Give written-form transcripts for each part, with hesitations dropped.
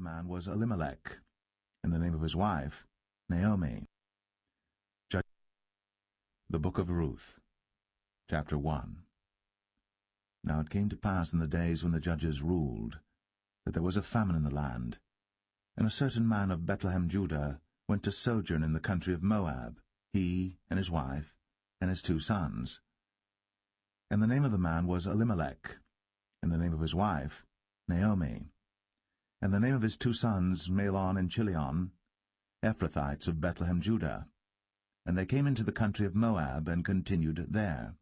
man was Elimelech, and the name of his wife Naomi. The Book of Ruth, Chapter 1. Now it came to pass in the days when the judges ruled, that there was a famine in the land, and a certain man of Bethlehem, Judah, went to sojourn in the country of Moab, he and his wife, and his 2 sons. And the name of the man was Elimelech, and the name of his wife Naomi. And the name of his 2 sons, Mahlon and Chilion, Ephrathites of Bethlehem, Judah. And they came into the country of Moab, and continued there.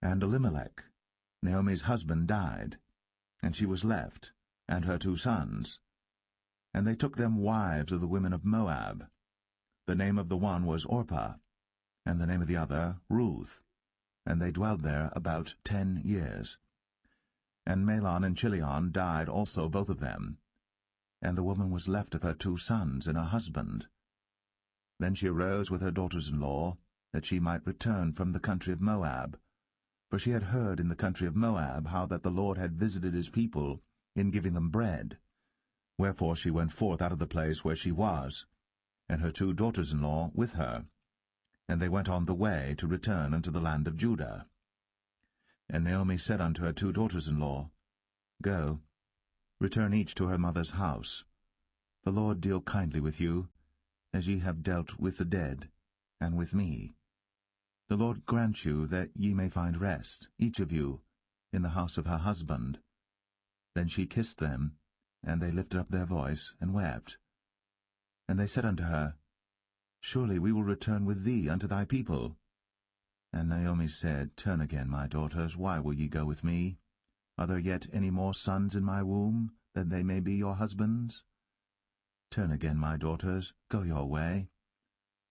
And Elimelech, Naomi's husband, died, and she was left, and her 2 sons. And they took them wives of the women of Moab. The name of the one was Orpah, and the name of the other Ruth. And they dwelled there about 10 years. And Mahlon and Chilion died also, both of them. And the woman was left of her 2 sons and her husband. Then she arose with her daughters-in-law, that she might return from the country of Moab. For she had heard in the country of Moab how that the Lord had visited his people in giving them bread. Wherefore she went forth out of the place where she was, and her 2 daughters-in-law with her. And they went on the way to return unto the land of Judah. And Naomi said unto her 2 daughters-in-law, Go, return each to her mother's house. The Lord deal kindly with you, as ye have dealt with the dead, and with me. The Lord grant you that ye may find rest, each of you, in the house of her husband. Then she kissed them, and they lifted up their voice, and wept. And they said unto her, Surely we will return with thee unto thy people. And Naomi said, Turn again, my daughters, why will ye go with me? Are there yet any more sons in my womb, that they may be your husbands? Turn again, my daughters, go your way.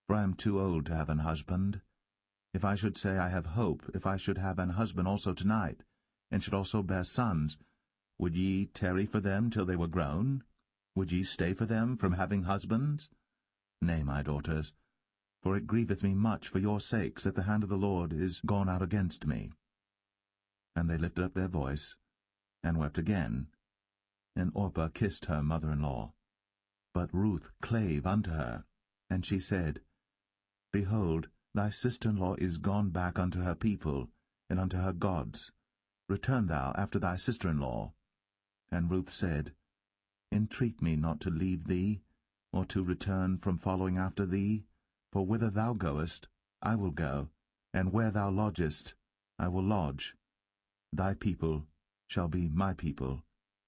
For I am too old to have an husband. If I should say I have hope, if I should have an husband also tonight, and should also bear sons, would ye tarry for them till they were grown? Would ye stay for them from having husbands? Nay, my daughters, for it grieveth me much for your sakes that the hand of the Lord is gone out against me. And they lifted up their voice, and wept again. And Orpah kissed her mother-in-law. But Ruth clave unto her, and she said, Behold, thy sister-in-law is gone back unto her people, and unto her gods. Return thou after thy sister-in-law. And Ruth said, Entreat me not to leave thee, or to return from following after thee. For whither thou goest, I will go, and where thou lodgest, I will lodge. Thy people shall be my people,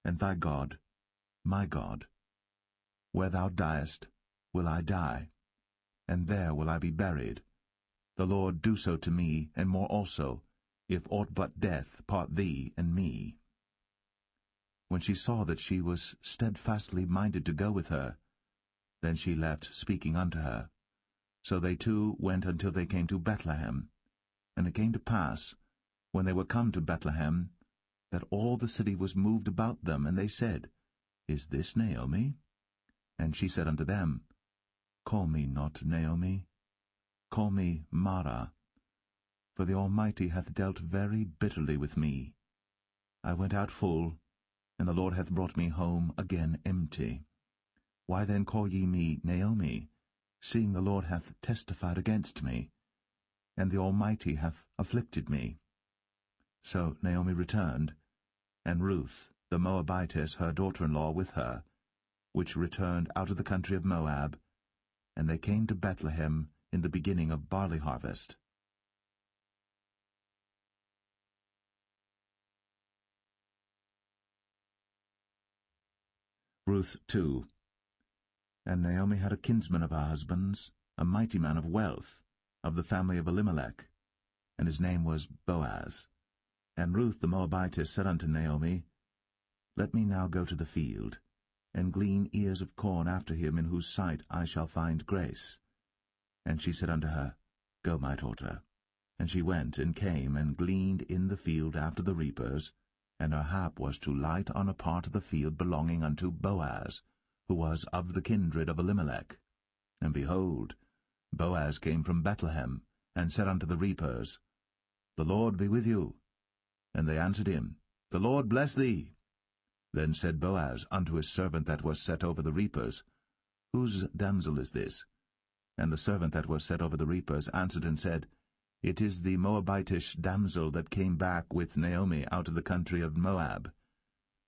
and thy God my God. Where thou diest, will I die, and there will I be buried. The Lord do so to me, and more also, if aught but death part thee and me. When she saw that she was steadfastly minded to go with her, then she left speaking unto her. So they 2 went until they came to Bethlehem. And it came to pass, when they were come to Bethlehem, that all the city was moved about them, and they said, Is this Naomi? And she said unto them, Call me not Naomi, call me Mara, for the Almighty hath dealt very bitterly with me. I went out full, and the Lord hath brought me home again empty. Why then call ye me Naomi, seeing the Lord hath testified against me, and the Almighty hath afflicted me? So Naomi returned, and Ruth the Moabitess her daughter-in-law with her, which returned out of the country of Moab, and they came to Bethlehem in the beginning of barley harvest. Ruth 2. And Naomi had a kinsman of her husband's, a mighty man of wealth, of the family of Elimelech, and his name was Boaz. And Ruth the Moabitess said unto Naomi, Let me now go to the field, and glean ears of corn after him in whose sight I shall find grace. And she said unto her, Go, my daughter. And she went and came and gleaned in the field after the reapers, and her hap was to light on a part of the field belonging unto Boaz, who was of the kindred of Elimelech. And behold, Boaz came from Bethlehem, and said unto the reapers, The Lord be with you. And they answered him, The Lord bless thee. Then said Boaz unto his servant that was set over the reapers, Whose damsel is this? And the servant that was set over the reapers answered and said, It is the Moabitish damsel that came back with Naomi out of the country of Moab.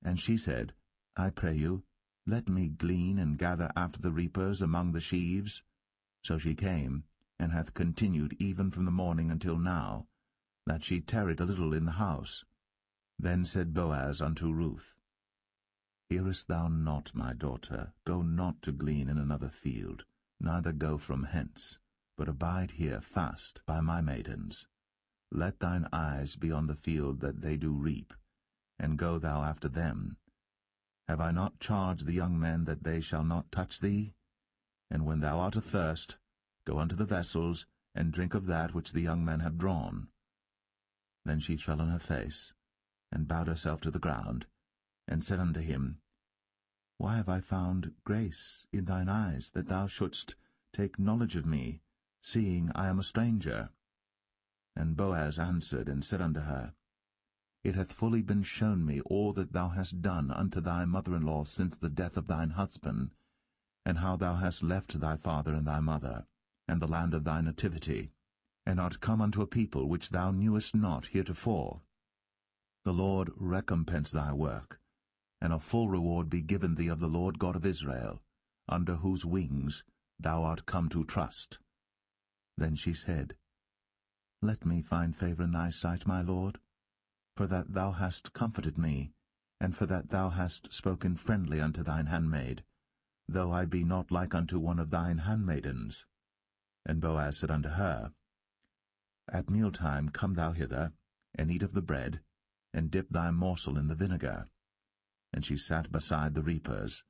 And she said, I pray you, let me glean and gather after the reapers among the sheaves. So she came, and hath continued even from the morning until now, that she tarried a little in the house. Then said Boaz unto Ruth, Hearest thou not, my daughter? Go not to glean in another field, neither go from hence, but abide here fast by my maidens. Let thine eyes be on the field that they do reap, and go thou after them. Have I not charged the young men that they shall not touch thee? And when thou art athirst, go unto the vessels, and drink of that which the young men have drawn. Then she fell on her face, and bowed herself to the ground, and said unto him, Why have I found grace in thine eyes, that thou shouldst take knowledge of me, seeing I am a stranger? And Boaz answered and said unto her, It hath fully been shown me all that thou hast done unto thy mother-in-law since the death of thine husband, and how thou hast left thy father and thy mother, and the land of thy nativity, and art come unto a people which thou knewest not heretofore. The Lord recompense thy work, and a full reward be given thee of the Lord God of Israel, under whose wings thou art come to trust. Then she said, Let me find favour in thy sight, my Lord, for that thou hast comforted me, and for that thou hast spoken friendly unto thine handmaid, though I be not like unto one of thine handmaidens. And Boaz said unto her, At mealtime come thou hither, and eat of the bread, and dip thy morsel in the vinegar. And she sat beside the reapers,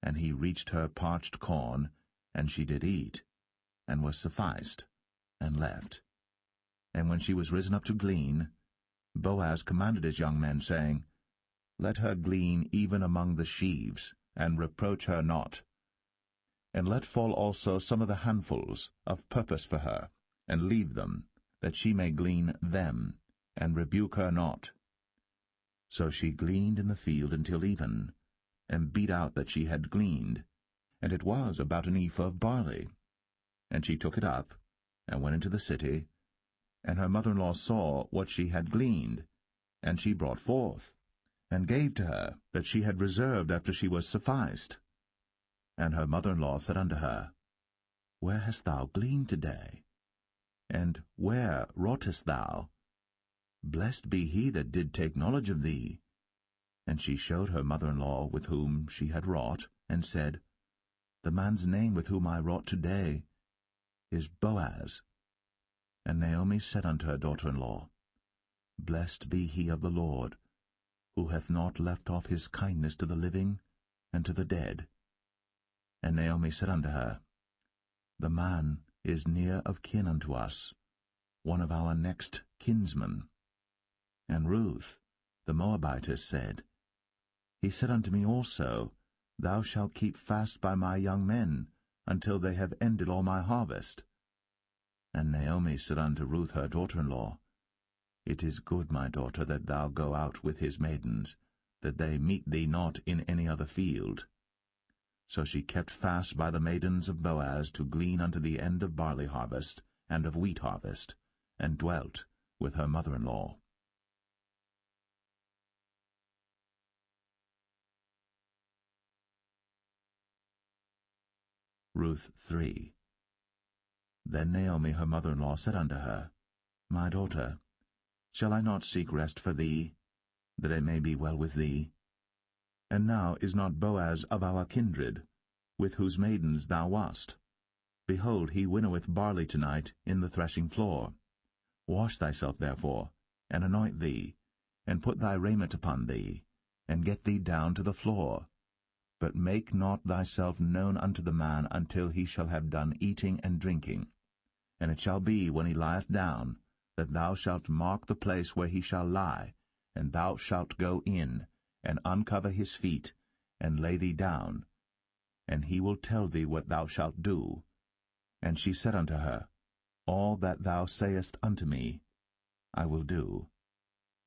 and he reached her parched corn, and she did eat, and was sufficed, and left. And when she was risen up to glean, Boaz commanded his young men, saying, Let her glean even among the sheaves, and reproach her not. And let fall also some of the handfuls of purpose for her, and leave them, that she may glean them, and rebuke her not. So she gleaned in the field until even, and beat out that she had gleaned, and it was about an ephah of barley. And she took it up, and went into the city, and her mother-in-law saw what she had gleaned, and she brought forth, and gave to her that she had reserved after she was sufficed. And her mother-in-law said unto her, Where hast thou gleaned today? And where wroughtest thou? Blessed be he that did take knowledge of thee. And she showed her mother-in-law with whom she had wrought, and said, The man's name with whom I wrought today is Boaz. And Naomi said unto her daughter-in-law, Blessed be he of the Lord, who hath not left off his kindness to the living and to the dead. And Naomi said unto her, The man is near of kin unto us, one of our next kinsmen. And Ruth, the Moabitess, said, He said unto me also, Thou shalt keep fast by my young men, until they have ended all my harvest. And Naomi said unto Ruth her daughter-in-law, It is good, my daughter, that thou go out with his maidens, that they meet thee not in any other field. So she kept fast by the maidens of Boaz to glean unto the end of barley harvest and of wheat harvest, and dwelt with her mother-in-law. Ruth 3. Then Naomi her mother-in-law said unto her, My daughter, shall I not seek rest for thee, that it may be well with thee? And now is not Boaz of our kindred, with whose maidens thou wast? Behold, he winnoweth barley tonight in the threshing floor. Wash thyself therefore, and anoint thee, and put thy raiment upon thee, and get thee down to the floor. But make not thyself known unto the man until he shall have done eating and drinking. And it shall be, when he lieth down, that thou shalt mark the place where he shall lie, and thou shalt go in, and uncover his feet, and lay thee down, and he will tell thee what thou shalt do. And she said unto her, All that thou sayest unto me, I will do.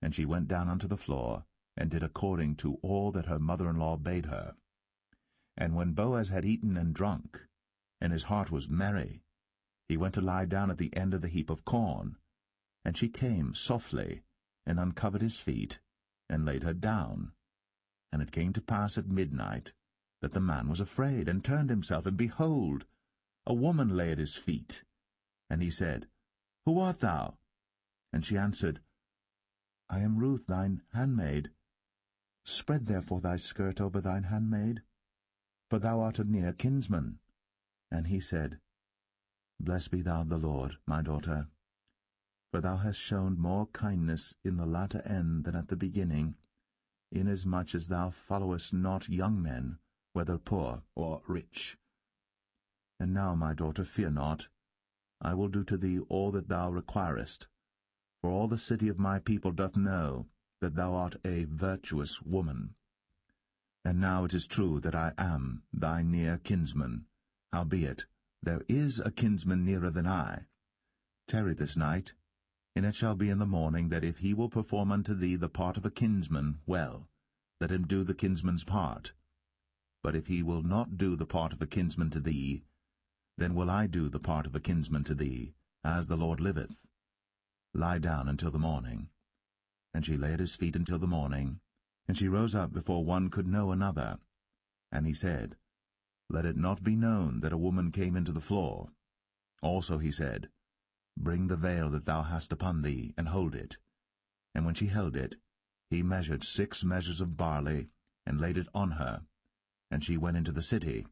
And she went down unto the floor, and did according to all that her mother-in-law bade her. And when Boaz had eaten and drunk, and his heart was merry, he went to lie down at the end of the heap of corn. And she came softly, and uncovered his feet, and laid her down. And it came to pass at midnight, that the man was afraid, and turned himself, and behold, a woman lay at his feet. And he said, Who art thou? And she answered, I am Ruth thine handmaid. Spread therefore thy skirt over thine handmaid, for thou art a near kinsman. And he said, Blessed be thou of the Lord, my daughter, for thou hast shown more kindness in the latter end than at the beginning, inasmuch as thou followest not young men, whether poor or rich. And now, my daughter, fear not. I will do to thee all that thou requirest, for all the city of my people doth know that thou art a virtuous woman. And now it is true that I am thy near kinsman, howbeit there is a kinsman nearer than I. Tarry this night, and it shall be in the morning that if he will perform unto thee the part of a kinsman, well, let him do the kinsman's part. But if he will not do the part of a kinsman to thee, then will I do the part of a kinsman to thee, as the Lord liveth. Lie down until the morning. And she lay at his feet until the morning, and she rose up before one could know another. And he said, Let it not be known that a woman came into the floor. Also he said, Bring the veil that thou hast upon thee, and hold it. And when she held it, he measured 6 measures of barley, and laid it on her. And she went into the city.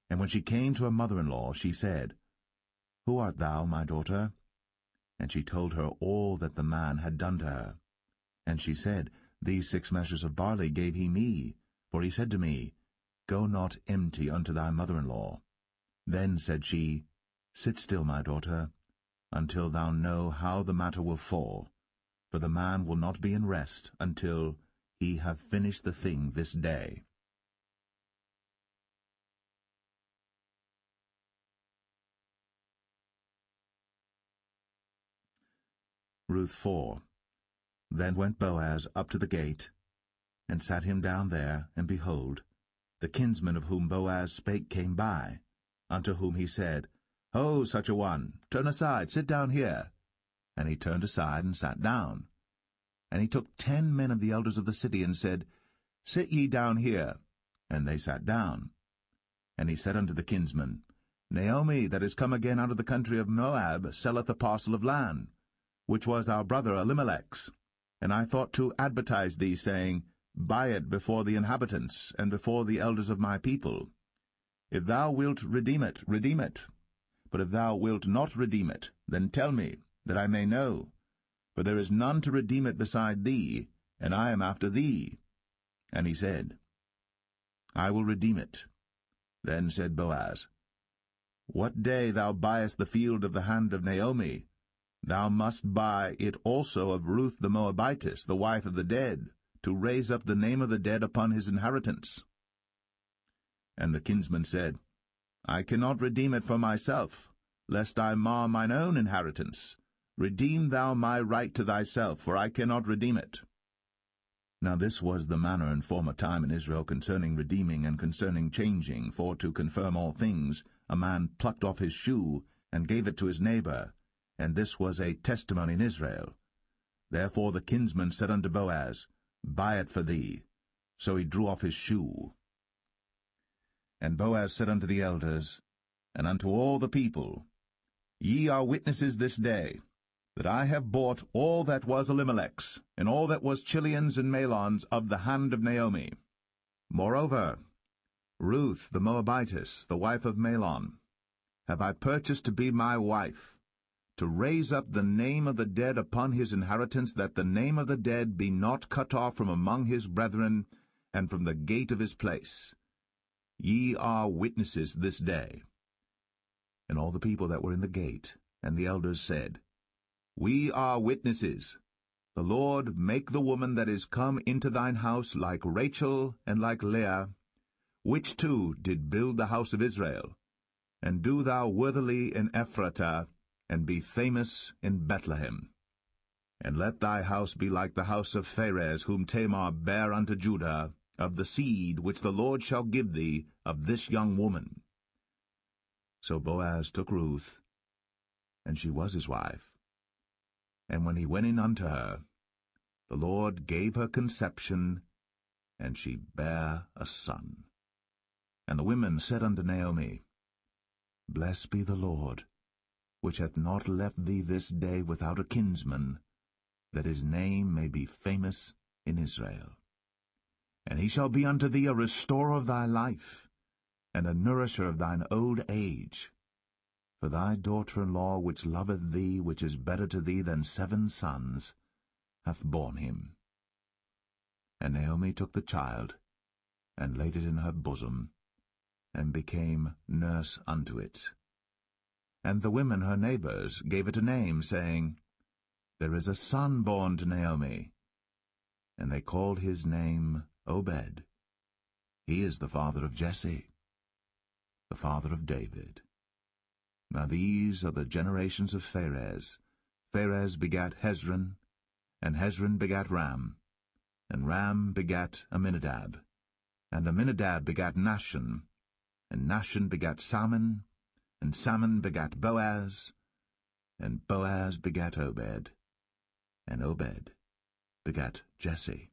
And when she came to her mother-in-law, she said, Who art thou, my daughter? And she told her all that the man had done to her. And she said, These 6 measures of barley gave he me, for he said to me, Go not empty unto thy mother-in-law. Then said she, Sit still, my daughter, until thou know how the matter will fall, for the man will not be in rest until he have finished the thing this day. Ruth 4. Then went Boaz up to the gate, and sat him down there, and behold, the kinsman of whom Boaz spake came by, unto whom he said, Ho, such a one, turn aside, sit down here. And he turned aside and sat down. And he took 10 men of the elders of the city, and said, Sit ye down here. And they sat down. And he said unto the kinsman, Naomi, that is come again out of the country of Moab, selleth a parcel of land, which was our brother Elimelech's. And I thought to advertise thee, saying, Buy it before the inhabitants, and before the elders of my people. If thou wilt redeem it, redeem it. But if thou wilt not redeem it, then tell me, that I may know. For there is none to redeem it beside thee, and I am after thee. And he said, I will redeem it. Then said Boaz, What day thou buyest the field of the hand of Naomi, thou must buy it also of Ruth the Moabitess, the wife of the dead, to raise up the name of the dead upon his inheritance. And the kinsman said, I cannot redeem it for myself, lest I mar mine own inheritance. Redeem thou my right to thyself, for I cannot redeem it. Now this was the manner in former time in Israel concerning redeeming and concerning changing, for to confirm all things, a man plucked off his shoe, and gave it to his neighbor, and this was a testimony in Israel. Therefore the kinsman said unto Boaz, Buy it for thee. So he drew off his shoe. And Boaz said unto the elders, and unto all the people, Ye are witnesses this day, that I have bought all that was Elimelech's, and all that was Chilion's and Mahlon's of the hand of Naomi. Moreover, Ruth the Moabitess, the wife of Mahlon, have I purchased to be my wife, to raise up the name of the dead upon his inheritance, that the name of the dead be not cut off from among his brethren, and from the gate of his place. Ye are witnesses this day. And all the people that were in the gate, and the elders said, We are witnesses. The Lord make the woman that is come into thine house like Rachel and like Leah, which two did build the house of Israel. And do thou worthily in Ephratah, and be famous in Bethlehem. And let thy house be like the house of Pharez, whom Tamar bare unto Judah, of the seed which the Lord shall give thee of this young woman. So Boaz took Ruth, and she was his wife. And when he went in unto her, the Lord gave her conception, and she bare a son. And the women said unto Naomi, Blessed be the Lord, which hath not left thee this day without a kinsman, that his name may be famous in Israel. And he shall be unto thee a restorer of thy life, and a nourisher of thine old age. For thy daughter-in-law, which loveth thee, which is better to thee than 7 sons, hath borne him. And Naomi took the child, and laid it in her bosom, and became nurse unto it. And the women her neighbors gave it a name, saying, There is a son born to Naomi. And they called his name Obed. He is the father of Jesse, the father of David. Now these are the generations of Pharez. Pharez begat Hezron, and Hezron begat Ram, and Ram begat Amminadab, and Amminadab begat Nahshon, and Nahshon begat Salmon, and Salmon begat Boaz, and Boaz begat Obed, and Obed begat Jesse,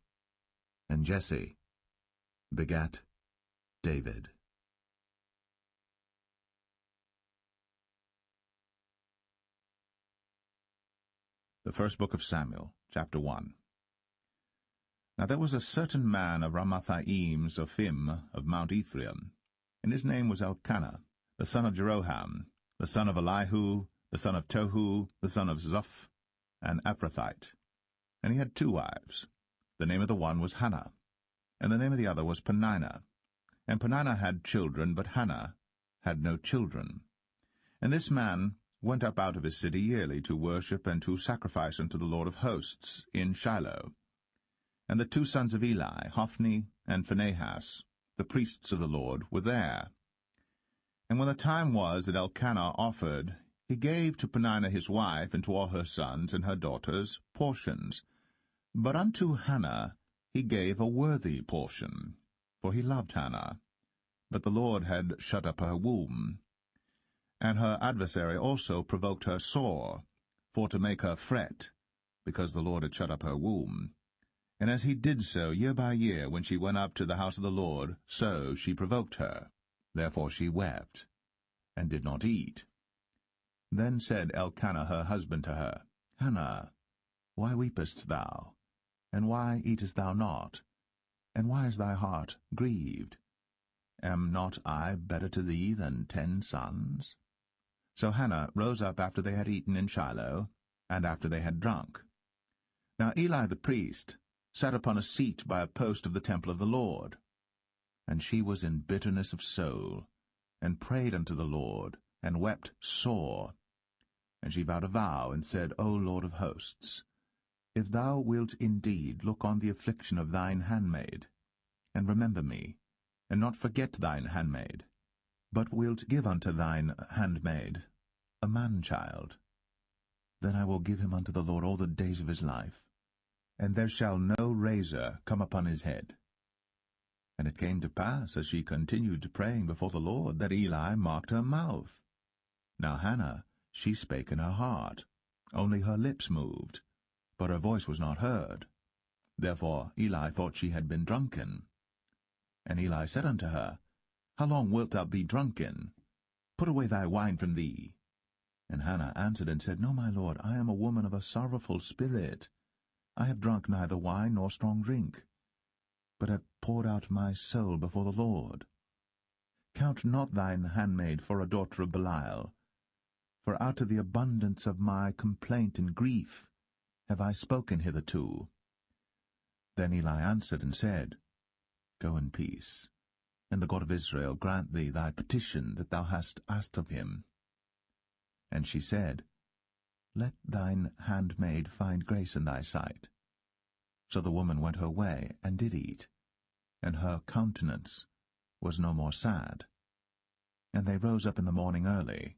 and Jesse begat David. The first book of Samuel, chapter 1. Now there was a certain man of Ramathaim Zophim of Mount Ephraim, and his name was Elkanah, the son of Jeroham, the son of Elihu, the son of Tohu, the son of Zoph, an Ephrathite. And he had 2 wives. The name of the one was Hannah, and the name of the other was Peninnah. And Peninnah had children, but Hannah had no children. And this man went up out of his city yearly to worship and to sacrifice unto the Lord of hosts in Shiloh. And the 2 sons of Eli, Hophni and Phinehas, the priests of the Lord, were there. And when the time was that Elkanah offered, he gave to Peninnah his wife and to all her sons and her daughters portions. But unto Hannah he gave a worthy portion, for he loved Hannah. But the Lord had shut up her womb. And her adversary also provoked her sore, for to make her fret, because the Lord had shut up her womb. And as he did so year by year, when she went up to the house of the Lord, so she provoked her. Therefore she wept, and did not eat. Then said Elkanah her husband to her, Hannah, why weepest thou? And why eatest thou not? And why is thy heart grieved? Am not I better to thee than 10 sons? So Hannah rose up after they had eaten in Shiloh, and after they had drunk. Now Eli the priest sat upon a seat by a post of the temple of the Lord. And she was in bitterness of soul, and prayed unto the Lord, and wept sore. And she vowed a vow, and said, O Lord of hosts, if thou wilt indeed look on the affliction of thine handmaid, and remember me, and not forget thine handmaid, but wilt give unto thine handmaid a man-child, then I will give him unto the Lord all the days of his life, and there shall no razor come upon his head. And it came to pass, as she continued praying before the Lord, that Eli marked her mouth. Now Hannah, she spake in her heart, only her lips moved, but her voice was not heard. Therefore Eli thought she had been drunken. And Eli said unto her, How long wilt thou be drunken? Put away thy wine from thee. And Hannah answered and said, No, my lord, I am a woman of a sorrowful spirit. I have drunk neither wine nor strong drink, but have poured out my soul before the Lord. Count not thine handmaid for a daughter of Belial, for out of the abundance of my complaint and grief have I spoken hitherto. Then Eli answered and said, Go in peace, and the God of Israel grant thee thy petition that thou hast asked of him. And she said, Let thine handmaid find grace in thy sight. So the woman went her way, and did eat, and her countenance was no more sad. And they rose up in the morning early,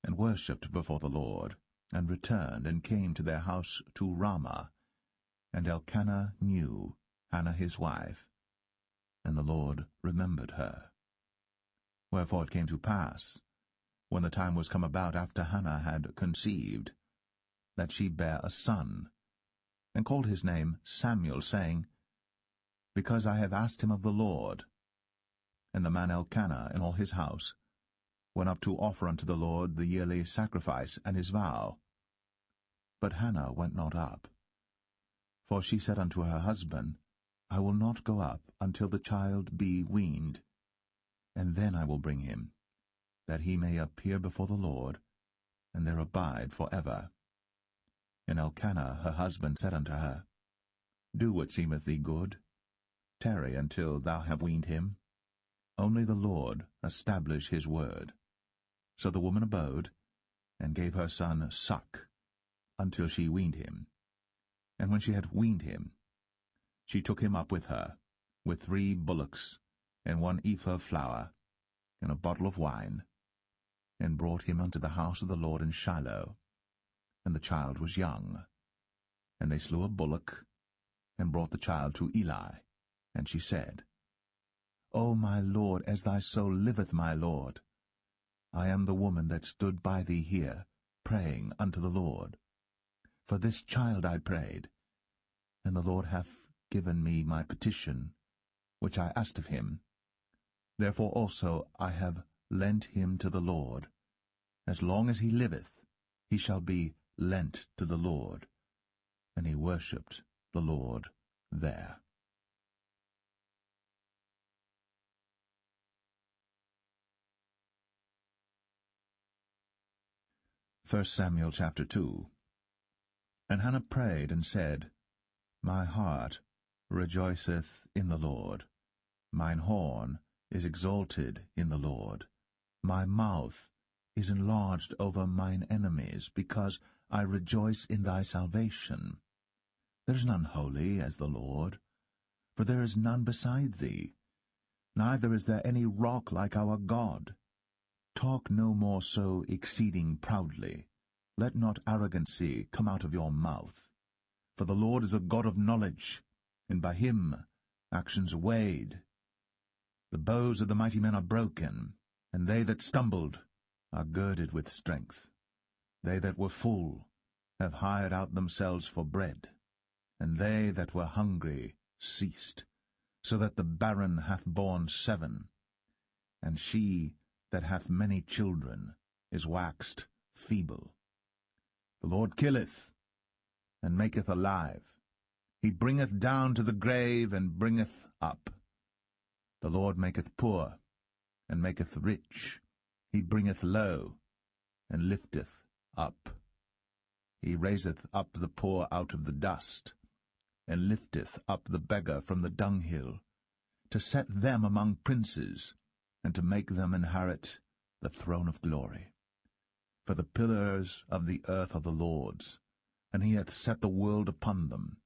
and worshipped before the Lord, and returned, and came to their house to Ramah. And Elkanah knew Hannah his wife, and the Lord remembered her. Wherefore it came to pass, when the time was come about after Hannah had conceived, that she bare a son, and called his name Samuel, saying, Because I have asked him of the Lord. And the man Elkanah and all his house went up to offer unto the Lord the yearly sacrifice and his vow. But Hannah went not up. For she said unto her husband, I will not go up until the child be weaned, and then I will bring him, that he may appear before the Lord, and there abide for ever. And Elkanah her husband said unto her, Do what seemeth thee good. Tarry until thou have weaned him. Only the Lord establish his word. So the woman abode, and gave her son suck, until she weaned him. And when she had weaned him, she took him up with her, with 3 bullocks, and 1 ephah of flour, and a bottle of wine, and brought him unto the house of the Lord in Shiloh. And the child was young. And they slew a bullock, and brought the child to Eli. And she said, O my Lord, as thy soul liveth, my Lord, I am the woman that stood by thee here, praying unto the Lord. For this child I prayed, and the Lord hath given me my petition, which I asked of him. Therefore also I have lent him to the Lord. As long as he liveth, he shall be lent to the Lord. And he worshipped the Lord there. 1 Samuel chapter 2. And Hannah prayed and said, My heart rejoiceth in the Lord. Mine horn is exalted in the Lord. My mouth is enlarged over mine enemies, because I rejoice in thy salvation. There is none holy as the Lord, for there is none beside thee, neither is there any rock like our God. Talk no more so exceeding proudly. Let not arrogancy come out of your mouth. For the Lord is a God of knowledge, and by him actions are weighed. The bows of the mighty men are broken, and they that stumbled are girded with strength. They that were full have hired out themselves for bread, and they that were hungry ceased, so that the barren hath borne 7, and she that hath many children is waxed feeble. The Lord killeth, and maketh alive. He bringeth down to the grave, and bringeth up. The Lord maketh poor, and maketh rich. He bringeth low, and lifteth up. He raiseth up the poor out of the dust, and lifteth up the beggar from the dunghill, to set them among princes, and to make them inherit the throne of glory. For the pillars of the earth are the Lord's, and he hath set the world upon them.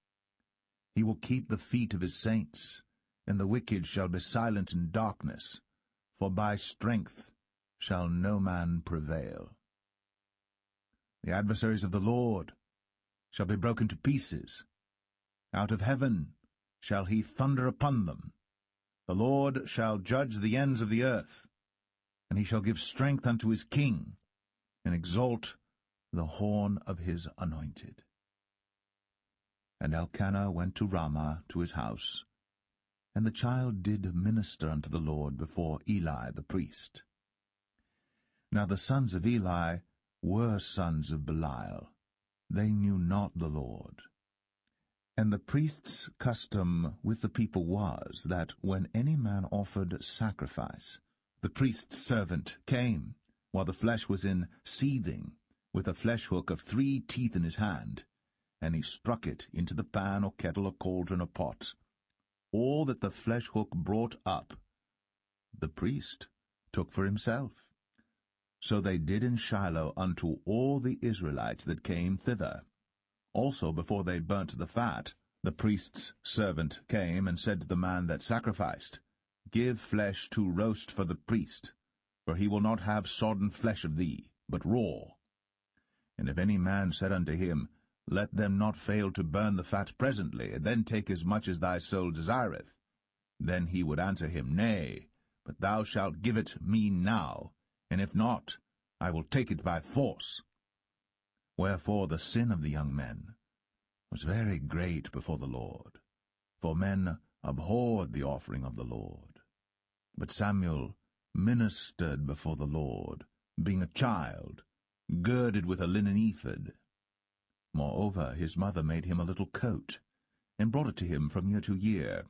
He will keep the feet of his saints, and the wicked shall be silent in darkness, for by strength shall no man prevail. The adversaries of the Lord shall be broken to pieces. Out of heaven shall he thunder upon them. The Lord shall judge the ends of the earth, and he shall give strength unto his king, and exalt the horn of his anointed. And Elkanah went to Ramah to his house, and the child did minister unto the Lord before Eli the priest. Now the sons of Eli were sons of Belial. They knew not the Lord. And the priest's custom with the people was, that when any man offered sacrifice, the priest's servant came, while the flesh was in seething, with a flesh-hook of 3 teeth in his hand, and he struck it into the pan or kettle or cauldron or pot. All that the flesh-hook brought up, the priest took for himself. So they did in Shiloh unto all the Israelites that came thither. Also before they burnt the fat, the priest's servant came and said to the man that sacrificed, Give flesh to roast for the priest, for he will not have sodden flesh of thee, but raw. And if any man said unto him, Let them not fail to burn the fat presently, and then take as much as thy soul desireth, then he would answer him, Nay, but thou shalt give it me now, and if not, I will take it by force. Wherefore the sin of the young men was very great before the Lord, for men abhorred the offering of the Lord. But Samuel ministered before the Lord, being a child, girded with a linen ephod. Moreover, his mother made him a little coat, and brought it to him from year to year,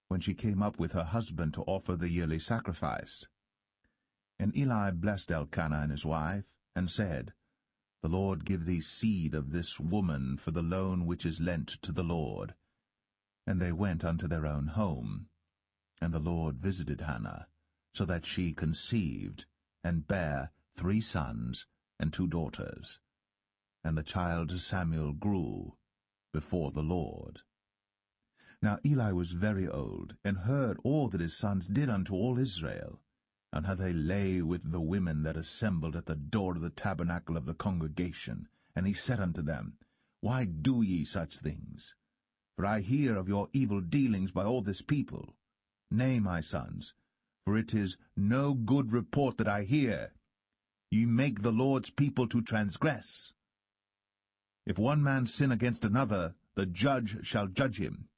when she came up with her husband to offer the yearly sacrifice. And Eli blessed Elkanah and his wife, and said, The Lord give thee seed of this woman for the loan which is lent to the Lord. And they went unto their own home. And the Lord visited Hannah, so that she conceived, and bare 3 sons and 2 daughters. And the child Samuel grew before the Lord. Now Eli was very old, and heard all that his sons did unto all Israel, and how they lay with the women that assembled at the door of the tabernacle of the congregation. And he said unto them, Why do ye such things? For I hear of your evil dealings by all this people. Nay, my sons, for it is no good report that I hear. Ye make the Lord's people to transgress. If one man sin against another, the judge shall judge him.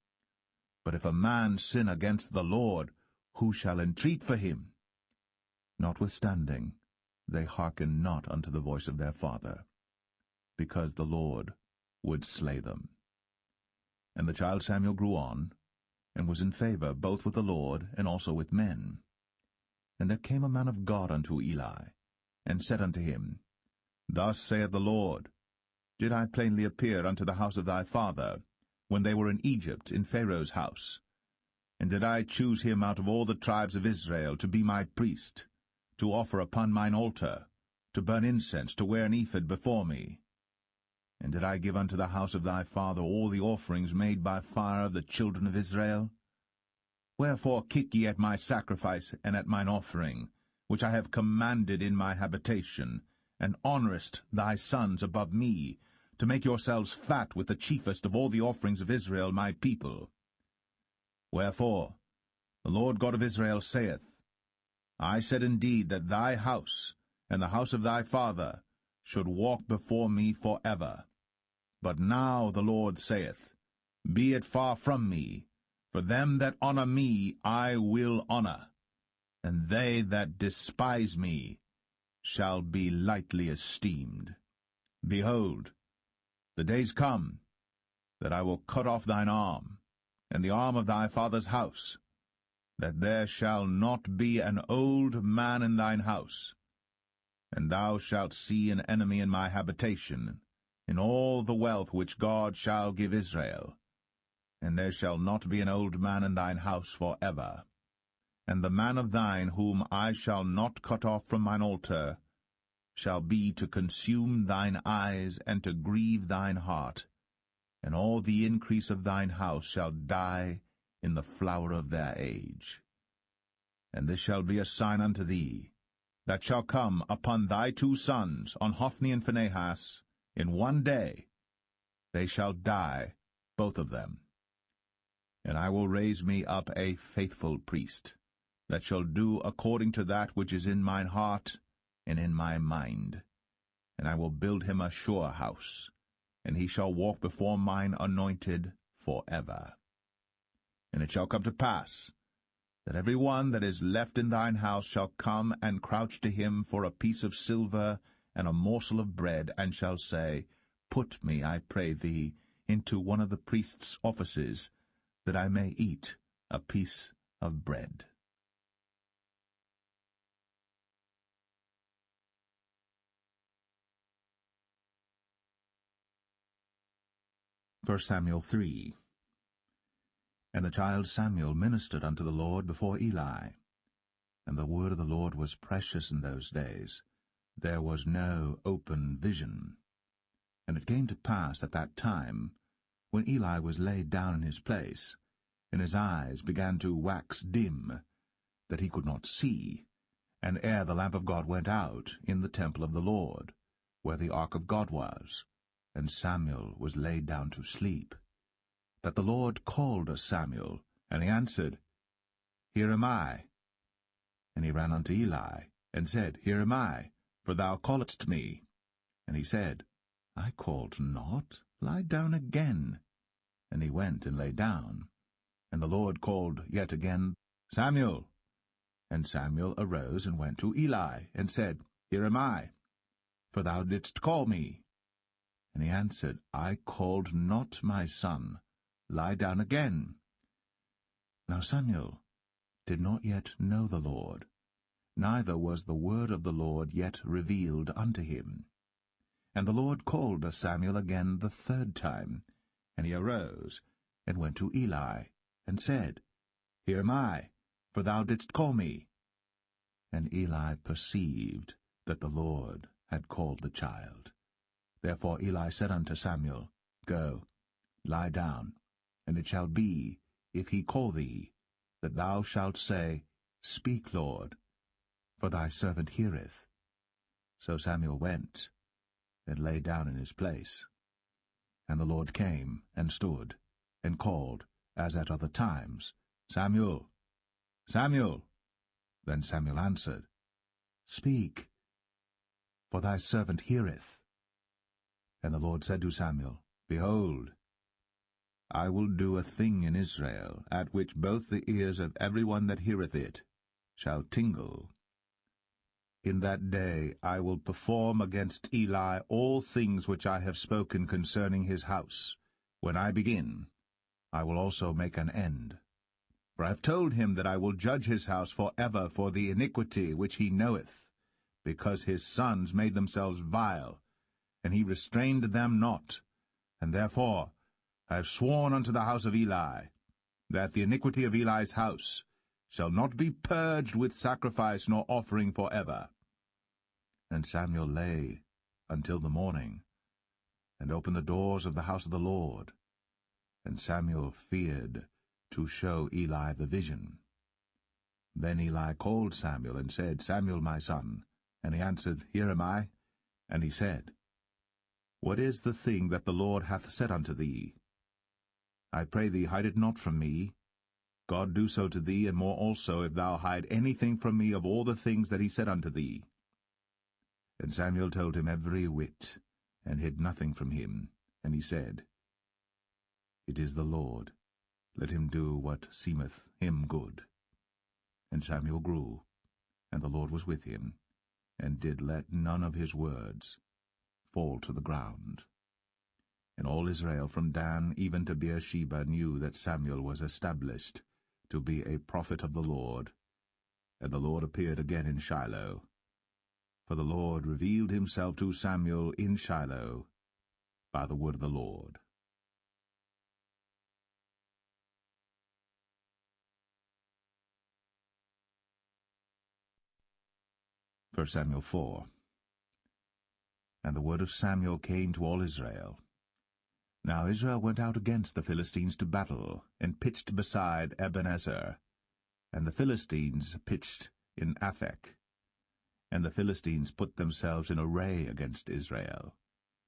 But if a man sin against the Lord, who shall entreat for him? Notwithstanding, they hearkened not unto the voice of their father, because the Lord would slay them. And the child Samuel grew on, and was in favor both with the Lord and also with men. And there came a man of God unto Eli, and said unto him, Thus saith the Lord, Did I plainly appear unto the house of thy father, when they were in Egypt, in Pharaoh's house? And did I choose him out of all the tribes of Israel to be my priest, to offer upon mine altar, to burn incense, to wear an ephod before me? And did I give unto the house of thy father all the offerings made by fire of the children of Israel? Wherefore kick ye at my sacrifice and at mine offering, which I have commanded in my habitation, and honourest thy sons above me, to make yourselves fat with the chiefest of all the offerings of Israel my people? Wherefore the Lord God of Israel saith, I said indeed that thy house and the house of thy father should walk before me for ever. But now the Lord saith, Be it far from me, for them that honour me I will honour, and they that despise me shall be lightly esteemed. Behold, the days come that I will cut off thine arm, and the arm of thy father's house, that there shall not be an old man in thine house. And thou shalt see an enemy in my habitation, in all the wealth which God shall give Israel. And there shall not be an old man in thine house for ever. And the man of thine whom I shall not cut off from mine altar shall be to consume thine eyes and to grieve thine heart, and all the increase of thine house shall die in the flower of their age. And this shall be a sign unto thee, that shall come upon thy 2 sons, on Hophni and Phinehas, in one day. They shall die, both of them. And I will raise me up a faithful priest, that shall do according to that which is in mine heart and in my mind. And I will build him a sure house, and he shall walk before mine anointed for ever. And it shall come to pass, that every one that is left in thine house shall come and crouch to him for a piece of silver and a morsel of bread, and shall say, Put me, I pray thee, into one of the priest's offices, that I may eat a piece of bread. 1 Samuel 3. And the child Samuel ministered unto the Lord before Eli. And the word of the Lord was precious in those days. There was no open vision. And it came to pass at that time, when Eli was laid down in his place, and his eyes began to wax dim, that he could not see, and ere the lamp of God went out in the temple of the Lord, where the ark of God was, and Samuel was laid down to sleep, that the Lord called Samuel, and he answered, Here am I. And he ran unto Eli, and said, Here am I, for thou calledst me. And he said, I called not, lie down again. And he went and lay down. And the Lord called yet again, Samuel. And Samuel arose and went to Eli, and said, Here am I, for thou didst call me. And he answered, I called not, my son, lie down again. Now Samuel did not yet know the Lord, neither was the word of the Lord yet revealed unto him. And the Lord called Samuel again the third time, and he arose, and went to Eli, and said, Here am I, for thou didst call me. And Eli perceived that the Lord had called the child. Therefore Eli said unto Samuel, Go, lie down, and it shall be, if he call thee, that thou shalt say, Speak, Lord, for thy servant heareth. So Samuel went, and lay down in his place. And the Lord came, and stood, and called, as at other times, Samuel, Samuel. Then Samuel answered, Speak, for thy servant heareth. And the Lord said to Samuel, Behold, I will do a thing in Israel, at which both the ears of every one that heareth it shall tingle. In that day I will perform against Eli all things which I have spoken concerning his house. When I begin, I will also make an end. For I have told him that I will judge his house for ever for the iniquity which he knoweth, because his sons made themselves vile, and he restrained them not. And therefore I have sworn unto the house of Eli, that the iniquity of Eli's house shall not be purged with sacrifice nor offering for ever. And Samuel lay until the morning, and opened the doors of the house of the Lord. And Samuel feared to show Eli the vision. Then Eli called Samuel, and said, Samuel, my son. And he answered, Here am I. And he said, What is the thing that the Lord hath said unto thee? I pray thee, hide it not from me. God do so to thee, and more also, if thou hide anything from me of all the things that he said unto thee. And Samuel told him every whit, and hid nothing from him. And he said, It is the Lord. Let him do what seemeth him good. And Samuel grew, and the Lord was with him, and did let none of his words fall to the ground. And all Israel from Dan even to Beersheba knew that Samuel was established to be a prophet of the Lord. And the Lord appeared again in Shiloh. For the Lord revealed himself to Samuel in Shiloh by the word of the Lord. 1 Samuel 4. And the word of Samuel came to all Israel. Now Israel went out against the Philistines to battle, and pitched beside Ebenezer. And the Philistines pitched in Aphek. And the Philistines put themselves in array against Israel.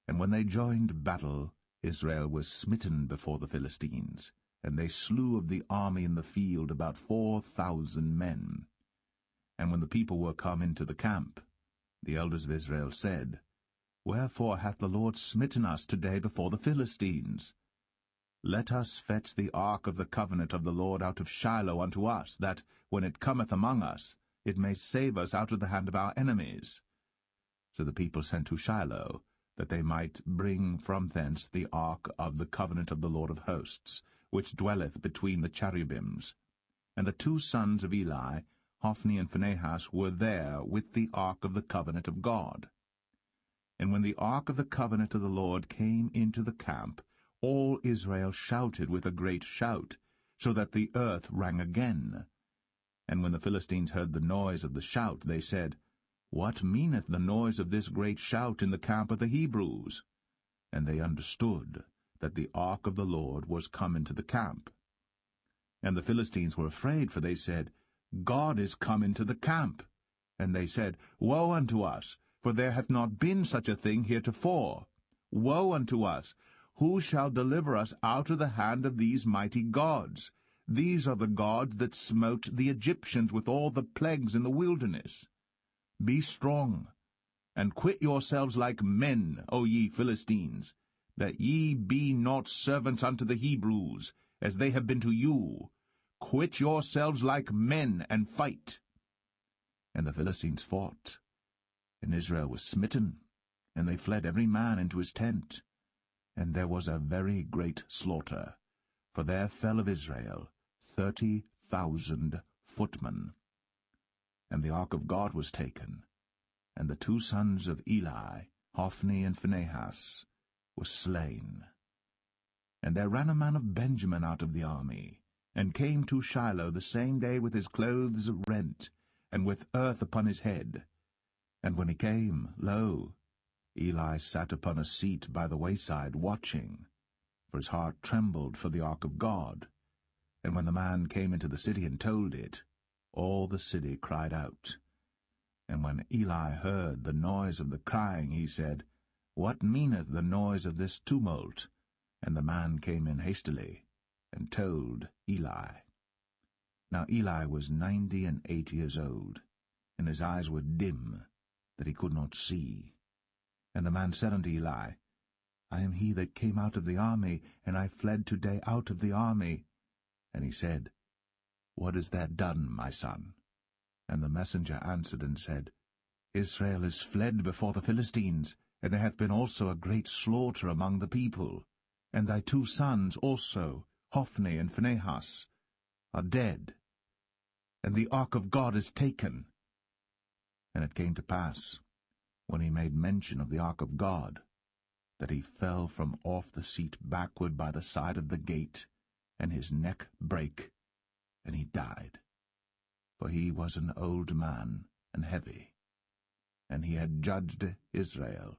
And when they joined battle, Israel was smitten before the Philistines, and they slew of the army in the field about 4,000 men. And when the people were come into the camp, the elders of Israel said, Wherefore hath the Lord smitten us today before the Philistines? Let us fetch the ark of the covenant of the Lord out of Shiloh unto us, that, when it cometh among us, it may save us out of the hand of our enemies. So the people sent to Shiloh, that they might bring from thence the ark of the covenant of the Lord of hosts, which dwelleth between the cherubims. And the two sons of Eli, Hophni and Phinehas, were there with the ark of the covenant of God. And when the ark of the covenant of the Lord came into the camp, all Israel shouted with a great shout, so that the earth rang again. And when the Philistines heard the noise of the shout, they said, What meaneth the noise of this great shout in the camp of the Hebrews? And they understood that the ark of the Lord was come into the camp. And the Philistines were afraid, for they said, God is come into the camp. And they said, Woe unto us! for there hath not been such a thing heretofore. Woe unto us! Who shall deliver us out of the hand of these mighty gods? These are the gods that smote the Egyptians with all the plagues in the wilderness. Be strong, and quit yourselves like men, O ye Philistines, that ye be not servants unto the Hebrews, as they have been to you. Quit yourselves like men, and fight. And the Philistines fought, and Israel was smitten, and they fled every man into his tent. And there was a very great slaughter, for there fell of Israel 30,000 footmen. And the ark of God was taken, and the two sons of Eli, Hophni and Phinehas, were slain. And there ran a man of Benjamin out of the army, and came to Shiloh the same day with his clothes rent, and with earth upon his head. And when he came, lo, Eli sat upon a seat by the wayside, watching, for his heart trembled for the ark of God. And when the man came into the city and told it, all the city cried out. And when Eli heard the noise of the crying, he said, What meaneth the noise of this tumult? And the man came in hastily, and told Eli. Now Eli was 98 years old, and his eyes were dim, that he could not see. And the man said unto Eli, I am he that came out of the army, and I fled today out of the army. And he said, What is that done, my son? And the messenger answered and said, Israel is fled before the Philistines, and there hath been also a great slaughter among the people. And thy two sons also, Hophni and Phinehas, are dead, and the ark of God is taken. And it came to pass, when he made mention of the ark of God, that he fell from off the seat backward by the side of the gate, and his neck brake, and he died. For he was an old man, and heavy, and he had judged Israel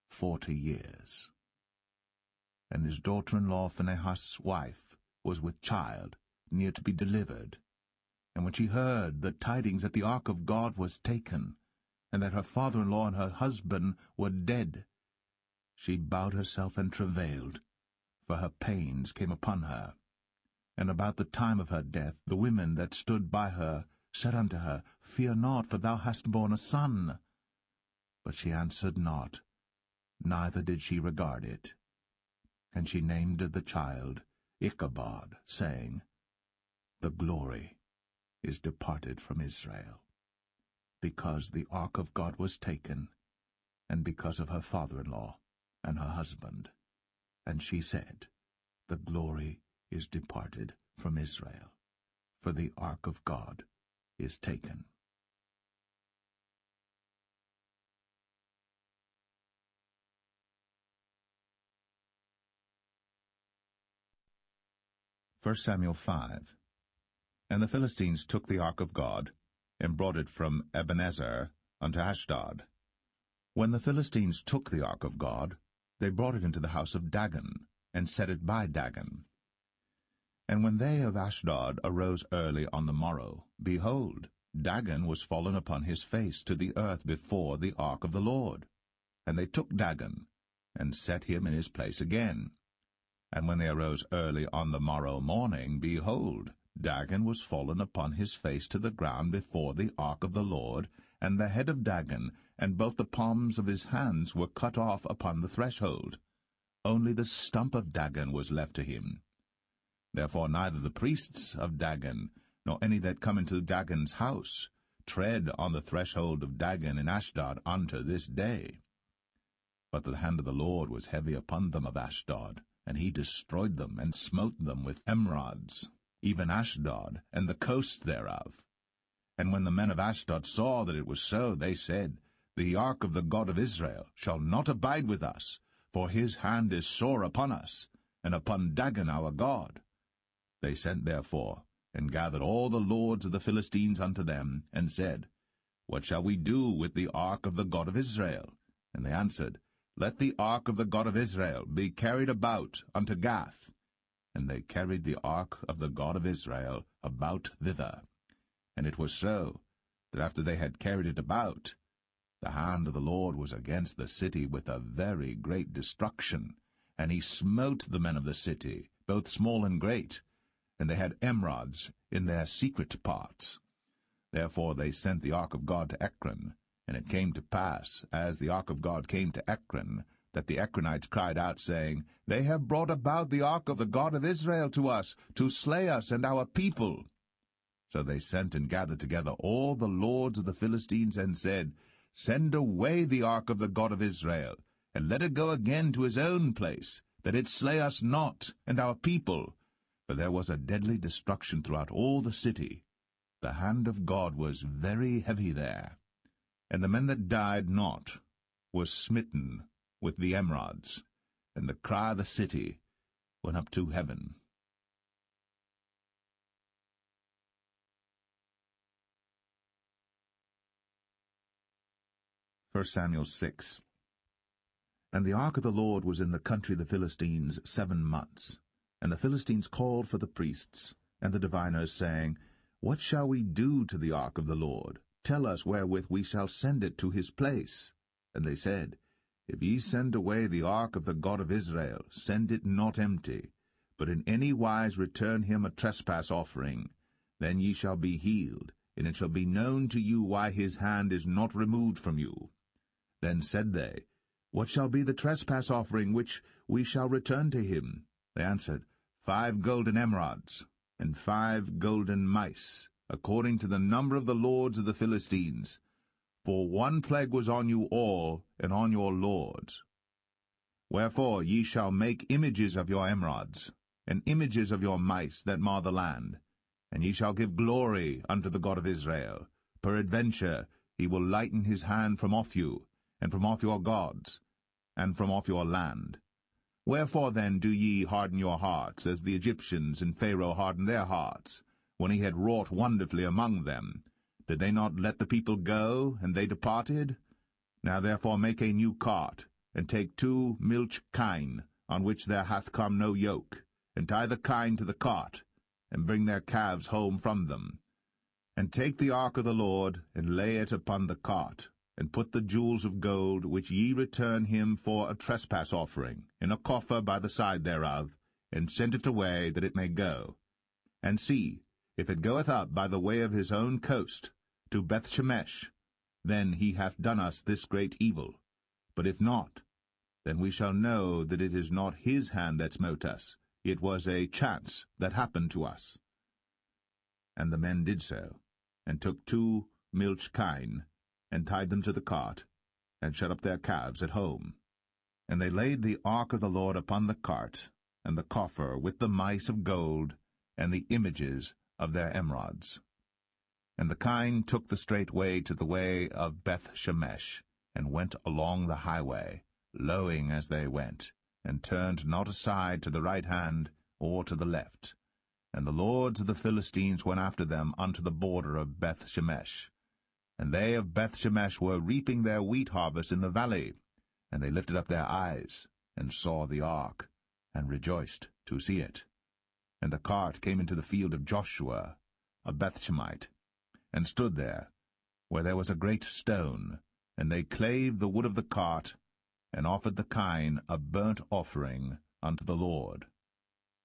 40 years. And his daughter-in-law Phinehas' wife was with child, near to be delivered. And when she heard the tidings that the ark of God was taken, and that her father-in-law and her husband were dead, she bowed herself and travailed, for her pains came upon her. And about the time of her death the women that stood by her said unto her, Fear not, for thou hast borne a son. But she answered not, neither did she regard it. And she named the child Ichabod, saying, The glory is departed from Israel, because the ark of God was taken, and because of her father-in-law and her husband. And she said, The glory is departed from Israel, for the ark of God is taken. First Samuel 5. And the Philistines took the ark of God, and brought it from Ebenezer unto Ashdod. When the Philistines took the ark of God, they brought it into the house of Dagon, and set it by Dagon. And when they of Ashdod arose early on the morrow, behold, Dagon was fallen upon his face to the earth before the ark of the Lord. And they took Dagon, and set him in his place again. And when they arose early on the morrow morning, behold, Dagon was fallen upon his face to the ground before the ark of the Lord, and the head of Dagon and both the palms of his hands were cut off upon the threshold. Only the stump of Dagon was left to him. Therefore neither the priests of Dagon, nor any that come into Dagon's house, tread on the threshold of Dagon in Ashdod unto this day. But the hand of the Lord was heavy upon them of Ashdod, and he destroyed them, and smote them with emerods, even Ashdod, and the coasts thereof. And when the men of Ashdod saw that it was so, they said, The ark of the God of Israel shall not abide with us, for his hand is sore upon us, and upon Dagon our God. They sent therefore, and gathered all the lords of the Philistines unto them, and said, What shall we do with the ark of the God of Israel? And they answered, Let the ark of the God of Israel be carried about unto Gath. And they carried the ark of the God of Israel about thither. And it was so, that after they had carried it about, The hand of the Lord was against the city with a very great destruction, and he smote the men of the city, both small and great, and they had emerods in their secret parts. Therefore they sent the ark of God to Ekron, and it came to pass, as the ark of God came to Ekron, that the Ekronites cried out, saying, They have brought about the ark of the God of Israel to us, to slay us and our people. So they sent and gathered together all the lords of the Philistines, and said, Send away the ark of the God of Israel, and let it go again to his own place, that it slay us not and our people. For there was a deadly destruction throughout all the city. The hand of God was very heavy there. And the men that died not were smitten with the emerods, and the cry of the city went up to heaven. 1 Samuel 6. And the ark of the Lord was in the country of the Philistines 7 months. And the Philistines called for the priests and the diviners, saying, What shall we do to the ark of the Lord? Tell us wherewith we shall send it to his place. And they said, If ye send away the ark of the God of Israel, send it not empty, but in any wise return him a trespass offering. Then ye shall be healed, and it shall be known to you why his hand is not removed from you. Then said they, What shall be the trespass offering which we shall return to him? They answered, 5 golden emerods, and 5 golden mice, according to the number of the lords of the Philistines. For 1 plague was on you all, and on your lords. Wherefore ye shall make images of your emerods, and images of your mice that mar the land, and ye shall give glory unto the God of Israel. Peradventure he will lighten his hand from off you, and from off your gods, and from off your land. Wherefore then do ye harden your hearts, as the Egyptians and Pharaoh hardened their hearts, when he had wrought wonderfully among them? Did they not let the people go, and they departed? Now therefore make a new cart, and take 2 milch kine, on which there hath come no yoke, and tie the kine to the cart, and bring their calves home from them. And take the ark of the Lord, and lay it upon the cart, and put the jewels of gold, which ye return him for a trespass offering, in a coffer by the side thereof, and send it away, that it may go. And see, if it goeth up by the way of his own coast, to Bethshemesh, then he hath done us this great evil. But if not, then we shall know that it is not his hand that smote us. It was a chance that happened to us. And the men did so, and took 2 milch kine, and tied them to the cart, and shut up their calves at home. And they laid the ark of the Lord upon the cart, and the coffer with the mice of gold, and the images of their emerods. And the kine took the straight way to the way of Bethshemesh, and went along the highway, lowing as they went, and turned not aside to the right hand or to the left. And the lords of the Philistines went after them unto the border of Bethshemesh. And they of Bethshemesh were reaping their wheat harvest in the valley. And they lifted up their eyes, and saw the ark, and rejoiced to see it. And the cart came into the field of Joshua, a Bethshemite, and stood there, where there was a great stone. And they clave the wood of the cart, and offered the kine a burnt offering unto the Lord.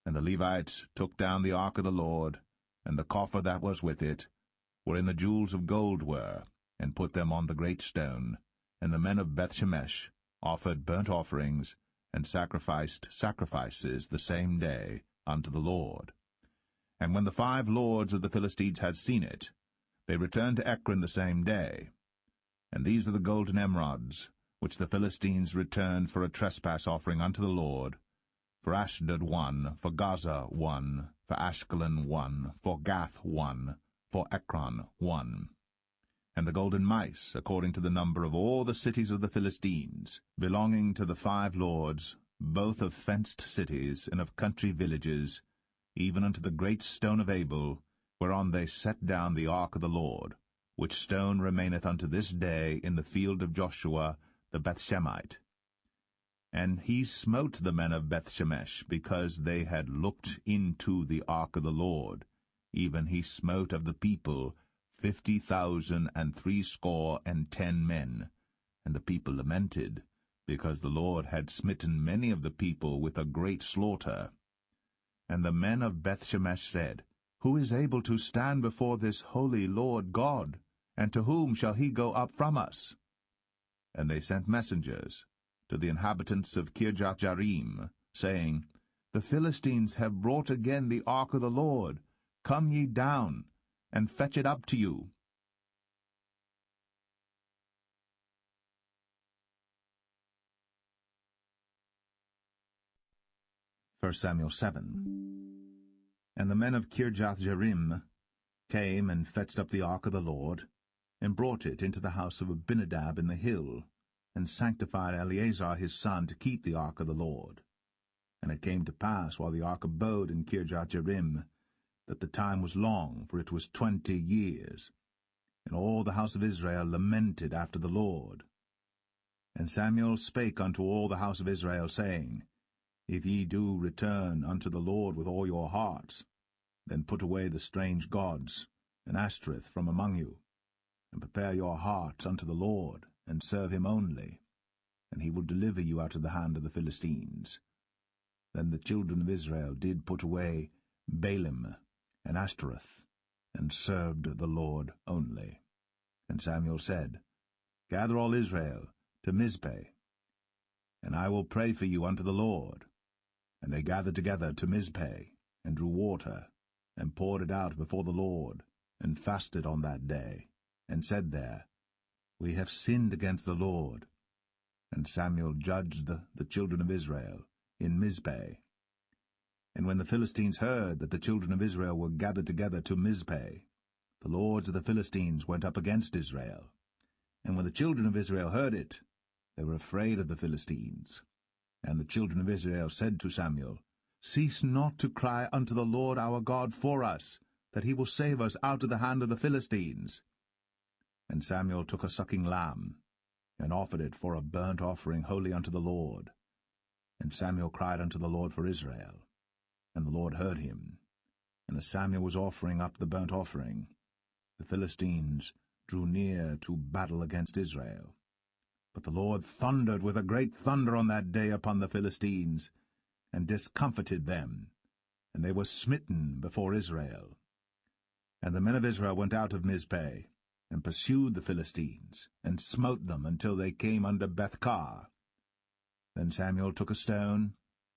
And the Levites took down the ark of the Lord, and the coffer that was with it, wherein the jewels of gold were, and put them on the great stone. And the men of Bethshemesh offered burnt offerings, and sacrificed sacrifices the same day unto the Lord. And when the 5 lords of the Philistines had seen it, they returned to Ekron the same day. And these are the golden emerods, which the Philistines returned for a trespass offering unto the Lord: for Ashdod 1, for Gaza 1, for Ashkelon 1, for Gath 1, for Ekron 1. And the golden mice, according to the number of all the cities of the Philistines, belonging to the 5 lords, both of fenced cities and of country villages, even unto the great stone of Abel, whereon they set down the ark of the Lord, which stone remaineth unto this day in the field of Joshua the Bethshemite. And he smote the men of Bethshemesh, because they had looked into the ark of the Lord. Even he smote of the people 50,010 men, And the people lamented, because the Lord had smitten many of the people with a great slaughter. And the men of Bethshemesh said, Who is able to stand before this holy Lord God? And to whom shall he go up from us? And they sent messengers to the inhabitants of Kirjath-jearim, saying, The Philistines have brought again the ark of the Lord. Come ye down, and fetch it up to you. 1 Samuel 7. And the men of Kirjath-jearim came and fetched up the ark of the Lord, and brought it into the house of Abinadab in the hill, and sanctified Eleazar his son to keep the ark of the Lord. And it came to pass, while the ark abode in Kirjath-jearim, that the time was long, for it was 20 years. And all the house of Israel lamented after the Lord. And Samuel spake unto all the house of Israel, saying, If ye do return unto the Lord with all your hearts, then put away the strange gods and Ashtoreth from among you, and prepare your hearts unto the Lord, and serve him only, and he will deliver you out of the hand of the Philistines. Then the children of Israel did put away Baalim and Ashtoreth, and served the Lord only. And Samuel said, Gather all Israel to Mizpeh, and I will pray for you unto the Lord. And they gathered together to Mizpeh, and drew water, and poured it out before the Lord, and fasted on that day, and said there, We have sinned against the Lord. And Samuel judged the children of Israel in Mizpeh. And when the Philistines heard that the children of Israel were gathered together to Mizpeh, the lords of the Philistines went up against Israel. And when the children of Israel heard it, they were afraid of the Philistines. And the children of Israel said to Samuel, Cease not to cry unto the Lord our God for us, that he will save us out of the hand of the Philistines. And Samuel took a sucking lamb, and offered it for a burnt offering holy unto the Lord. And Samuel cried unto the Lord for Israel. And the Lord heard him. And as Samuel was offering up the burnt offering, the Philistines drew near to battle against Israel. But the Lord thundered with a great thunder on that day upon the Philistines, and discomfited them, and they were smitten before Israel. And the men of Israel went out of Mizpeh, and pursued the Philistines, and smote them until they came unto Bethkar. Then Samuel took a stone,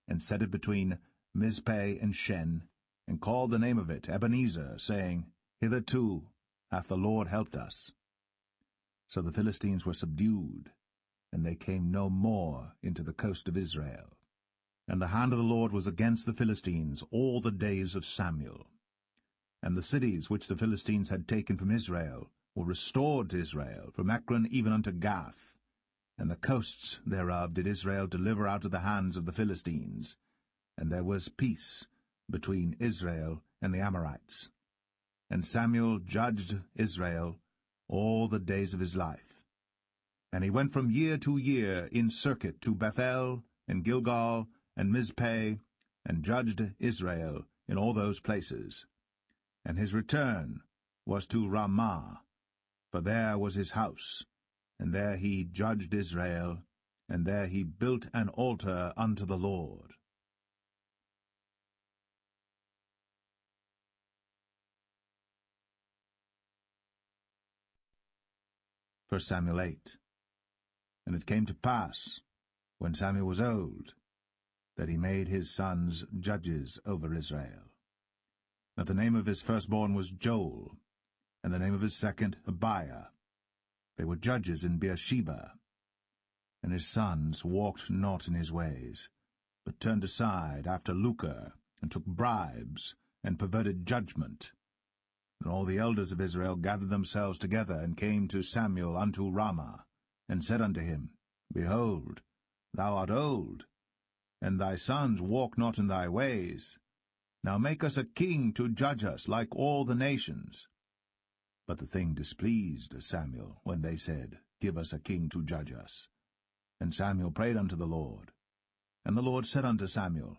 and set it between Mizpeh and Shen, and called the name of it Ebenezer, saying, Hitherto hath the Lord helped us. So the Philistines were subdued, and they came no more into the coast of Israel. And the hand of the Lord was against the Philistines all the days of Samuel. And the cities which the Philistines had taken from Israel were restored to Israel, from Ekron even unto Gath. And the coasts thereof did Israel deliver out of the hands of the Philistines. And there was peace between Israel and the Amorites. And Samuel judged Israel all the days of his life. And he went from year to year in circuit to Bethel, and Gilgal, and Mizpeh, and judged Israel in all those places. And his return was to Ramah, for there was his house, and there he judged Israel, and there he built an altar unto the Lord. 1 Samuel 8. And it came to pass, when Samuel was old, that he made his sons judges over Israel. Now the name of his firstborn was Joel, and the name of his second Abiah. They were judges in Beersheba. And his sons walked not in his ways, but turned aside after lucre, and took bribes, and perverted judgment. And all the elders of Israel gathered themselves together, and came to Samuel unto Ramah, and said unto him, Behold, thou art old, and thy sons walk not in thy ways. Now make us a king to judge us like all the nations. But the thing displeased Samuel, when they said, Give us a king to judge us. And Samuel prayed unto the Lord. And the Lord said unto Samuel,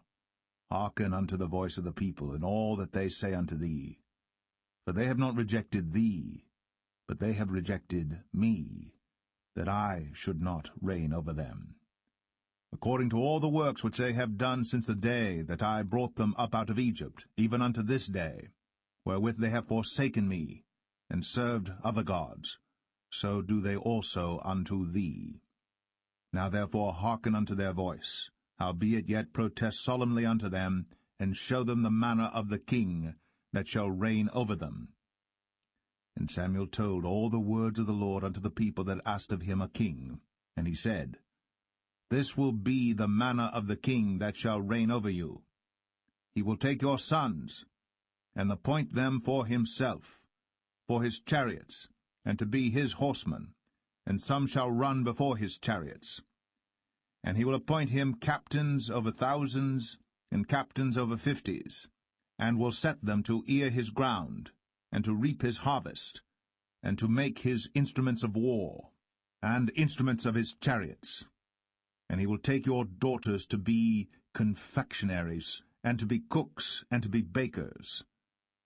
Hearken unto the voice of the people, in all that they say unto thee. For they have not rejected thee, but they have rejected me, that I should not reign over them. According to all the works which they have done since the day that I brought them up out of Egypt, even unto this day, wherewith they have forsaken me, and served other gods, so do they also unto thee. Now therefore hearken unto their voice, howbeit yet protest solemnly unto them, and show them the manner of the king that shall reign over them. And Samuel told all the words of the Lord unto the people that asked of him a king. And he said, This will be the manner of the king that shall reign over you. He will take your sons, and appoint them for himself, for his chariots, and to be his horsemen, and some shall run before his chariots. And he will appoint him captains over thousands, and captains over 50s, and will set them to ear his ground, and to reap his harvest, and to make his instruments of war, and instruments of his chariots. And he will take your daughters to be confectionaries, and to be cooks, and to be bakers.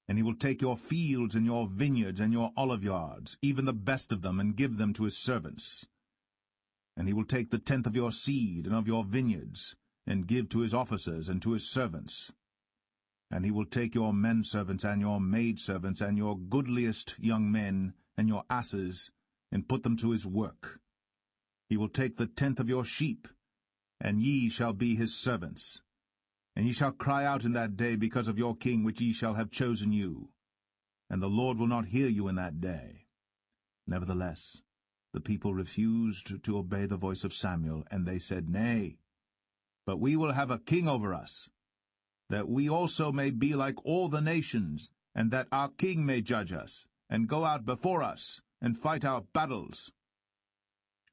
And he will take your fields, and your vineyards, and your oliveyards, even the best of them, and give them to his servants. And he will take the tenth of your seed, and of your vineyards, and give to his officers, and to his servants. And he will take your menservants, and your maidservants, and your goodliest young men, and your asses, and put them to his work. He will take the tenth of your sheep, and ye shall be his servants. And ye shall cry out in that day because of your king which ye shall have chosen you. And the Lord will not hear you in that day. Nevertheless, the people refused to obey the voice of Samuel, and they said, Nay, but we will have a king over us, that we also may be like all the nations, and that our king may judge us, and go out before us, and fight our battles.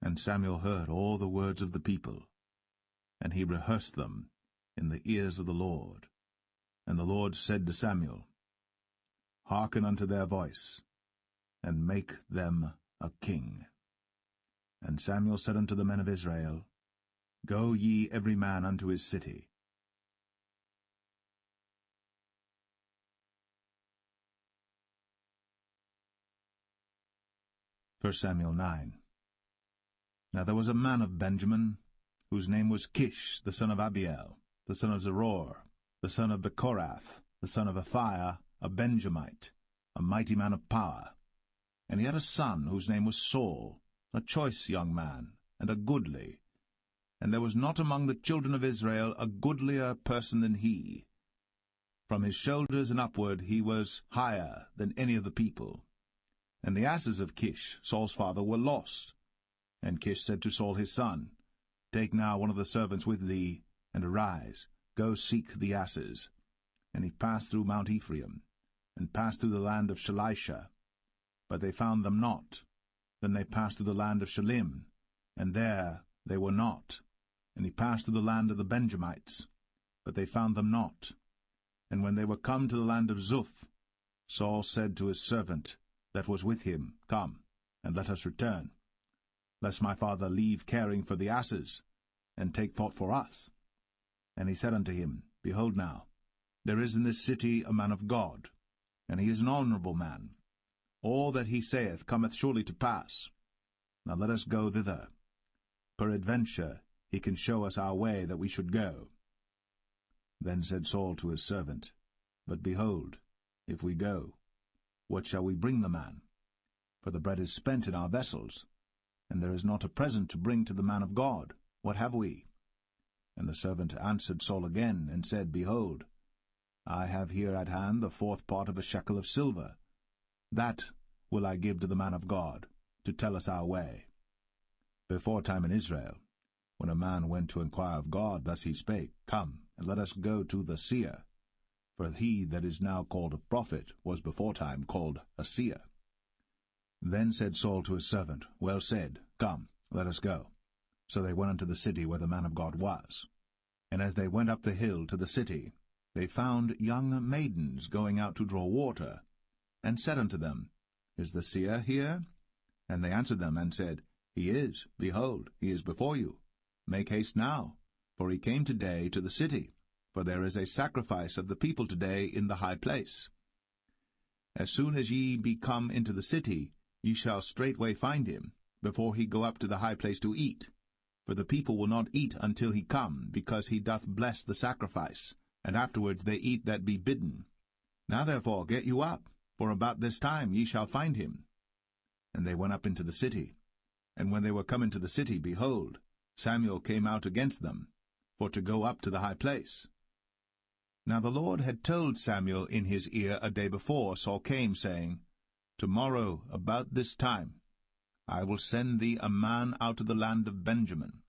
And Samuel heard all the words of the people, and he rehearsed them in the ears of the Lord. And the Lord said to Samuel, Hearken unto their voice, and make them a king. And Samuel said unto the men of Israel, Go ye every man unto his city. 1 Samuel 9. Now there was a man of Benjamin, whose name was Kish, the son of Abiel, the son of Zeror, the son of Bechorath, the son of Aphiah, a Benjamite, a mighty man of power. And he had a son whose name was Saul, a choice young man, and a goodly. And there was not among the children of Israel a goodlier person than he. From his shoulders and upward he was higher than any of the people. And the asses of Kish, Saul's father, were lost. And Kish said to Saul his son, Take now one of the servants with thee, and arise, go seek the asses. And he passed through Mount Ephraim, and passed through the land of Shalisha. But they found them not. Then they passed through the land of Shalim, and there they were not. And he passed through the land of the Benjamites, but they found them not. And when they were come to the land of Zuph, Saul said to his servant that was with him, Come, and let us return, lest my father leave caring for the asses, and take thought for us. And he said unto him, Behold now, there is in this city a man of God, and he is an honorable man. All that he saith cometh surely to pass. Now let us go thither. Peradventure he can show us our way that we should go. Then said Saul to his servant, But behold, if we go, what shall we bring the man? For the bread is spent in our vessels, and there is not a present to bring to the man of God. What have we? And the servant answered Saul again, and said, Behold, I have here at hand the 4th part of a shekel of silver. That will I give to the man of God, to tell us our way. Beforetime in Israel, when a man went to inquire of God, thus he spake, Come, and let us go to the seer. For he that is now called a prophet was beforetime called a seer. Then said Saul to his servant, Well said, come, let us go. So they went unto the city where the man of God was. And as they went up the hill to the city, they found young maidens going out to draw water, and said unto them, Is the seer here? And they answered them, and said, He is, behold, he is before you. Make haste now, for he came today to the city, for there is a sacrifice of the people today in the high place. As soon as ye be come into the city, ye shall straightway find him, before he go up to the high place to eat. For the people will not eat until he come, because he doth bless the sacrifice, and afterwards they eat that be bidden. Now therefore get you up, for about this time ye shall find him. And they went up into the city. And when they were come into the city, behold, Samuel came out against them, for to go up to the high place. Now the Lord had told Samuel in his ear a day before Saul came, saying, Tomorrow, about this time, I will send thee a man out of the land of Benjamin,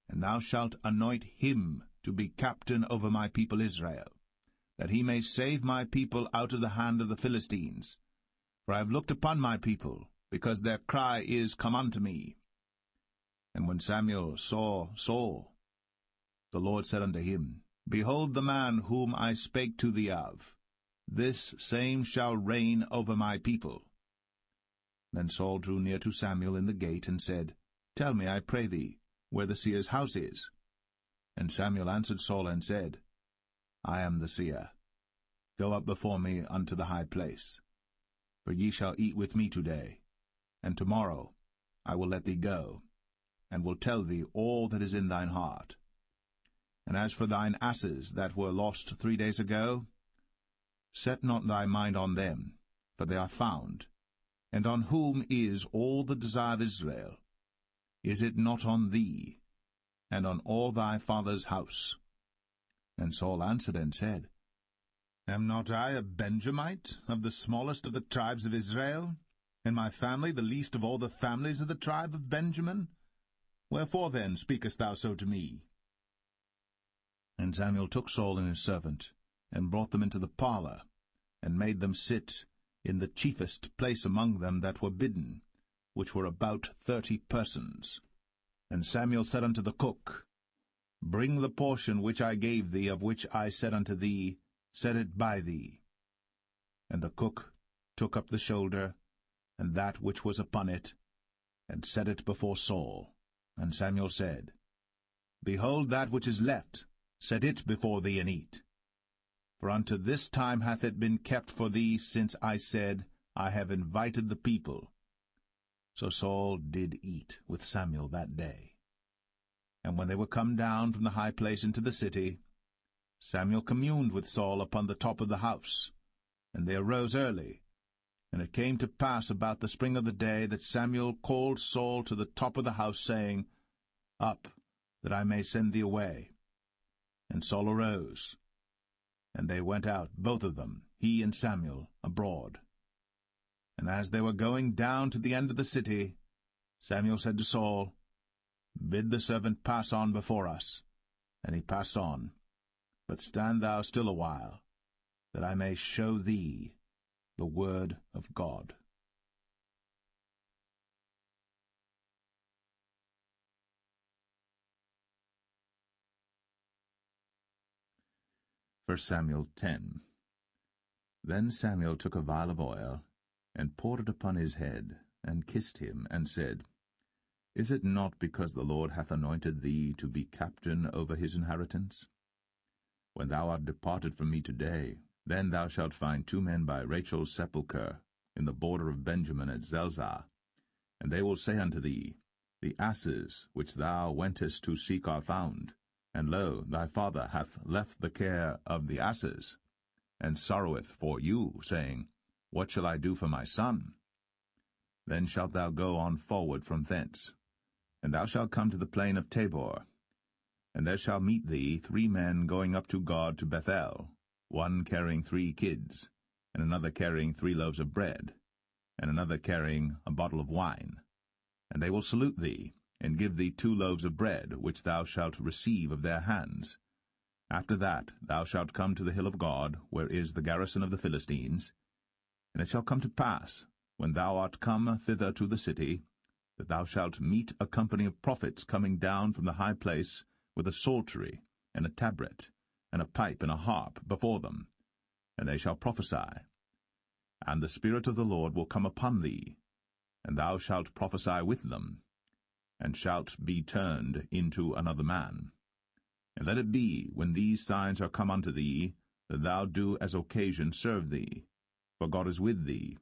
and thou shalt anoint him to be captain over my people Israel, that he may save my people out of the hand of the Philistines. For I have looked upon my people, because their cry is come unto me. And when Samuel saw Saul, the Lord said unto him, Behold the man whom I spake to thee of. This same shall reign over my people. Then Saul drew near to Samuel in the gate, and said, Tell me, I pray thee, where the seer's house is. And Samuel answered Saul, and said, I am the seer. Go up before me unto the high place. For ye shall eat with me today, and tomorrow I will let thee go, and will tell thee all that is in thine heart. And as for thine asses that were lost 3 days ago, set not thy mind on them, for they are found. And on whom is all the desire of Israel? Is it not on thee, and on all thy father's house? And Saul answered and said, Am not I a Benjamite, of the smallest of the tribes of Israel, and my family the least of all the families of the tribe of Benjamin? Wherefore then speakest thou so to me? And Samuel took Saul and his servant, and brought them into the parlour, and made them sit in the chiefest place among them that were bidden, which were about 30 persons. And Samuel said unto the cook, Bring the portion which I gave thee, of which I said unto thee, Set it by thee. And the cook took up the shoulder, and that which was upon it, and set it before Saul. And Samuel said, Behold that which is left, set it before thee, and eat. For unto this time hath it been kept for thee, since I said, I have invited the people. So Saul did eat with Samuel that day. And when they were come down from the high place into the city, Samuel communed with Saul upon the top of the house. And they arose early. And it came to pass about the spring of the day that Samuel called Saul to the top of the house, saying, Up, that I may send thee away. And Saul arose. And they went out, both of them, he and Samuel, abroad. And as they were going down to the end of the city, Samuel said to Saul, Bid the servant pass on before us. And he passed on. But stand thou still a while, that I may show thee the word of God. 1 Samuel 10. Then Samuel took a vial of oil, and poured it upon his head, and kissed him, and said, Is it not because the Lord hath anointed thee to be captain over his inheritance? When thou art departed from me today, then thou shalt find 2 men by Rachel's sepulchre, in the border of Benjamin at Zelzah. And they will say unto thee, The asses which thou wentest to seek are found, and lo, thy father hath left the care of the asses, and sorroweth for you, saying, What shall I do for my son? Then shalt thou go on forward from thence, and thou shalt come to the plain of Tabor. And there shall meet thee 3 men going up to God to Bethel, one carrying 3 kids, and another carrying 3 loaves of bread, and another carrying a bottle of wine. And they will salute thee, and give thee 2 loaves of bread, which thou shalt receive of their hands. After that thou shalt come to the hill of God, where is the garrison of the Philistines. And it shall come to pass, when thou art come thither to the city, that thou shalt meet a company of prophets coming down from the high place, with a psaltery, and a tabret, and a pipe, and a harp before them, and they shall prophesy. And the Spirit of the Lord will come upon thee, and thou shalt prophesy with them, and shalt be turned into another man. And let it be, when these signs are come unto thee, that thou do as occasion serve thee, for God is with thee.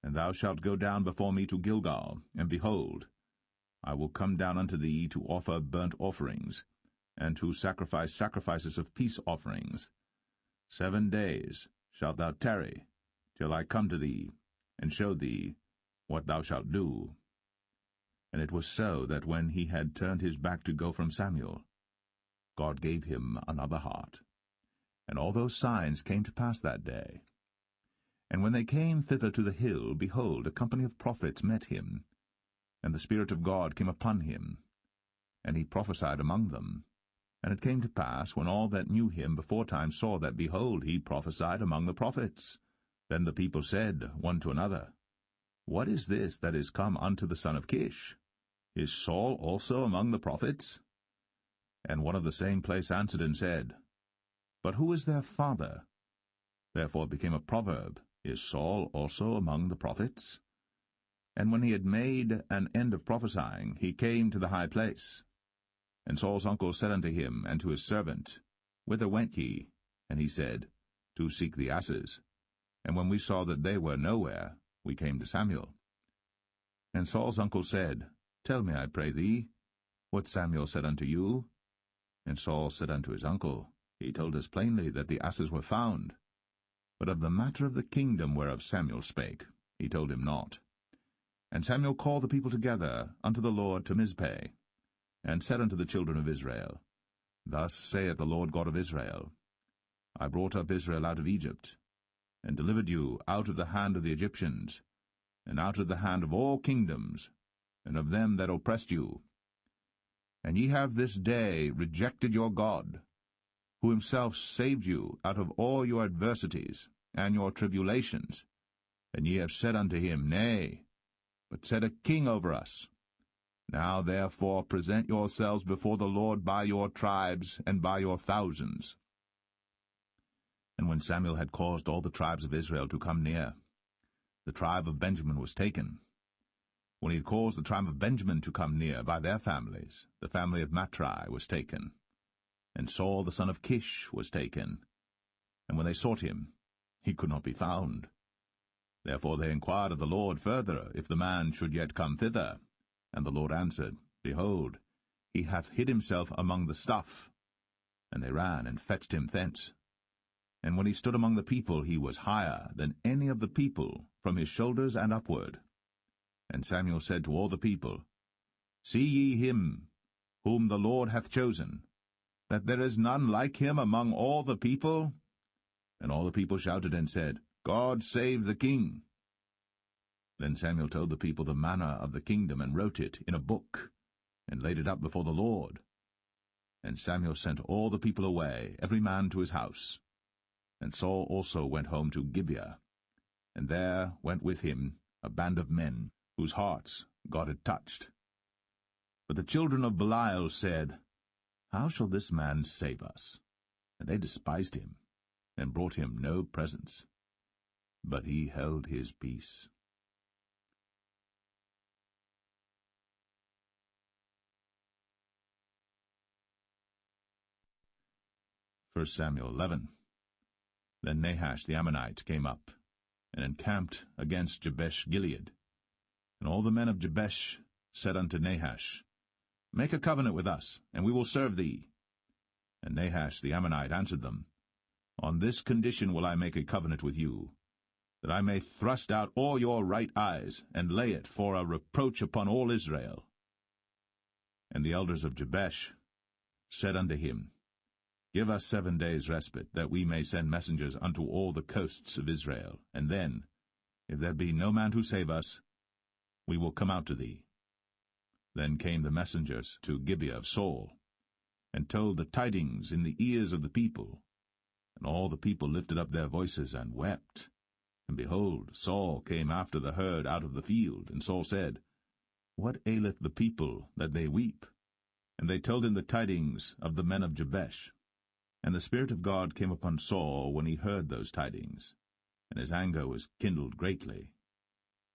And thou shalt go down before me to Gilgal, and behold, I will come down unto thee to offer burnt offerings, and to sacrifice sacrifices of peace offerings. 7 days shalt thou tarry, till I come to thee, and show thee what thou shalt do. And it was so that when he had turned his back to go from Samuel, God gave him another heart. And all those signs came to pass that day. And when they came thither to the hill, behold, a company of prophets met him, and the Spirit of God came upon him, and he prophesied among them. And it came to pass, when all that knew him beforetime saw that, behold, he prophesied among the prophets, then the people said one to another, What is this that is come unto the son of Kish? Is Saul also among the prophets? And one of the same place answered and said, But who is their father? Therefore it became a proverb, Is Saul also among the prophets? And when he had made an end of prophesying, he came to the high place. And Saul's uncle said unto him and to his servant, Whither went ye? And he said, To seek the asses. And when we saw that they were nowhere, we came to Samuel. And Saul's uncle said, Tell me, I pray thee, what Samuel said unto you. And Saul said unto his uncle, He told us plainly that the asses were found. But of the matter of the kingdom whereof Samuel spake, he told him not. And Samuel called the people together unto the Lord to Mizpeh, and said unto the children of Israel, Thus saith the Lord God of Israel, I brought up Israel out of Egypt, and delivered you out of the hand of the Egyptians, and out of the hand of all kingdoms, and of them that oppressed you. And ye have this day rejected your God, who himself saved you out of all your adversities and your tribulations. And ye have said unto him, Nay, but set a king over us. Now therefore present yourselves before the Lord by your tribes and by your thousands. And when Samuel had caused all the tribes of Israel to come near, the tribe of Benjamin was taken. When he had caused the tribe of Benjamin to come near by their families, the family of Matri was taken. And Saul the son of Kish was taken. And when they sought him, he could not be found. Therefore they inquired of the Lord further, if the man should yet come thither. And the Lord answered, Behold, he hath hid himself among the stuff. And they ran and fetched him thence. And when he stood among the people, he was higher than any of the people, from his shoulders and upward. And Samuel said to all the people, See ye him, whom the Lord hath chosen, that there is none like him among all the people? And all the people shouted and said, God save the king. Then Samuel told the people the manner of the kingdom, and wrote it in a book, and laid it up before the Lord. And Samuel sent all the people away, every man to his house. And Saul also went home to Gibeah, and there went with him a band of men, whose hearts God had touched. But the children of Belial said, How shall this man save us? And they despised him, and brought him no presents. But he held his peace. 1 Samuel 11. Then Nahash the Ammonite came up, and encamped against Jabesh-Gilead. And all the men of Jabesh said unto Nahash, Make a covenant with us, and we will serve thee. And Nahash the Ammonite answered them, On this condition will I make a covenant with you, that I may thrust out all your right eyes, and lay it for a reproach upon all Israel. And the elders of Jabesh said unto him, Give us 7 days' respite, that we may send messengers unto all the coasts of Israel, and then, if there be no man to save us, we will come out to thee. Then came the messengers to Gibeah of Saul, and told the tidings in the ears of the people. And all the people lifted up their voices and wept. And behold, Saul came after the herd out of the field. And Saul said, What aileth the people that they weep? And they told him the tidings of the men of Jabesh. And the Spirit of God came upon Saul when he heard those tidings, and his anger was kindled greatly.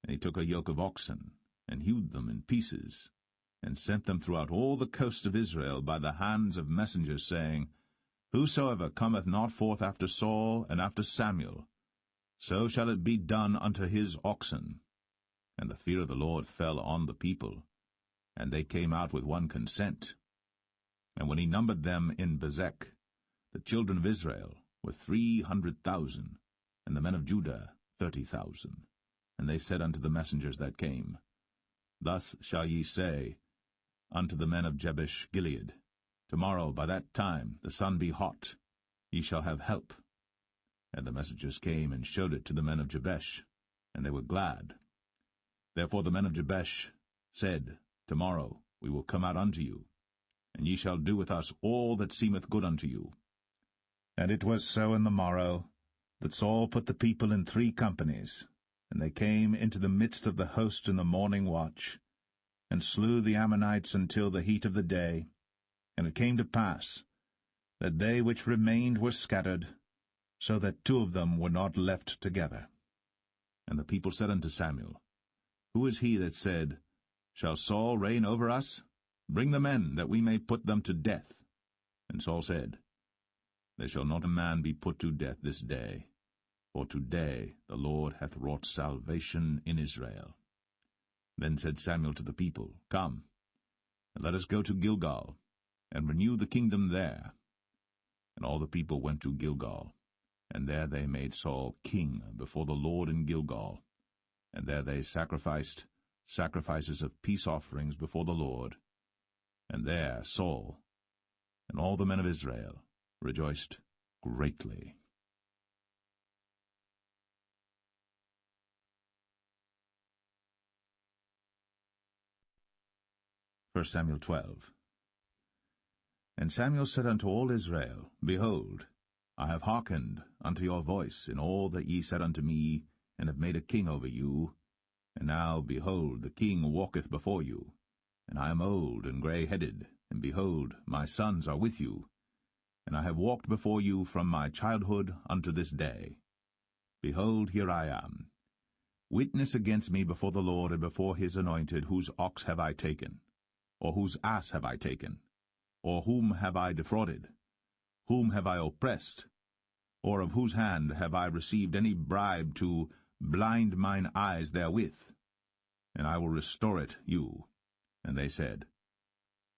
And he took a yoke of oxen, and hewed them in pieces, and sent them throughout all the coast of Israel by the hands of messengers, saying, Whosoever cometh not forth after Saul and after Samuel, so shall it be done unto his oxen. And the fear of the Lord fell on the people, and they came out with one consent. And when he numbered them in Bezek, the children of Israel were 300,000, and the men of Judah 30,000. And they said unto the messengers that came, Thus shall ye say unto the men of Jabesh Gilead, Tomorrow by that time the sun be hot, ye shall have help. And the messengers came and showed it to the men of Jabesh, and they were glad. Therefore the men of Jabesh said, Tomorrow we will come out unto you, and ye shall do with us all that seemeth good unto you. And it was so in the morrow, that Saul put the people in 3 companies, and they came into the midst of the host in the morning watch, and slew the Ammonites until the heat of the day. And it came to pass, that they which remained were scattered, so that 2 of them were not left together. And the people said unto Samuel, Who is he that said, Shall Saul reign over us? Bring the men, that we may put them to death. And Saul said, There shall not a man be put to death this day, for today the Lord hath wrought salvation in Israel. Then said Samuel to the people, Come, and let us go to Gilgal, and renew the kingdom there. And all the people went to Gilgal, and there they made Saul king before the Lord in Gilgal. And there they sacrificed sacrifices of peace offerings before the Lord. And there Saul and all the men of Israel rejoiced greatly. 1 Samuel 12. And Samuel said unto all Israel, Behold, I have hearkened unto your voice in all that ye said unto me, and have made a king over you. And now, behold, the king walketh before you, and I am old and grey-headed, and behold, my sons are with you. And I have walked before you from my childhood unto this day. Behold, here I am. Witness against me before the Lord and before his anointed, whose ox have I taken? Or whose ass have I taken? Or whom have I defrauded? Whom have I oppressed? Or of whose hand have I received any bribe to blind mine eyes therewith? And I will restore it you. And they said,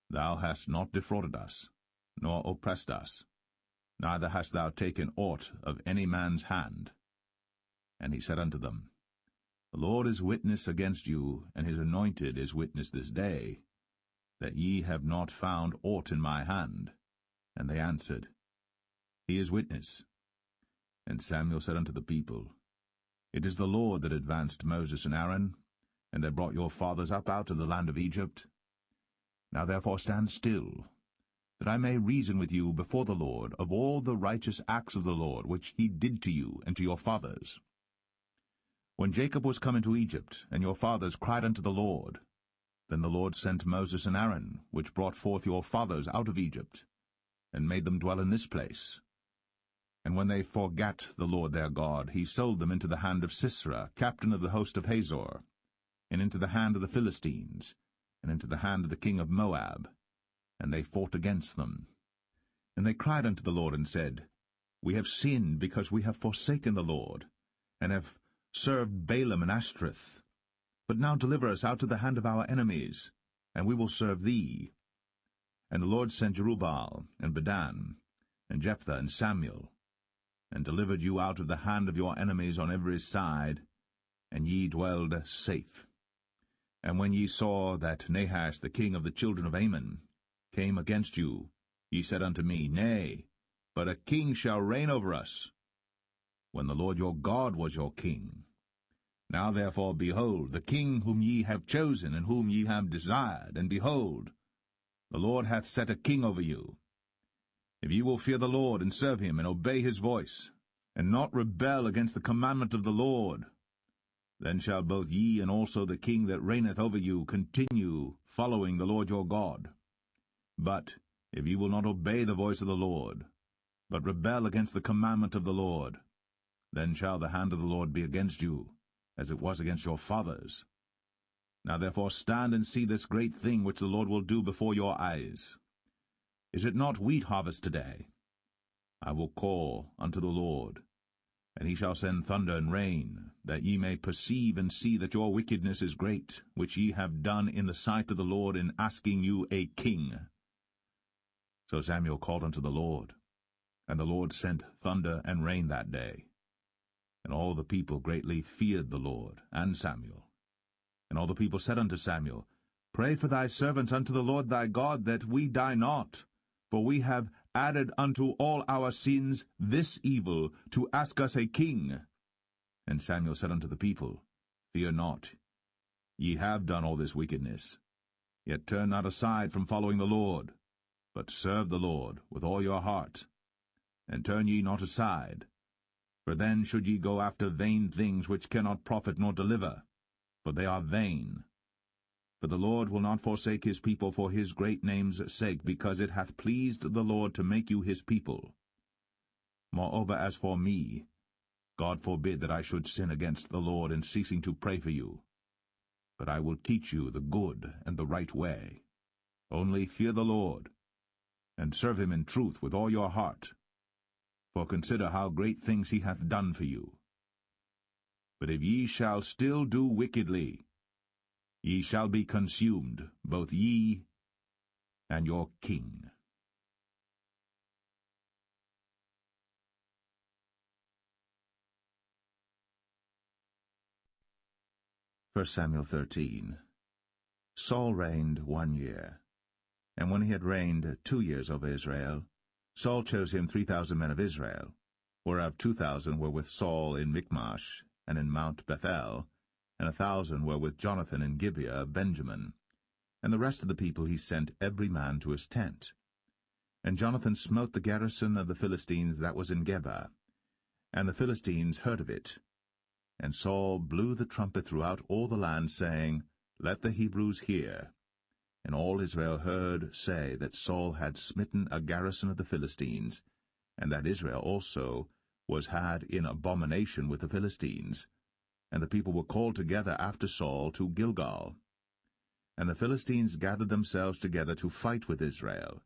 Thou hast not defrauded us, nor oppressed us, neither hast thou taken aught of any man's hand. And he said unto them, The Lord is witness against you, and his anointed is witness this day, that ye have not found aught in my hand. And they answered, He is witness. And Samuel said unto the people, It is the Lord that advanced Moses and Aaron, and that brought your fathers up out of the land of Egypt. Now therefore stand still, that I may reason with you before the Lord of all the righteous acts of the Lord, which he did to you and to your fathers. When Jacob was come into Egypt, and your fathers cried unto the Lord, then the Lord sent Moses and Aaron, which brought forth your fathers out of Egypt, and made them dwell in this place. And when they forgat the Lord their God, he sold them into the hand of Sisera, captain of the host of Hazor, and into the hand of the Philistines, and into the hand of the king of Moab. And they fought against them. And they cried unto the Lord, and said, We have sinned, because we have forsaken the Lord, and have served Balaam and Ashtoreth. But now deliver us out of the hand of our enemies, and we will serve thee. And the Lord sent Jerubbaal, and Bedan, and Jephthah, and Samuel, and delivered you out of the hand of your enemies on every side, and ye dwelled safe. And when ye saw that Nahash the king of the children of Ammon came against you, ye said unto me, Nay, but a king shall reign over us, when the Lord your God was your king. Now therefore, behold, the king whom ye have chosen, and whom ye have desired, and behold, the Lord hath set a king over you. If ye will fear the Lord, and serve him, and obey his voice, and not rebel against the commandment of the Lord, then shall both ye and also the king that reigneth over you continue following the Lord your God. But if ye will not obey the voice of the Lord, but rebel against the commandment of the Lord, then shall the hand of the Lord be against you, as it was against your fathers. Now therefore stand and see this great thing which the Lord will do before your eyes. Is it not wheat harvest today? I will call unto the Lord, and he shall send thunder and rain, that ye may perceive and see that your wickedness is great, which ye have done in the sight of the Lord in asking you a king. So Samuel called unto the Lord, and the Lord sent thunder and rain that day. And all the people greatly feared the Lord and Samuel. And all the people said unto Samuel, Pray for thy servants unto the Lord thy God, that we die not. For we have added unto all our sins this evil, to ask us a king. And Samuel said unto the people, Fear not, ye have done all this wickedness. Yet turn not aside from following the Lord, but serve the Lord with all your heart. And turn ye not aside, for then should ye go after vain things which cannot profit nor deliver, for they are vain. For the Lord will not forsake his people for his great name's sake, because it hath pleased the Lord to make you his people. Moreover, as for me, God forbid that I should sin against the Lord in ceasing to pray for you. But I will teach you the good and the right way. Only fear the Lord, and serve him in truth with all your heart. For consider how great things he hath done for you. But if ye shall still do wickedly, ye shall be consumed, both ye and your king. 1 Samuel 13. Saul reigned 1 year. And when he had reigned 2 years over Israel, Saul chose him 3,000 men of Israel, whereof 2,000 were with Saul in Michmash and in Mount Bethel, and 1,000 were with Jonathan in Gibeah of Benjamin. And the rest of the people he sent every man to his tent. And Jonathan smote the garrison of the Philistines that was in Geba. And the Philistines heard of it. And Saul blew the trumpet throughout all the land, saying, Let the Hebrews hear. And all Israel heard say that Saul had smitten a garrison of the Philistines, and that Israel also was had in abomination with the Philistines. And the people were called together after Saul to Gilgal. And the Philistines gathered themselves together to fight with Israel,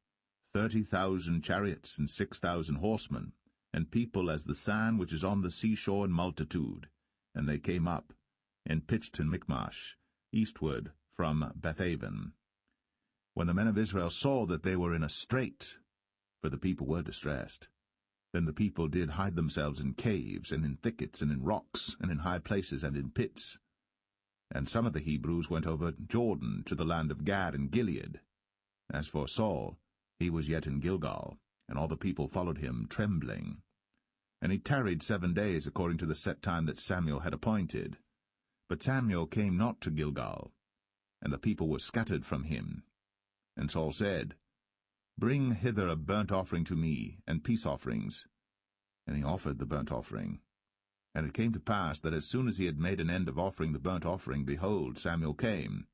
30,000 chariots and 6,000 horsemen, and people as the sand which is on the seashore in multitude. And they came up, and pitched in Michmash, eastward from Bethaven. When the men of Israel saw that they were in a strait, for the people were distressed, then the people did hide themselves in caves, and in thickets, and in rocks, and in high places, and in pits. And some of the Hebrews went over Jordan to the land of Gad and Gilead. As for Saul, he was yet in Gilgal, and all the people followed him, trembling. And he tarried 7 days, according to the set time that Samuel had appointed. But Samuel came not to Gilgal, and the people were scattered from him. And Saul said, Bring hither a burnt offering to me, and peace offerings. And he offered the burnt offering. And it came to pass that as soon as he had made an end of offering the burnt offering, behold, Samuel came.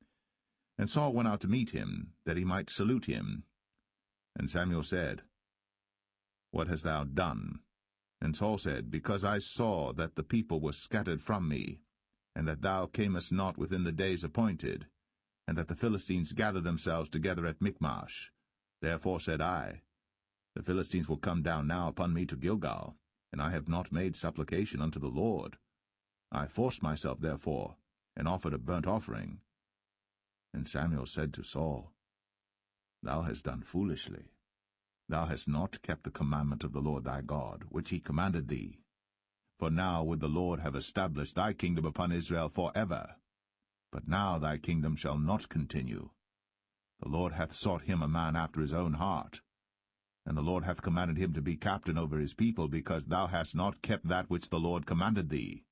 And Saul went out to meet him, that he might salute him. And Samuel said, What hast thou done? And Saul said, Because I saw that the people were scattered from me, and that thou camest not within the days appointed, and that the Philistines gathered themselves together at Michmash. Therefore said I, The Philistines will come down now upon me to Gilgal, and I have not made supplication unto the Lord. I forced myself therefore, and offered a burnt offering. And Samuel said to Saul, Thou hast done foolishly. Thou hast not kept the commandment of the Lord thy God, which he commanded thee. For now would the Lord have established thy kingdom upon Israel for ever. But now thy kingdom shall not continue. The Lord hath sought him a man after his own heart. And the Lord hath commanded him to be captain over his people, because thou hast not kept that which the Lord commanded thee.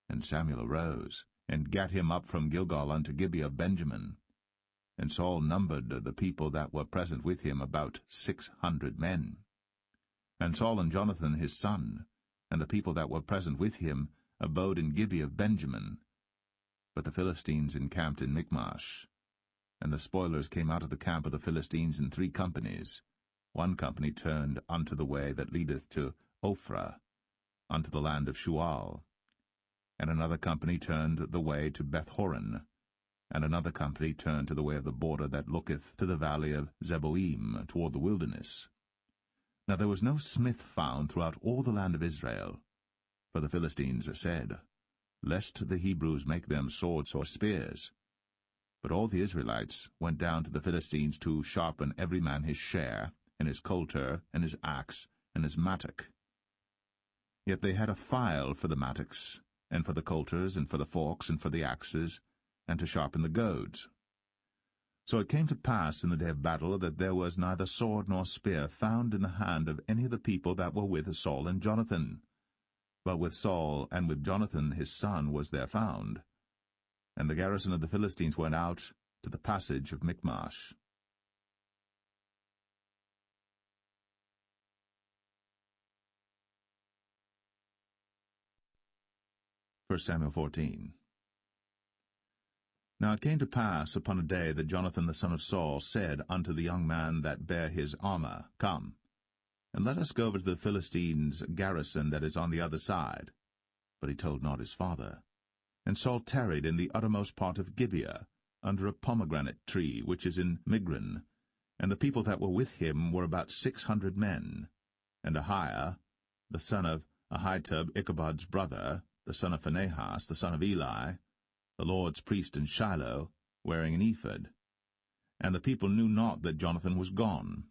And Samuel arose, and gat him up from Gilgal unto Gibeah of Benjamin. And Saul numbered the people that were present with him about 600 men. And Saul and Jonathan his son, and the people that were present with him, abode in Gibeah of Benjamin. But the Philistines encamped in Michmash. And the spoilers came out of the camp of the Philistines in 3 companies. 1 company turned unto the way that leadeth to Ophrah, unto the land of Shual. And another company turned the way to Bethhoron. And another company turned to the way of the border that looketh to the valley of Zeboim, toward the wilderness. Now there was no smith found throughout all the land of Israel. For the Philistines said, lest the Hebrews make them swords or spears. But all the Israelites went down to the Philistines to sharpen every man his share, and his coulter, and his axe, and his mattock. Yet they had a file for the mattocks, and for the coulters, and for the forks, and for the axes, and to sharpen the goads. So it came to pass in the day of battle that there was neither sword nor spear found in the hand of any of the people that were with Saul and Jonathan. But with Saul and with Jonathan his son was there found. And the garrison of the Philistines went out to the passage of Michmash. 1 Samuel 14. Now it came to pass upon a day that Jonathan the son of Saul said unto the young man that bare his armor, Come, and let us go over to the Philistines' garrison that is on the other side. But he told not his father. And Saul tarried in the uttermost part of Gibeah, under a pomegranate tree which is in Migron, and the people that were with him were about 600 men. And Ahiah, the son of Ahitub, Ichabod's brother, the son of Phinehas, the son of Eli, the Lord's priest in Shiloh, wearing an ephod. And the people knew not that Jonathan was gone.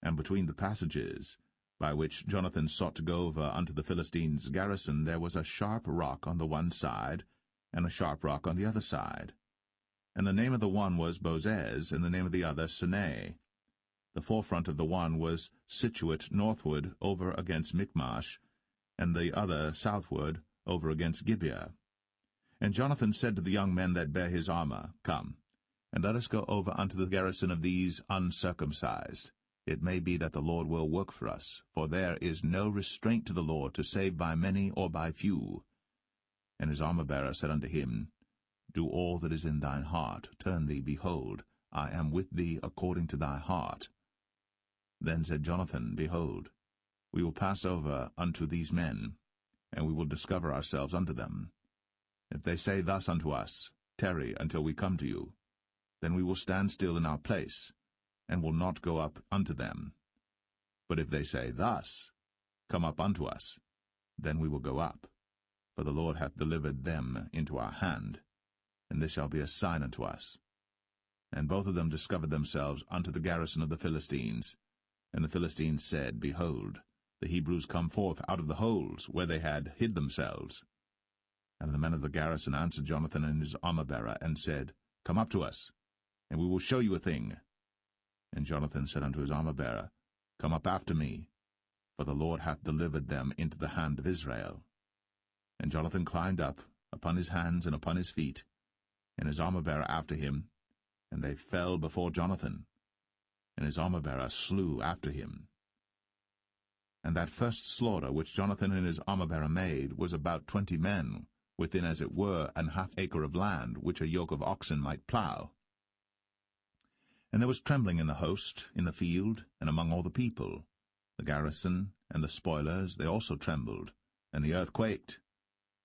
And between the passages, by which Jonathan sought to go over unto the Philistines' garrison, there was a sharp rock on the one side, and a sharp rock on the other side. And the name of the one was Bozez, and the name of the other Sinai. The forefront of the one was situate northward over against Michmash, and the other southward over against Gibeah. And Jonathan said to the young men that bare his armor, Come, and let us go over unto the garrison of these uncircumcised. It may be that the Lord will work for us, for there is no restraint to the Lord to save by many or by few. And his armor-bearer said unto him, Do all that is in thine heart, turn thee, behold, I am with thee according to thy heart. Then said Jonathan, Behold, we will pass over unto these men, and we will discover ourselves unto them. If they say thus unto us, Tarry until we come to you, then we will stand still in our place, and will not go up unto them. But if they say thus, Come up unto us, then we will go up. For the Lord hath delivered them into our hand, and this shall be a sign unto us. And both of them discovered themselves unto the garrison of the Philistines. And the Philistines said, Behold, the Hebrews come forth out of the holes where they had hid themselves. And the men of the garrison answered Jonathan and his armor-bearer, and said, Come up to us, and we will show you a thing. And Jonathan said unto his armor-bearer, Come up after me, for the Lord hath delivered them into the hand of Israel. And Jonathan climbed up upon his hands and upon his feet, and his armor-bearer after him, and they fell before Jonathan, and his armor-bearer slew after him. And that first slaughter which Jonathan and his armor-bearer made was about 20 men, within as it were an half acre of land, which a yoke of oxen might plough. And there was trembling in the host, in the field, and among all the people. The garrison and the spoilers, they also trembled, and the earth quaked.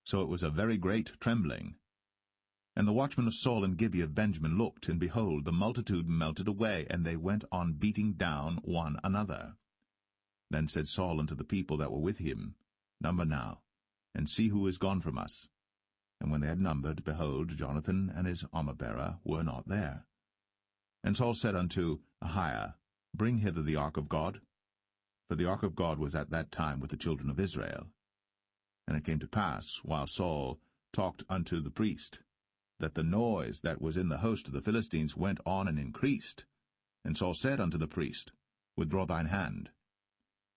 So it was a very great trembling. And the watchmen of Saul and Gibeah of Benjamin looked, and behold, the multitude melted away, and they went on beating down one another. Then said Saul unto the people that were with him, Number now, and see who is gone from us. And when they had numbered, behold, Jonathan and his armor-bearer were not there. And Saul said unto Ahiah, Bring hither the ark of God. For the ark of God was at that time with the children of Israel. And it came to pass, while Saul talked unto the priest, that the noise that was in the host of the Philistines went on and increased. And Saul said unto the priest, Withdraw thine hand.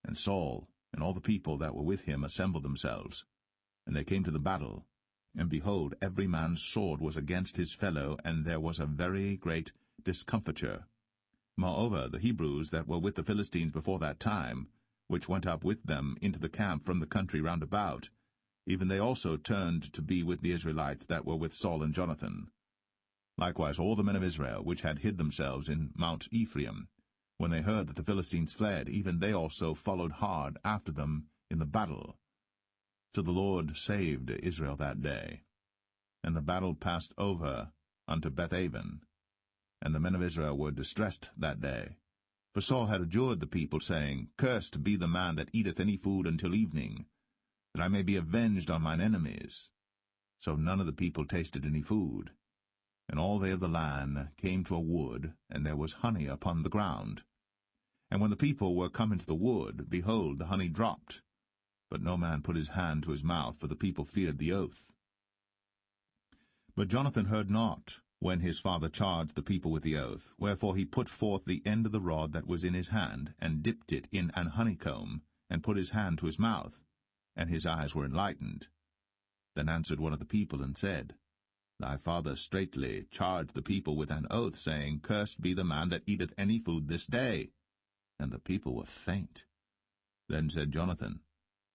And Saul and all the people that were with him assembled themselves. And they came to the battle. And behold, every man's sword was against his fellow, and there was a very great discomfiture. Moreover, the Hebrews that were with the Philistines before that time, which went up with them into the camp from the country round about, even they also turned to be with the Israelites that were with Saul and Jonathan. Likewise all the men of Israel, which had hid themselves in Mount Ephraim, when they heard that the Philistines fled, even they also followed hard after them in the battle. So the Lord saved Israel that day. And the battle passed over unto Bethaven. And the men of Israel were distressed that day. For Saul had adjured the people, saying, Cursed be the man that eateth any food until evening, that I may be avenged on mine enemies. So none of the people tasted any food. And all they of the land came to a wood, and there was honey upon the ground. And when the people were come into the wood, behold, the honey dropped. But no man put his hand to his mouth, for the people feared the oath. But Jonathan heard not, when his father charged the people with the oath. Wherefore he put forth the end of the rod that was in his hand, and dipped it in an honeycomb, and put his hand to his mouth, and his eyes were enlightened. Then answered one of the people, and said, Thy father straitly charged the people with an oath, saying, Cursed be the man that eateth any food this day. And the people were faint. Then said Jonathan,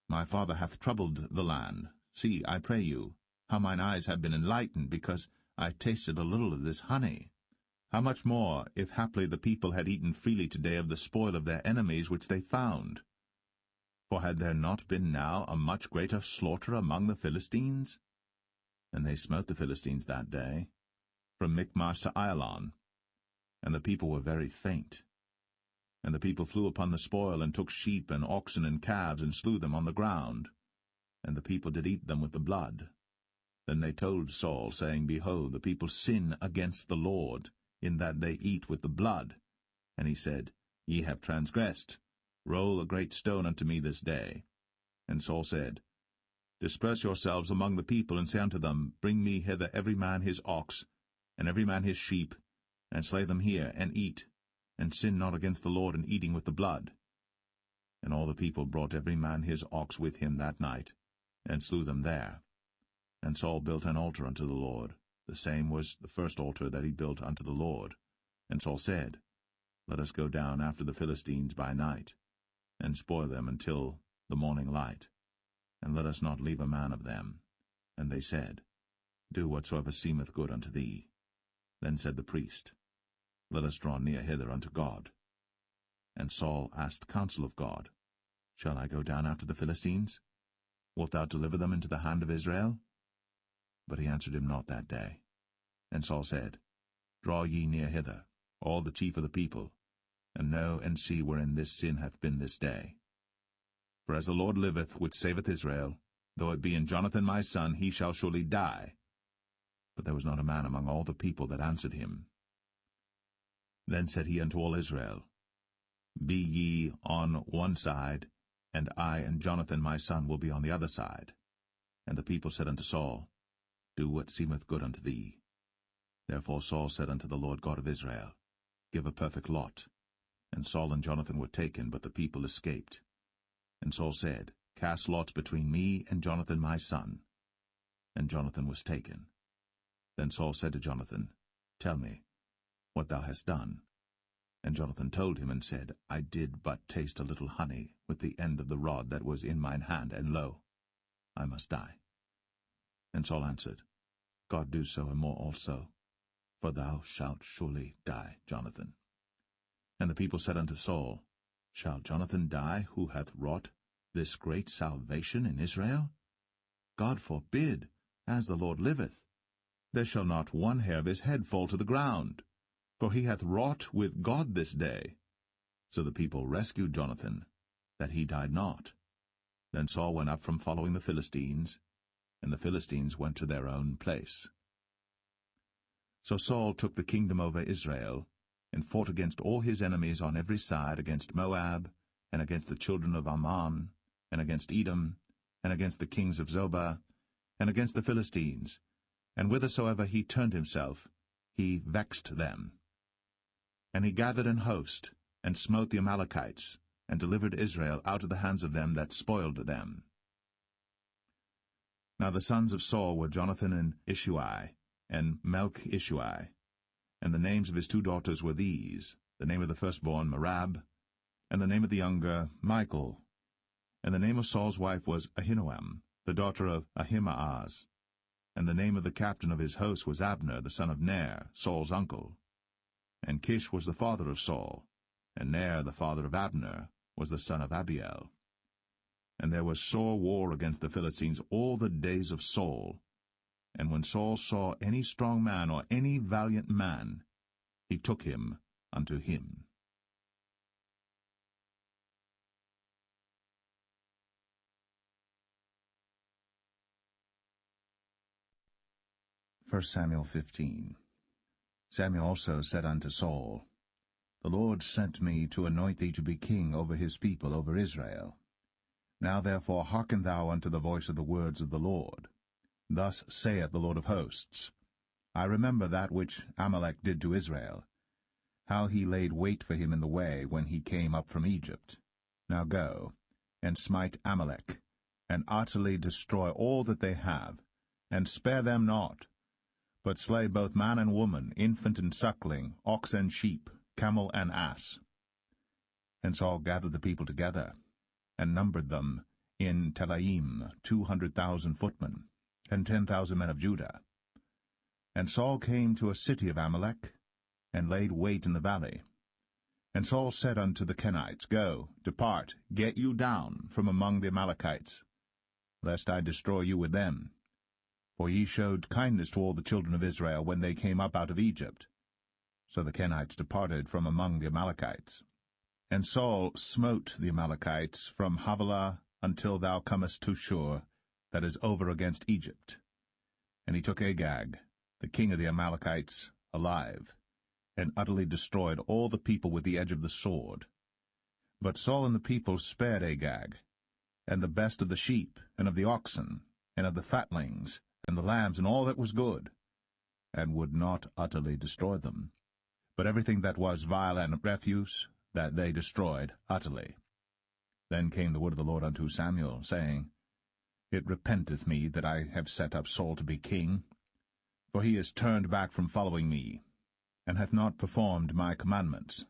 My father hath troubled the land. See, I pray you, how mine eyes have been enlightened, because I tasted a little of this honey. How much more, if haply the people had eaten freely today of the spoil of their enemies which they found? For had there not been now a much greater slaughter among the Philistines? And they smote the Philistines that day, from Michmash to Ajalon. And the people were very faint. And the people flew upon the spoil, and took sheep and oxen and calves, and slew them on the ground. And the people did eat them with the blood. Then they told Saul, saying, Behold, the people sin against the Lord, in that they eat with the blood. And he said, Ye have transgressed. Roll a great stone unto me this day. And Saul said, Disperse yourselves among the people, and say unto them, Bring me hither every man his ox, and every man his sheep, and slay them here, and eat, and sin not against the Lord in eating with the blood. And all the people brought every man his ox with him that night, and slew them there. And Saul built an altar unto the Lord. The same was the first altar that he built unto the Lord. And Saul said, Let us go down after the Philistines by night, and spoil them until the morning light, and let us not leave a man of them. And they said, Do whatsoever seemeth good unto thee. Then said the priest, Let us draw near hither unto God. And Saul asked counsel of God, Shall I go down after the Philistines? Wilt thou deliver them into the hand of Israel? But he answered him not that day. And Saul said, Draw ye near hither, all the chief of the people, and know and see wherein this sin hath been this day. For as the Lord liveth, which saveth Israel, though it be in Jonathan my son, he shall surely die. But there was not a man among all the people that answered him. Then said he unto all Israel, Be ye on one side, and I and Jonathan my son will be on the other side. And the people said unto Saul, Do what seemeth good unto thee. Therefore Saul said unto the Lord God of Israel, Give a perfect lot. And Saul and Jonathan were taken, but the people escaped. And Saul said, Cast lots between me and Jonathan my son. And Jonathan was taken. Then Saul said to Jonathan, Tell me what thou hast done. And Jonathan told him, and said, I did but taste a little honey with the end of the rod that was in mine hand, and lo, I must die. And Saul answered, God do so and more also, for thou shalt surely die, Jonathan. And the people said unto Saul, Shall Jonathan die, who hath wrought this great salvation in Israel? God forbid, as the Lord liveth. There shall not one hair of his head fall to the ground, for he hath wrought with God this day. So the people rescued Jonathan, that he died not. Then Saul went up from following the Philistines, and the Philistines went to their own place. So Saul took the kingdom over Israel, and fought against all his enemies on every side, against Moab, and against the children of Ammon, and against Edom, and against the kings of Zobah, and against the Philistines. And whithersoever he turned himself, he vexed them. And he gathered an host, and smote the Amalekites, and delivered Israel out of the hands of them that spoiled them. Now the sons of Saul were Jonathan and Ishui, and Melch-Ishui. And the names of his two daughters were these, the name of the firstborn Merab, and the name of the younger Michal. And the name of Saul's wife was Ahinoam, the daughter of Ahimaaz. And the name of the captain of his host was Abner, the son of Ner, Saul's uncle. And Kish was the father of Saul, and Ner, the father of Abner, was the son of Abiel. And there was sore war against the Philistines all the days of Saul. And when Saul saw any strong man or any valiant man, he took him unto him. 1 Samuel 15. Samuel also said unto Saul, The Lord sent me to anoint thee to be king over his people, over Israel. Now therefore hearken thou unto the voice of the words of the Lord. Thus saith the Lord of hosts, I remember that which Amalek did to Israel, how he laid wait for him in the way when he came up from Egypt. Now go, and smite Amalek, and utterly destroy all that they have, and spare them not, but slay both man and woman, infant and suckling, ox and sheep, camel and ass. And Saul gathered the people together, and numbered them in Telaim 200,000 footmen, and 10,000 men of Judah. And Saul came to a city of Amalek, and laid wait in the valley. And Saul said unto the Kenites, Go, depart, get you down from among the Amalekites, lest I destroy you with them. For ye showed kindness to all the children of Israel when they came up out of Egypt. So the Kenites departed from among the Amalekites. And Saul smote the Amalekites from Havilah until thou comest to Shur, that is over against Egypt. And he took Agag, the king of the Amalekites, alive, and utterly destroyed all the people with the edge of the sword. But Saul and the people spared Agag, and the best of the sheep, and of the oxen, and of the fatlings, and the lambs, and all that was good, and would not utterly destroy them. But everything that was vile and refuse, that they destroyed utterly. Then came the word of the Lord unto Samuel, saying, It repenteth me that I have set up Saul to be king, for he is turned back from following me, and hath not performed my commandments.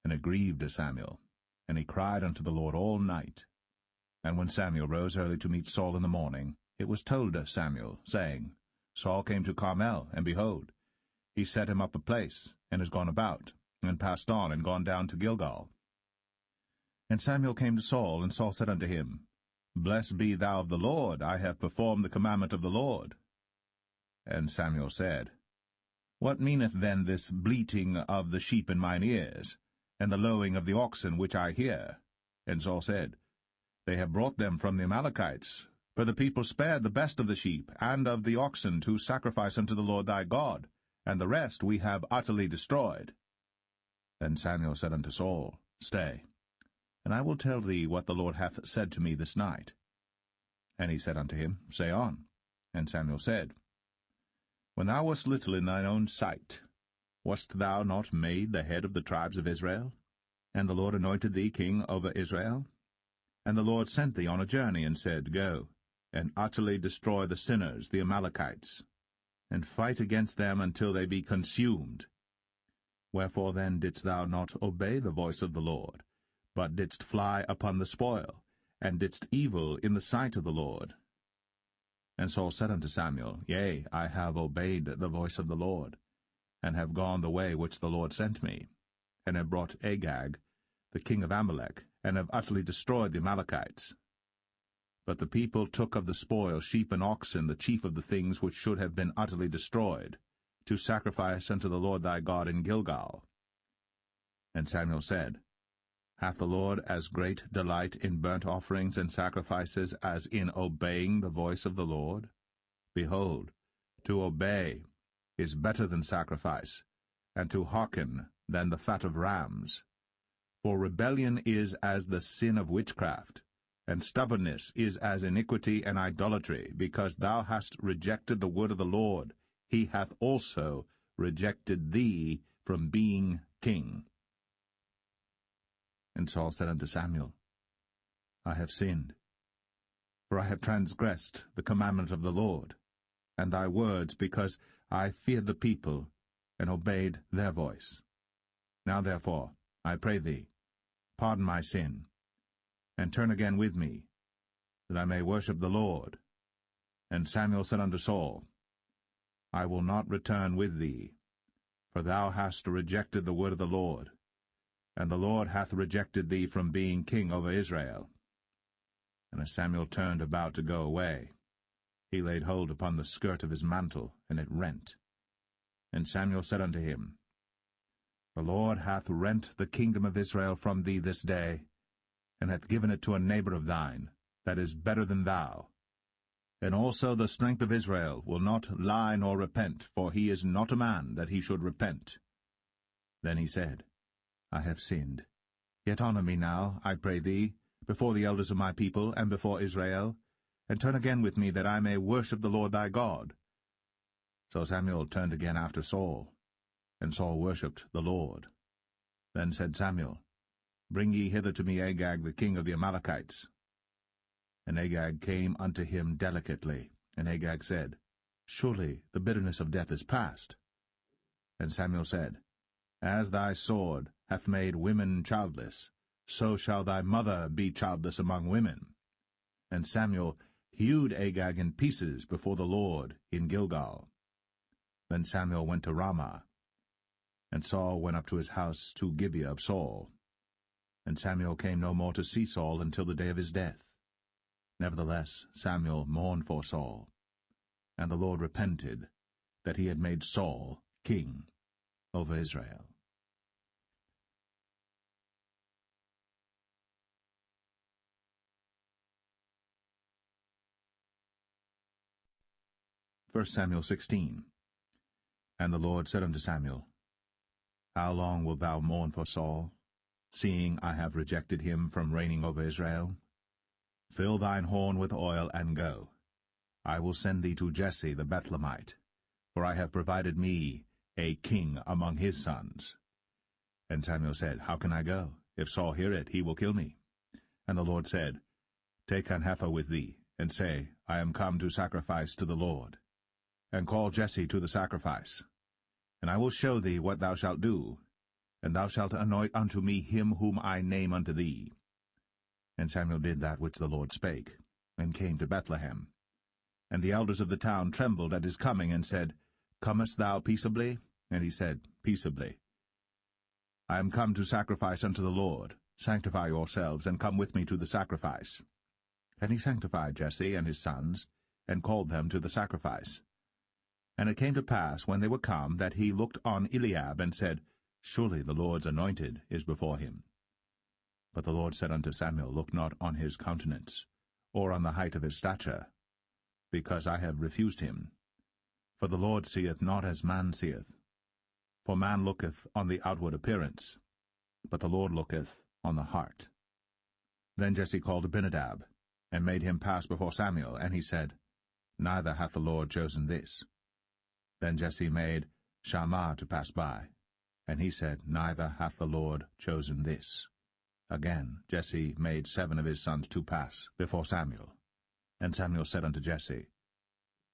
And it grieved Samuel, and he cried unto the Lord all night. And when Samuel rose early to meet Saul in the morning, it was told Samuel, saying, Saul came to Carmel, and behold, he set him up a place, and is gone about, and passed on, and gone down to Gilgal. And Samuel came to Saul, and Saul said unto him, Blessed be thou of the Lord, I have performed the commandment of the Lord. And Samuel said, What meaneth then this bleating of the sheep in mine ears, and the lowing of the oxen which I hear? And Saul said, They have brought them from the Amalekites, for the people spared the best of the sheep and of the oxen to sacrifice unto the Lord thy God, and the rest we have utterly destroyed. Then Samuel said unto Saul, Stay, and I will tell thee what the Lord hath said to me this night. And he said unto him, Say on. And Samuel said, When thou wast little in thine own sight, wast thou not made the head of the tribes of Israel? And the Lord anointed thee king over Israel? And the Lord sent thee on a journey, and said, Go, and utterly destroy the sinners, the Amalekites, and fight against them until they be consumed. Wherefore then didst thou not obey the voice of the Lord, but didst fly upon the spoil, and didst evil in the sight of the Lord? And Saul said unto Samuel, Yea, I have obeyed the voice of the Lord, and have gone the way which the Lord sent me, and have brought Agag, the king of Amalek, and have utterly destroyed the Amalekites. But the people took of the spoil sheep and oxen, the chief of the things which should have been utterly destroyed, to sacrifice unto the Lord thy God in Gilgal. And Samuel said, Hath the Lord as great delight in burnt offerings and sacrifices as in obeying the voice of the Lord? Behold, to obey is better than sacrifice, and to hearken than the fat of rams. For rebellion is as the sin of witchcraft, and stubbornness is as iniquity and idolatry. Because thou hast rejected the word of the Lord, he hath also rejected thee from being king. And Saul said unto Samuel, I have sinned, for I have transgressed the commandment of the Lord, and thy words, because I feared the people, and obeyed their voice. Now therefore, I pray thee, pardon my sin, and turn again with me, that I may worship the Lord. And Samuel said unto Saul, I will not return with thee, for thou hast rejected the word of the Lord, and the Lord hath rejected thee from being king over Israel. And as Samuel turned about to go away, he laid hold upon the skirt of his mantle, and it rent. And Samuel said unto him, The Lord hath rent the kingdom of Israel from thee this day, and hath given it to a neighbor of thine, that is better than thou. And also the strength of Israel will not lie nor repent, for he is not a man that he should repent. Then he said, I have sinned. Yet honor me now, I pray thee, before the elders of my people, and before Israel, and turn again with me, that I may worship the Lord thy God. So Samuel turned again after Saul, and Saul worshipped the Lord. Then said Samuel, Bring ye hither to me Agag the king of the Amalekites. And Agag came unto him delicately, and Agag said, Surely the bitterness of death is past. And Samuel said, As thy sword hath made women childless, so shall thy mother be childless among women. And Samuel hewed Agag in pieces before the Lord in Gilgal. Then Samuel went to Ramah, and Saul went up to his house to Gibeah of Saul. And Samuel came no more to see Saul until the day of his death. Nevertheless Samuel mourned for Saul, and the Lord repented that he had made Saul king over Israel. 1 Samuel 16. And the Lord said unto Samuel, How long wilt thou mourn for Saul, seeing I have rejected him from reigning over Israel? Fill thine horn with oil, and go. I will send thee to Jesse the Bethlehemite, for I have provided me a king among his sons. And Samuel said, How can I go? If Saul hear it, he will kill me. And the Lord said, Take an heifer with thee, and say, I am come to sacrifice to the Lord. And call Jesse to the sacrifice. And I will show thee what thou shalt do, and thou shalt anoint unto me him whom I name unto thee. And Samuel did that which the Lord spake, and came to Bethlehem. And the elders of the town trembled at his coming, and said, Comest thou peaceably? And he said, Peaceably. I am come to sacrifice unto the Lord. Sanctify yourselves, and come with me to the sacrifice. And he sanctified Jesse and his sons, and called them to the sacrifice. And it came to pass, when they were come, that he looked on Eliab, and said, Surely the Lord's anointed is before him. But the Lord said unto Samuel, Look not on his countenance, or on the height of his stature, because I have refused him. For the Lord seeth not as man seeth. For man looketh on the outward appearance, but the Lord looketh on the heart. Then Jesse called Abinadab, and made him pass before Samuel, and he said, Neither hath the Lord chosen this. Then Jesse made Shammah to pass by, and he said, Neither hath the Lord chosen this. Again Jesse made 7 of his sons to pass before Samuel. And Samuel said unto Jesse,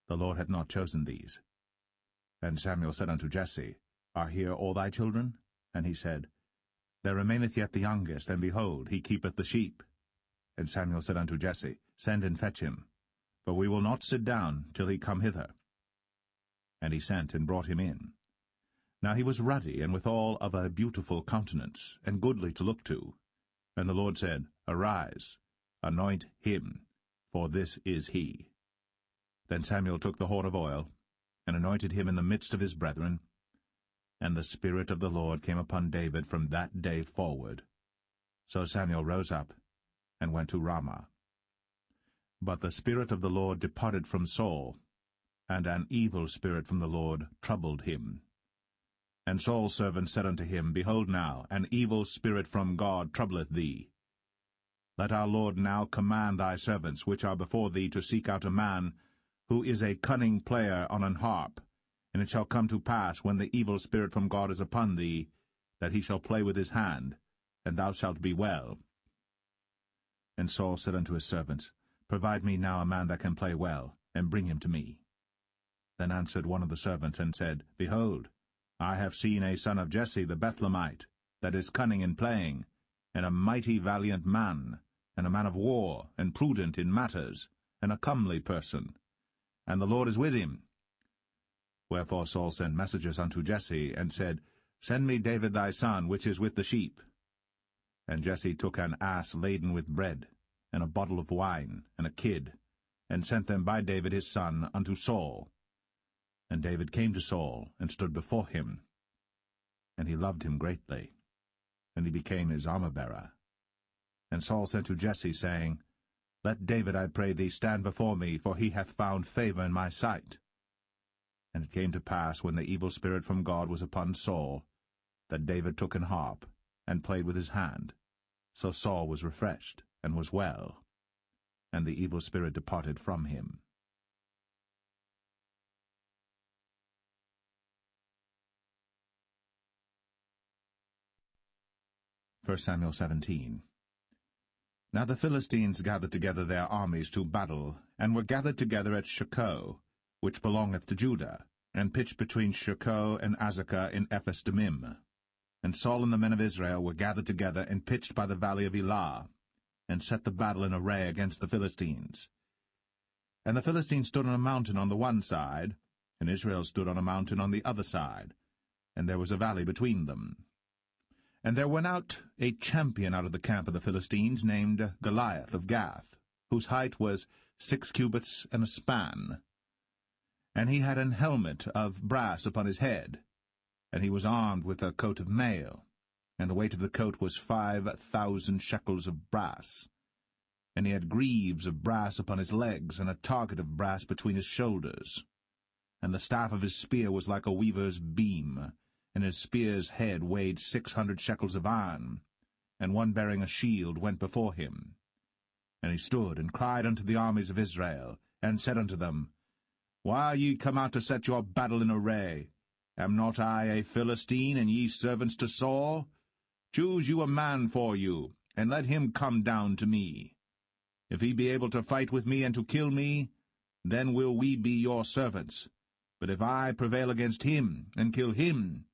The Lord hath not chosen these. And Samuel said unto Jesse, Are here all thy children? And he said, There remaineth yet the youngest, and behold, he keepeth the sheep. And Samuel said unto Jesse, Send and fetch him, for we will not sit down till he come hither. And he sent and brought him in. Now he was ruddy, and withal of a beautiful countenance, and goodly to look to. And the Lord said, Arise, anoint him, for this is he. Then Samuel took the horn of oil, and anointed him in the midst of his brethren. And the Spirit of the Lord came upon David from that day forward. So Samuel rose up, and went to Ramah. But the Spirit of the Lord departed from Saul, and an evil spirit from the Lord troubled him. And Saul's servant said unto him, Behold now, an evil spirit from God troubleth thee. Let our Lord now command thy servants, which are before thee, to seek out a man who is a cunning player on an harp. And it shall come to pass, when the evil spirit from God is upon thee, that he shall play with his hand, and thou shalt be well. And Saul said unto his servants, Provide me now a man that can play well, and bring him to me. Then answered one of the servants, and said, Behold, I have seen a son of Jesse the Bethlehemite, that is cunning in playing, and a mighty valiant man, and a man of war, and prudent in matters, and a comely person. And the Lord is with him. Wherefore Saul sent messengers unto Jesse, and said, Send me David thy son, which is with the sheep. And Jesse took an ass laden with bread, and a bottle of wine, and a kid, and sent them by David his son unto Saul. And David came to Saul, and stood before him. And he loved him greatly, and he became his armor-bearer. And Saul sent to Jesse, saying, Let David, I pray thee, stand before me, for he hath found favor in my sight. And it came to pass, when the evil spirit from God was upon Saul, that David took an harp, and played with his hand. So Saul was refreshed, and was well. And the evil spirit departed from him. 1 Samuel 17. Now the Philistines gathered together their armies to battle, and were gathered together at Shochoh, which belongeth to Judah, and pitched between Shochoh and Azekah in Ephes-dammim. And Saul and the men of Israel were gathered together, and pitched by the valley of Elah, and set the battle in array against the Philistines. And the Philistines stood on a mountain on the one side, and Israel stood on a mountain on the other side, and there was a valley between them. And there went out a champion out of the camp of the Philistines, named Goliath of Gath, whose height was 6 cubits and a span. And he had an helmet of brass upon his head, and he was armed with a coat of mail, and the weight of the coat was 5,000 shekels of brass. And he had greaves of brass upon his legs, and a target of brass between his shoulders. And the staff of his spear was like a weaver's beam, and his spear's head weighed 600 shekels of iron, and one bearing a shield went before him. And he stood and cried unto the armies of Israel, and said unto them, Why are ye come out to set your battle in array? Am not I a Philistine, and ye servants to Saul? Choose you a man for you, and let him come down to me. If he be able to fight with me and to kill me, then will we be your servants. But if I prevail against him, and kill him,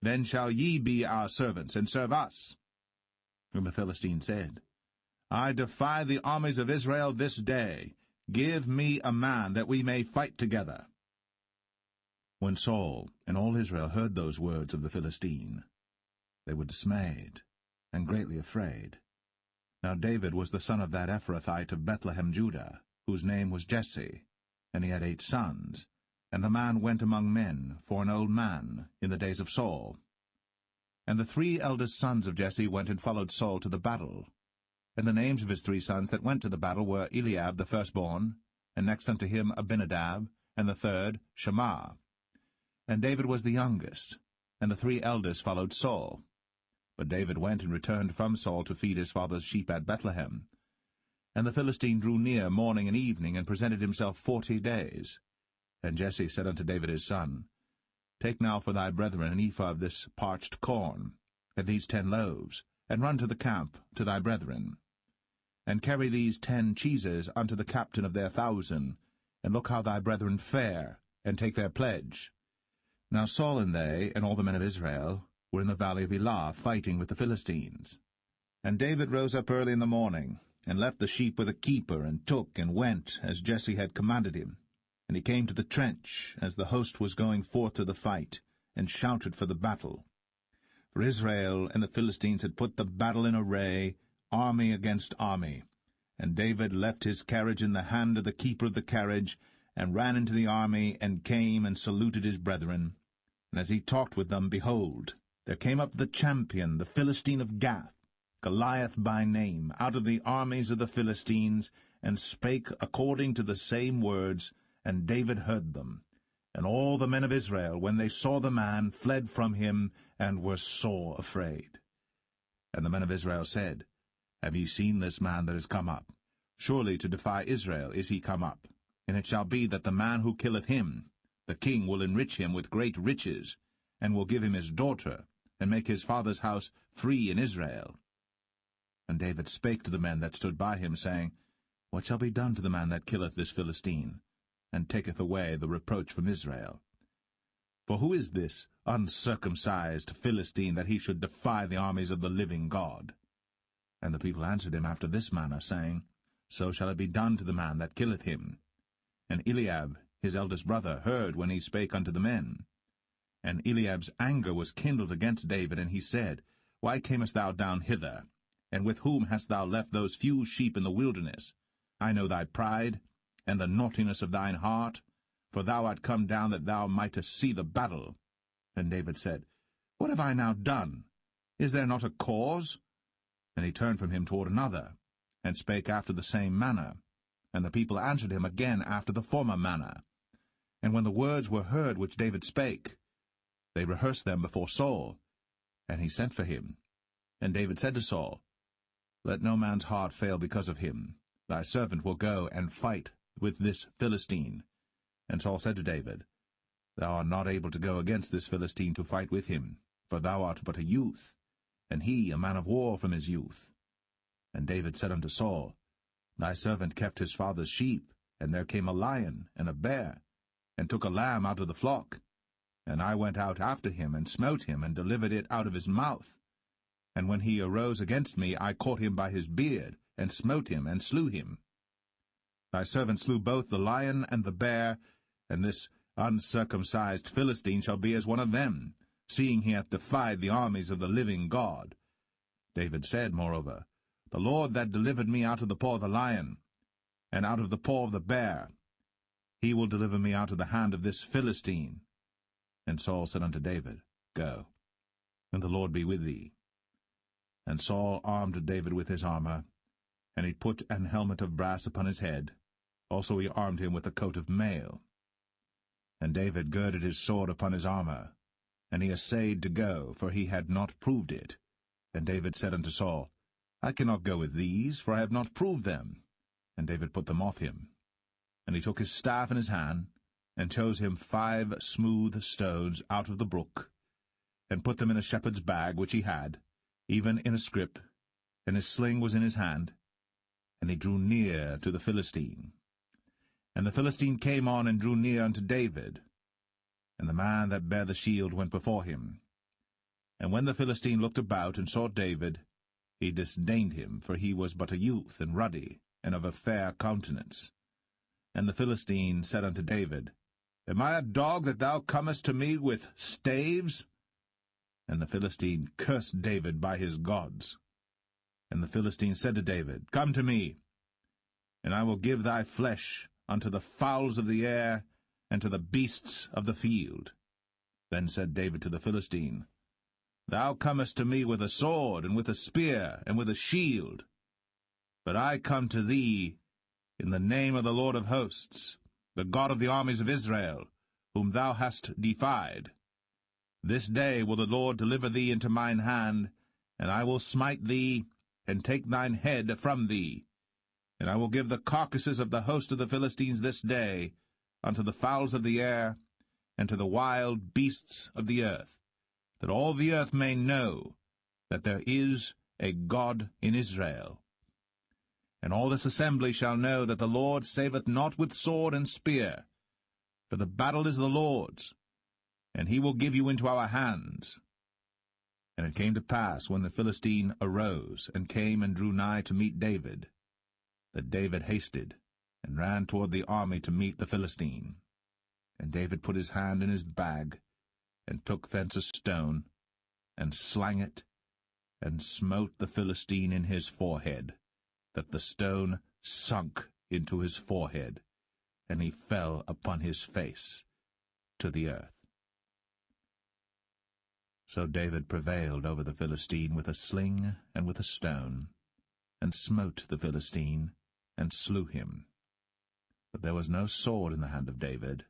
then shall ye be our servants, and serve us. And the Philistine said, I defy the armies of Israel this day. Give me a man, that we may fight together. When Saul and all Israel heard those words of the Philistine, they were dismayed, and greatly afraid. Now David was the son of that Ephrathite of Bethlehem, Judah, whose name was Jesse, and he had 8 sons. And the man went among men, for an old man, in the days of Saul. And the 3 eldest sons of Jesse went and followed Saul to the battle. And the names of his 3 sons that went to the battle were Eliab the firstborn, and next unto him Abinadab, and the third Shammah. And David was the youngest, and the 3 eldest followed Saul. But David went and returned from Saul to feed his father's sheep at Bethlehem. And the Philistine drew near morning and evening, and presented himself 40 days. And Jesse said unto David his son, Take now for thy brethren an ephah of this parched corn, and these 10 loaves, and run to the camp to thy brethren. And carry these 10 cheeses unto the captain of their 1,000, and look how thy brethren fare, and take their pledge. Now Saul and they, and all the men of Israel, were in the valley of Elah, fighting with the Philistines. And David rose up early in the morning, and left the sheep with a keeper, and took and went, as Jesse had commanded him. And he came to the trench, as the host was going forth to the fight, and shouted for the battle. For Israel and the Philistines had put the battle in array, army against army. And David left his carriage in the hand of the keeper of the carriage, and ran into the army, and came and saluted his brethren. And as he talked with them, behold, there came up the champion, the Philistine of Gath, Goliath by name, out of the armies of the Philistines, and spake according to the same words, and David heard them. And all the men of Israel, when they saw the man, fled from him, and were sore afraid. And the men of Israel said, Have ye seen this man that is come up? Surely to defy Israel is he come up. And it shall be that the man who killeth him, the king will enrich him with great riches, and will give him his daughter, and make his father's house free in Israel. And David spake to the men that stood by him, saying, What shall be done to the man that killeth this Philistine, and taketh away the reproach from Israel? For who is this uncircumcised Philistine, that he should defy the armies of the living God? And the people answered him after this manner, saying, So shall it be done to the man that killeth him. And Eliab, his eldest brother, heard when he spake unto the men. And Eliab's anger was kindled against David, and he said, Why camest thou down hither? And with whom hast thou left those few sheep in the wilderness? I know thy pride, and the naughtiness of thine heart, for thou art come down that thou mightest see the battle. And David said, What have I now done? Is there not a cause? And he turned from him toward another. and spake after the same manner. And the people answered him again after the former manner. And when the words were heard which David spake, they rehearsed them before Saul. And he sent for him. And David said to Saul, Let no man's heart fail because of him. Thy servant will go and fight with this Philistine. And Saul said to David, Thou art not able to go against this Philistine to fight with him, for thou art but a youth, and he a man of war from his youth. And David said unto Saul, Thy servant kept his father's sheep, and there came a lion and a bear, and took a lamb out of the flock. And I went out after him, and smote him, and delivered it out of his mouth. And when he arose against me, I caught him by his beard, and smote him, and slew him. Thy servant slew both the lion and the bear, and this uncircumcised Philistine shall be as one of them, seeing he hath defied the armies of the living God. David said, moreover, The Lord that delivered me out of the paw of the lion, and out of the paw of the bear, he will deliver me out of the hand of this Philistine. And Saul said unto David, Go, and the Lord be with thee. And Saul armed David with his armor, and he put an helmet of brass upon his head. Also he armed him with a coat of mail. And David girded his sword upon his armor, and he essayed to go, for he had not proved it. And David said unto Saul, I cannot go with these, for I have not proved them. And David put them off him. And he took his staff in his hand, and chose him 5 smooth stones out of the brook, and put them in a shepherd's bag which he had, even in a scrip, and his sling was in his hand. And he drew near to the Philistine. And the Philistine came on and drew near unto David. And the man that bare the shield went before him. And when the Philistine looked about and saw David, he disdained him, for he was but a youth, and ruddy, and of a fair countenance. And the Philistine said unto David, Am I a dog that thou comest to me with staves? And the Philistine cursed David by his gods. And the Philistine said to David, Come to me, and I will give thy flesh unto the fowls of the air, and to the beasts of the field. Then said David to the Philistine, Thou comest to me with a sword, and with a spear, and with a shield. But I come to thee in the name of the Lord of hosts, the God of the armies of Israel, whom thou hast defied. This day will the Lord deliver thee into mine hand, and I will smite thee, and take thine head from thee. And I will give the carcasses of the host of the Philistines this day unto the fowls of the air, and to the wild beasts of the earth, that all the earth may know that there is a God in Israel. And all this assembly shall know that the Lord saveth not with sword and spear, for the battle is the Lord's, and he will give you into our hands. And it came to pass, when the Philistine arose, and came and drew nigh to meet David, that David hasted, and ran toward the army to meet the Philistine. And David put his hand in his bag, and took thence a stone, and slang it, and smote the Philistine in his forehead, that the stone sunk into his forehead, and he fell upon his face to the earth. So David prevailed over the Philistine with a sling and with a stone, and smote the Philistine, and slew him. But there was no sword in the hand of David.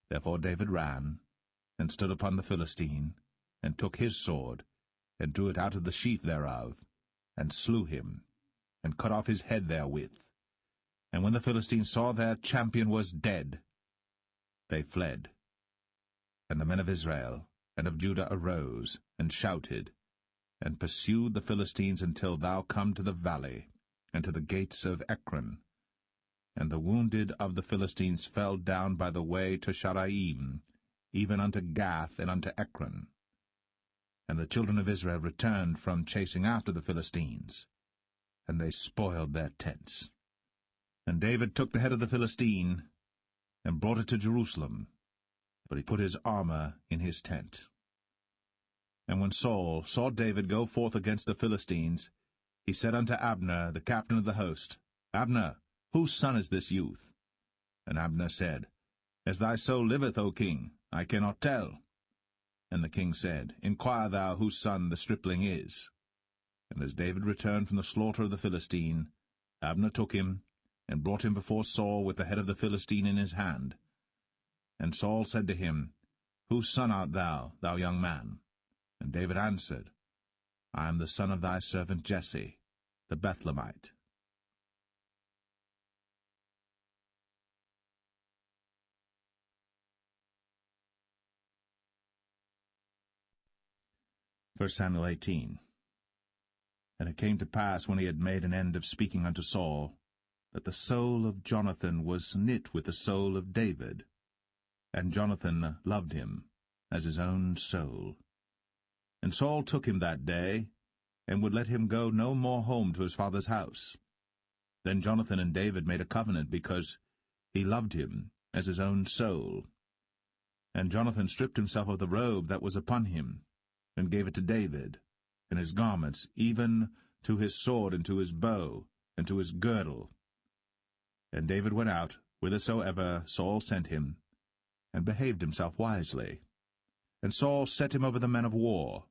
Therefore David ran, and stood upon the Philistine, and took his sword, and drew it out of the sheath thereof, and slew him, and cut off his head therewith. And when the Philistines saw their champion was dead, they fled. And the men of Israel and of Judah arose, and shouted, and pursued the Philistines until thou come to the valley, and to the gates of Ekron. And the wounded of the Philistines fell down by the way to Sharaim, even unto Gath and unto Ekron. And the children of Israel returned from chasing after the Philistines, and they spoiled their tents. And David took the head of the Philistine, and brought it to Jerusalem, but he put his armor in his tent. And when Saul saw David go forth against the Philistines, he said unto Abner, the captain of the host, Abner, whose son is this youth? And Abner said, As thy soul liveth, O king, I cannot tell. And the king said, Inquire thou whose son the stripling is. And as David returned from the slaughter of the Philistine, Abner took him, and brought him before Saul with the head of the Philistine in his hand. And Saul said to him, Whose son art thou, thou young man? And David answered, I am the son of thy servant Jesse, the Bethlehemite. First Samuel 18. And it came to pass, when he had made an end of speaking unto Saul, that the soul of Jonathan was knit with the soul of David, and Jonathan loved him as his own soul. And Saul took him that day, and would let him go no more home to his father's house. Then Jonathan and David made a covenant, because he loved him as his own soul. And Jonathan stripped himself of the robe that was upon him, and gave it to David, and his garments, even to his sword, and to his bow, and to his girdle. And David went out whithersoever Saul sent him, and behaved himself wisely. And Saul set him over the men of war,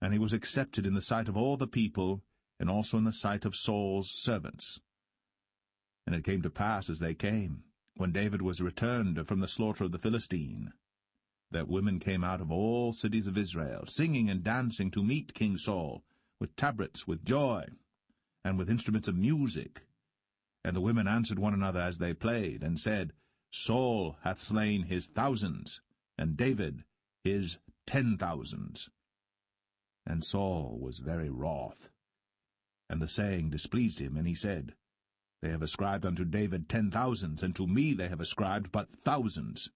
and he was accepted in the sight of all the people, and also in the sight of Saul's servants. And it came to pass, as they came, when David was returned from the slaughter of the Philistine, that women came out of all cities of Israel, singing and dancing to meet King Saul, with tabrets, with joy, and with instruments of music. And the women answered one another as they played, and said, Saul hath slain his thousands, and David his 10,000s. And Saul was very wroth. And the saying displeased him, and he said, They have ascribed unto David 10,000s, and to me they have ascribed but thousands.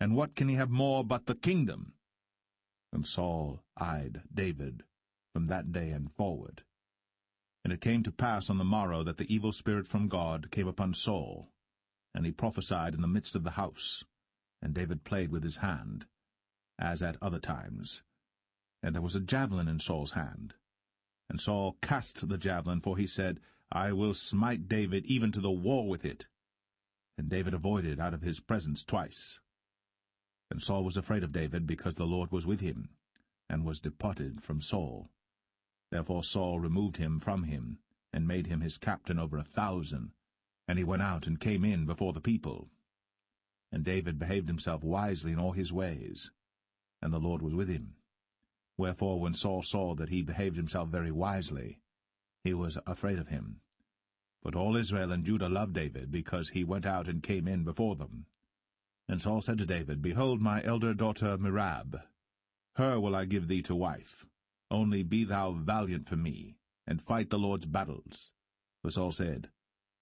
And what can he have more but the kingdom? And Saul eyed David from that day and forward. And it came to pass on the morrow that the evil spirit from God came upon Saul, and he prophesied in the midst of the house. And David played with his hand, as at other times. And there was a javelin in Saul's hand. And Saul cast the javelin, for he said, I will smite David even to the wall with it. And David avoided out of his presence twice. And Saul was afraid of David, because the Lord was with him, and was departed from Saul. Therefore Saul removed him from him, and made him his captain over 1,000. And he went out and came in before the people. And David behaved himself wisely in all his ways, and the Lord was with him. Wherefore when Saul saw that he behaved himself very wisely, he was afraid of him. But all Israel and Judah loved David, because he went out and came in before them. And Saul said to David, Behold my elder daughter Merab, her will I give thee to wife. Only be thou valiant for me, and fight the Lord's battles. For Saul said,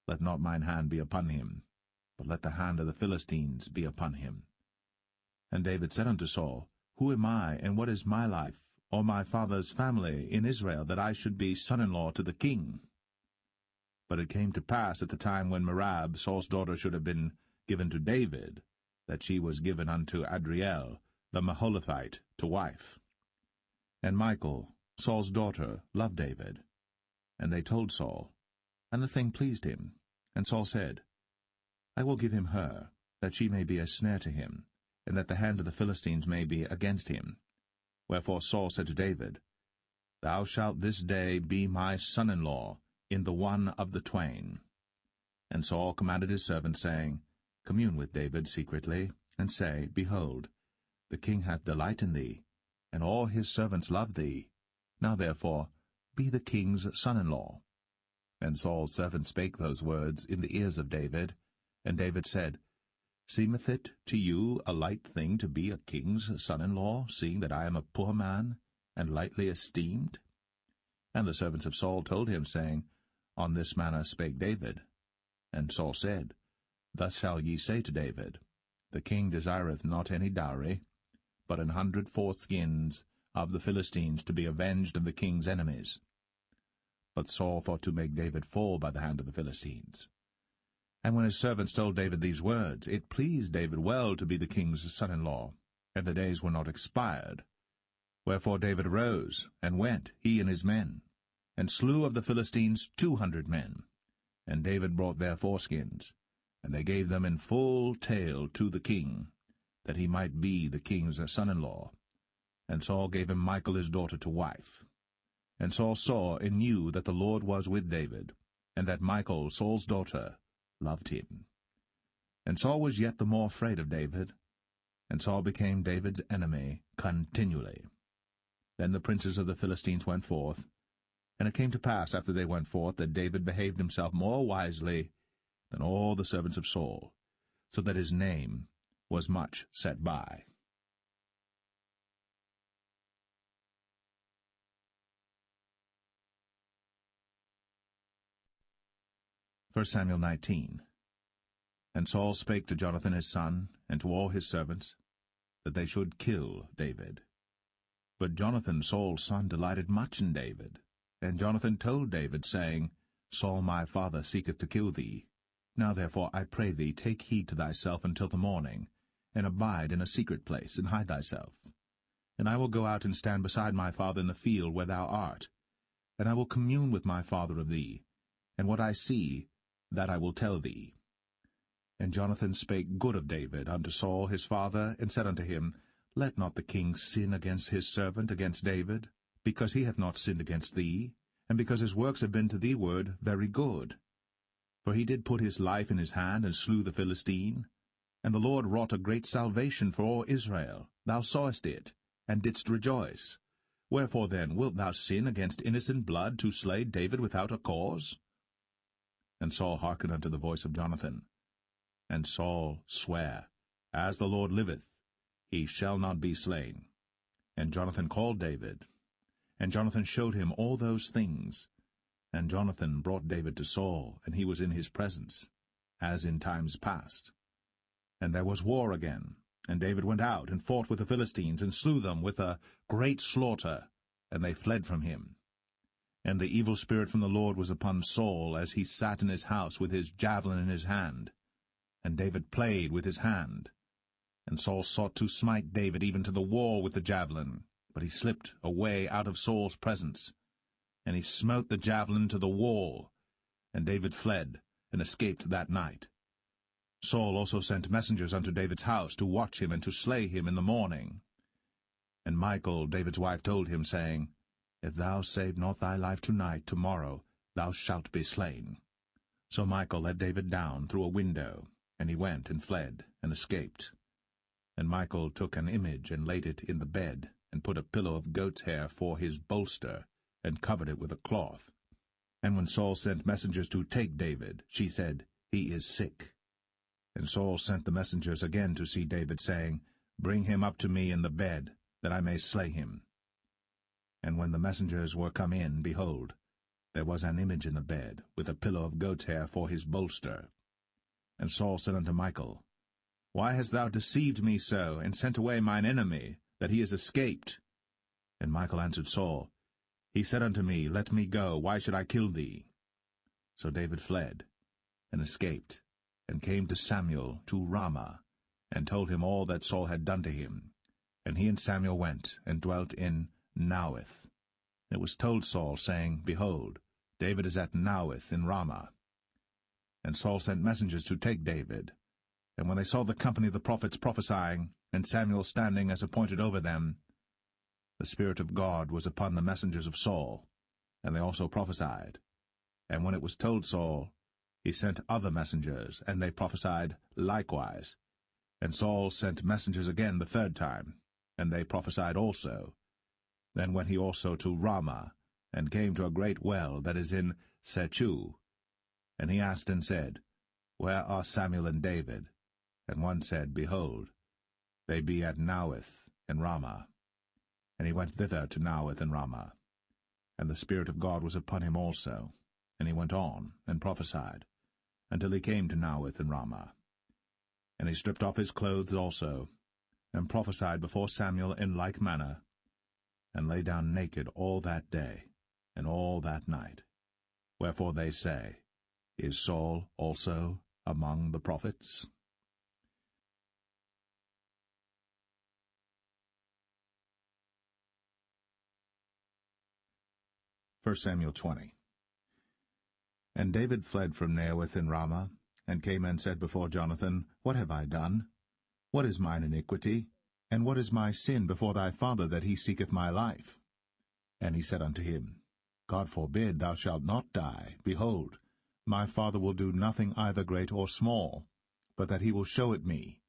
Let not mine hand be upon him, but let the hand of the Philistines be upon him. And David said unto Saul, Who am I, and what is my life, or my father's family in Israel, that I should be son-in-law to the king? But it came to pass at the time when Merab, Saul's daughter, should have been given to David, that she was given unto Adriel, the Maholathite, to wife. And Michal, Saul's daughter, loved David. And they told Saul, and the thing pleased him. And Saul said, I will give him her, that she may be a snare to him, and that the hand of the Philistines may be against him. Wherefore Saul said to David, Thou shalt this day be my son-in-law in the one of the twain. And Saul commanded his servants, saying, Commune with David secretly, and say, Behold, the king hath delight in thee, and all his servants love thee. Now therefore be the king's son-in-law. And Saul's servants spake those words in the ears of David. And David said, Seemeth it to you a light thing to be a king's son-in-law, seeing that I am a poor man, and lightly esteemed? And the servants of Saul told him, saying, On this manner spake David. And Saul said, Thus shall ye say to David, The king desireth not any dowry, but 100 foreskins of the Philistines, to be avenged of the king's enemies. But Saul thought to make David fall by the hand of the Philistines. And when his servants told David these words, it pleased David well to be the king's son-in-law, and the days were not expired. Wherefore David arose, and went, he and his men, and slew of the Philistines 200 men. And David brought their foreskins, and they gave them in full tale to the king, that he might be the king's son-in-law. And Saul gave him Michal his daughter to wife. And Saul saw and knew that the Lord was with David, and that Michal, Saul's daughter, loved him. And Saul was yet the more afraid of David, and Saul became David's enemy continually. Then the princes of the Philistines went forth, and it came to pass after they went forth that David behaved himself more wisely than all the servants of Saul, so that his name was much set by. 1 Samuel 19. And Saul spake to Jonathan his son, and to all his servants, that they should kill David. But Jonathan Saul's son delighted much in David. And Jonathan told David, saying, Saul my father seeketh to kill thee. Now therefore I pray thee, take heed to thyself until the morning, and abide in a secret place, and hide thyself. And I will go out and stand beside my father in the field where thou art. And I will commune with my father of thee, and what I see, that I will tell thee. And Jonathan spake good of David unto Saul his father, and said unto him, Let not the king sin against his servant, against David, because he hath not sinned against thee, and because his works have been to thee ward very good. For he did put his life in his hand, and slew the Philistine. And the Lord wrought a great salvation for all Israel. Thou sawest it, and didst rejoice. Wherefore then wilt thou sin against innocent blood, to slay David without a cause? And Saul hearkened unto the voice of Jonathan. And Saul sware, As the Lord liveth, he shall not be slain. And Jonathan called David. And Jonathan showed him all those things. And Jonathan brought David to Saul, and he was in his presence, as in times past. And there was war again, and David went out and fought with the Philistines, and slew them with a great slaughter, and they fled from him. And the evil spirit from the Lord was upon Saul, as he sat in his house with his javelin in his hand. And David played with his hand. And Saul sought to smite David even to the wall with the javelin, but he slipped away out of Saul's presence. And he smote the javelin to the wall, and David fled, and escaped that night. Saul also sent messengers unto David's house, to watch him and to slay him in the morning. And Michal, David's wife, told him, saying, If thou save not thy life tonight, tomorrow thou shalt be slain. So Michal let David down through a window, and he went and fled, and escaped. And Michal took an image, and laid it in the bed, and put a pillow of goat's hair for his bolster, and covered it with a cloth. And when Saul sent messengers to take David, she said, He is sick. And Saul sent the messengers again to see David, saying, Bring him up to me in the bed, that I may slay him. And when the messengers were come in, behold, there was an image in the bed, with a pillow of goat's hair for his bolster. And Saul said unto Michal, Why hast thou deceived me so, and sent away mine enemy, that he is escaped? And Michal answered Saul, He said unto me, Let me go, why should I kill thee? So David fled, and escaped, and came to Samuel to Ramah, and told him all that Saul had done to him. And he and Samuel went, and dwelt in Naueth. It was told Saul, saying, Behold, David is at Naueth in Ramah. And Saul sent messengers to take David. And when they saw the company of the prophets prophesying, and Samuel standing as appointed over them, the Spirit of God was upon the messengers of Saul, and they also prophesied. And when it was told Saul, he sent other messengers, and they prophesied likewise. And Saul sent messengers again the third time, and they prophesied also. Then went he also to Ramah, and came to a great well that is in Sechu. And he asked and said, Where are Samuel and David? And one said, Behold, they be at Naueth in Ramah. And he went thither to Naueth in Ramah. And the Spirit of God was upon him also. And he went on, and prophesied, until he came to Naueth in Ramah. And he stripped off his clothes also, and prophesied before Samuel in like manner, and lay down naked all that day, and all that night. Wherefore they say, Is Saul also among the prophets? 1 Samuel 20. And David fled from Naueth in Ramah, and came and said before Jonathan, What have I done? What is mine iniquity? And what is my sin before thy father, that he seeketh my life? And he said unto him, God forbid, thou shalt not die. Behold, My father will do nothing either great or small, but that he will show it me.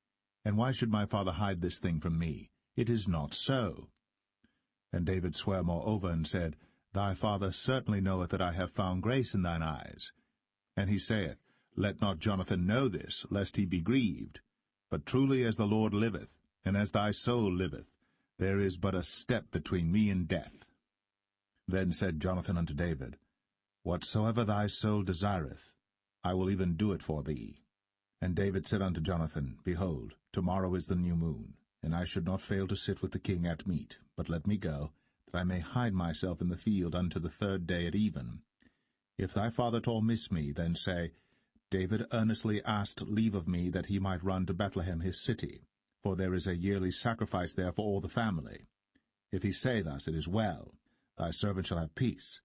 And why should my father hide this thing from me? It is not so. And David sware moreover, and said, Thy father certainly knoweth that I have found grace in thine eyes. And he saith, Let not Jonathan know this, lest he be grieved. But truly as the Lord liveth, and as thy soul liveth, there is but a step between me and death. Then said Jonathan unto David, Whatsoever thy soul desireth, I will even do it for thee. And David said unto Jonathan, Behold, tomorrow is the new moon, and I should not fail to sit with the king at meat, but let me go, that I may hide myself in the field unto the 3rd day at even. If thy father at all miss me, then say, David earnestly asked leave of me that he might run to Bethlehem his city, for there is a yearly sacrifice there for all the family. If he say thus, it is well, thy servant shall have peace.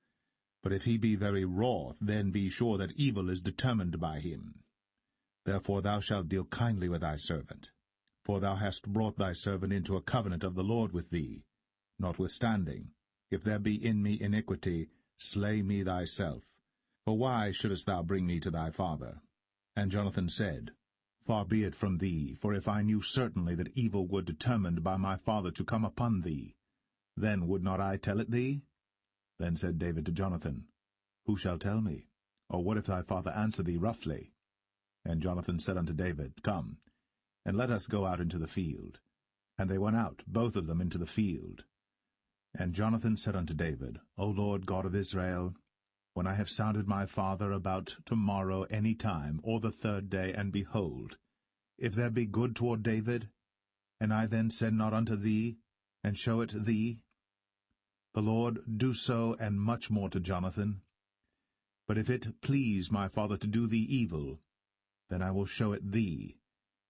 But if he be very wroth, then be sure that evil is determined by him. Therefore thou shalt deal kindly with thy servant, for thou hast brought thy servant into a covenant of the Lord with thee. Notwithstanding, if there be in me iniquity, slay me thyself. For why shouldest thou bring me to thy father? And Jonathan said, Far be it from thee, for if I knew certainly that evil were determined by my father to come upon thee, then would not I tell it thee? Then said David to Jonathan, Who shall tell me? Or what if thy father answer thee roughly? And Jonathan said unto David, Come, and let us go out into the field. And they went out, both of them, into the field. And Jonathan said unto David, O Lord God of Israel, when I have sounded my father about tomorrow any time, or the 3rd day, and behold, if there be good toward David, and I then send not unto thee, and show it thee, the Lord do so, and much more to Jonathan. But if it please my father to do thee evil, then I will show it thee,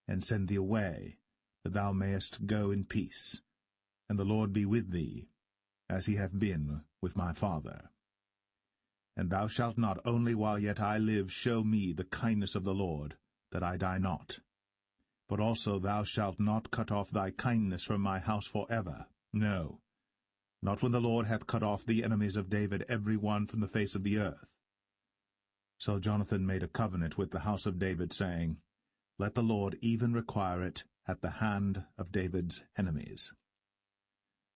and send thee away, that thou mayest go in peace, and the Lord be with thee, as he hath been with my father. And thou shalt not only while yet I live show me the kindness of the Lord, that I die not, but also thou shalt not cut off thy kindness from my house for ever, no, not when the Lord hath cut off the enemies of David every one from the face of the earth. So Jonathan made a covenant with the house of David, saying, Let the Lord even require it at the hand of David's enemies.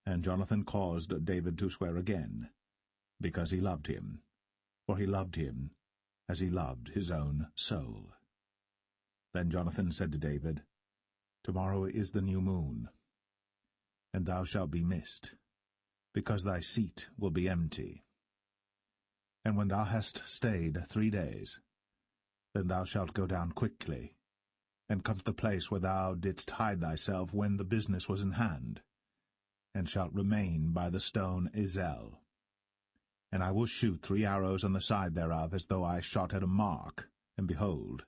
And Jonathan caused David to swear again, because he loved him, for he loved him as he loved his own soul. Then Jonathan said to David, Tomorrow is the new moon, and thou shalt be missed, because thy seat will be empty. And when thou hast stayed 3 days, then thou shalt go down quickly, and come to the place where thou didst hide thyself when the business was in hand, and shalt remain by the stone Ezel. And I will shoot 3 arrows on the side thereof, as though I shot at a mark, and behold,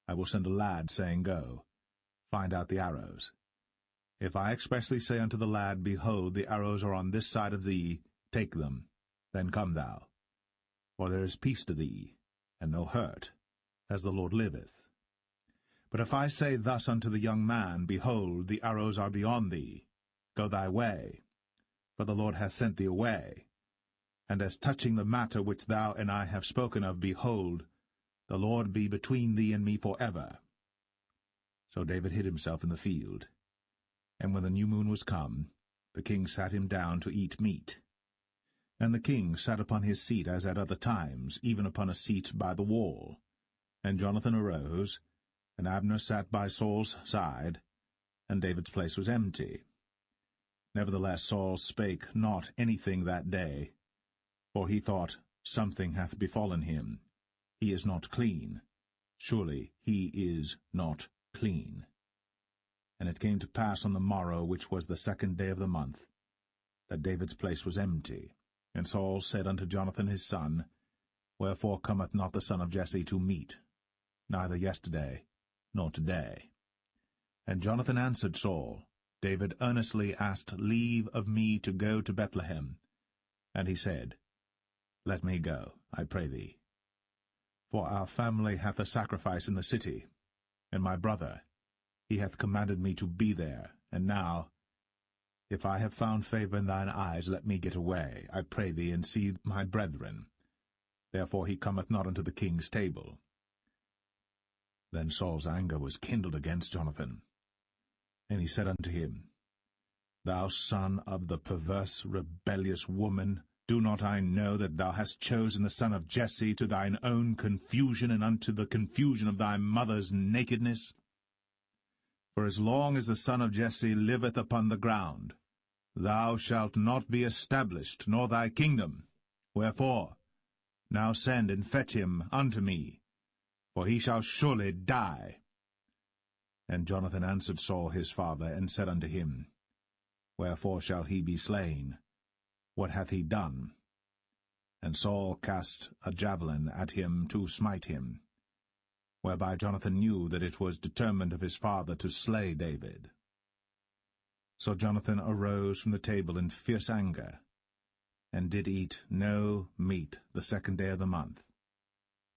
I will send a lad, saying, Go, find out the arrows. If I expressly say unto the lad, Behold, the arrows are on this side of thee, take them, then come thou. For there is peace to thee, and no hurt, as the Lord liveth. But if I say thus unto the young man, Behold, the arrows are beyond thee, go thy way, for the Lord hath sent thee away. And as touching the matter which thou and I have spoken of, behold, the Lord be between thee and me for ever. So David hid himself in the field. And when the new moon was come, the king sat him down to eat meat. And the king sat upon his seat as at other times, even upon a seat by the wall. And Jonathan arose, and Abner sat by Saul's side, and David's place was empty. Nevertheless Saul spake not anything that day, for he thought, Something hath befallen him. He is not clean. Surely he is not clean. And it came to pass on the morrow, which was the 2nd day of the month, that David's place was empty. And Saul said unto Jonathan his son, Wherefore cometh not the son of Jesse to meat, neither yesterday nor today? And Jonathan answered Saul, David earnestly asked leave of me to go to Bethlehem. And he said, Let me go, I pray thee. For our family hath a sacrifice in the city, and my brother, he hath commanded me to be there. And now, if I have found favor in thine eyes, let me get away, I pray thee, and see my brethren. therefore he cometh not unto the king's table. Then Saul's anger was kindled against Jonathan, and he said unto him, Thou son of the perverse, rebellious woman, do not I know that thou hast chosen the son of Jesse to thine own confusion and unto the confusion of thy mother's nakedness? For as long as the son of Jesse liveth upon the ground, thou shalt not be established, nor thy kingdom. Wherefore, now send and fetch him unto me, for he shall surely die. And Jonathan answered Saul his father, and said unto him, Wherefore shall he be slain? What hath he done? And Saul cast a javelin at him to smite him, whereby Jonathan knew that it was determined of his father to slay David. So Jonathan arose from the table in fierce anger, and did eat no meat the 2nd day of the month,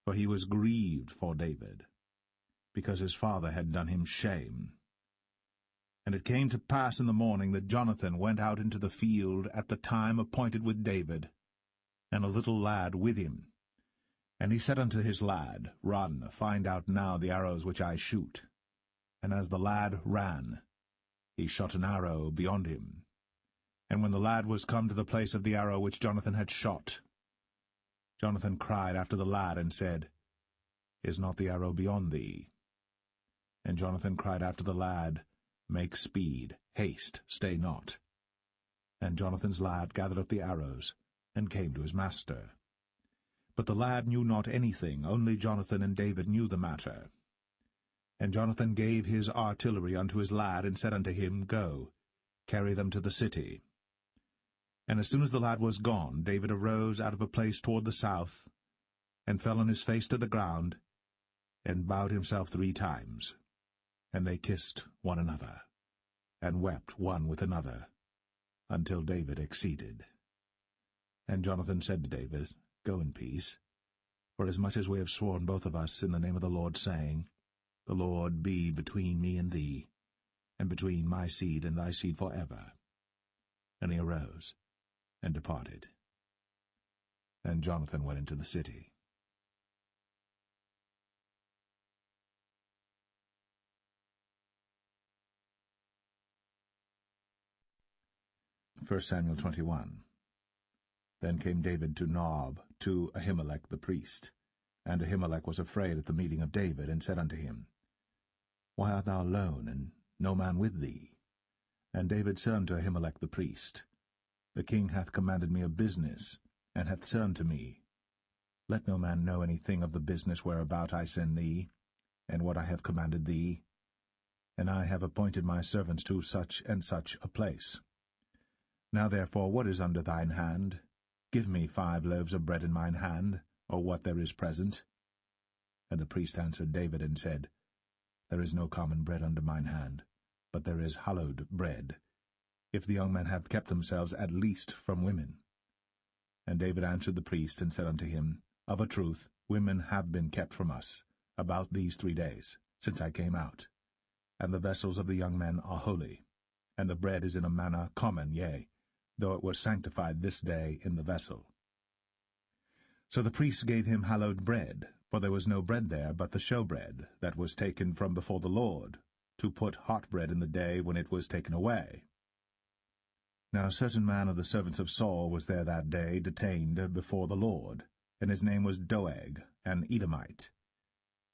for he was grieved for David, because his father had done him shame. And it came to pass in the morning that Jonathan went out into the field at the time appointed with David, and a little lad with him. And he said unto his lad, Run, find out now the arrows which I shoot. And as the lad ran, he shot an arrow beyond him. And when the lad was come to the place of the arrow which Jonathan had shot, Jonathan cried after the lad, and said, Is not the arrow beyond thee? And Jonathan cried after the lad, Make speed, haste, stay not. And Jonathan's lad gathered up the arrows, and came to his master. But the lad knew not anything, only Jonathan and David knew the matter. And Jonathan gave his artillery unto his lad, and said unto him, Go, carry them to the city. And as soon as the lad was gone, David arose out of a place toward the south, and fell on his face to the ground, and bowed himself 3 times. And they kissed one another, and wept one with another, until David exceeded. And Jonathan said to David, Go in peace, for as much as we have sworn both of us in the name of the Lord, saying, The Lord be between me and thee, and between my seed and thy seed forever. And he arose, and departed. And Jonathan went into the city. 1 Samuel 21. Then came David to Nob, to Ahimelech the priest. And Ahimelech was afraid at the meeting of David, and said unto him, Why art thou alone, and no man with thee? And David said unto Ahimelech the priest, The king hath commanded me a business, and hath said unto me, Let no man know anything of the business whereabout I send thee, and what I have commanded thee. And I have appointed my servants to such and such a place. Now therefore, what is under thine hand? Give me 5 loaves of bread in mine hand, or what there is present. And the priest answered David, and said, There is no common bread under mine hand, but there is hallowed bread, if the young men have kept themselves at least from women. And David answered the priest, and said unto him, Of a truth, women have been kept from us, about these 3 days, since I came out. And the vessels of the young men are holy, and the bread is in a manner common, yea, though it was sanctified this day in the vessel. So the priests gave him hallowed bread, for there was no bread there but the showbread, that was taken from before the Lord, to put hot bread in the day when it was taken away. Now a certain man of the servants of Saul was there that day, detained before the Lord, and his name was Doeg, an Edomite,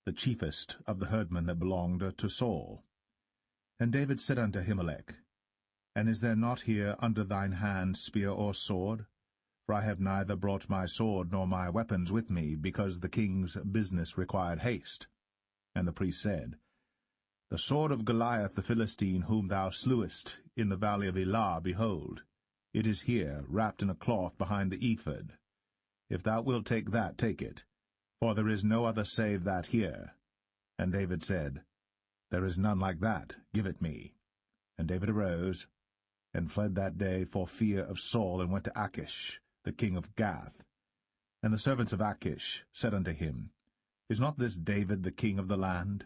the chiefest of the herdmen that belonged to Saul. And David said unto Ahimelech, And is there not here under thine hand spear or sword? For I have neither brought my sword nor my weapons with me, because the king's business required haste. And the priest said, The sword of Goliath the Philistine, whom thou slewest in the valley of Elah, behold, it is here, wrapped in a cloth behind the ephod. If thou wilt take that, take it, for there is no other save that here. And David said, There is none like that, give it me. And David arose, and fled that day for fear of Saul, and went to Achish, the king of Gath. And the servants of Achish said unto him, Is not this David the king of the land?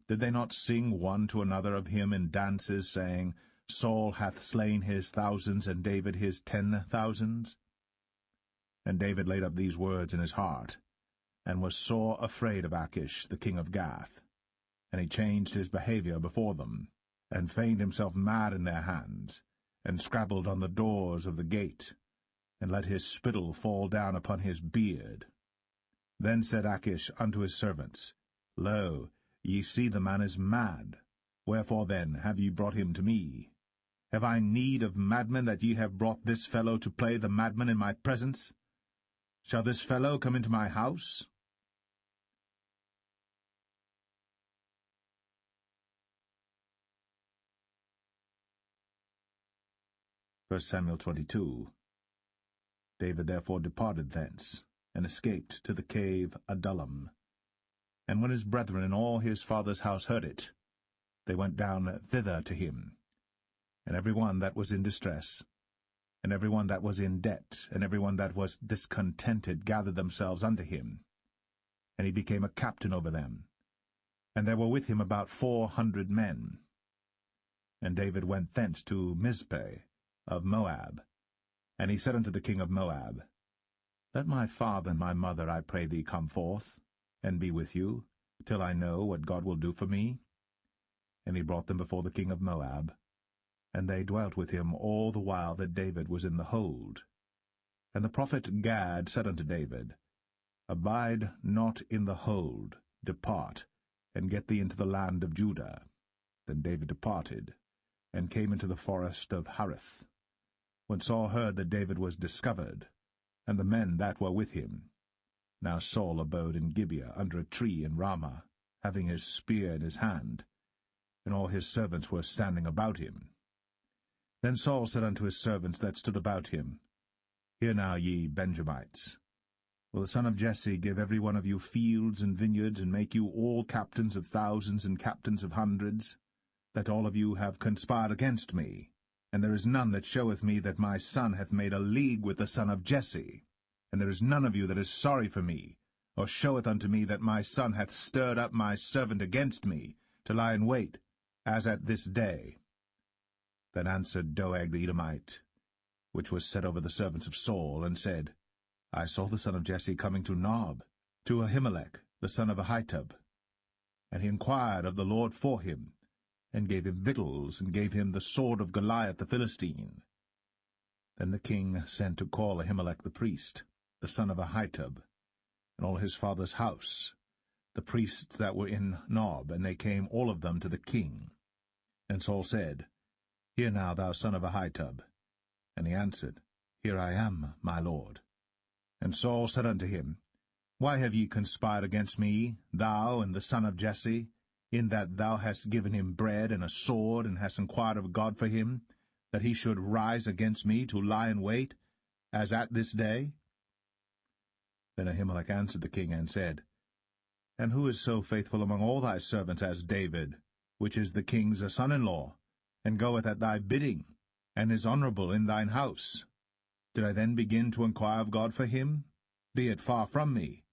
Did they not sing one to another of him in dances, saying, Saul hath slain his thousands, and David his 10,000s? And David laid up these words in his heart, and was sore afraid of Achish the king of Gath. And he changed his behaviour before them, and feigned himself mad in their hands, and scrabbled on the doors of the gate, and let his spittle fall down upon his beard. Then said Achish unto his servants, Lo, ye see the man is mad. Wherefore then have ye brought him to me? Have I need of madmen that ye have brought this fellow to play the madman in my presence? Shall this fellow come into my house? 1 Samuel 22. David therefore departed thence, and escaped to the cave Adullam. And when his brethren and all his father's house heard it, they went down thither to him. And every one that was in distress, and every one that was in debt, and every one that was discontented gathered themselves unto him. And he became a captain over them. And there were with him about 400 men. And David went thence to Mizpeh of Moab. And he said unto the king of Moab, Let my father and my mother, I pray thee, come forth, and be with you, till I know what God will do for me. And he brought them before the king of Moab, and they dwelt with him all the while that David was in the hold. And the prophet Gad said unto David, Abide not in the hold, depart, and get thee into the land of Judah. Then David departed, and came into the forest of Hareth. When Saul heard that David was discovered, and the men that were with him. Now Saul abode in Gibeah under a tree in Ramah, having his spear in his hand, and all his servants were standing about him. Then Saul said unto his servants that stood about him, Hear now, ye Benjamites. Will the son of Jesse give every one of you fields and vineyards, and make you all captains of thousands and captains of hundreds, that all of you have conspired against me? And there is none that showeth me that my son hath made a league with the son of Jesse. And there is none of you that is sorry for me, or showeth unto me that my son hath stirred up my servant against me, to lie in wait, as at this day. Then answered Doeg the Edomite, which was set over the servants of Saul, and said, I saw the son of Jesse coming to Nob, to Ahimelech, the son of Ahitub. And he inquired of the Lord for him, and gave him victuals, and gave him the sword of Goliath the Philistine. Then the king sent to call Ahimelech the priest, the son of Ahitub, and all his father's house, the priests that were in Nob, and they came all of them to the king. And Saul said, Hear now, thou son of Ahitub. And he answered, Here I am, my lord. And Saul said unto him, Why have ye conspired against me, thou and the son of Jesse, in that thou hast given him bread and a sword, and hast inquired of God for him, that he should rise against me to lie in wait, as at this day? Then Ahimelech answered the king, and said, And who is so faithful among all thy servants as David, which is the king's son-in-law, and goeth at thy bidding, and is honourable in thine house? Did I then begin to inquire of God for him? Be it far from me.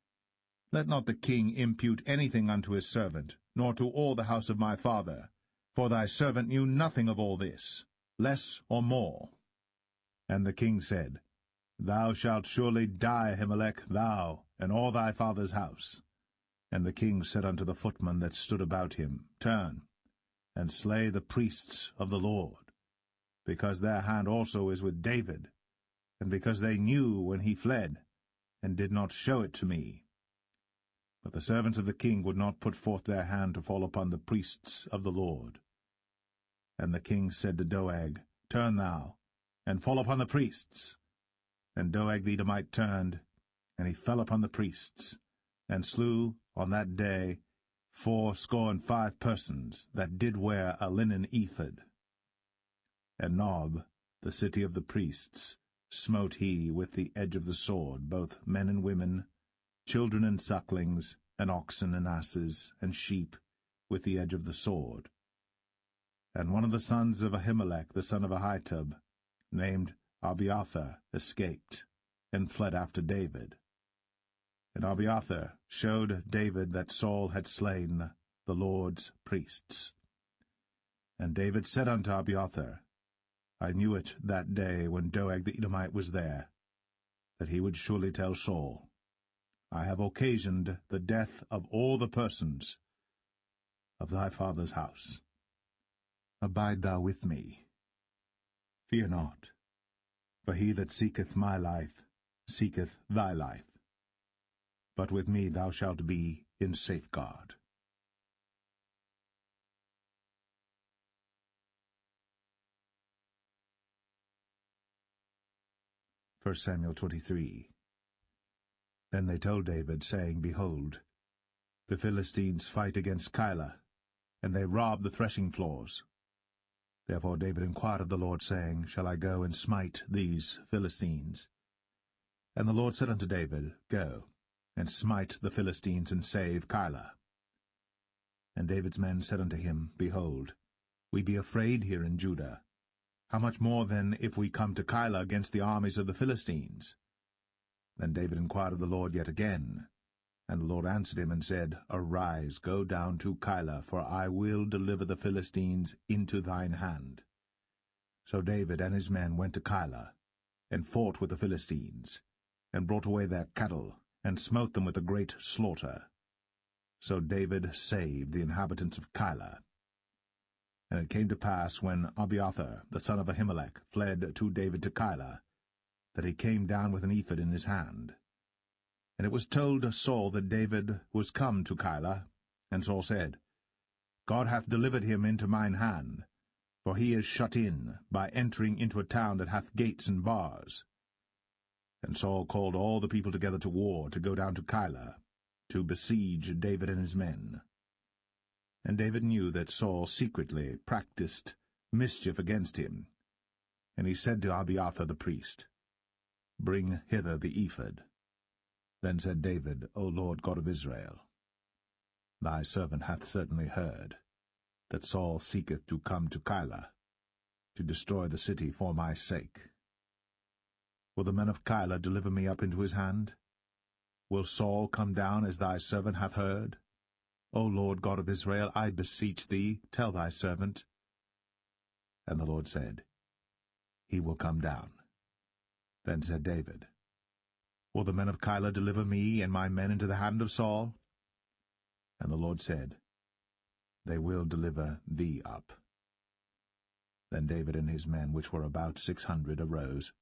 Let not the king impute anything unto his servant, nor to all the house of my father, for thy servant knew nothing of all this, less or more. And the king said, Thou shalt surely die, Ahimelech, thou, and all thy father's house. And the king said unto the footmen that stood about him, Turn, and slay the priests of the Lord, because their hand also is with David, and because they knew when he fled, and did not show it to me. But the servants of the king would not put forth their hand to fall upon the priests of the Lord. And the king said to Doeg, Turn thou, and fall upon the priests. And Doeg the Edomite turned, and he fell upon the priests, and slew on that day 75 persons that did wear a linen ephod. And Nob, the city of the priests, smote he with the edge of the sword, both men and women, children and sucklings, and oxen and asses, and sheep, with the edge of the sword. And one of the sons of Ahimelech, the son of Ahitub, named Abiathar, escaped, and fled after David. And Abiathar showed David that Saul had slain the Lord's priests. And David said unto Abiathar, I knew it that day when Doeg the Edomite was there, that he would surely tell Saul, I have occasioned the death of all the persons of thy father's house. Abide thou with me. Fear not, for he that seeketh my life seeketh thy life. But with me thou shalt be in safeguard. 1 Samuel 23. Then they told David, saying, Behold, the Philistines fight against Keilah, and they rob the threshing floors. Therefore David inquired of the Lord, saying, Shall I go and smite these Philistines? And the Lord said unto David, Go, and smite the Philistines, and save Keilah. And David's men said unto him, Behold, we be afraid here in Judah. How much more then if we come to Keilah against the armies of the Philistines? Then David inquired of the Lord yet again. And the Lord answered him and said, Arise, go down to Keilah, for I will deliver the Philistines into thine hand. So David and his men went to Keilah, and fought with the Philistines, and brought away their cattle, and smote them with a great slaughter. So David saved the inhabitants of Keilah. And it came to pass, when Abiathar, the son of Ahimelech, fled to David to Keilah, that he came down with an ephod in his hand. And it was told Saul that David was come to Keilah, and Saul said, God hath delivered him into mine hand, for he is shut in, by entering into a town that hath gates and bars. And Saul called all the people together to war, to go down to Keilah, to besiege David and his men. And David knew that Saul secretly practiced mischief against him. And he said to Abiathar the priest, Bring hither the ephod. Then said David, O Lord God of Israel, thy servant hath certainly heard that Saul seeketh to come to Keilah, to destroy the city for my sake. Will the men of Keilah deliver me up into his hand? Will Saul come down as thy servant hath heard? O Lord God of Israel, I beseech thee, tell thy servant. And the Lord said, He will come down. Then said David, Will the men of Keilah deliver me and my men into the hand of Saul? And the Lord said, They will deliver thee up. Then David and his men, which were about 600, arose,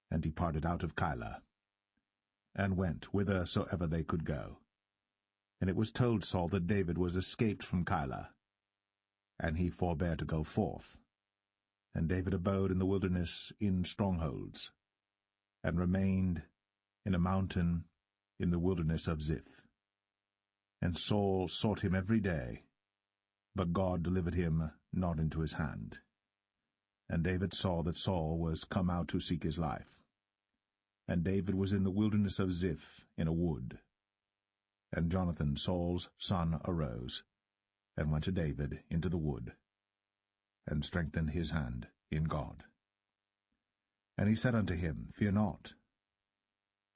and departed out of Keilah, and went whithersoever they could go. And it was told Saul that David was escaped from Keilah, and he forbare to go forth. And David abode in the wilderness in strongholds, and remained in a mountain in the wilderness of Ziph. And Saul sought him every day, but God delivered him not into his hand. And David saw that Saul was come out to seek his life. And David was in the wilderness of Ziph in a wood. And Jonathan, Saul's son, arose, and went to David into the wood, and strengthened his hand in God. And he said unto him, Fear not,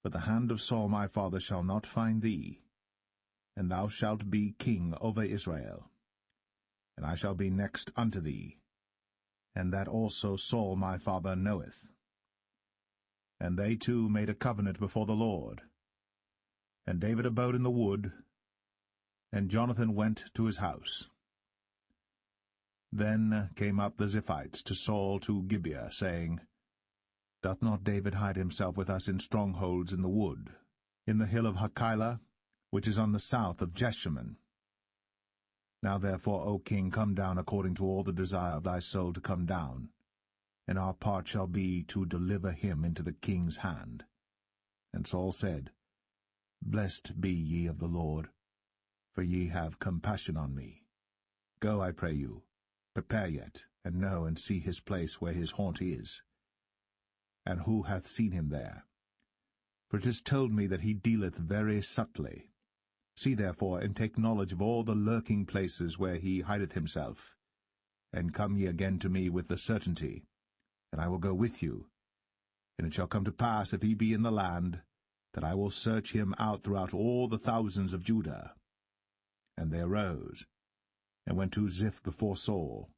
but the hand of Saul my father shall not find thee, and thou shalt be king over Israel. And I shall be next unto thee, and that also Saul my father knoweth. And they two made a covenant before the Lord. And David abode in the wood, and Jonathan went to his house. Then came up the Ziphites to Saul to Gibeah, saying, Doth not David hide himself with us in strongholds in the wood, in the hill of Hachilah, which is on the south of Jeshimon? Now therefore, O king, come down according to all the desire of thy soul to come down, and our part shall be to deliver him into the king's hand. And Saul said, Blessed be ye of the Lord, for ye have compassion on me. Go, I pray you, prepare yet, and know and see his place where his haunt is. And who hath seen him there? For it is told me that he dealeth very subtly. See therefore, and take knowledge of all the lurking places where he hideth himself, and come ye again to me with the certainty, and I will go with you. And it shall come to pass, if he be in the land, that I will search him out throughout all the thousands of Judah. And they arose, and went to Ziph before Saul.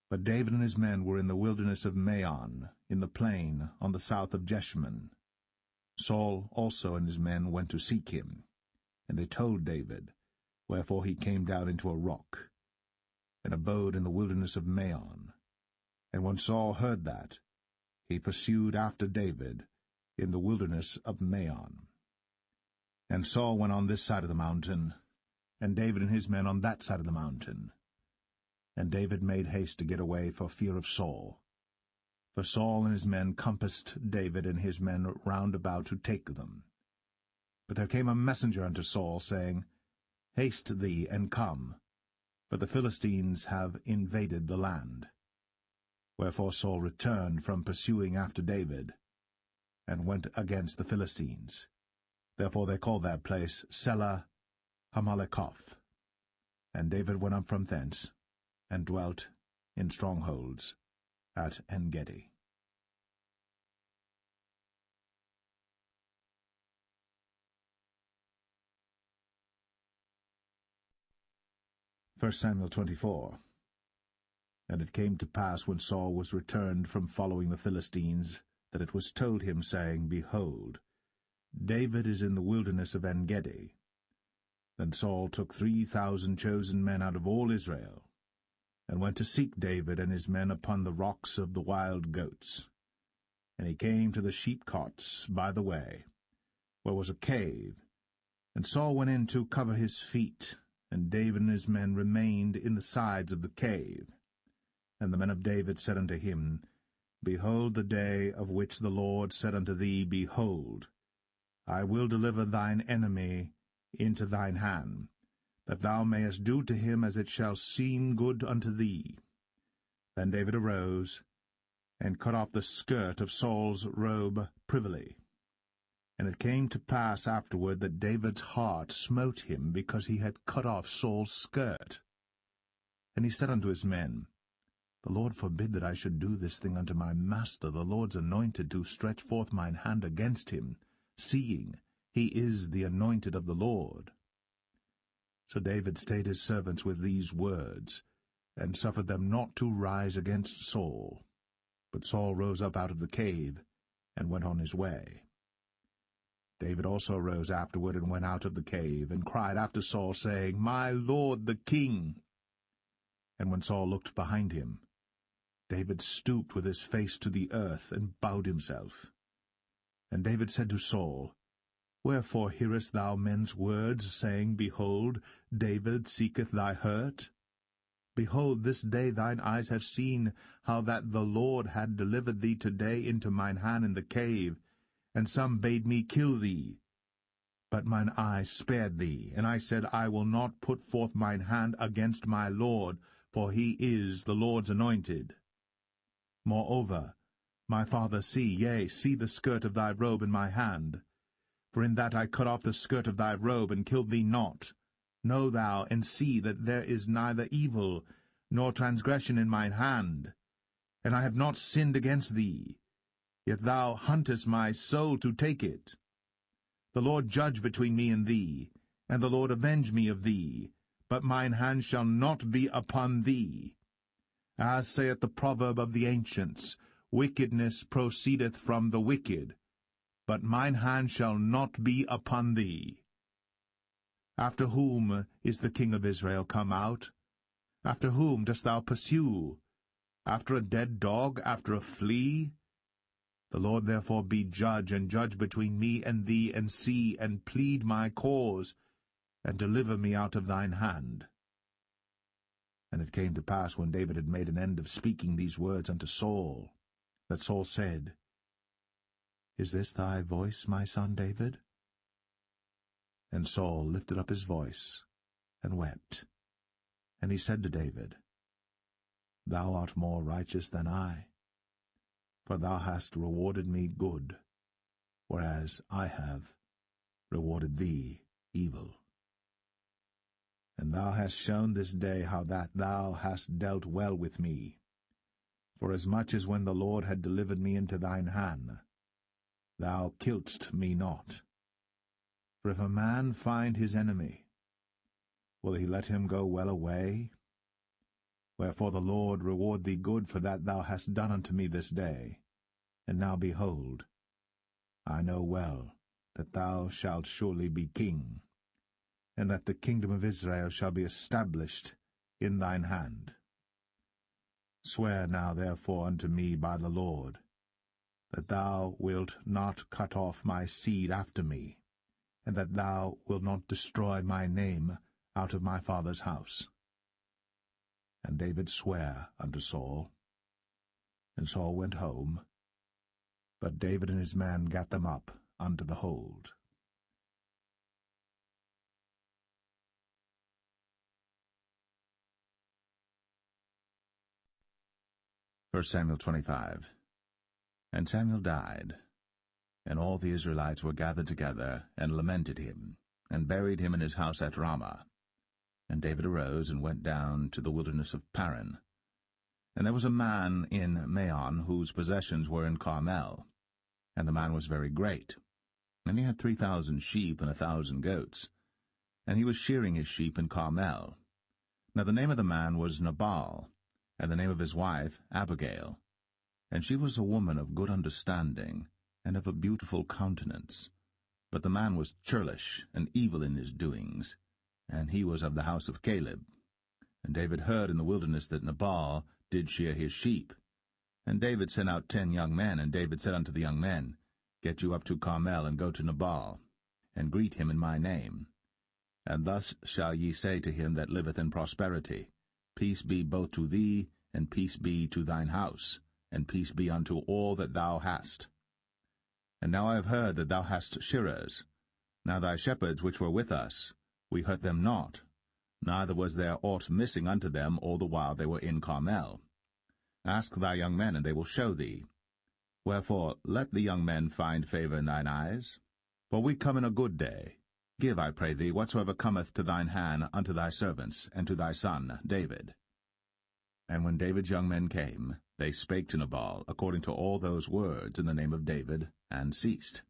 But David and his men were in the wilderness of Maon, in the plain, on the south of Jeshimon. Saul also and his men went to seek him, and they told David, wherefore he came down into a rock, and abode in the wilderness of Maon. And when Saul heard that, he pursued after David in the wilderness of Maon. And Saul went on this side of the mountain, and David and his men on that side of the mountain. And David made haste to get away for fear of Saul. For Saul and his men compassed David and his men round about to take them. But there came a messenger unto Saul, saying, Haste thee, and come, for the Philistines have invaded the land. Wherefore Saul returned from pursuing after David, and went against the Philistines. Therefore they called that place Selah Hamaleketh. And David went up from thence, and dwelt in strongholds at En-gedi. 1 Samuel 24. And it came to pass, when Saul was returned from following the Philistines, that it was told him, saying, Behold, David is in the wilderness of En-gedi. Then Saul took 3,000 chosen men out of all Israel, and went to seek David and his men upon the rocks of the wild goats. And he came to the sheepcotes by the way, where was a cave, and Saul went in to cover his feet, and David and his men remained in the sides of the cave. And the men of David said unto him, Behold the day of which the Lord said unto thee, Behold, I will deliver thine enemy into thine hand, that thou mayest do to him as it shall seem good unto thee. Then David arose, and cut off the skirt of Saul's robe privily. And it came to pass afterward that David's heart smote him, because he had cut off Saul's skirt. And he said unto his men, The Lord forbid that I should do this thing unto my master, the Lord's anointed, to stretch forth mine hand against him, seeing he is the anointed of the Lord. So David stayed his servants with these words, and suffered them not to rise against Saul. But Saul rose up out of the cave, and went on his way. David also rose afterward, and went out of the cave, and cried after Saul, saying, My lord the king. And when Saul looked behind him, David stooped with his face to the earth, and bowed himself. And David said to Saul, Wherefore hearest thou men's words, saying, Behold, David seeketh thy hurt? Behold, this day thine eyes have seen how that the Lord had delivered thee today into mine hand in the cave, and some bade me kill thee. But mine eye spared thee, and I said, I will not put forth mine hand against my Lord, for he is the Lord's anointed. Moreover, my father, see the skirt of thy robe in my hand. For in that I cut off the skirt of thy robe, and killed thee not. Know thou, and see that there is neither evil nor transgression in mine hand, and I have not sinned against thee. Yet thou huntest my soul to take it. The Lord judge between me and thee, and the Lord avenge me of thee, but mine hand shall not be upon thee. As saith the proverb of the ancients, Wickedness proceedeth from the wicked, but mine hand shall not be upon thee. After whom is the king of Israel come out? After whom dost thou pursue? After a dead dog, after a flea? The Lord therefore be judge, and judge between me and thee, and see, and plead my cause, and deliver me out of thine hand. And it came to pass, when David had made an end of speaking these words unto Saul, that Saul said, Is this thy voice, my son David? And Saul lifted up his voice, and wept. And he said to David, Thou art more righteous than I, for thou hast rewarded me good, whereas I have rewarded thee evil. And thou hast shown this day how that thou hast dealt well with me, forasmuch as when the Lord had delivered me into thine hand, thou killedst me not. For if a man find his enemy, will he let him go well away? Wherefore the Lord reward thee good for that thou hast done unto me this day. And now behold, I know well that thou shalt surely be king, and that the kingdom of Israel shall be established in thine hand. Swear now therefore unto me by the Lord, that thou wilt not cut off my seed after me, and that thou wilt not destroy my name out of my father's house. And David sware unto Saul. And Saul went home, but David and his men gat them up unto the hold. 1 Samuel 25. And Samuel died, and all the Israelites were gathered together, and lamented him, and buried him in his house at Ramah. And David arose, and went down to the wilderness of Paran. And there was a man in Maon, whose possessions were in Carmel. And the man was very great, and he had 3,000 sheep and 1,000 goats. And he was shearing his sheep in Carmel. Now the name of the man was Nabal, and the name of his wife Abigail. And she was a woman of good understanding, and of a beautiful countenance. But the man was churlish, and evil in his doings, and he was of the house of Caleb. And David heard in the wilderness that Nabal did shear his sheep. And David sent out 10 young men, and David said unto the young men, Get you up to Carmel, and go to Nabal, and greet him in my name. And thus shall ye say to him that liveth in prosperity, Peace be both to thee, and peace be to thine house, and peace be unto all that thou hast. And now I have heard that thou hast shearers. Now thy shepherds which were with us, we hurt them not, neither was there aught missing unto them all the while they were in Carmel. Ask thy young men, and they will show thee. Wherefore let the young men find favor in thine eyes. For we come in a good day. Give, I pray thee, whatsoever cometh to thine hand unto thy servants, and to thy son David. And when David's young men came, they spake to Nabal according to all those words in the name of David, and ceased.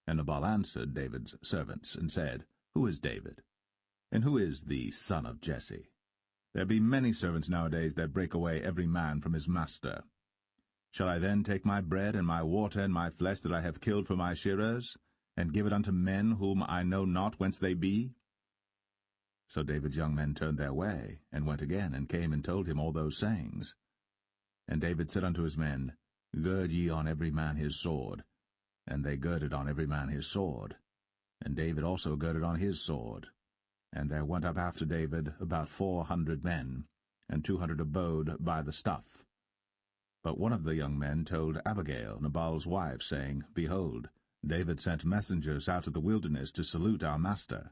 And Nabal answered David's servants, and said, Who is David? And who is the son of Jesse? There be many servants nowadays that break away every man from his master. Shall I then take my bread and my water and my flesh that I have killed for my shearers, and give it unto men whom I know not whence they be? So David's young men turned their way, and went again, and came and told him all those sayings. And David said unto his men, Gird ye on every man his sword. And they girded on every man his sword. And David also girded on his sword. And there went up after David about 400 men, and 200 abode by the stuff. But one of the young men told Abigail, Nabal's wife, saying, Behold, David sent messengers out of the wilderness to salute our master,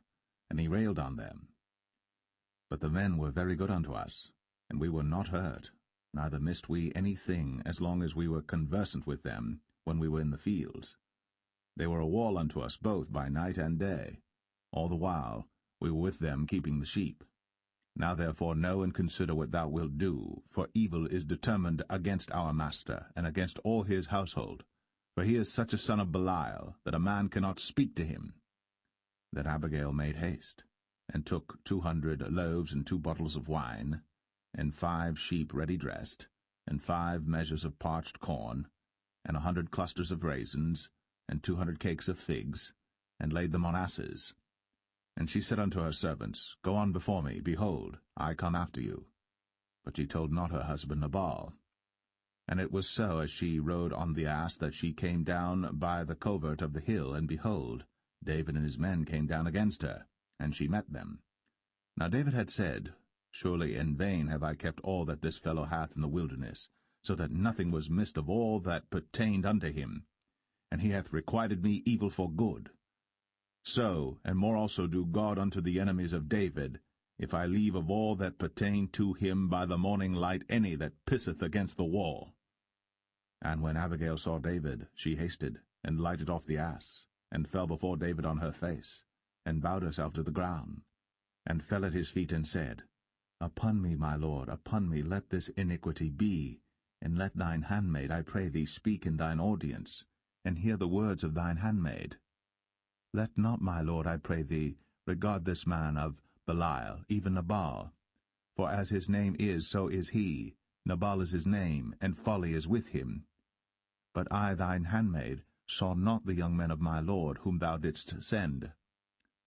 and he railed on them. But the men were very good unto us, and we were not hurt, neither missed we any thing as long as we were conversant with them when we were in the fields. They were a wall unto us both by night and day. All the while we were with them keeping the sheep. Now therefore know and consider what thou wilt do, for evil is determined against our master, and against all his household. For he is such a son of Belial, that a man cannot speak to him. Then Abigail made haste, and took 200 loaves and 2 bottles of wine, and 5 sheep ready dressed, and 5 measures of parched corn, and 100 clusters of raisins, and 200 cakes of figs, and laid them on asses. And she said unto her servants, Go on before me, behold, I come after you. But she told not her husband Nabal. And it was so, as she rode on the ass, that she came down by the covert of the hill, and behold, David and his men came down against her, and she met them. Now David had said, Surely in vain have I kept all that this fellow hath in the wilderness, so that nothing was missed of all that pertained unto him. And he hath requited me evil for good. So, and more also do God unto the enemies of David, if I leave of all that pertain to him by the morning light any that pisseth against the wall. And when Abigail saw David, she hasted, and lighted off the ass, and fell before David on her face, and bowed herself to the ground, and fell at his feet, and said, Upon me, my lord, upon me let this iniquity be, and let thine handmaid, I pray thee, speak in thine audience, and hear the words of thine handmaid. Let not, my lord, I pray thee, regard this man of Belial, even Nabal. For as his name is, so is he. Nabal is his name, and folly is with him. But I, thine handmaid, saw not the young men of my lord, whom thou didst send.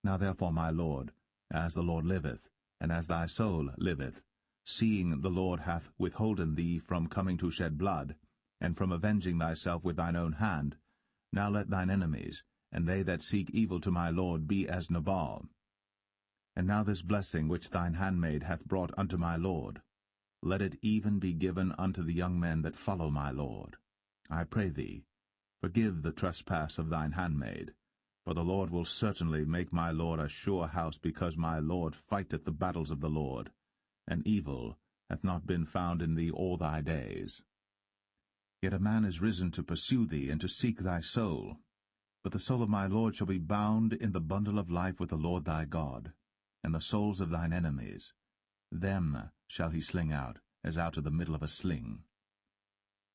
Now therefore, my lord, as the Lord liveth, and as thy soul liveth, seeing the Lord hath withholden thee from coming to shed blood, and from avenging thyself with thine own hand, now let thine enemies, and they that seek evil to my lord, be as Nabal. And now this blessing which thine handmaid hath brought unto my lord, let it even be given unto the young men that follow my lord. I pray thee, forgive the trespass of thine handmaid, for the Lord will certainly make my lord a sure house, because my lord fighteth the battles of the Lord, and evil hath not been found in thee all thy days. Yet a man is risen to pursue thee, and to seek thy soul. But the soul of my lord shall be bound in the bundle of life with the Lord thy God, and the souls of thine enemies, them shall he sling out, as out of the middle of a sling.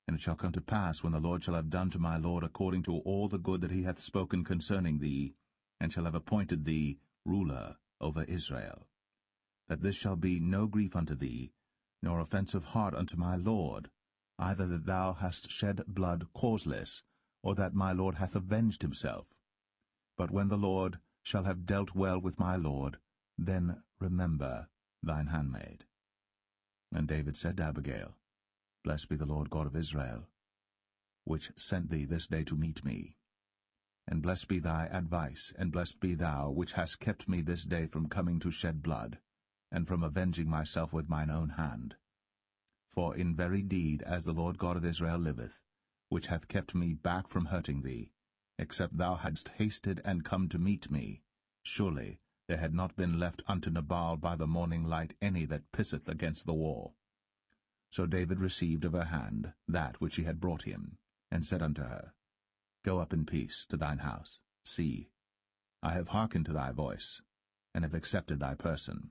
And it shall come to pass, when the Lord shall have done to my lord according to all the good that he hath spoken concerning thee, and shall have appointed thee ruler over Israel, that this shall be no grief unto thee, nor offense of heart unto my lord, either that thou hast shed blood causeless, or that my lord hath avenged himself. But when the Lord shall have dealt well with my lord, then remember thine handmaid. And David said to Abigail, Blessed be the Lord God of Israel, which sent thee this day to meet me. And blessed be thy advice, and blessed be thou, which hast kept me this day from coming to shed blood, and from avenging myself with mine own hand. For in very deed, as the Lord God of Israel liveth, which hath kept me back from hurting thee, except thou hadst hasted and come to meet me, surely there had not been left unto Nabal by the morning light any that pisseth against the wall. So David received of her hand that which she had brought him, and said unto her, Go up in peace to thine house. See, I have hearkened to thy voice, and have accepted thy person.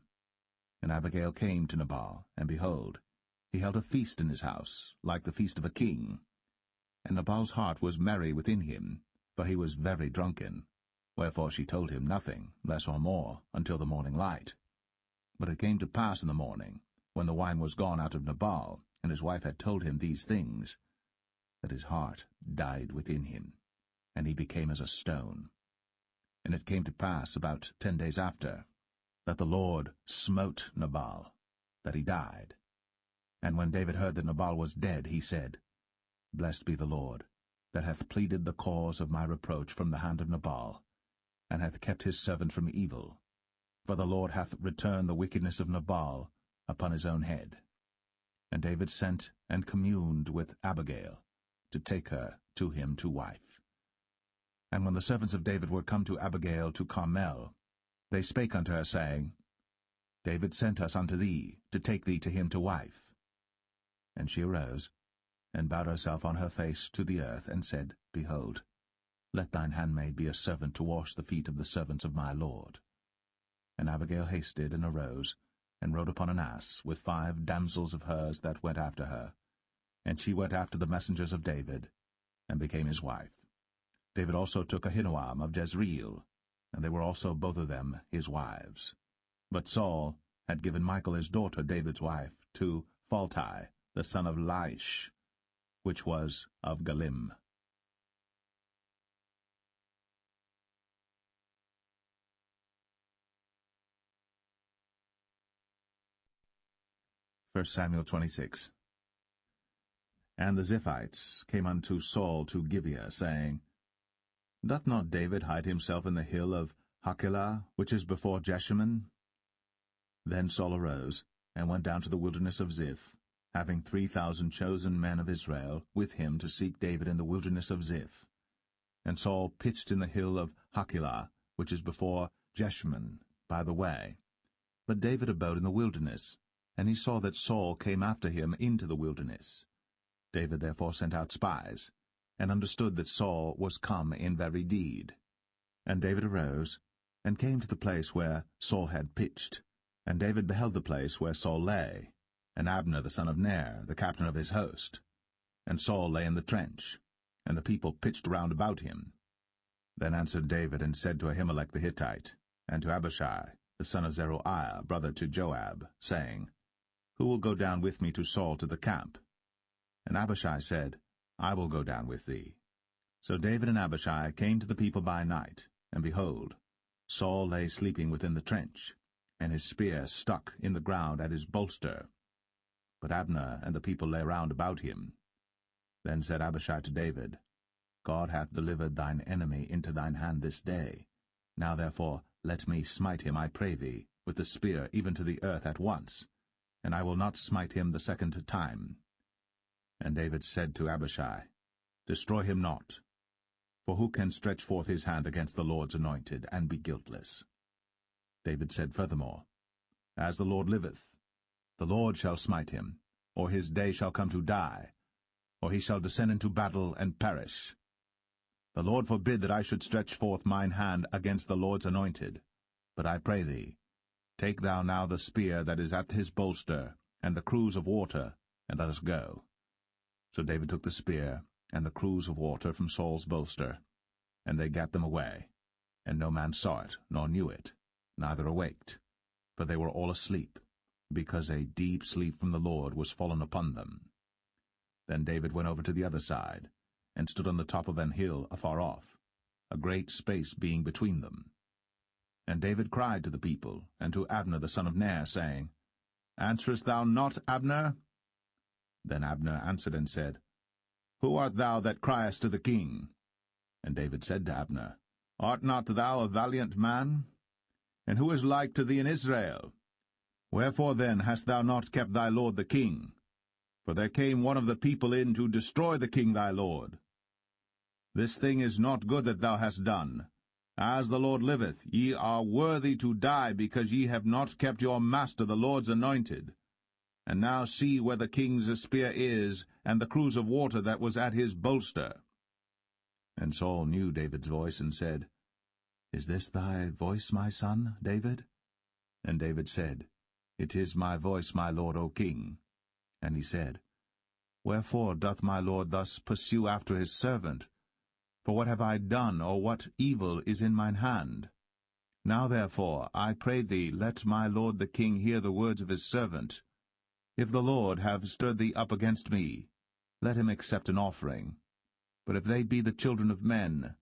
And Abigail came to Nabal, and behold, he held a feast in his house, like the feast of a king. And Nabal's heart was merry within him, for he was very drunken. Wherefore she told him nothing, less or more, until the morning light. But it came to pass in the morning, when the wine was gone out of Nabal, and his wife had told him these things, that his heart died within him, and he became as a stone. And it came to pass about 10 days after, that the Lord smote Nabal, that he died. And when David heard that Nabal was dead, he said, Blessed be the Lord, that hath pleaded the cause of my reproach from the hand of Nabal, and hath kept his servant from evil. For the Lord hath returned the wickedness of Nabal upon his own head. And David sent and communed with Abigail, to take her to him to wife. And when the servants of David were come to Abigail to Carmel, they spake unto her, saying, David sent us unto thee, to take thee to him to wife. And she arose, and bowed herself on her face to the earth, and said, Behold, let thine handmaid be a servant to wash the feet of the servants of my lord. And Abigail hasted, and arose, and rode upon an ass, with 5 damsels of hers that went after her. And she went after the messengers of David, and became his wife. David also took Ahinoam of Jezreel, and they were also both of them his wives. But Saul had given Michal his daughter, David's wife, to Phalti, the son of Laish, which was of Galim. 1 Samuel 26. And the Ziphites came unto Saul to Gibeah, saying, Doth not David hide himself in the hill of Hachilah, which is before Jeshimon? Then Saul arose, and went down to the wilderness of Ziph, having 3,000 chosen men of Israel with him to seek David in the wilderness of Ziph. And Saul pitched in the hill of Hachilah, which is before Jeshimon, by the way. But David abode in the wilderness, and he saw that Saul came after him into the wilderness. David therefore sent out spies, and understood that Saul was come in very deed. And David arose, and came to the place where Saul had pitched. And David beheld the place where Saul lay, and Abner the son of Ner, the captain of his host. And Saul lay in the trench, and the people pitched round about him. Then answered David, and said to Ahimelech the Hittite, and to Abishai, the son of Zeruiah, brother to Joab, saying, Who will go down with me to Saul to the camp? And Abishai said, I will go down with thee. So David and Abishai came to the people by night, and behold, Saul lay sleeping within the trench, and his spear stuck in the ground at his bolster. But Abner and the people lay round about him. Then said Abishai to David, God hath delivered thine enemy into thine hand this day. Now therefore let me smite him, I pray thee, with the spear even to the earth at once, and I will not smite him the second time. And David said to Abishai, Destroy him not, for who can stretch forth his hand against the Lord's anointed, and be guiltless? David said furthermore, As the Lord liveth, the Lord shall smite him, or his day shall come to die, or he shall descend into battle and perish. The Lord forbid that I should stretch forth mine hand against the Lord's anointed. But I pray thee, take thou now the spear that is at his bolster, and the cruse of water, and let us go. So David took the spear and the cruse of water from Saul's bolster, and they gat them away. And no man saw it, nor knew it, neither awaked, for they were all asleep, because a deep sleep from the Lord was fallen upon them. Then David went over to the other side, and stood on the top of an hill afar off, a great space being between them. And David cried to the people, and to Abner the son of Ner, saying, Answerest thou not, Abner? Then Abner answered and said, Who art thou that criest to the king? And David said to Abner, Art not thou a valiant man? And who is like to thee in Israel? Wherefore then hast thou not kept thy lord the king? For there came one of the people in to destroy the king thy lord. This thing is not good that thou hast done. As the Lord liveth, ye are worthy to die, because ye have not kept your master the Lord's anointed. And now see where the king's spear is, and the cruse of water that was at his bolster. And Saul knew David's voice, and said, Is this thy voice, my son, David? And David said, It is my voice, my lord, O king. And he said, Wherefore doth my lord thus pursue after his servant? For what have I done, or what evil is in mine hand? Now therefore, I pray thee, let my lord the king hear the words of his servant. If the Lord have stirred thee up against me, let him accept an offering. But if they be the children of men,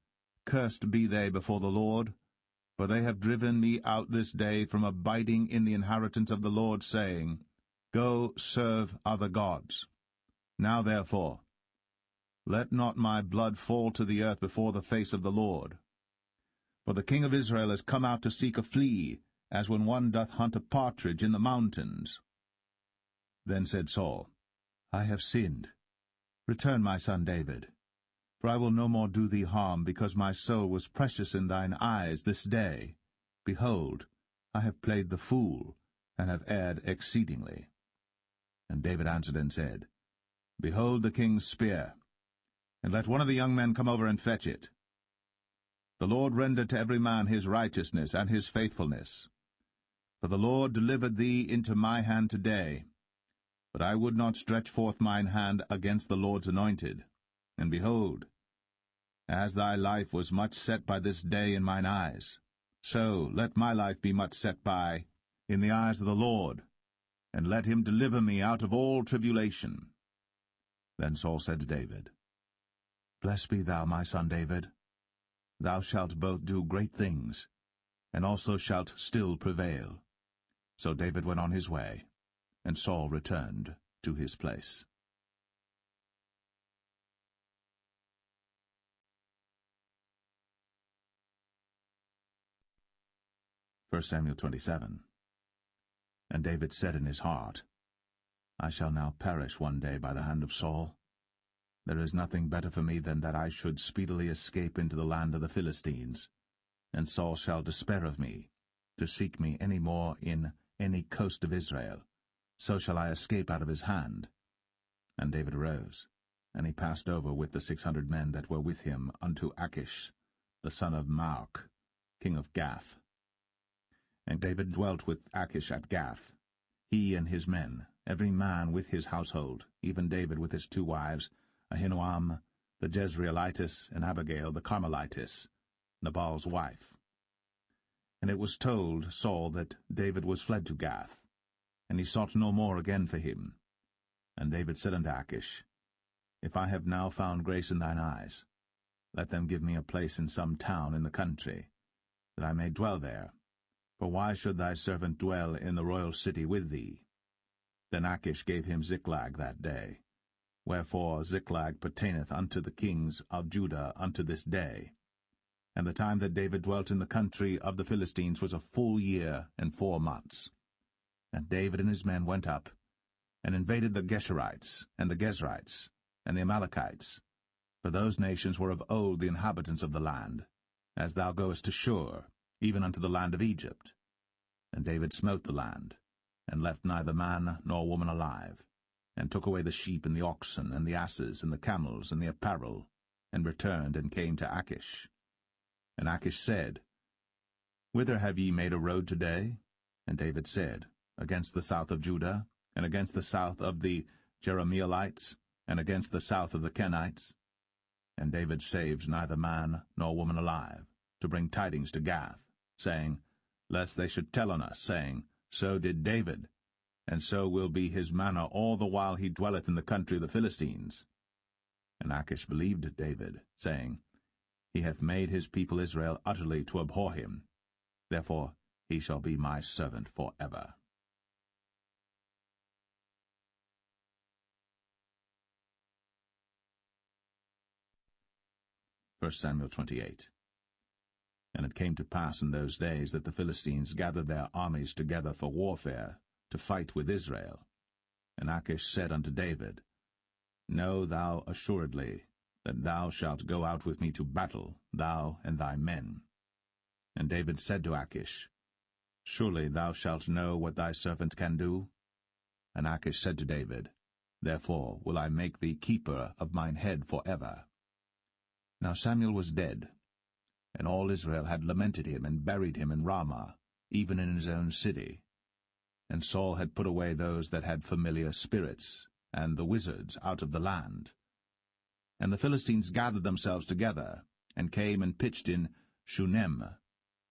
cursed be they before the Lord, for they have driven me out this day from abiding in the inheritance of the Lord, saying, Go serve other gods. Now therefore, let not my blood fall to the earth before the face of the Lord. For the king of Israel is come out to seek a flea, as when one doth hunt a partridge in the mountains. Then said Saul, I have sinned. Return, my son David. For I will no more do thee harm, because my soul was precious in thine eyes this day. Behold, I have played the fool, and have erred exceedingly. And David answered and said, Behold the king's spear, and let one of the young men come over and fetch it. The Lord render to every man his righteousness and his faithfulness. For the Lord delivered thee into my hand today. But I would not stretch forth mine hand against the Lord's anointed. And behold, as thy life was much set by this day in mine eyes, so let my life be much set by in the eyes of the Lord, and let him deliver me out of all tribulation. Then Saul said to David, Blessed be thou, my son David. Thou shalt both do great things, and also shalt still prevail. So David went on his way, and Saul returned to his place. 1 Samuel 27. And David said in his heart, I shall now perish one day by the hand of Saul. There is nothing better for me than that I should speedily escape into the land of the Philistines, and Saul shall despair of me, to seek me any more in any coast of Israel. So shall I escape out of his hand. And David arose, and he passed over with the 600 men that were with him unto Achish, the son of Maoch, king of Gath. And David dwelt with Achish at Gath, he and his men, every man with his household, even David with his 2 wives, Ahinoam the Jezreelitess, and Abigail the Carmelitess, Nabal's wife. And it was told Saul that David was fled to Gath, and he sought no more again for him. And David said unto Achish, If I have now found grace in thine eyes, let them give me a place in some town in the country, that I may dwell there. For why should thy servant dwell in the royal city with thee? Then Achish gave him Ziklag that day. Wherefore Ziklag pertaineth unto the kings of Judah unto this day. And the time that David dwelt in the country of the Philistines was a full year and 4 months. And David and his men went up, and invaded the Geshurites, and the Gezrites, and the Amalekites. For those nations were of old the inhabitants of the land, as thou goest to Shur, even unto the land of Egypt. And David smote the land, and left neither man nor woman alive, and took away the sheep and the oxen, and the asses, and the camels, and the apparel, and returned and came to Achish. And Achish said, Whither have ye made a road today? And David said, Against the south of Judah, and against the south of the Jerahmeelites, and against the south of the Kenites. And David saved neither man nor woman alive, to bring tidings to Gath, saying, Lest they should tell on us, saying, So did David, and so will be his manner all the while he dwelleth in the country of the Philistines. And Achish believed David, saying, He hath made his people Israel utterly to abhor him. Therefore he shall be my servant for ever. 1 Samuel 28. And it came to pass in those days that the Philistines gathered their armies together for warfare, to fight with Israel. And Achish said unto David, Know thou assuredly that thou shalt go out with me to battle, thou and thy men. And David said to Achish, Surely thou shalt know what thy servant can do? And Achish said to David, Therefore will I make thee keeper of mine head for ever. Now Samuel was dead, and all Israel had lamented him, and buried him in Ramah, even in his own city. And Saul had put away those that had familiar spirits, and the wizards out of the land. And the Philistines gathered themselves together, and came and pitched in Shunem.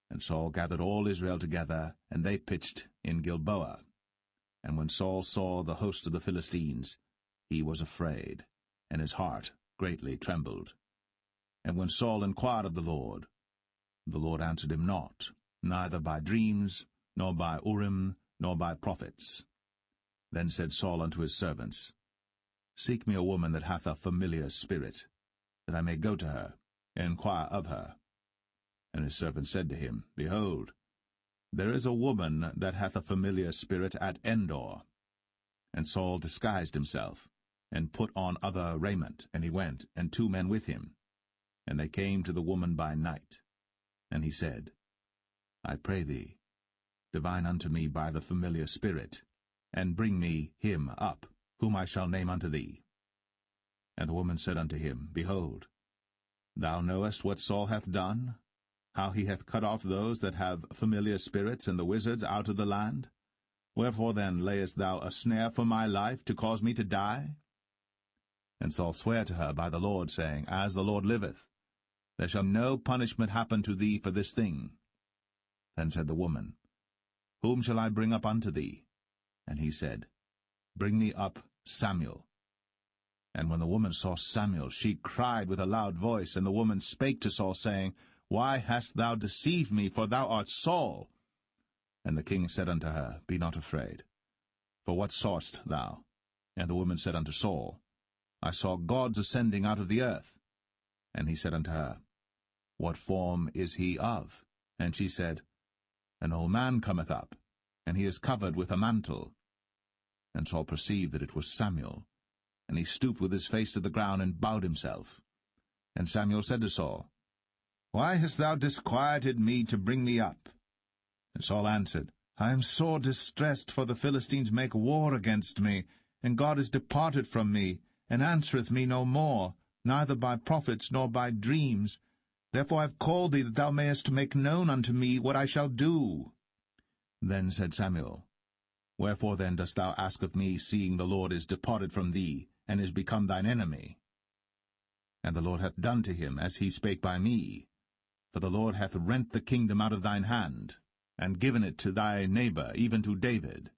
And Saul gathered all Israel together, and they pitched in Gilboa. And when Saul saw the host of the Philistines, he was afraid, and his heart greatly trembled. And when Saul inquired of the Lord answered him not, neither by dreams, nor by Urim, nor by prophets. Then said Saul unto his servants, Seek me a woman that hath a familiar spirit, that I may go to her, and inquire of her. And his servants said to him, Behold, there is a woman that hath a familiar spirit at Endor. And Saul disguised himself, and put on other raiment, and he went, and 2 men with him. And they came to the woman by night. And he said, I pray thee, divine unto me by the familiar spirit, and bring me him up, whom I shall name unto thee. And the woman said unto him, Behold, thou knowest what Saul hath done, how he hath cut off those that have familiar spirits and the wizards out of the land? Wherefore then layest thou a snare for my life, to cause me to die? And Saul sware to her by the Lord, saying, As the Lord liveth, there shall no punishment happen to thee for this thing. Then said the woman, Whom shall I bring up unto thee? And he said, Bring me up Samuel. And when the woman saw Samuel, she cried with a loud voice, and the woman spake to Saul, saying, Why hast thou deceived me? For thou art Saul. And the king said unto her, Be not afraid. For what sawest thou? And the woman said unto Saul, I saw gods ascending out of the earth. And he said unto her, What form is he of? And she said, An old man cometh up, and he is covered with a mantle. And Saul perceived that it was Samuel, and he stooped with his face to the ground, and bowed himself. And Samuel said to Saul, Why hast thou disquieted me to bring me up? And Saul answered, I am sore distressed, for the Philistines make war against me, and God is departed from me, and answereth me no more, neither by prophets nor by dreams. Therefore I have called thee, that thou mayest make known unto me what I shall do. Then said Samuel, Wherefore then dost thou ask of me, seeing the Lord is departed from thee, and is become thine enemy? And the Lord hath done to him as he spake by me. For the Lord hath rent the kingdom out of thine hand, and given it to thy neighbor, even to David,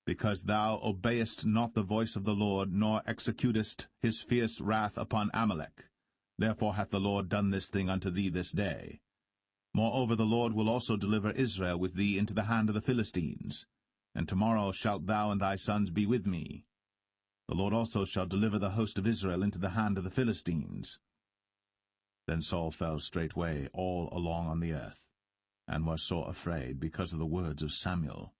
because thou obeyest not the voice of the Lord, nor executest his fierce wrath upon Amalek. Therefore hath the Lord done this thing unto thee this day. Moreover the Lord will also deliver Israel with thee into the hand of the Philistines. And tomorrow shalt thou and thy sons be with me. The Lord also shall deliver the host of Israel into the hand of the Philistines. Then Saul fell straightway all along on the earth, and was sore afraid because of the words of Samuel.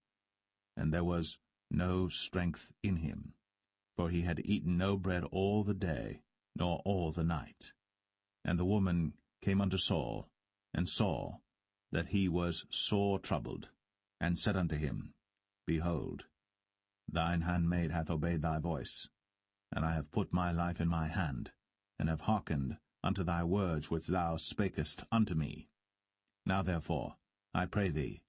And there was no strength in him, for he had eaten no bread all the day, nor all the night. And the woman came unto Saul, and saw that he was sore troubled, and said unto him, Behold, thine handmaid hath obeyed thy voice, and I have put my life in my hand, and have hearkened unto thy words which thou spakest unto me. Now therefore, I pray thee,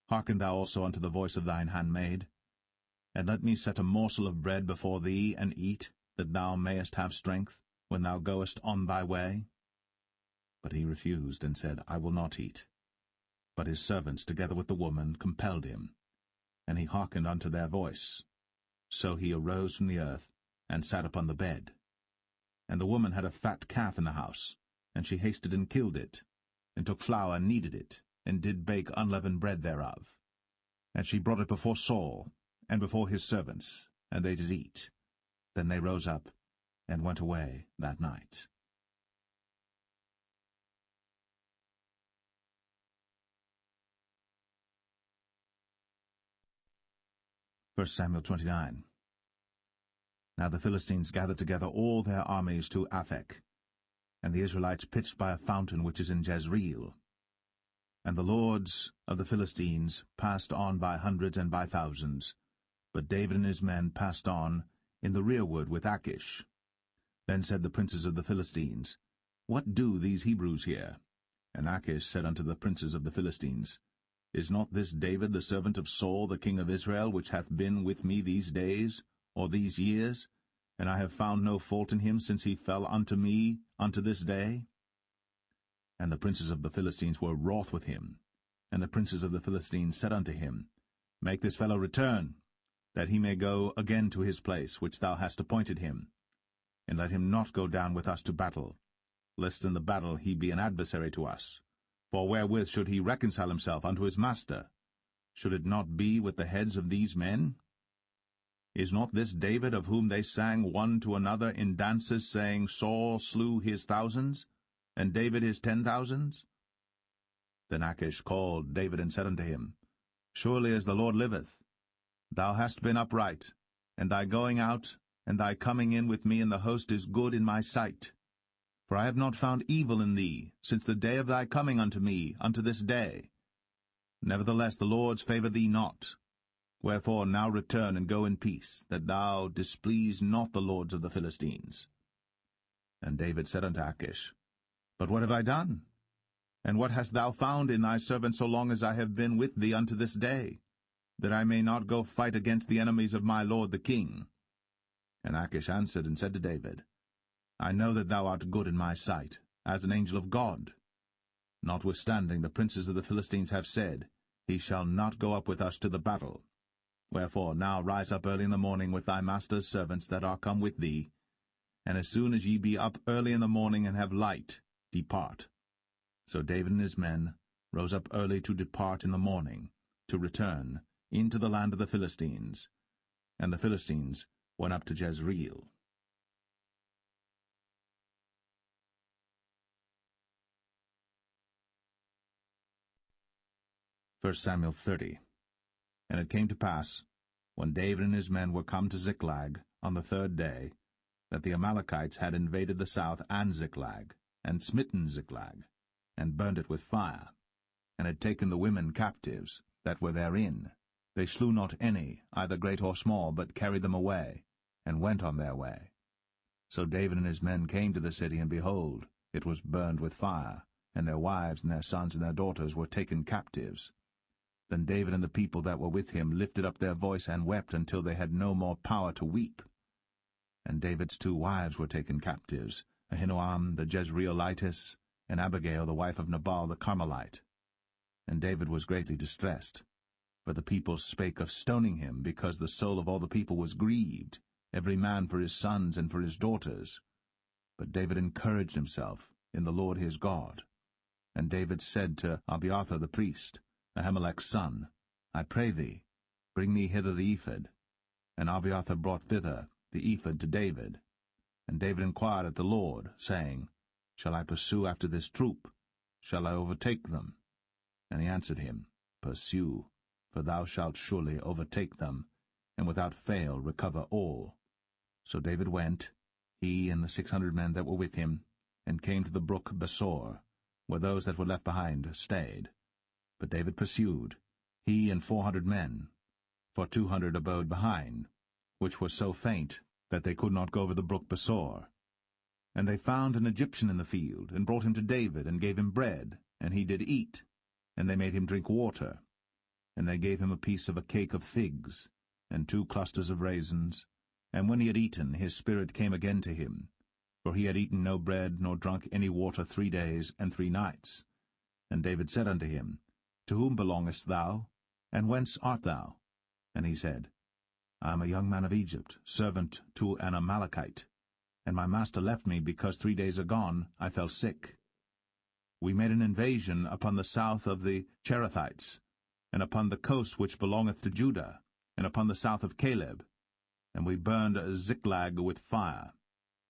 hearken thou also unto the voice of thine handmaid, and let me set a morsel of bread before thee, and eat, that thou mayest have strength, when thou goest on thy way. But he refused, and said, I will not eat. But his servants, together with the woman, compelled him, and he hearkened unto their voice. So he arose from the earth, and sat upon the bed. And the woman had a fat calf in the house, and she hasted and killed it, and took flour and kneaded it, and did bake unleavened bread thereof. And she brought it before Saul, and before his servants, and they did eat. Then they rose up, and went away that night. 1 Samuel 29. Now the Philistines gathered together all their armies to Aphek, and the Israelites pitched by a fountain which is in Jezreel. And the lords of the Philistines passed on by hundreds and by thousands, but David and his men passed on in the rearward with Achish. Then said the princes of the Philistines, What do these Hebrews here? And Achish said unto the princes of the Philistines, Is not this David the servant of Saul the king of Israel, which hath been with me these days, or these years? And I have found no fault in him since he fell unto me unto this day. And the princes of the Philistines were wroth with him. And the princes of the Philistines said unto him, Make this fellow return, that he may go again to his place, which thou hast appointed him. And let him not go down with us to battle, lest in the battle he be an adversary to us. For wherewith should he reconcile himself unto his master? Should it not be with the heads of these men? Is not this David, of whom they sang one to another in dances, saying, Saul slew his thousands, and David his 10,000s? Then Achish called David and said unto him, Surely as the Lord liveth, thou hast been upright, and thy going out and thy coming in with me in the host is good in my sight. For I have not found evil in thee since the day of thy coming unto me unto this day. Nevertheless the Lord's favour thee not. Wherefore now return and go in peace, that thou displease not the lords of the Philistines. And David said unto Achish, But what have I done? And what hast thou found in thy servant so long as I have been with thee unto this day, that I may not go fight against the enemies of my lord the king? And Achish answered and said to David, I know that thou art good in my sight, as an angel of God. Notwithstanding the princes of the Philistines have said, He shall not go up with us to the battle. Wherefore now rise up early in the morning with thy master's servants that are come with thee, and as soon as ye be up early in the morning and have light, depart. So David and his men rose up early to depart in the morning, to return into the land of the Philistines. And the Philistines went up to Jezreel. 1 Samuel 30. And it came to pass, when David and his men were come to Ziklag on the 3rd day, that the Amalekites had invaded the south and Ziklag, and smitten Ziklag, and burned it with fire, and had taken the women captives that were therein. They slew not any, either great or small, but carried them away, and went on their way. So David and his men came to the city, and behold, it was burned with fire, and their wives and their sons and their daughters were taken captives. Then David and the people that were with him lifted up their voice and wept until they had no more power to weep. And David's 2 wives were taken captives, Ahinoam the Jezreelitess, and Abigail the wife of Nabal the Carmelite. And David was greatly distressed, for the people spake of stoning him, because the soul of all the people was grieved, every man for his sons and for his daughters. But David encouraged himself in the Lord his God. And David said to Abiathar the priest, Ahimelech's son, I pray thee, bring me hither the ephod. And Abiathar brought thither the ephod to David. And David inquired at the Lord, saying, Shall I pursue after this troop? Shall I overtake them? And he answered him, Pursue, for thou shalt surely overtake them, and without fail recover all. So David went, he and the 600 men that were with him, and came to the brook Besor, where those that were left behind stayed. But David pursued, he and 400 men, for 200 abode behind, which were so faint that they could not go over the brook Besor. And they found an Egyptian in the field, and brought him to David, and gave him bread, and he did eat, and they made him drink water. And they gave him a piece of a cake of figs, and 2 clusters of raisins. And when he had eaten, his spirit came again to him, for he had eaten no bread, nor drunk any water 3 days and 3 nights. And David said unto him, To whom belongest thou, and whence art thou? And he said, I am a young man of Egypt, servant to an Amalekite, and my master left me because 3 days agone I fell sick. We made an invasion upon the south of the Cherethites, and upon the coast which belongeth to Judah, and upon the south of Caleb, and we burned Ziklag with fire.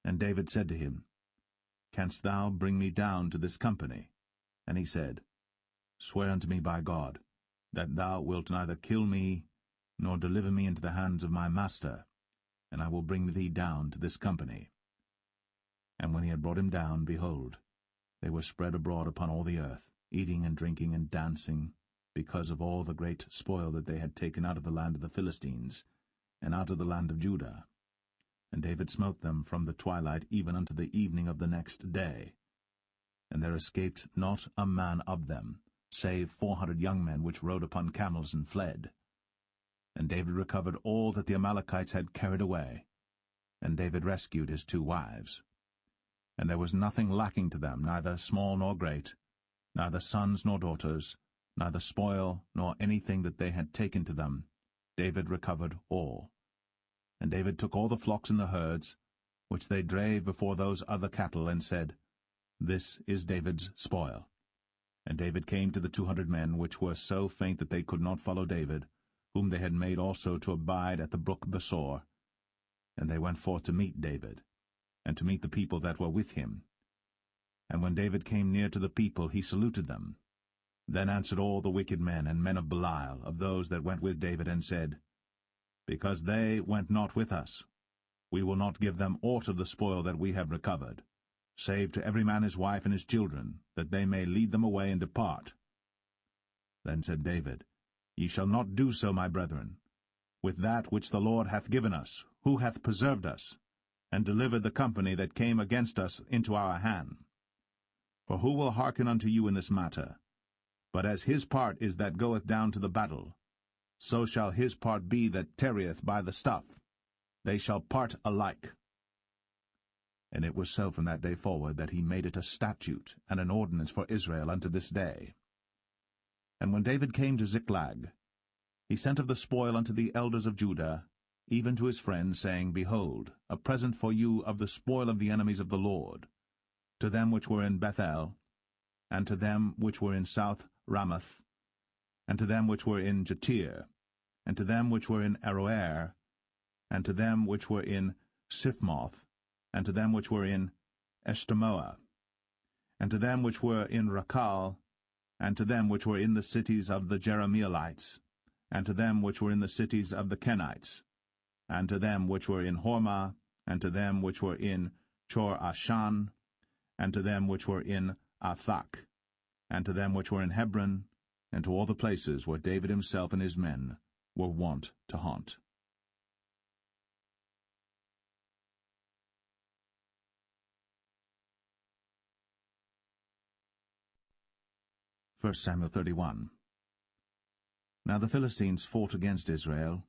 And David said to him, Canst thou bring me down to this company? And he said, Swear unto me by God, that thou wilt neither kill me, nor deliver me into the hands of my master, and I will bring thee down to this company. And when he had brought him down, behold, they were spread abroad upon all the earth, eating and drinking and dancing, because of all the great spoil that they had taken out of the land of the Philistines, and out of the land of Judah. And David smote them from the twilight even unto the evening of the next day. And there escaped not a man of them, save 400 young men which rode upon camels and fled. And David recovered all that the Amalekites had carried away. And David rescued his 2 wives. And there was nothing lacking to them, neither small nor great, neither sons nor daughters, neither spoil nor anything that they had taken to them. David recovered all. And David took all the flocks and the herds, which they drave before those other cattle, and said, This is David's spoil. And David came to the 200 men, which were so faint that they could not follow David, whom they had made also to abide at the brook Besor. And they went forth to meet David, and to meet the people that were with him. And when David came near to the people, he saluted them. Then answered all the wicked men and men of Belial, of those that went with David, and said, Because they went not with us, we will not give them aught of the spoil that we have recovered, save to every man his wife and his children, that they may lead them away and depart. Then said David, Ye shall not do so, my brethren, with that which the Lord hath given us, who hath preserved us, and delivered the company that came against us into our hand. For who will hearken unto you in this matter? But as his part is that goeth down to the battle, so shall his part be that tarrieth by the stuff. They shall part alike. And it was so from that day forward that he made it a statute and an ordinance for Israel unto this day. And when David came to Ziklag, he sent of the spoil unto the elders of Judah, even to his friends, saying, Behold, a present for you of the spoil of the enemies of the Lord, to them which were in Bethel, and to them which were in South Ramoth, and to them which were in Jatir, and to them which were in Aroer, and to them which were in Siphmoth, and to them which were in Eshtemoa, and to them which were in Rakal, and to them which were in the cities of the Jerahmeelites, and to them which were in the cities of the Kenites, and to them which were in Hormah, and to them which were in Chor-Ashan, and to them which were in Athak, and to them which were in Hebron, and to all the places where David himself and his men were wont to haunt. 1 Samuel 31. Now the Philistines fought against Israel,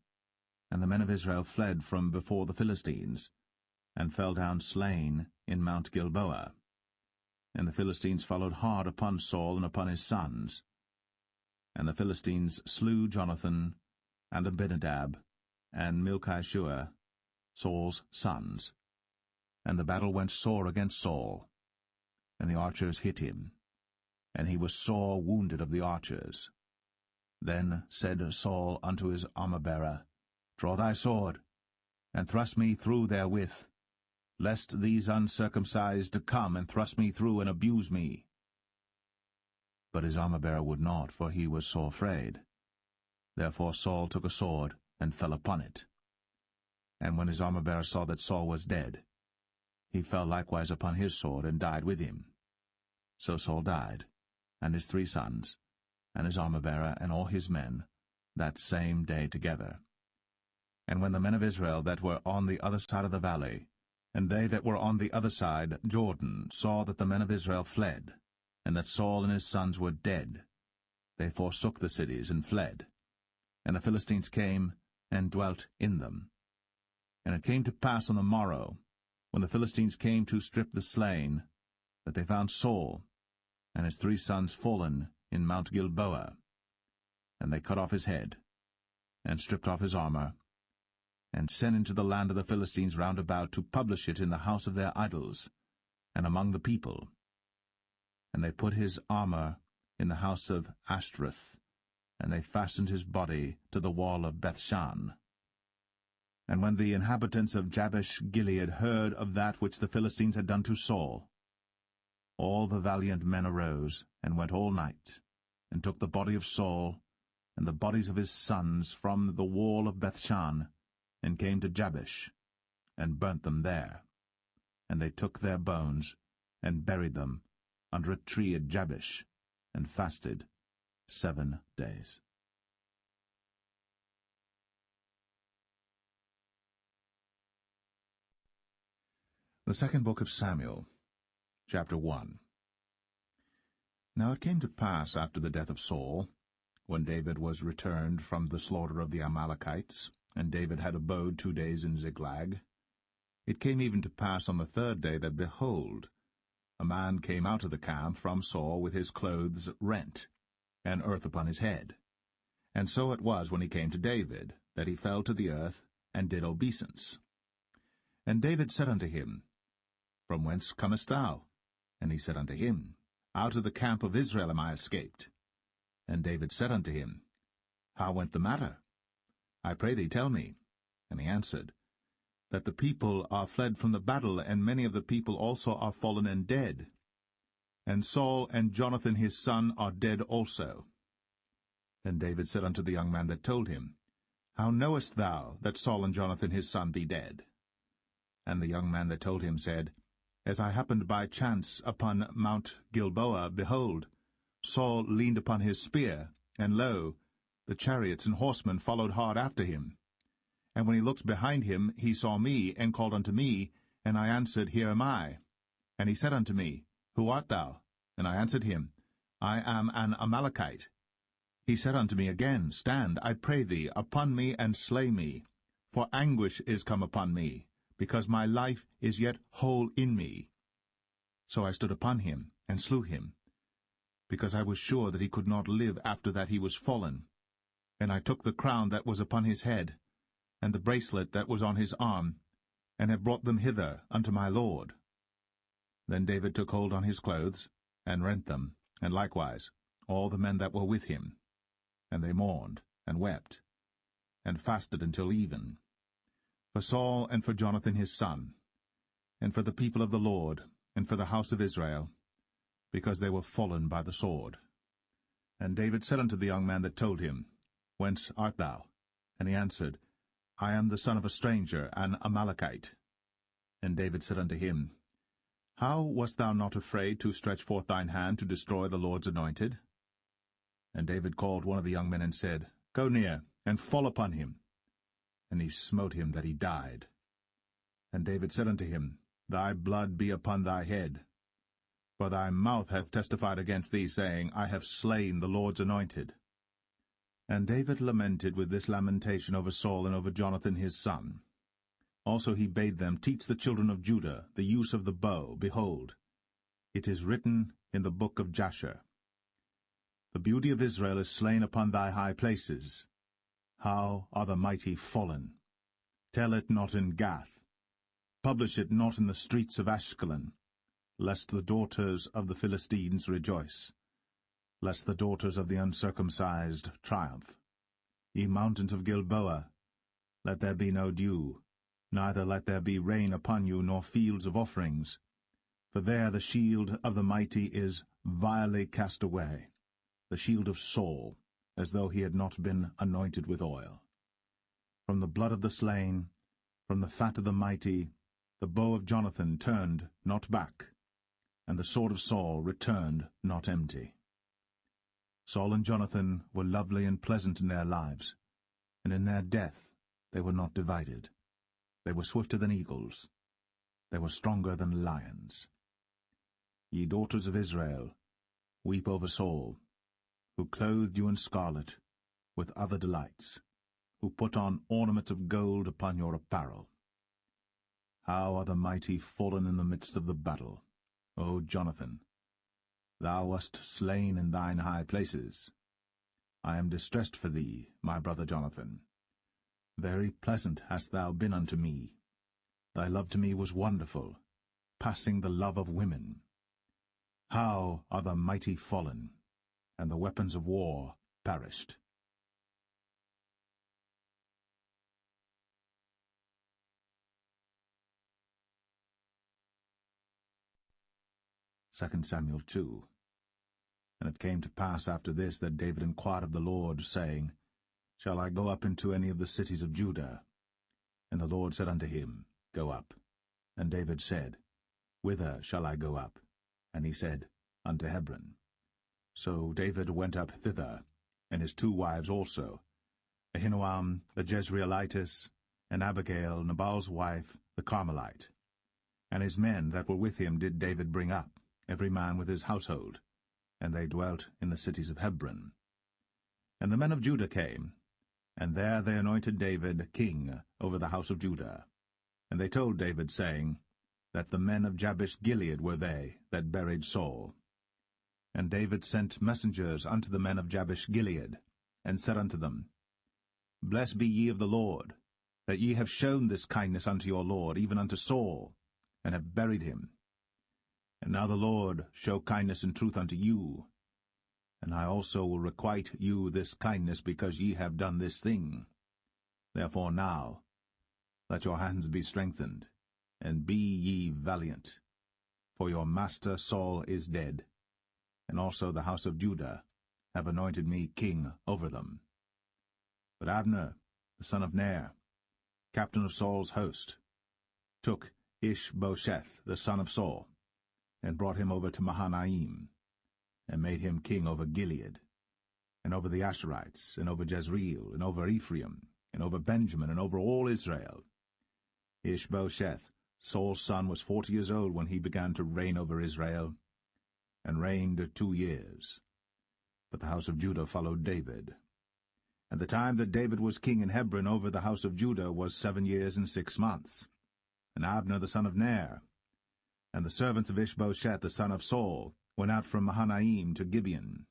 and the men of Israel fled from before the Philistines, and fell down slain in Mount Gilboa. And the Philistines followed hard upon Saul and upon his sons. And the Philistines slew Jonathan, and Abinadab, and Malchishua, Saul's sons. And the battle went sore against Saul, and the archers hit him, and he was sore wounded of the archers. Then said Saul unto his armor-bearer, Draw thy sword, and thrust me through therewith, lest these uncircumcised come and thrust me through and abuse me. But his armor-bearer would not, for he was sore afraid. Therefore Saul took a sword, and fell upon it. And when his armor-bearer saw that Saul was dead, he fell likewise upon his sword, and died with him. So Saul died, and his 3 sons, and his armor-bearer, and all his men, that same day together. And when the men of Israel that were on the other side of the valley, and they that were on the other side Jordan, saw that the men of Israel fled, and that Saul and his sons were dead, they forsook the cities and fled. And the Philistines came and dwelt in them. And it came to pass on the morrow, when the Philistines came to strip the slain, that they found Saul and his 3 sons fallen in Mount Gilboa. And they cut off his head, and stripped off his armor, and sent into the land of the Philistines round about to publish it in the house of their idols, and among the people. And they put his armor in the house of Ashtoreth, and they fastened his body to the wall of Bethshan. And when the inhabitants of Jabesh-Gilead heard of that which the Philistines had done to Saul, all the valiant men arose, and went all night, and took the body of Saul, and the bodies of his sons from the wall of Bethshan, and came to Jabesh, and burnt them there. And they took their bones, and buried them under a tree at Jabesh, and fasted 7 days. The second book of Samuel, chapter 1. Now it came to pass after the death of Saul, when David was returned from the slaughter of the Amalekites, and David had abode 2 days in Ziklag, it came even to pass on the 3rd day that, behold, a man came out of the camp from Saul with his clothes rent, and earth upon his head. And so it was when he came to David, that he fell to the earth, and did obeisance. And David said unto him, From whence comest thou? And he said unto him, Out of the camp of Israel am I escaped. And David said unto him, How went the matter? I pray thee, tell me. And he answered, That the people are fled from the battle, and many of the people also are fallen and dead. And Saul and Jonathan his son are dead also. Then David said unto the young man that told him, How knowest thou that Saul and Jonathan his son be dead? And the young man that told him said, As I happened by chance upon Mount Gilboa, behold, Saul leaned upon his spear, and lo, the chariots and horsemen followed hard after him. And when he looked behind him, he saw me, and called unto me, and I answered, Here am I. And he said unto me, Who art thou? And I answered him, I am an Amalekite. He said unto me again, Stand, I pray thee, upon me, and slay me. For anguish is come upon me, because my life is yet whole in me. So I stood upon him, and slew him, because I was sure that he could not live after that he was fallen. And I took the crown that was upon his head, and the bracelet that was on his arm, and have brought them hither unto my lord. Then David took hold on his clothes, and rent them, and likewise all the men that were with him. And they mourned, and wept, and fasted until even, for Saul and for Jonathan his son, and for the people of the Lord, and for the house of Israel, because they were fallen by the sword. And David said unto the young man that told him, Whence art thou? And he answered, I am the son of a stranger, an Amalekite. And David said unto him, How wast thou not afraid to stretch forth thine hand to destroy the Lord's anointed? And David called one of the young men and said, Go near, and fall upon him. And he smote him that he died. And David said unto him, Thy blood be upon thy head. For thy mouth hath testified against thee, saying, I have slain the Lord's anointed. And David lamented with this lamentation over Saul and over Jonathan his son. Also he bade them teach the children of Judah the use of the bow. Behold, it is written in the book of Jasher, The beauty of Israel is slain upon thy high places. How are the mighty fallen? Tell it not in Gath. publish it not in the streets of Ashkelon, lest the daughters of the Philistines rejoice, lest the daughters of the uncircumcised triumph. Ye mountains of Gilboa, let there be no dew, neither let there be rain upon you, nor fields of offerings. For there the shield of the mighty is vilely cast away, the shield of Saul, as though he had not been anointed with oil. From the blood of the slain, from the fat of the mighty, the bow of Jonathan turned not back, and the sword of Saul returned not empty. Saul and Jonathan were lovely and pleasant in their lives, and in their death they were not divided. They were swifter than eagles. They were stronger than lions. Ye daughters of Israel, weep over Saul, who clothed you in scarlet, with other delights, who put on ornaments of gold upon your apparel. How are the mighty fallen in the midst of the battle, O Jonathan! Thou wast slain in thine high places. I am distressed for thee, my brother Jonathan. Very pleasant hast thou been unto me. Thy love to me was wonderful, passing the love of women. How are the mighty fallen, and the weapons of war perished. 2 Samuel 2. And it came to pass after this that David inquired of the Lord, saying, Shall I go up into any of the cities of Judah? And the Lord said unto him, Go up. And David said, Whither shall I go up? And he said, Unto Hebron. So David went up thither, and his 2 wives also, Ahinoam the Jezreelitess, and Abigail Nabal's wife, the Carmelite. And his men that were with him did David bring up, every man with his household, and they dwelt in the cities of Hebron. And the men of Judah came, and there they anointed David king over the house of Judah. And they told David, saying, that the men of Jabesh-Gilead were they that buried Saul. And David sent messengers unto the men of Jabesh-Gilead, and said unto them, Blessed be ye of the Lord, that ye have shown this kindness unto your Lord, even unto Saul, and have buried him. And now the Lord show kindness and truth unto you, and I also will requite you this kindness, because ye have done this thing. Therefore now let your hands be strengthened, and be ye valiant, for your master Saul is dead, and also the house of Judah have anointed me king over them. But Abner, the son of Ner, captain of Saul's host, took Ishbosheth, the son of Saul, and brought him over to Mahanaim, and made him king over Gilead, and over the Asherites, and over Jezreel, and over Ephraim, and over Benjamin, and over all Israel. Ishbosheth, Saul's son, was 40 years old when he began to reign over Israel, and reigned 2 years. But the house of Judah followed David. And the time that David was king in Hebron over the house of Judah was 7 years and 6 months. And Abner the son of Ner, and the servants of Ishbosheth the son of Saul, went out from Mahanaim to Gibeon.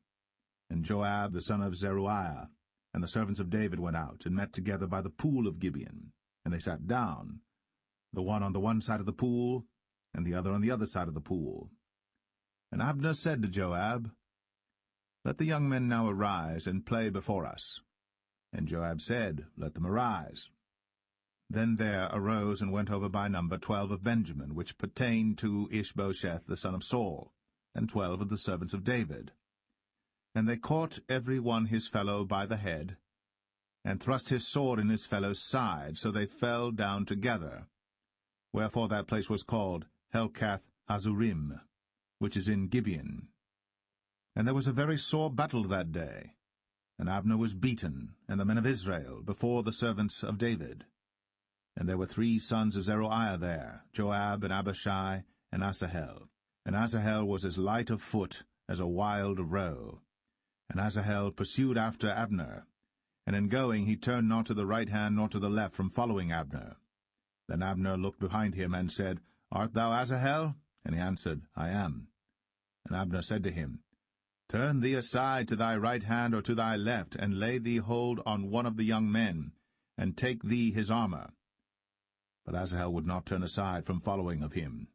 And Joab the son of Zeruiah, and the servants of David went out, and met together by the pool of Gibeon. And they sat down, the one on the one side of the pool, and the other on the other side of the pool. And Abner said to Joab, Let the young men now arise, and play before us. And Joab said, Let them arise. Then there arose and went over by number 12 of Benjamin, which pertained to Ishbosheth the son of Saul, and 12 of the servants of David. And they caught every one his fellow by the head, and thrust his sword in his fellow's side, so they fell down together. Wherefore that place was called Helkath-Hazurim, which is in Gibeon. And there was a very sore battle that day, and Abner was beaten, and the men of Israel, before the servants of David. And there were 3 sons of Zeruiah there, Joab, and Abishai, and Asahel. And Asahel was as light of foot as a wild roe. And Asahel pursued after Abner, and in going he turned not to the right hand nor to the left from following Abner. Then Abner looked behind him, and said, Art thou Asahel? And he answered, I am. And Abner said to him, Turn thee aside to thy right hand or to thy left, and lay thee hold on one of the young men, and take thee his armor. But Asahel would not turn aside from following of him.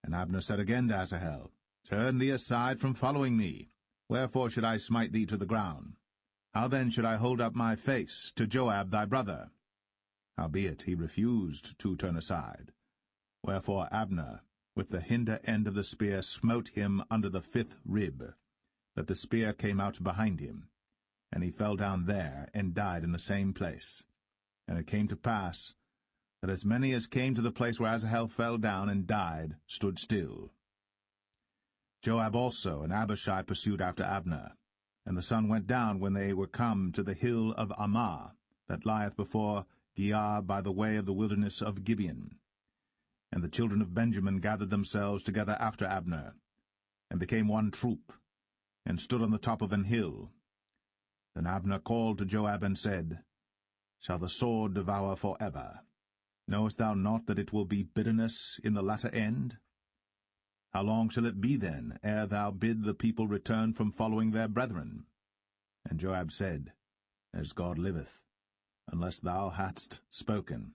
And Abner said again to Asahel, Turn thee aside from following me. Wherefore should I smite thee to the ground? How then should I hold up my face to Joab thy brother? Howbeit he refused to turn aside. Wherefore Abner with the hinder end of the spear smote him under the 5th rib, that the spear came out behind him. And he fell down there, and died in the same place. And it came to pass, that as many as came to the place where Asahel fell down and died stood still. Joab also and Abishai pursued after Abner. And the sun went down when they were come to the hill of Ammah, that lieth before Giah by the way of the wilderness of Gibeon. And the children of Benjamin gathered themselves together after Abner, and became one troop, and stood on the top of an hill. Then Abner called to Joab and said, Shall the sword devour for ever? Knowest thou not that it will be bitterness in the latter end? How long shall it be then, ere thou bid the people return from following their brethren? And Joab said, As God liveth, unless thou hadst spoken.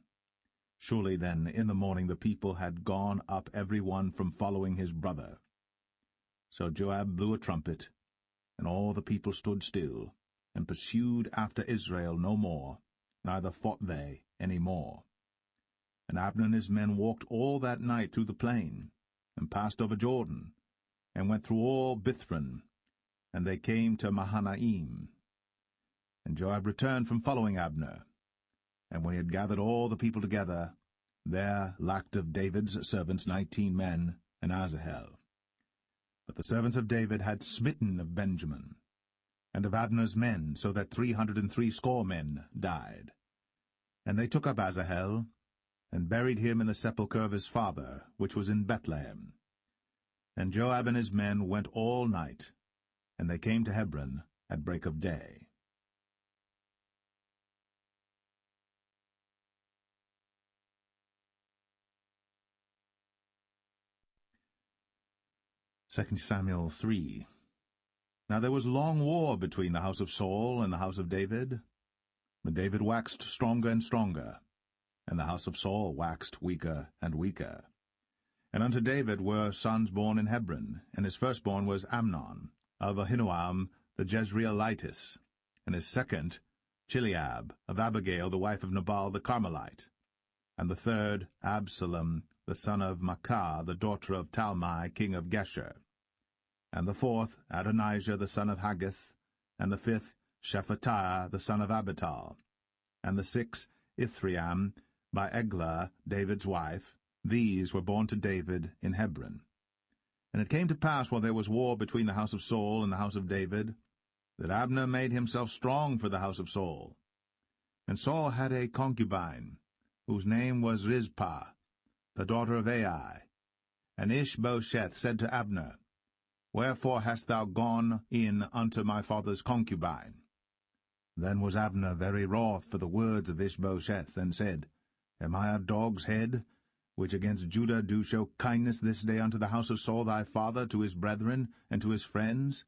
Surely then in the morning the people had gone up every one from following his brother. So Joab blew a trumpet, and all the people stood still, and pursued after Israel no more, neither fought they any more. And Abner and his men walked all that night through the plain, and passed over Jordan, and went through all Bithron, and they came to Mahanaim. And Joab returned from following Abner. And when he had gathered all the people together, there lacked of David's servants 19 men, and Asahel. But the servants of David had smitten of Benjamin, and of Abner's men, so that 360 men died. And they took up Asahel, and buried him in the sepulchre of his father, which was in Bethlehem. And Joab and his men went all night, and they came to Hebron at break of day. Second Samuel 3. Now there was long war between the house of Saul and the house of David. But David waxed stronger and stronger, and the house of Saul waxed weaker and weaker. And unto David were sons born in Hebron, and his firstborn was Amnon, of Ahinoam the Jezreelitess, and his second Chileab, of Abigail the wife of Nabal the Carmelite, and the third Absalom the son of Maacah the daughter of Talmai king of Geshur, and the fourth Adonijah the son of Haggith, and the fifth Shephatiah the son of Abital, and the sixth Ithream by Eglah David's wife. These were born to David in Hebron. And it came to pass, while there was war between the house of Saul and the house of David, that Abner made himself strong for the house of Saul. And Saul had a concubine, whose name was Rizpah, the daughter of Ai. And Ishbosheth said to Abner, Wherefore hast thou gone in unto my father's concubine? Then was Abner very wroth for the words of Ishbosheth, and said, Am I a dog's head, which against Judah do show kindness this day unto the house of Saul thy father, to his brethren, and to his friends,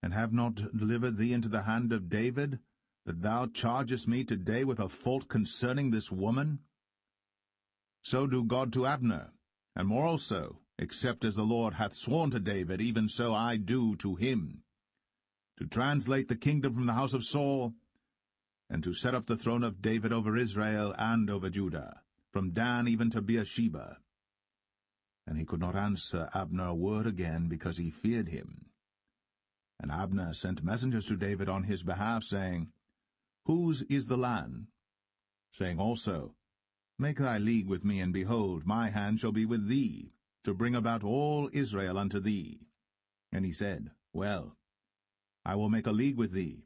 and have not delivered thee into the hand of David, that thou chargest me today with a fault concerning this woman? So do God to Abner, and more also, except as the Lord hath sworn to David, even so I do to him, to translate the kingdom from the house of Saul, and to set up the throne of David over Israel and over Judah, from Dan even to Beersheba. And he could not answer Abner a word again, because he feared him. And Abner sent messengers to David on his behalf, saying, Whose is the land? Saying also, Make thy league with me, and behold, my hand shall be with thee, to bring about all Israel unto thee. And he said, Well, I will make a league with thee.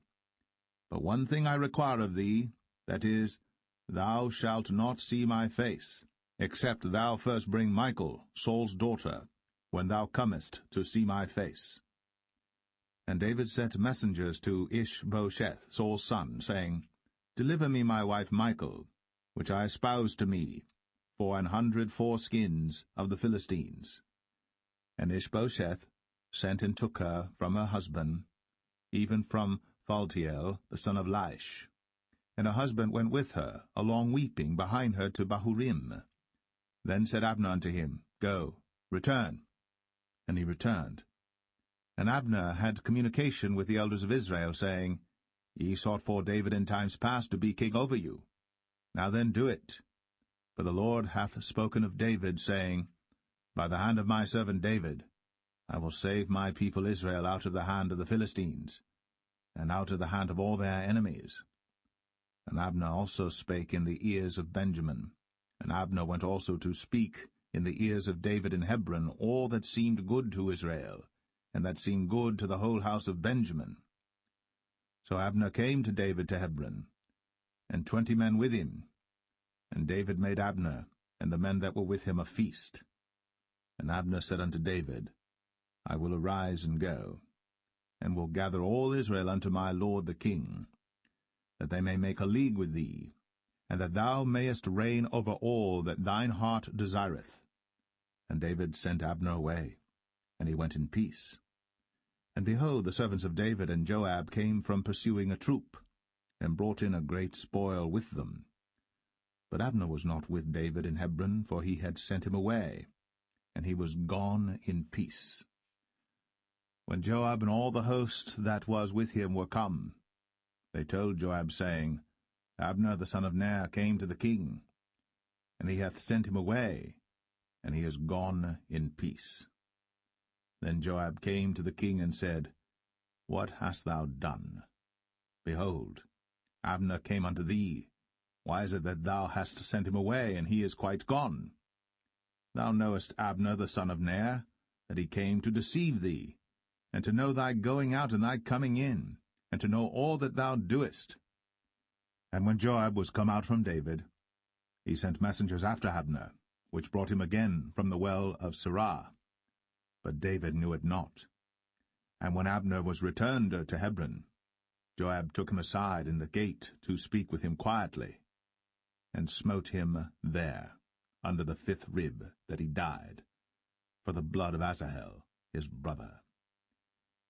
But one thing I require of thee, that is, thou shalt not see my face, except thou first bring Michal, Saul's daughter, when thou comest to see my face. And David sent messengers to Ishbosheth, Saul's son, saying, Deliver me my wife Michal, which I espoused to me, for 100 foreskins of the Philistines. And Ishbosheth sent and took her from her husband, even from Phaltiel, the son of Laish. And her husband went with her, along weeping, behind her to Bahurim. Then said Abner unto him, Go, return. And he returned. And Abner had communication with the elders of Israel, saying, Ye sought for David in times past to be king over you. Now then do it. For the Lord hath spoken of David, saying, By the hand of my servant David I will save my people Israel out of the hand of the Philistines, and out of the hand of all their enemies. And Abner also spake in the ears of Benjamin. And Abner went also to speak in the ears of David in Hebron all that seemed good to Israel, and that seemed good to the whole house of Benjamin. So Abner came to David to Hebron, and 20 men with him. And David made Abner and the men that were with him a feast. And Abner said unto David, I will arise and go, and will gather all Israel unto my lord the king, that they may make a league with thee, and that thou mayest reign over all that thine heart desireth. And David sent Abner away, and he went in peace. And behold, the servants of David and Joab came from pursuing a troop, and brought in a great spoil with them. But Abner was not with David in Hebron, for he had sent him away, and he was gone in peace. When Joab and all the host that was with him were come, they told Joab, saying, Abner the son of Ner came to the king, and he hath sent him away, and he is gone in peace. Then Joab came to the king and said, What hast thou done? Behold, Abner came unto thee. Why is it that thou hast sent him away, and he is quite gone? Thou knowest Abner the son of Ner, that he came to deceive thee, and to know thy going out and thy coming in, and to know all that thou doest. And when Joab was come out from David, he sent messengers after Abner, which brought him again from the well of Sirah. But David knew it not. And when Abner was returned to Hebron, Joab took him aside in the gate to speak with him quietly, and smote him there, under the 5th rib, that he died, for the blood of Asahel his brother.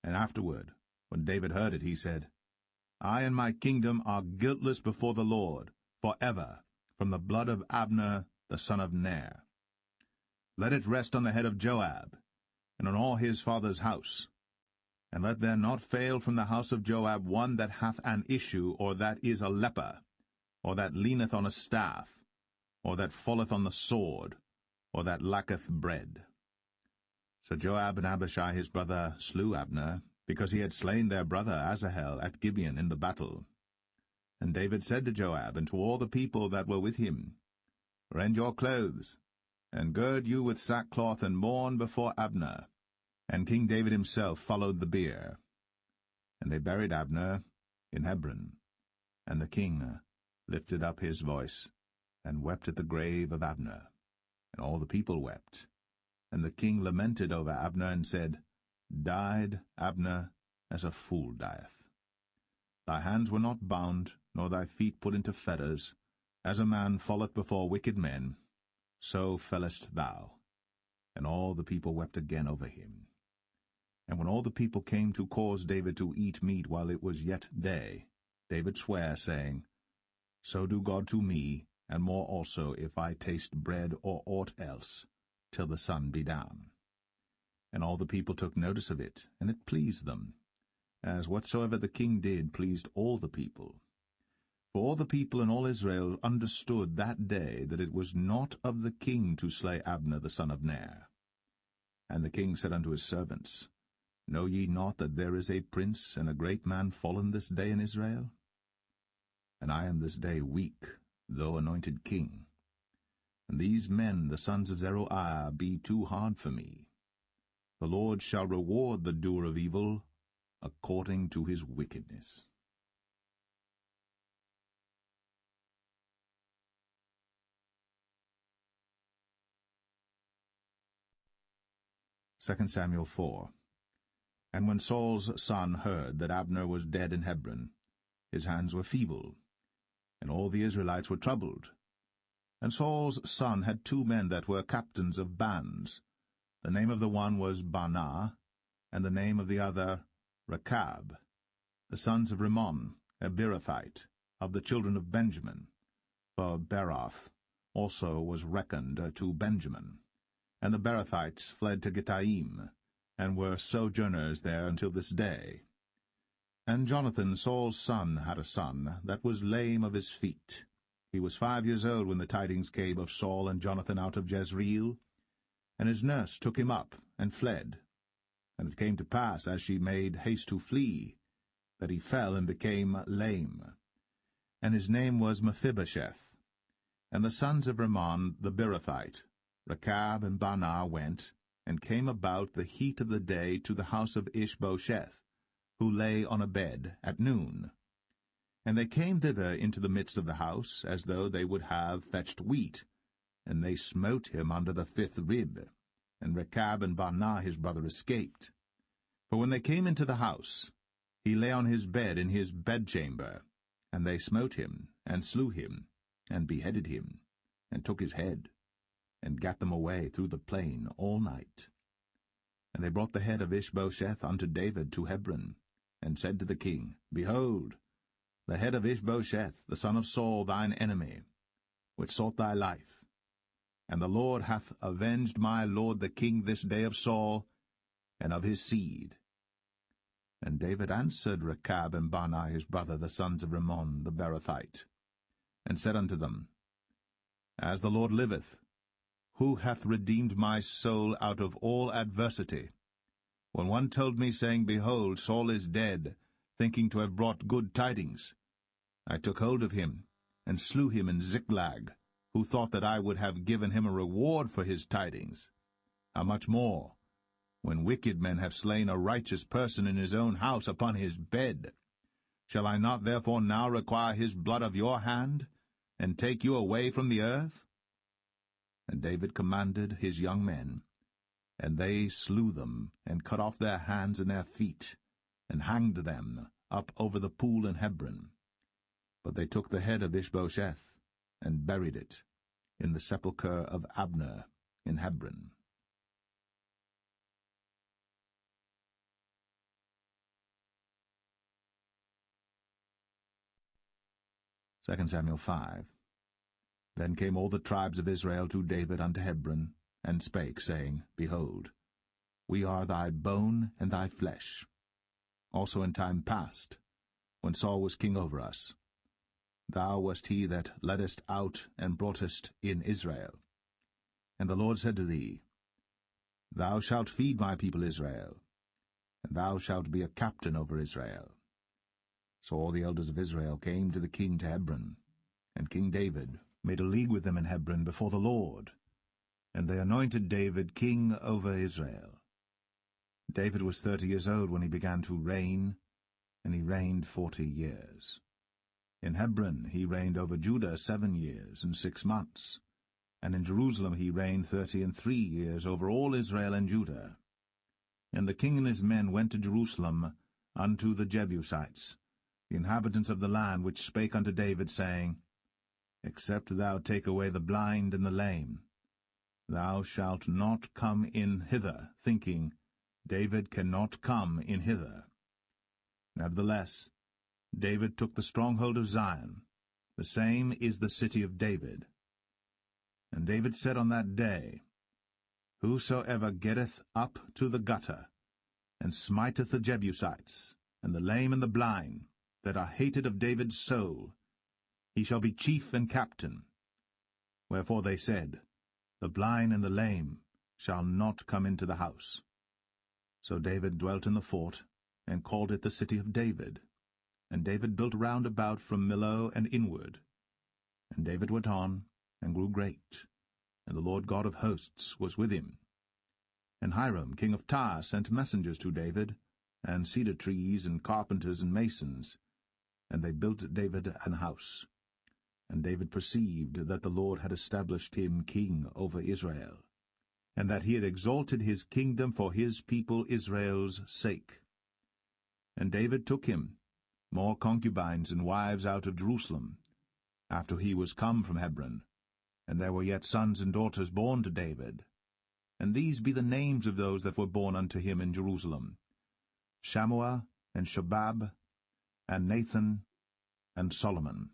And afterward, when David heard it, he said, I and my kingdom are guiltless before the Lord, for ever, from the blood of Abner the son of Ner. Let it rest on the head of Joab, and on all his father's house. And let there not fail from the house of Joab one that hath an issue, or that is a leper, or that leaneth on a staff, or that falleth on the sword, or that lacketh bread. So Joab and Abishai his brother slew Abner, because he had slain their brother Asahel at Gibeon in the battle. And David said to Joab and to all the people that were with him, Rend your clothes, and gird you with sackcloth, and mourn before Abner. And King David himself followed the bier. And they buried Abner in Hebron. And the king lifted up his voice, and wept at the grave of Abner. And all the people wept. And the king lamented over Abner, and said, Died Abner as a fool dieth. Thy hands were not bound, nor thy feet put into fetters. As a man falleth before wicked men, so fellest thou. And all the people wept again over him. And when all the people came to cause David to eat meat while it was yet day, David sware, saying, So do God to me, and more also, if I taste bread or aught else, till the sun be down. And all the people took notice of it, and it pleased them, as whatsoever the king did pleased all the people. For all the people and all Israel understood that day that it was not of the king to slay Abner the son of Ner. And the king said unto his servants, Know ye not that there is a prince and a great man fallen this day in Israel? And I am this day weak, though anointed king. And these men, the sons of Zeruiah, be too hard for me. The Lord shall reward the doer of evil according to his wickedness. 2 Samuel 4. And when Saul's son heard that Abner was dead in Hebron, his hands were feeble, and all the Israelites were troubled. And Saul's son had 2 men that were captains of bands. The name of the one was Baanah, and the name of the other Rechab, the sons of Rimmon, a Beerothite, of the children of Benjamin, for Beroth also was reckoned to Benjamin. And the Berathites fled to Gittaim, and were sojourners there until this day. And Jonathan, Saul's son, had a son that was lame of his feet. He was 5 years old when the tidings came of Saul and Jonathan out of Jezreel. And his nurse took him up, and fled. And it came to pass, as she made haste to flee, that he fell and became lame. And his name was Mephibosheth. And the sons of Rimmon the Beerothite, Rechab and Baanah, went, and came about the heat of the day to the house of Ishbosheth, who lay on a bed, at noon. And they came thither into the midst of the house, as though they would have fetched wheat, and they smote him under the 5th rib. And Rechab and Baanah his brother escaped. For when they came into the house, he lay on his bed in his bedchamber, and they smote him, and slew him, and beheaded him, and took his head, and gat them away through the plain all night. And they brought the head of Ishbosheth unto David to Hebron, and said to the king, Behold, the head of Ishbosheth, the son of Saul, thine enemy, which sought thy life. And the Lord hath avenged my lord the king this day of Saul, and of his seed. And David answered Rechab and Baanah his brother, the sons of Rimmon the Beerothite, and said unto them, As the Lord liveth, who hath redeemed my soul out of all adversity? When one told me, saying, Behold, Saul is dead, thinking to have brought good tidings, I took hold of him, and slew him in Ziklag, who thought that I would have given him a reward for his tidings. How much more, when wicked men have slain a righteous person in his own house upon his bed? Shall I not therefore now require his blood of your hand, and take you away from the earth? And David commanded his young men, and they slew them, and cut off their hands and their feet, and hanged them up over the pool in Hebron. But they took the head of Ishbosheth, and buried it in the sepulchre of Abner in Hebron. 2 Samuel 5. Then came all the tribes of Israel to David unto Hebron, and spake, saying, Behold, we are thy bone and thy flesh. Also in time past, when Saul was king over us, thou wast he that leddest out and broughtest in Israel. And the Lord said to thee, Thou shalt feed my people Israel, and thou shalt be a captain over Israel. So all the elders of Israel came to the king to Hebron, and King David made a league with them in Hebron before the Lord, and they anointed David king over Israel. David was 30 years old when he began to reign, and he reigned 40 years. In Hebron he reigned over Judah 7 years and 6 months, and in Jerusalem he reigned 33 years over all Israel and Judah. And the king and his men went to Jerusalem unto the Jebusites, the inhabitants of the land, which spake unto David, saying, Except thou take away the blind and the lame, thou shalt not come in hither, thinking, David cannot come in hither. Nevertheless, David took the stronghold of Zion. The same is the city of David. And David said on that day, Whosoever getteth up to the gutter, and smiteth the Jebusites, and the lame and the blind, that are hated of David's soul, he shall be chief and captain. Wherefore they said, The blind and the lame shall not come into the house. So David dwelt in the fort, and called it the city of David. And David built round about from Millo and inward. And David went on, and grew great, and the Lord God of hosts was with him. And Hiram king of Tyre sent messengers to David, and cedar trees, and carpenters, and masons, and they built David an house. And David perceived that the Lord had established him king over Israel, and that he had exalted his kingdom for his people Israel's sake. And David took him more concubines and wives out of Jerusalem, after he was come from Hebron, and there were yet sons and daughters born to David. And these be the names of those that were born unto him in Jerusalem, Shammua, and Shobab, and Nathan, and Solomon,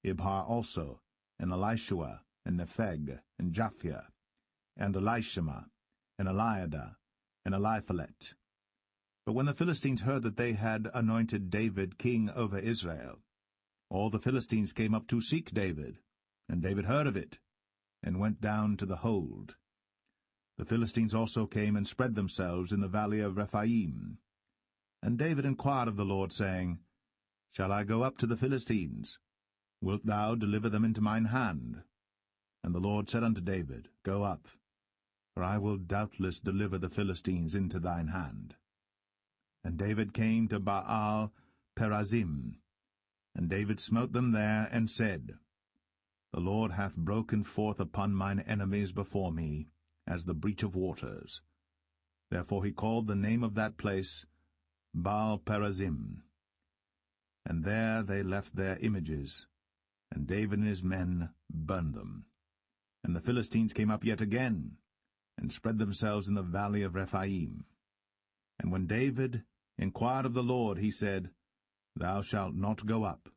Ibhar also, and Elishua, and Nepheg, and Japhia, and Elishama, and Eliada, and Eliphalet. But when the Philistines heard that they had anointed David king over Israel, all the Philistines came up to seek David, and David heard of it, and went down to the hold. The Philistines also came and spread themselves in the valley of Rephaim. And David inquired of the Lord, saying, Shall I go up to the Philistines? Wilt thou deliver them into mine hand? And the Lord said unto David, Go up, for I will doubtless deliver the Philistines into thine hand. And David came to Baal Perazim, and David smote them there, and said, The Lord hath broken forth upon mine enemies before me, as the breach of waters. Therefore he called the name of that place Baal Perazim. And there they left their images, and David and his men burned them. And the Philistines came up yet again, and spread themselves in the valley of Rephaim. And when David inquired of the Lord, he said, Thou shalt not go up,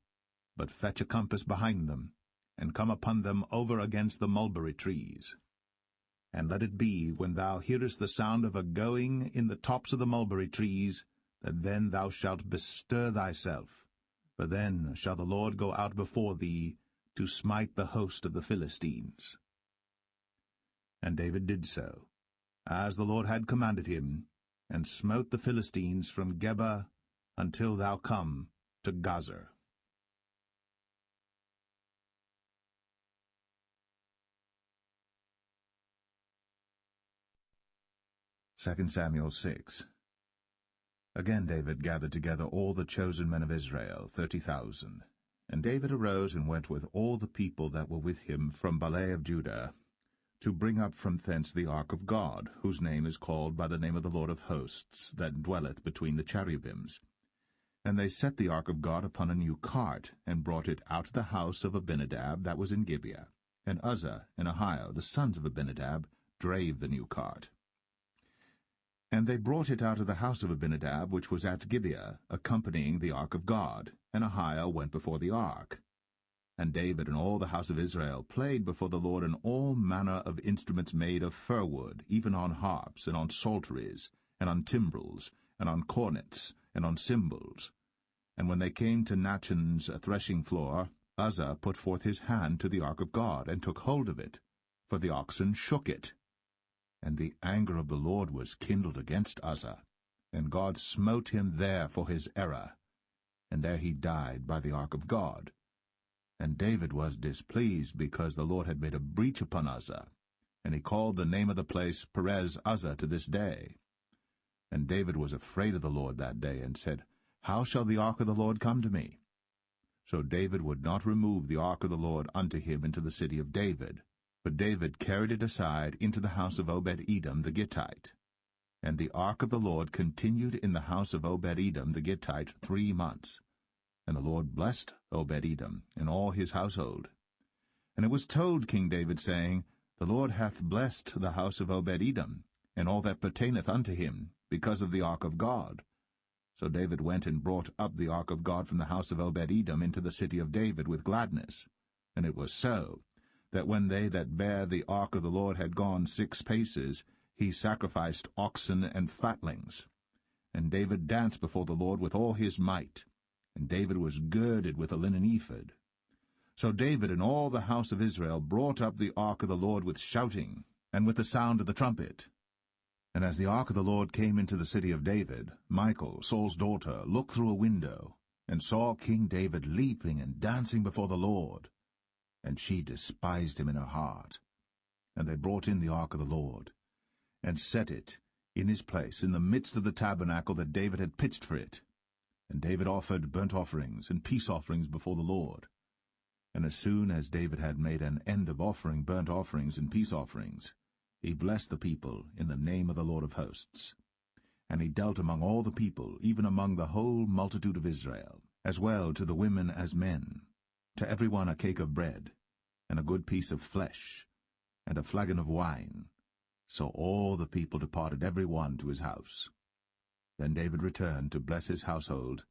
but fetch a compass behind them, and come upon them over against the mulberry trees. And let it be, when thou hearest the sound of a going in the tops of the mulberry trees, that then thou shalt bestir thyself, for then shall the Lord go out before thee to smite the host of the Philistines. And David did so, as the Lord had commanded him, and smote the Philistines from Geba until thou come to Gazer. 2 Samuel 6. Again David gathered together all the chosen men of Israel, 30,000. And David arose and went with all the people that were with him from Baalah of Judah, to bring up from thence the ark of God, whose name is called by the name of the Lord of hosts, that dwelleth between the cherubims. And they set the ark of God upon a new cart, and brought it out of the house of Abinadab that was in Gibeah. And Uzzah and Ahio, the sons of Abinadab, drave the new cart. And they brought it out of the house of Abinadab, which was at Gibeah, accompanying the ark of God, and Ahio went before the ark. And David and all the house of Israel played before the Lord in all manner of instruments made of fir wood, even on harps, and on psalteries, and on timbrels, and on cornets, and on cymbals. And when they came to Nachon's threshing floor, Uzzah put forth his hand to the ark of God, and took hold of it, for the oxen shook it. And the anger of the Lord was kindled against Uzzah, and God smote him there for his error, and there he died by the ark of God. And David was displeased, because the Lord had made a breach upon Uzzah, and he called the name of the place Perez Uzzah to this day. And David was afraid of the Lord that day, and said, How shall the ark of the Lord come to me? So David would not remove the ark of the Lord unto him into the city of David, but David carried it aside into the house of Obed-Edom the Gittite. And the ark of the Lord continued in the house of Obed-Edom the Gittite 3 months. And the Lord blessed Obed-Edom and all his household. And it was told King David, saying, The Lord hath blessed the house of Obed-Edom, and all that pertaineth unto him, because of the ark of God. So David went and brought up the ark of God from the house of Obed-Edom into the city of David with gladness. And it was so, that when they that bare the ark of the Lord had gone 6 paces, he sacrificed oxen and fatlings. And David danced before the Lord with all his might, and David was girded with a linen ephod. So David and all the house of Israel brought up the ark of the Lord with shouting, and with the sound of the trumpet. And as the ark of the Lord came into the city of David, Michal, Saul's daughter, looked through a window, and saw King David leaping and dancing before the Lord. And she despised him in her heart. And they brought in the ark of the Lord, and set it in his place in the midst of the tabernacle that David had pitched for it. And David offered burnt offerings and peace offerings before the Lord. And as soon as David had made an end of offering burnt offerings and peace offerings, he blessed the people in the name of the Lord of hosts. And he dealt among all the people, even among the whole multitude of Israel, as well to the women as men, to every one a cake of bread, and a good piece of flesh, and a flagon of wine. So all the people departed every one to his house. Then David returned to bless his household,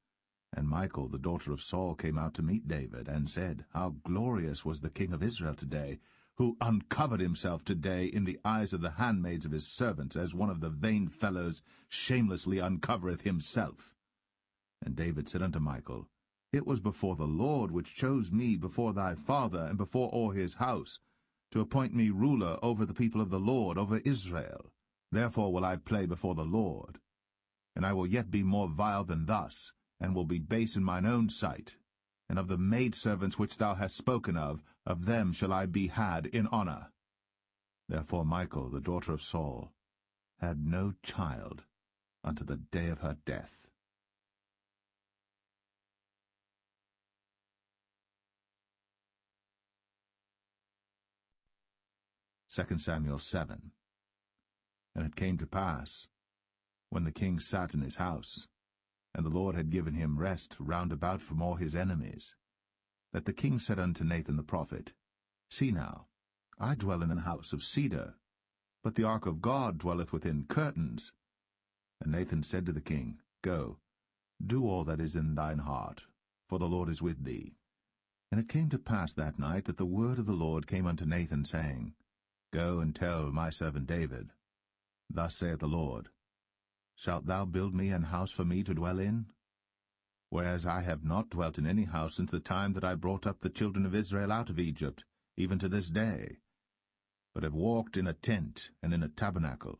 And Michal, the daughter of Saul, came out to meet David, and said, How glorious was the king of Israel today, who uncovered himself today in the eyes of the handmaids of his servants, as one of the vain fellows shamelessly uncovereth himself. And David said unto Michal, It was before the Lord which chose me before thy father, and before all his house, to appoint me ruler over the people of the Lord, over Israel. Therefore will I play before the Lord. And I will yet be more vile than thus, and will be base in mine own sight. And of the maidservants which thou hast spoken of them shall I be had in honor. Therefore Michal, the daughter of Saul, had no child unto the day of her death. 2 Samuel 7. And it came to pass, when the king sat in his house, and the Lord had given him rest round about from all his enemies, that the king said unto Nathan the prophet, See now, I dwell in an house of cedar, but the ark of God dwelleth within curtains. And Nathan said to the king, Go, do all that is in thine heart, for the Lord is with thee. And it came to pass that night that the word of the Lord came unto Nathan, saying, Go and tell my servant David, Thus saith the Lord, Shalt thou build me an house for me to dwell in? Whereas I have not dwelt in any house since the time that I brought up the children of Israel out of Egypt, even to this day, but have walked in a tent and in a tabernacle.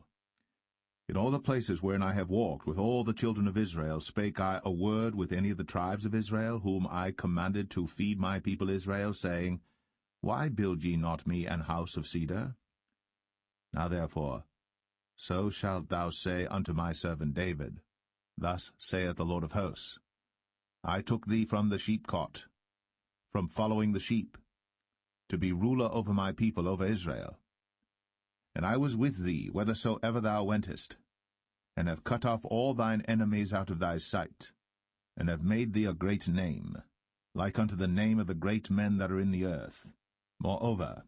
In all the places wherein I have walked with all the children of Israel spake I a word with any of the tribes of Israel, whom I commanded to feed my people Israel, saying, Why build ye not me an house of cedar? Now therefore, so shalt thou say unto my servant David, Thus saith the Lord of hosts, I took thee from the sheepcot, from following the sheep, to be ruler over my people, over Israel. And I was with thee whithersoever thou wentest, and have cut off all thine enemies out of thy sight, and have made thee a great name, like unto the name of the great men that are in the earth. Moreover,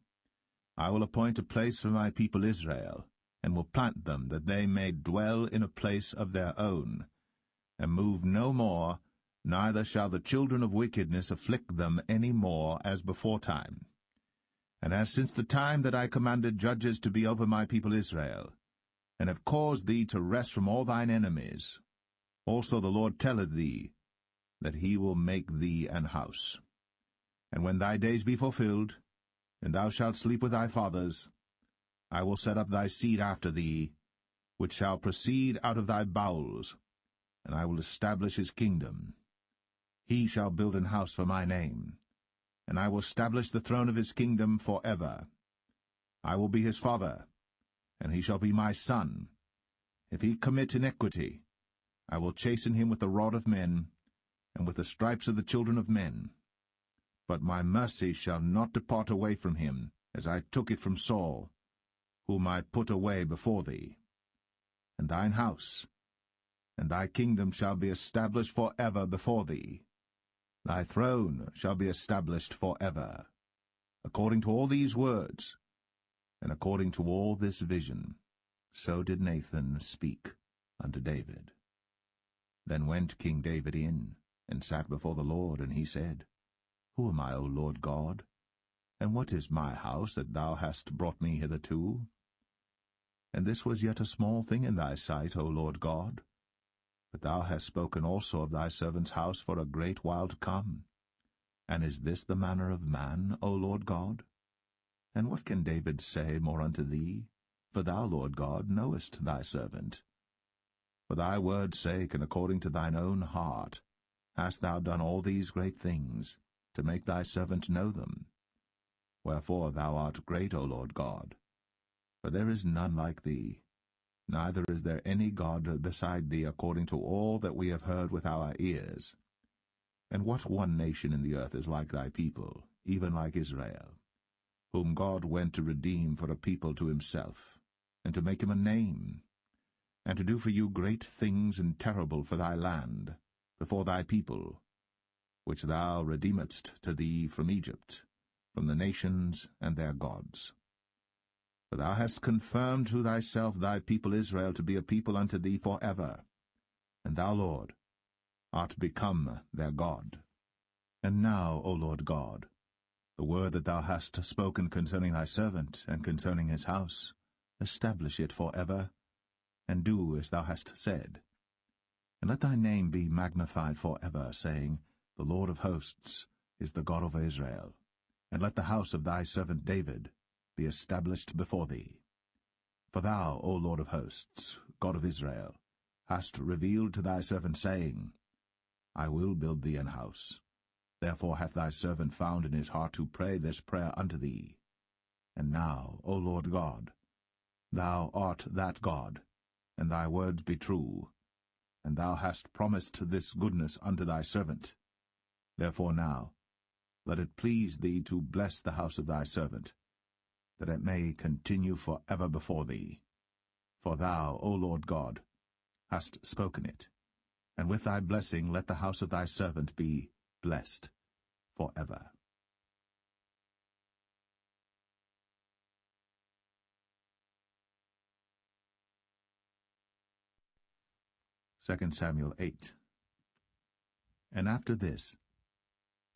I will appoint a place for my people Israel, and will plant them, that they may dwell in a place of their own, and move no more, neither shall the children of wickedness afflict them any more as beforetime. And as since the time that I commanded judges to be over my people Israel, and have caused thee to rest from all thine enemies, also the Lord telleth thee that he will make thee an house. And when thy days be fulfilled, and thou shalt sleep with thy fathers, I will set up thy seed after thee, which shall proceed out of thy bowels, and I will establish his kingdom. He shall build an house for my name, and I will establish the throne of his kingdom for ever. I will be his father, and he shall be my son. If he commit iniquity, I will chasten him with the rod of men, and with the stripes of the children of men. But my mercy shall not depart away from him, as I took it from Saul, whom I put away before thee. And thine house, and thy kingdom shall be established for ever before thee. Thy throne shall be established for ever. According to all these words, and according to all this vision, so did Nathan speak unto David. Then went King David in, and sat before the Lord, and he said, Who am I, O Lord God? And what is my house that thou hast brought me hitherto? And this was yet a small thing in thy sight, O Lord God. But thou hast spoken also of thy servant's house for a great while to come. And is this the manner of man, O Lord God? And what can David say more unto thee? For thou, Lord God, knowest thy servant. For thy word's sake, and according to thine own heart, hast thou done all these great things, to make thy servant know them. Wherefore thou art great, O Lord God. For there is none like thee, neither is there any God beside thee, according to all that we have heard with our ears. And what one nation in the earth is like thy people, even like Israel, whom God went to redeem for a people to himself, and to make him a name, and to do for you great things and terrible for thy land, before thy people, which thou redeemedst to thee from Egypt, from the nations and their gods. For thou hast confirmed to thyself thy people Israel to be a people unto thee for ever. And thou, Lord, art become their God. And now, O Lord God, the word that thou hast spoken concerning thy servant and concerning his house, establish it for ever, and do as thou hast said. And let thy name be magnified for ever, saying, The Lord of hosts is the God of Israel. And let the house of thy servant David be established before thee. For thou, O Lord of hosts, God of Israel, hast revealed to thy servant, saying, I will build thee an house. Therefore hath thy servant found in his heart to pray this prayer unto thee. And now, O Lord God, thou art that God, and thy words be true, and thou hast promised this goodness unto thy servant. Therefore now, let it please thee to bless the house of thy servant, that it may continue for ever before thee. For thou, O Lord God, hast spoken it, and with thy blessing let the house of thy servant be blessed for ever. 2 Samuel 8. And after this,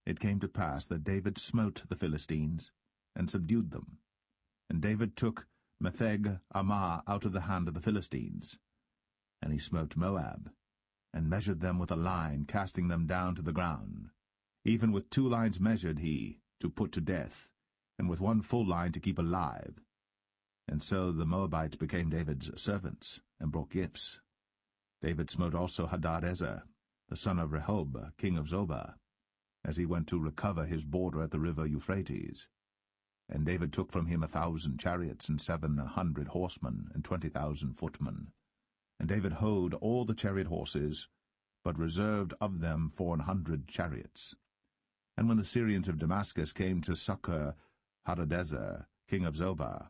it came to pass that David smote the Philistines, and subdued them. And David took Metheg Ammah out of the hand of the Philistines. And he smote Moab, and measured them with a line, casting them down to the ground. Even with 2 lines measured he, to put to death, and with 1 full line to keep alive. And so the Moabites became David's servants, and brought gifts. David smote also Hadadezer, the son of Rehob, king of Zobah, as he went to recover his border at the river Euphrates. And David took from him 1,000 chariots, and 700 horsemen, and 20,000 footmen. And David houghed all the chariot horses, but reserved of them 400 chariots. And when the Syrians of Damascus came to succor Hadadezer, king of Zobah,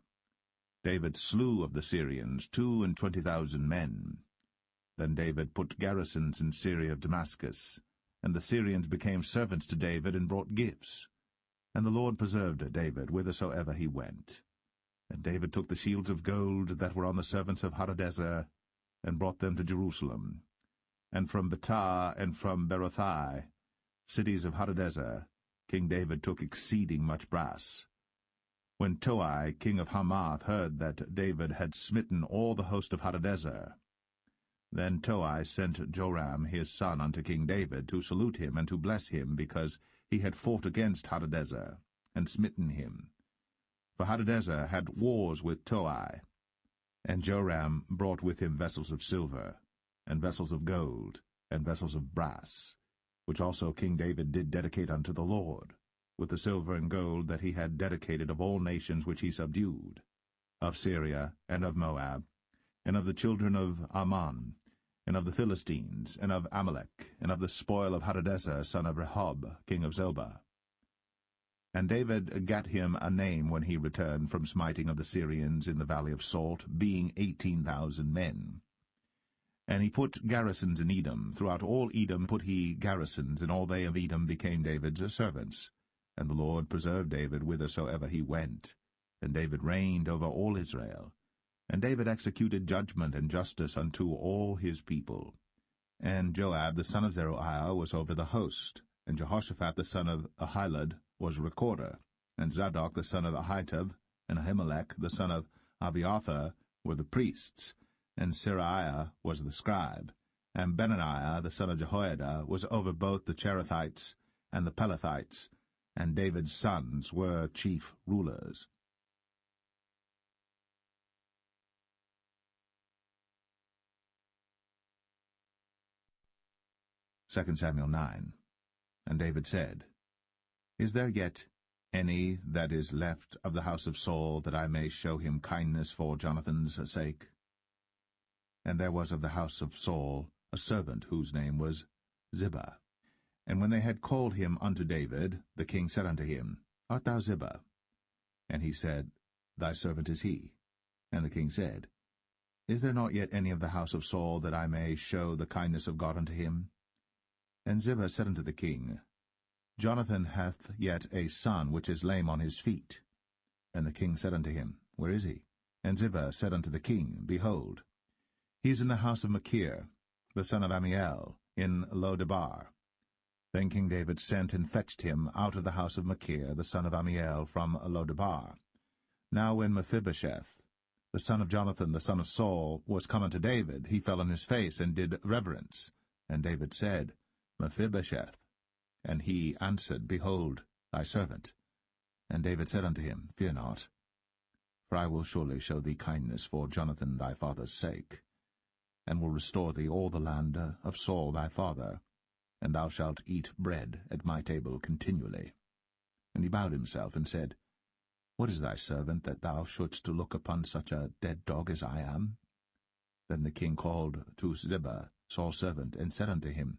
David slew of the Syrians 22,000 men. Then David put garrisons in Syria of Damascus, and the Syrians became servants to David and brought gifts. And the Lord preserved David whithersoever he went. And David took the shields of gold that were on the servants of Hadadezer, and brought them to Jerusalem. And from Betah and from Berothai, cities of Hadadezer, King David took exceeding much brass. When Toi, king of Hamath, heard that David had smitten all the host of Hadadezer, then Toi sent Joram his son unto King David to salute him and to bless him, because he had fought against Hadadezer, and smitten him. For Hadadezer had wars with Toi. And Joram brought with him vessels of silver, and vessels of gold, and vessels of brass, which also King David did dedicate unto the Lord, with the silver and gold that he had dedicated of all nations which he subdued, of Syria, and of Moab, and of the children of Ammon, and of the Philistines, and of Amalek, and of the spoil of Hadadezer, son of Rehob, king of Zobah. And David gat him a name when he returned from smiting of the Syrians in the valley of Salt, being 18,000 men. And he put garrisons in Edom. Throughout all Edom put he garrisons, and all they of Edom became David's servants. And the Lord preserved David whithersoever he went. And David reigned over all Israel. And David executed judgment and justice unto all his people. And Joab the son of Zeruiah was over the host, and Jehoshaphat the son of Ahilud was recorder, and Zadok the son of Ahitub, and Ahimelech the son of Abiathar were the priests, and Seraiah was the scribe, and Benaniah the son of Jehoiada was over both the Cherethites and the Pelethites, and David's sons were chief rulers. 2 Samuel 9. And David said, Is there yet any that is left of the house of Saul, that I may show him kindness for Jonathan's sake? And there was of the house of Saul a servant whose name was Ziba. And when they had called him unto David, the king said unto him, Art thou Ziba? And he said, Thy servant is he. And the king said, Is there not yet any of the house of Saul, that I may show the kindness of God unto him? And Ziba said unto the king, Jonathan hath yet a son which is lame on his feet. And the king said unto him, Where is he? And Ziba said unto the king, Behold, he is in the house of Machir, the son of Ammiel, in Lodebar. Then King David sent and fetched him out of the house of Machir, the son of Ammiel, from Lodebar. Now when Mephibosheth, the son of Jonathan, the son of Saul, was come unto David, he fell on his face and did reverence. And David said, Mephibosheth. And he answered, Behold, thy servant. And David said unto him, Fear not, for I will surely show thee kindness for Jonathan thy father's sake, and will restore thee all the land of Saul thy father, and thou shalt eat bread at my table continually. And he bowed himself and said, What is thy servant, that thou shouldst look upon such a dead dog as I am? Then the king called to Ziba, Saul's servant, and said unto him,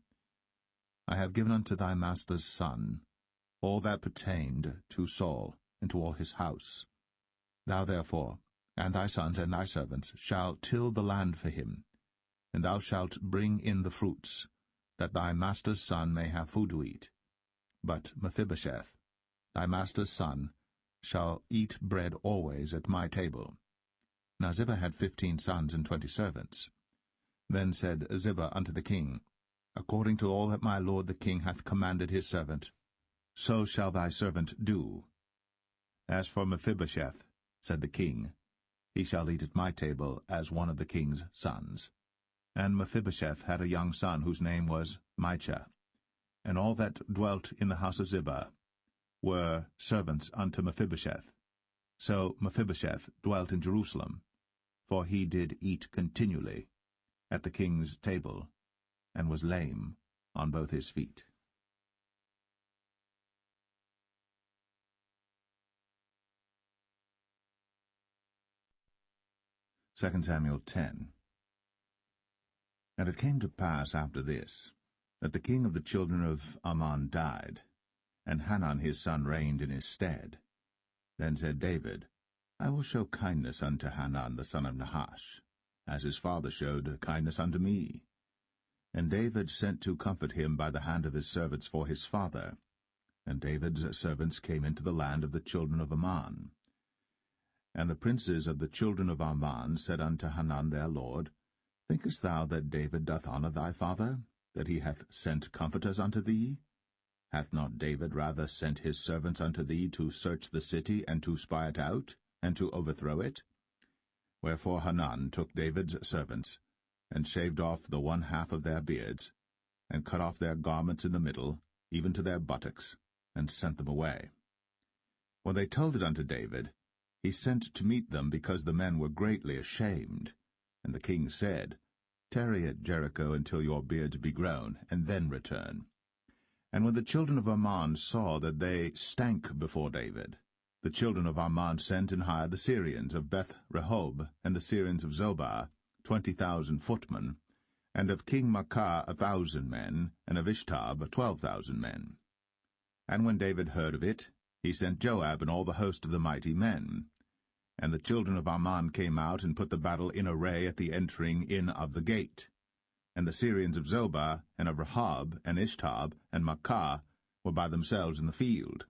I have given unto thy master's son all that pertained to Saul, and to all his house. Thou therefore, and thy sons and thy servants, shall till the land for him, and thou shalt bring in the fruits, that thy master's son may have food to eat. But Mephibosheth, thy master's son, shall eat bread always at my table. Now Ziba had 15 sons and 20 servants. Then said Ziba unto the king, According to all that my lord the king hath commanded his servant, so shall thy servant do. As for Mephibosheth, said the king, he shall eat at my table as one of the king's sons. And Mephibosheth had a young son whose name was Micah. And all that dwelt in the house of Ziba were servants unto Mephibosheth. So Mephibosheth dwelt in Jerusalem, for he did eat continually at the king's table, and was lame on both his feet. 2 Samuel 10. And it came to pass after this, that the king of the children of Ammon died, and Hanan his son reigned in his stead. Then said David, I will show kindness unto Hanan the son of Nahash, as his father showed kindness unto me. And David sent to comfort him by the hand of his servants for his father. And David's servants came into the land of the children of Ammon. And the princes of the children of Ammon said unto Hanan their lord, Thinkest thou that David doth honour thy father, that he hath sent comforters unto thee? Hath not David rather sent his servants unto thee to search the city, and to spy it out, and to overthrow it? Wherefore Hanan took David's servants, and shaved off the one half of their beards, and cut off their garments in the middle, even to their buttocks, and sent them away. When they told it unto David, he sent to meet them, because the men were greatly ashamed. And the king said, Tarry at Jericho until your beards be grown, and then return. And when the children of Ammon saw that they stank before David, the children of Ammon sent and hired the Syrians of Beth-rehob, and the Syrians of Zobah, 20,000 footmen, and of King Maacah 1,000 men, and of Ishtab 12,000 men. And when David heard of it, he sent Joab and all the host of the mighty men. And the children of Ammon came out and put the battle in array at the entering in of the gate. And the Syrians of Zobah, and of Rehob, and Ishtab, and Maacah were by themselves in the field.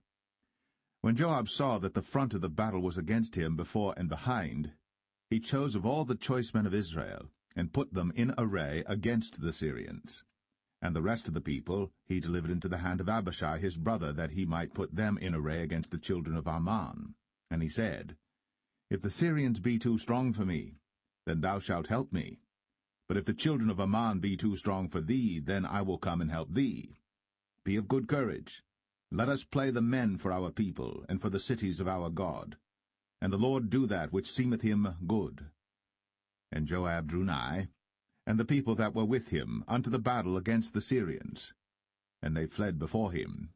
When Joab saw that the front of the battle was against him before and behind, he chose of all the choice men of Israel, and put them in array against the Syrians. And the rest of the people he delivered into the hand of Abishai his brother, that he might put them in array against the children of Ammon. And he said, If the Syrians be too strong for me, then thou shalt help me. But if the children of Ammon be too strong for thee, then I will come and help thee. Be of good courage. Let us play the men for our people, and for the cities of our God. And the Lord do that which seemeth him good. And Joab drew nigh, and the people that were with him, unto the battle against the Syrians. And they fled before him.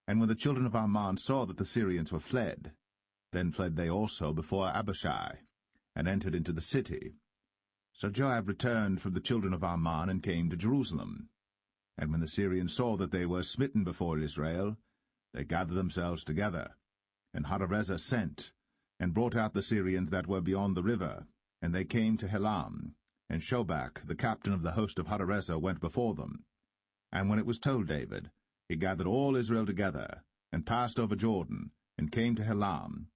And when the children of Ammon saw that the Syrians were fled, then fled they also before Abishai, and entered into the city. So Joab returned from the children of Ammon, and came to Jerusalem. And when the Syrians saw that they were smitten before Israel, they gathered themselves together. And Hadarezer sent, and brought out the Syrians that were beyond the river, and they came to Helam. And Shobach, the captain of the host of Hadarezer, went before them. And when it was told David, he gathered all Israel together, and passed over Jordan, and came to Helam.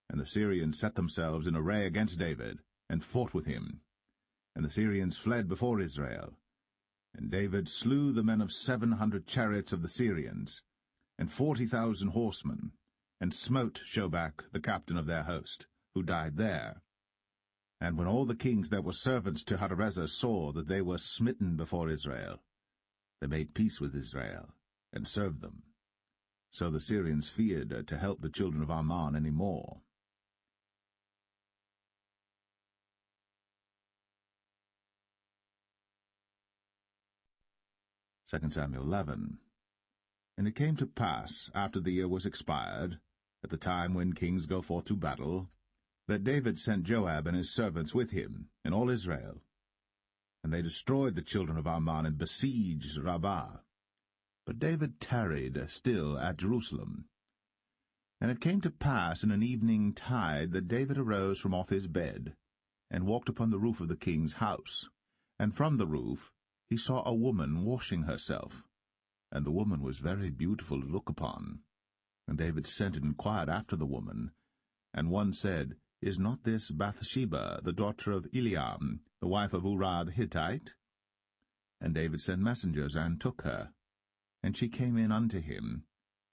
And the Syrians set themselves in array against David, and fought with him. And the Syrians fled before Israel. And David slew the men of 700 chariots of the Syrians, and 40,000 horsemen, and smote Shobach, the captain of their host, who died there. And when all the kings that were servants to Hadarezer saw that they were smitten before Israel, they made peace with Israel, and served them. So the Syrians feared to help the children of Ammon any more. Second Samuel 11. And it came to pass, after the year was expired, at the time when kings go forth to battle, that David sent Joab and his servants with him, and all Israel. And they destroyed the children of Ammon and besieged Rabbah. But David tarried still at Jerusalem. And it came to pass in an evening tide that David arose from off his bed, and walked upon the roof of the king's house. And from the roof he saw a woman washing herself, and the woman was very beautiful to look upon. And David sent and inquired after the woman. And one said, Is not this Bathsheba, the daughter of Eliam, the wife of Uriah the Hittite? And David sent messengers, and took her. And she came in unto him,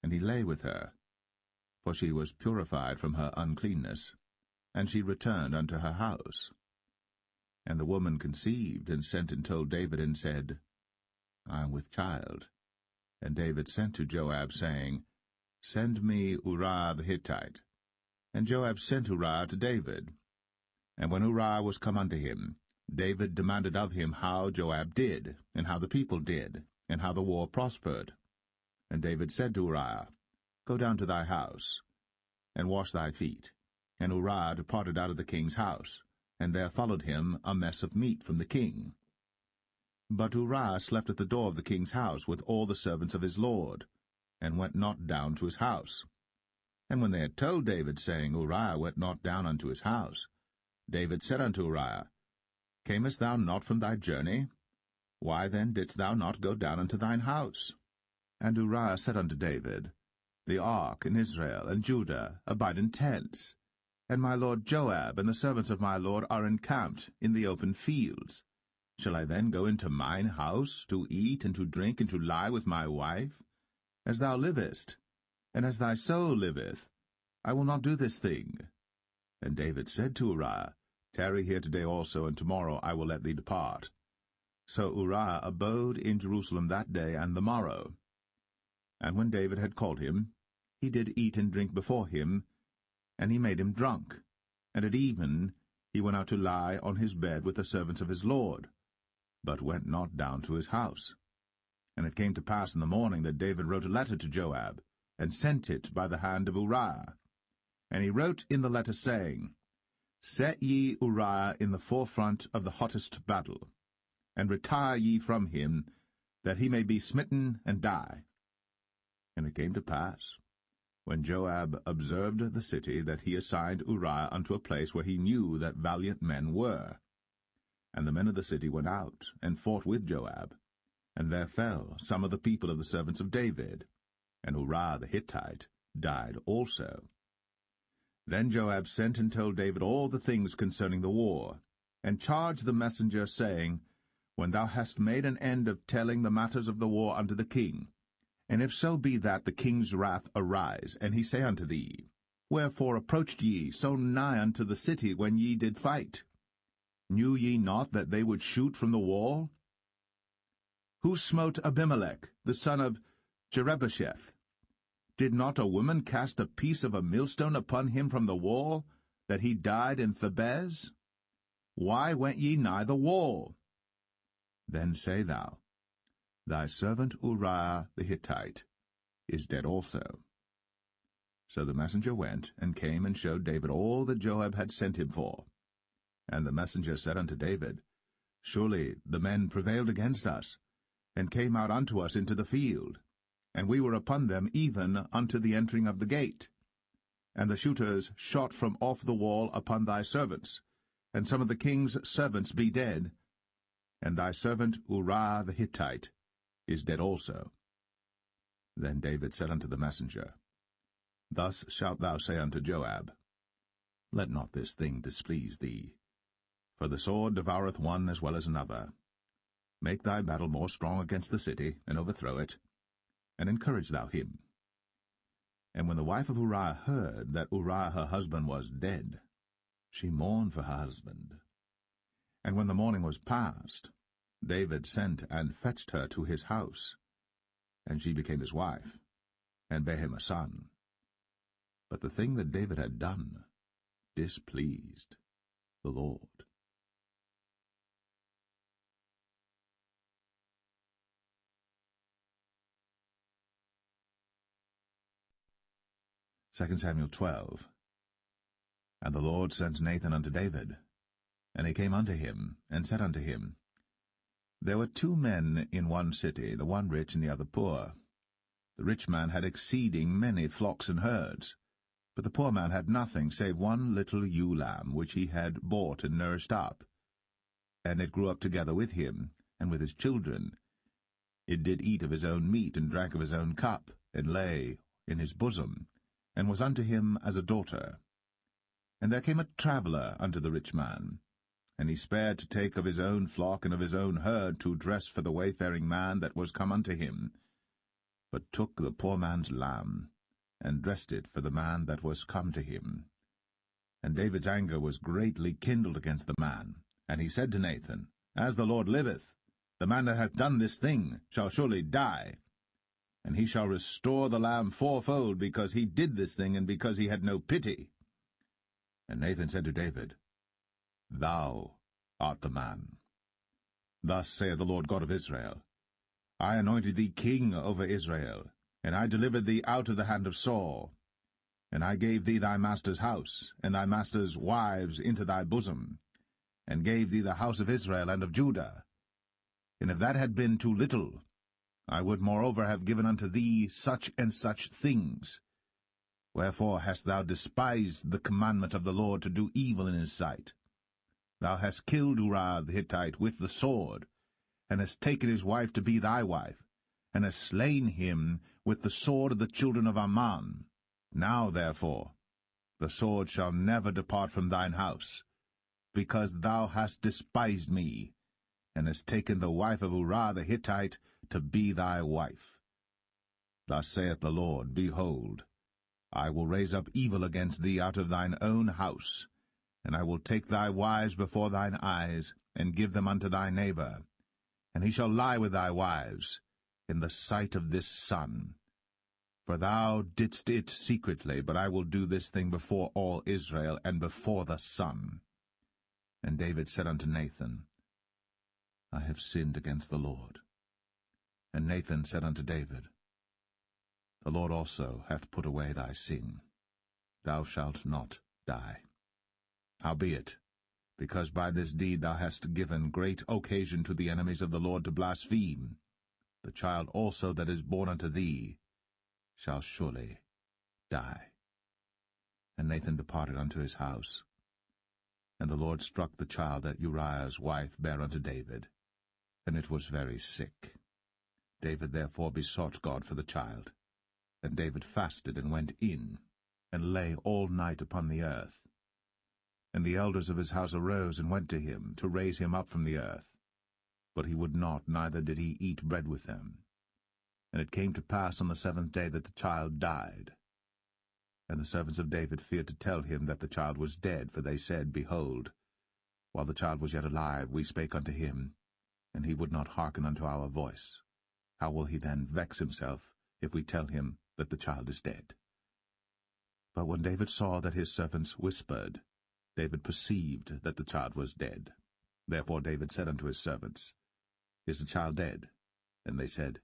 and he lay with her, for she was purified from her uncleanness, and she returned unto her house. And the woman conceived, and sent and told David, and said, I am with child. And David sent to Joab, saying, Send me Uriah the Hittite. And Joab sent Uriah to David. And when Uriah was come unto him, David demanded of him how Joab did, and how the people did, and how the war prospered. And David said to Uriah, Go down to thy house, and wash thy feet. And Uriah departed out of the king's house, and there followed him a mess of meat from the king. But Uriah slept at the door of the king's house with all the servants of his lord, and went not down to his house. And when they had told David, saying, Uriah went not down unto his house, David said unto Uriah, Camest thou not from thy journey? Why then didst thou not go down unto thine house? And Uriah said unto David, The ark and Israel and Judah abide in tents, and my lord Joab and the servants of my lord are encamped in the open fields. Shall I then go into mine house to eat and to drink and to lie with my wife? As thou livest, and as thy soul liveth, I will not do this thing. And David said to Uriah, Tarry here today also, and tomorrow I will let thee depart. So Uriah abode in Jerusalem that day and the morrow. And when David had called him, he did eat and drink before him, and he made him drunk. And at even he went out to lie on his bed with the servants of his lord, but went not down to his house. And it came to pass in the morning that David wrote a letter to Joab, and sent it by the hand of Uriah. And he wrote in the letter, saying, Set ye Uriah in the forefront of the hottest battle, and retire ye from him, that he may be smitten and die. And it came to pass, when Joab observed the city, that he assigned Uriah unto a place where he knew that valiant men were. And the men of the city went out, and fought with Joab. And there fell some of the people of the servants of David, and Uriah the Hittite died also. Then Joab sent and told David all the things concerning the war, and charged the messenger, saying, When thou hast made an end of telling the matters of the war unto the king, and if so be that the king's wrath arise, and he say unto thee, Wherefore approached ye so nigh unto the city when ye did fight? Knew ye not that they would shoot from the wall? Who smote Abimelech, the son of Jerubbesheth? Did not a woman cast a piece of a millstone upon him from the wall, that he died in Thebez? Why went ye nigh the wall? Then say thou, Thy servant Uriah the Hittite is dead also. So the messenger went, and came and showed David all that Joab had sent him for. And the messenger said unto David, Surely the men prevailed against us, and came out unto us into the field, and we were upon them even unto the entering of the gate. And the shooters shot from off the wall upon thy servants, and some of the king's servants be dead, and thy servant Uriah the Hittite is dead also. Then David said unto the messenger, Thus shalt thou say unto Joab, Let not this thing displease thee, for the sword devoureth one as well as another. Make thy battle more strong against the city, and overthrow it, and encourage thou him. And when the wife of Uriah heard that Uriah her husband was dead, she mourned for her husband. And when the morning was past, David sent and fetched her to his house, and she became his wife, and bare him a son. But the thing that David had done displeased the Lord. 2 Samuel 12. And the Lord sent Nathan unto David. And he came unto him, and said unto him, There were 2 men in one city, the one rich and the other poor. The rich man had exceeding many flocks and herds, but the poor man had nothing save one little ewe lamb, which he had bought and nourished up. And it grew up together with him, and with his children. It did eat of his own meat, and drank of his own cup, and lay in his bosom, and was unto him as a daughter. And there came a traveller unto the rich man, and he spared to take of his own flock and of his own herd to dress for the wayfaring man that was come unto him, but took the poor man's lamb, and dressed it for the man that was come to him. And David's anger was greatly kindled against the man, and he said to Nathan, As the Lord liveth, the man that hath done this thing shall surely die, and he shall restore the lamb 4-fold, because he did this thing, and because he had no pity. And Nathan said to David, Thou art the man. Thus saith the Lord God of Israel, I anointed thee king over Israel, and I delivered thee out of the hand of Saul. And I gave thee thy master's house, and thy master's wives into thy bosom, and gave thee the house of Israel and of Judah. And if that had been too little, I would moreover have given unto thee such and such things. Wherefore hast thou despised the commandment of the Lord to do evil in his sight? Thou hast killed Uriah the Hittite with the sword, and hast taken his wife to be thy wife, and hast slain him with the sword of the children of Ammon. Now, therefore, the sword shall never depart from thine house, because thou hast despised me, and hast taken the wife of Uriah the Hittite to be thy wife. Thus saith the Lord, Behold, I will raise up evil against thee out of thine own house, and I will take thy wives before thine eyes, and give them unto thy neighbor, and he shall lie with thy wives in the sight of this sun. For thou didst it secretly, but I will do this thing before all Israel, and before the sun. And David said unto Nathan, I have sinned against the Lord. And Nathan said unto David, The Lord also hath put away thy sin. Thou shalt not die. Howbeit, because by this deed thou hast given great occasion to the enemies of the Lord to blaspheme, the child also that is born unto thee shall surely die. And Nathan departed unto his house. And the Lord struck the child that Uriah's wife bare unto David, and it was very sick. David therefore besought God for the child. And David fasted and went in, and lay all night upon the earth. And the elders of his house arose and went to him, to raise him up from the earth. But he would not, neither did he eat bread with them. And it came to pass on the 7th day that the child died. And the servants of David feared to tell him that the child was dead, for they said, Behold, while the child was yet alive, we spake unto him, and he would not hearken unto our voice. How will he then vex himself, if we tell him that the child is dead? But when David saw that his servants whispered, David perceived that the child was dead. Therefore David said unto his servants, Is the child dead? And they said,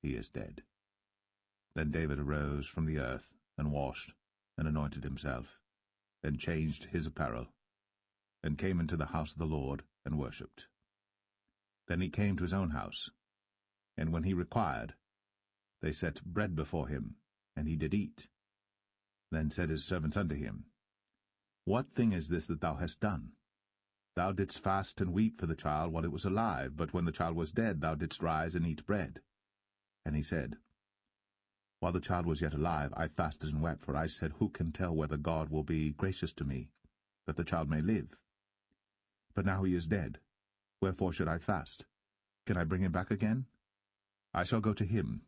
He is dead. Then David arose from the earth, and washed, and anointed himself, and changed his apparel, and came into the house of the Lord, and worshipped. Then he came to his own house, and when he required, they set bread before him, and he did eat. Then said his servants unto him, What thing is this that thou hast done? Thou didst fast and weep for the child while it was alive, but when the child was dead thou didst rise and eat bread. And he said, While the child was yet alive, I fasted and wept, for I said, Who can tell whether God will be gracious to me, that the child may live? But now he is dead, wherefore should I fast? Can I bring him back again? I shall go to him,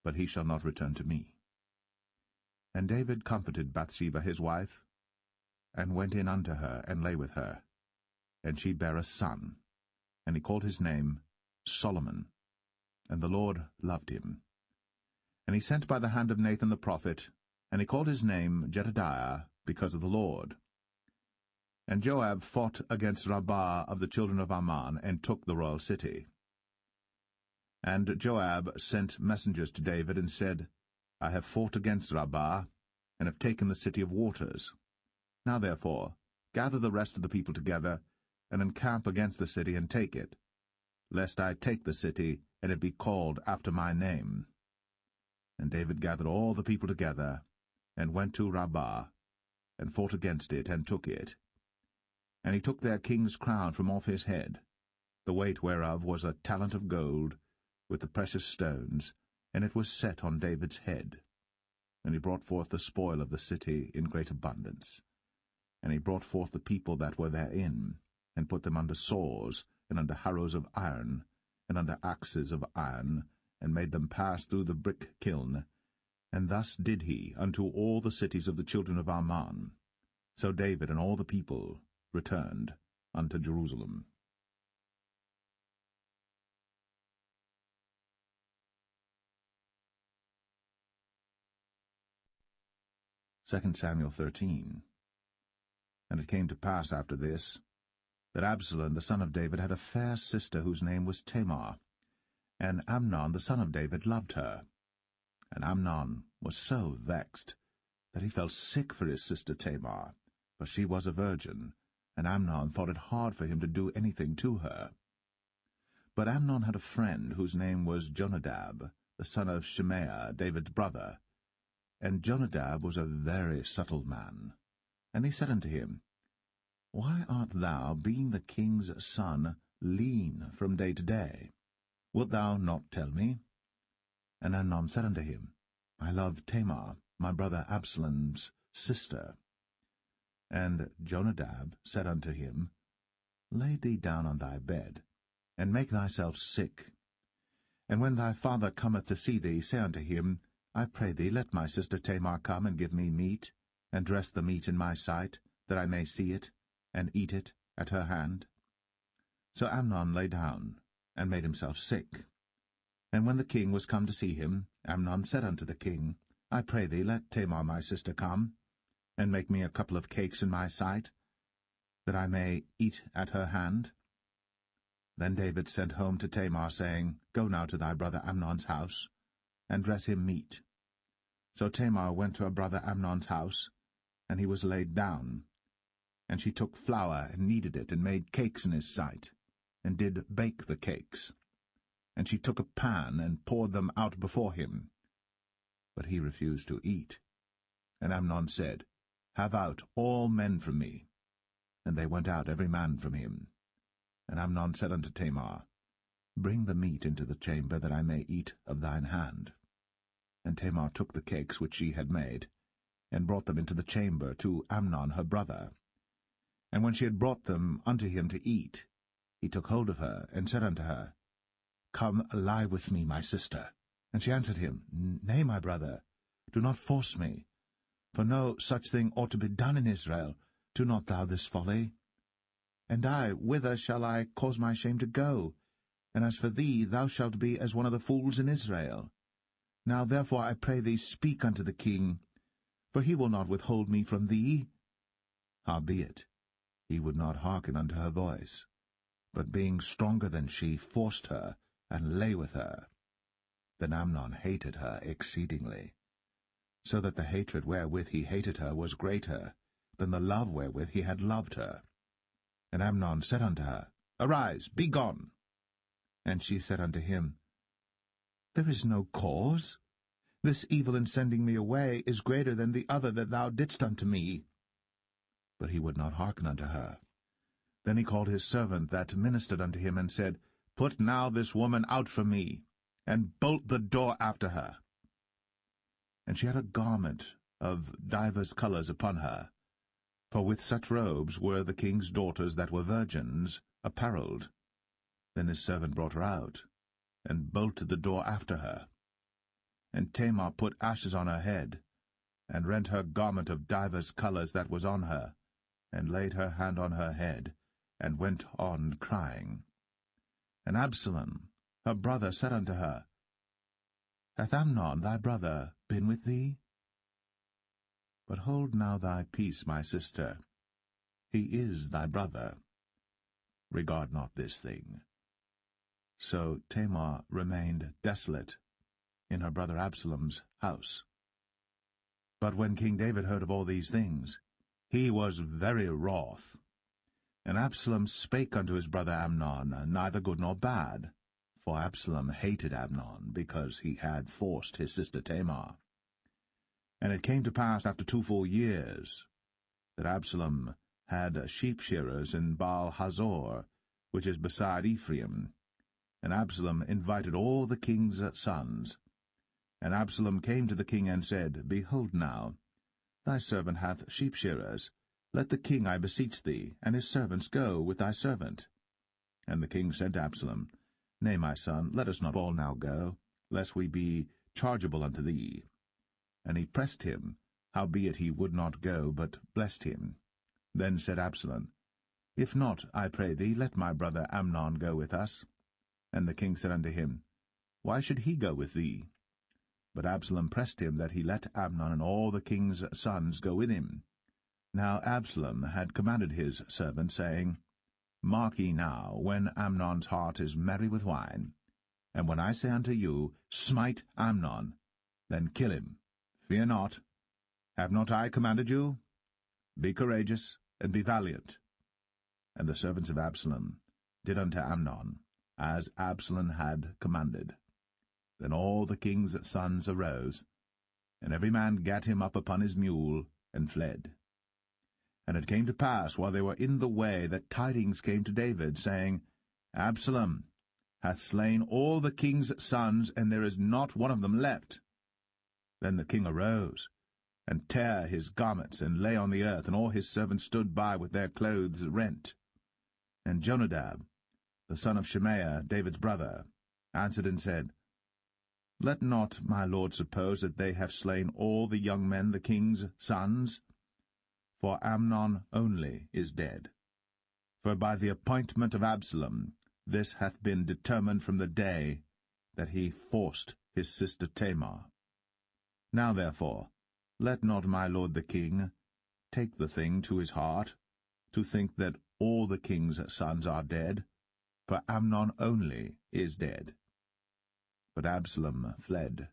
but he shall not return to me. And David comforted Bathsheba his wife, and went in unto her, and lay with her. And she bare a son, and he called his name Solomon. And the Lord loved him. And he sent by the hand of Nathan the prophet, and he called his name Jedediah, because of the Lord. And Joab fought against Rabbah of the children of Ammon, and took the royal city. And Joab sent messengers to David, and said, I have fought against Rabbah, and have taken the city of waters. Now therefore, gather the rest of the people together, and encamp against the city, and take it, lest I take the city, and it be called after my name. And David gathered all the people together, and went to Rabbah, and fought against it, and took it. And he took their king's crown from off his head, the weight whereof was a talent of gold, with the precious stones, and it was set on David's head. And he brought forth the spoil of the city in great abundance. And he brought forth the people that were therein, and put them under saws, and under harrows of iron, and under axes of iron, and made them pass through the brick kiln. And thus did he unto all the cities of the children of Ammon. So David and all the people returned unto Jerusalem. 2 Samuel 13. And it came to pass after this, that Absalom the son of David had a fair sister whose name was Tamar, and Amnon the son of David loved her. And Amnon was so vexed that he felt sick for his sister Tamar, for she was a virgin, and Amnon thought it hard for him to do anything to her. But Amnon had a friend whose name was Jonadab, the son of Shimea, David's brother. And Jonadab was a very subtle man. And he said unto him, Why art thou, being the king's son, lean from day to day? Wilt thou not tell me? And Amnon said unto him, I love Tamar, my brother Absalom's sister. And Jonadab said unto him, Lay thee down on thy bed, and make thyself sick. And when thy father cometh to see thee, say unto him, I pray thee, let my sister Tamar come and give me meat, and dress the meat in my sight, that I may see it, and eat it at her hand. So Amnon lay down, and made himself sick. And when the king was come to see him, Amnon said unto the king, I pray thee, let Tamar my sister come, and make me a couple of cakes in my sight, that I may eat at her hand. Then David sent home to Tamar, saying, Go now to thy brother Amnon's house, and dress him meat. So Tamar went to her brother Amnon's house, and he was laid down. And she took flour, and kneaded it, and made cakes in his sight, and did bake the cakes. And she took a pan, and poured them out before him. But he refused to eat. And Amnon said, Have out all men from me. And they went out every man from him. And Amnon said unto Tamar, Bring the meat into the chamber, that I may eat of thine hand. And Tamar took the cakes which she had made, and brought them into the chamber to Amnon her brother. And when she had brought them unto him to eat, he took hold of her, and said unto her, Come, lie with me, my sister. And she answered him, Nay, my brother, do not force me. For no such thing ought to be done in Israel. Do not thou this folly. And I, whither shall I cause my shame to go? And as for thee, thou shalt be as one of the fools in Israel. Now therefore I pray thee, speak unto the king, for he will not withhold me from thee. Howbeit, he would not hearken unto her voice, but being stronger than she, forced her, and lay with her. Then Amnon hated her exceedingly, so that the hatred wherewith he hated her was greater than the love wherewith he had loved her. And Amnon said unto her, Arise, be gone. And she said unto him, There is no cause. This evil in sending me away is greater than the other that thou didst unto me. But he would not hearken unto her. Then he called his servant that ministered unto him, and said, Put now this woman out from me, and bolt the door after her. And she had a garment of divers colours upon her, for with such robes were the king's daughters that were virgins apparelled. Then his servant brought her out, and bolted the door after her. And Tamar put ashes on her head, and rent her garment of divers colours that was on her, and laid her hand on her head, and went on crying. And Absalom, her brother, said unto her, Hath Amnon thy brother been with thee? But hold now thy peace, my sister. He is thy brother. Regard not this thing. So Tamar remained desolate in her brother Absalom's house. But when King David heard of all these things, he was very wroth. And Absalom spake unto his brother Amnon, neither good nor bad, for Absalom hated Amnon, because he had forced his sister Tamar. And it came to pass after 2 full years that Absalom had sheep-shearers in Baal-Hazor, which is beside Ephraim. And Absalom invited all the king's sons. And Absalom came to the king and said, Behold now, thy servant hath sheep-shearers. Let the king, I beseech thee, and his servants go with thy servant. And the king said to Absalom, Nay, my son, let us not all now go, lest we be chargeable unto thee. And he pressed him, howbeit he would not go, but blessed him. Then said Absalom, If not, I pray thee, let my brother Amnon go with us. And the king said unto him, Why should he go with thee? But Absalom pressed him that he let Amnon and all the king's sons go with him. Now Absalom had commanded his servant, saying, Mark ye now, when Amnon's heart is merry with wine, and when I say unto you, Smite Amnon, then kill him. Fear not. Have not I commanded you? Be courageous, and be valiant. And the servants of Absalom did unto Amnon, as Absalom had commanded. Then all the king's sons arose, and every man gat him up upon his mule, and fled. And it came to pass, while they were in the way, that tidings came to David, saying, Absalom hath slain all the king's sons, and there is not one of them left. Then the king arose, and tare his garments, and lay on the earth, and all his servants stood by with their clothes rent. And Jonadab, the son of Shemaiah, David's brother, answered and said, Let not my lord suppose that they have slain all the young men, the king's sons, for Amnon only is dead. For by the appointment of Absalom this hath been determined from the day that he forced his sister Tamar. Now therefore, let not my lord the king take the thing to his heart, to think that all the king's sons are dead, for Amnon only is dead. But Absalom fled.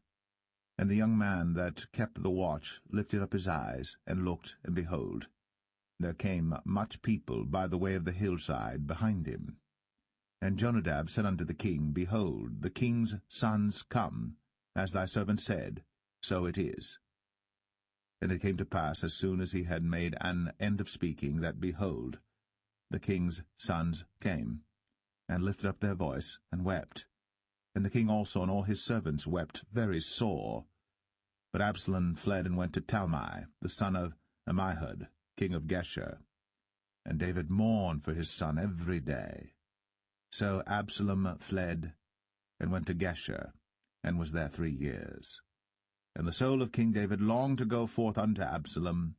And the young man that kept the watch lifted up his eyes, and looked, and behold, there came much people by the way of the hillside behind him. And Jonadab said unto the king, Behold, the king's sons come, as thy servant said, so it is. And it came to pass, as soon as he had made an end of speaking, that, behold, the king's sons came, and lifted up their voice, and wept. And the king also and all his servants wept very sore. But Absalom fled and went to Talmai, the son of Ammihud, king of Geshur. And David mourned for his son every day. So Absalom fled, and went to Geshur, and was there 3 years. And the soul of King David longed to go forth unto Absalom,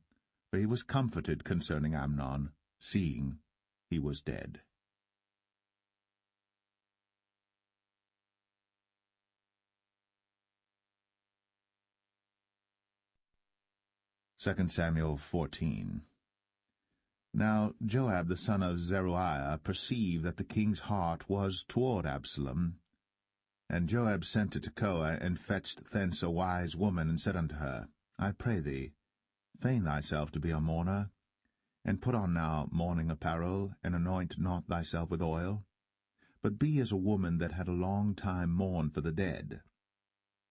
for he was comforted concerning Amnon, seeing he was dead. 2 Samuel 14. Now Joab the son of Zeruiah perceived that the king's heart was toward Absalom. And Joab sent to Tekoa, and fetched thence a wise woman, and said unto her, I pray thee, feign thyself to be a mourner, and put on now mourning apparel, and anoint not thyself with oil, but be as a woman that had a long time mourned for the dead.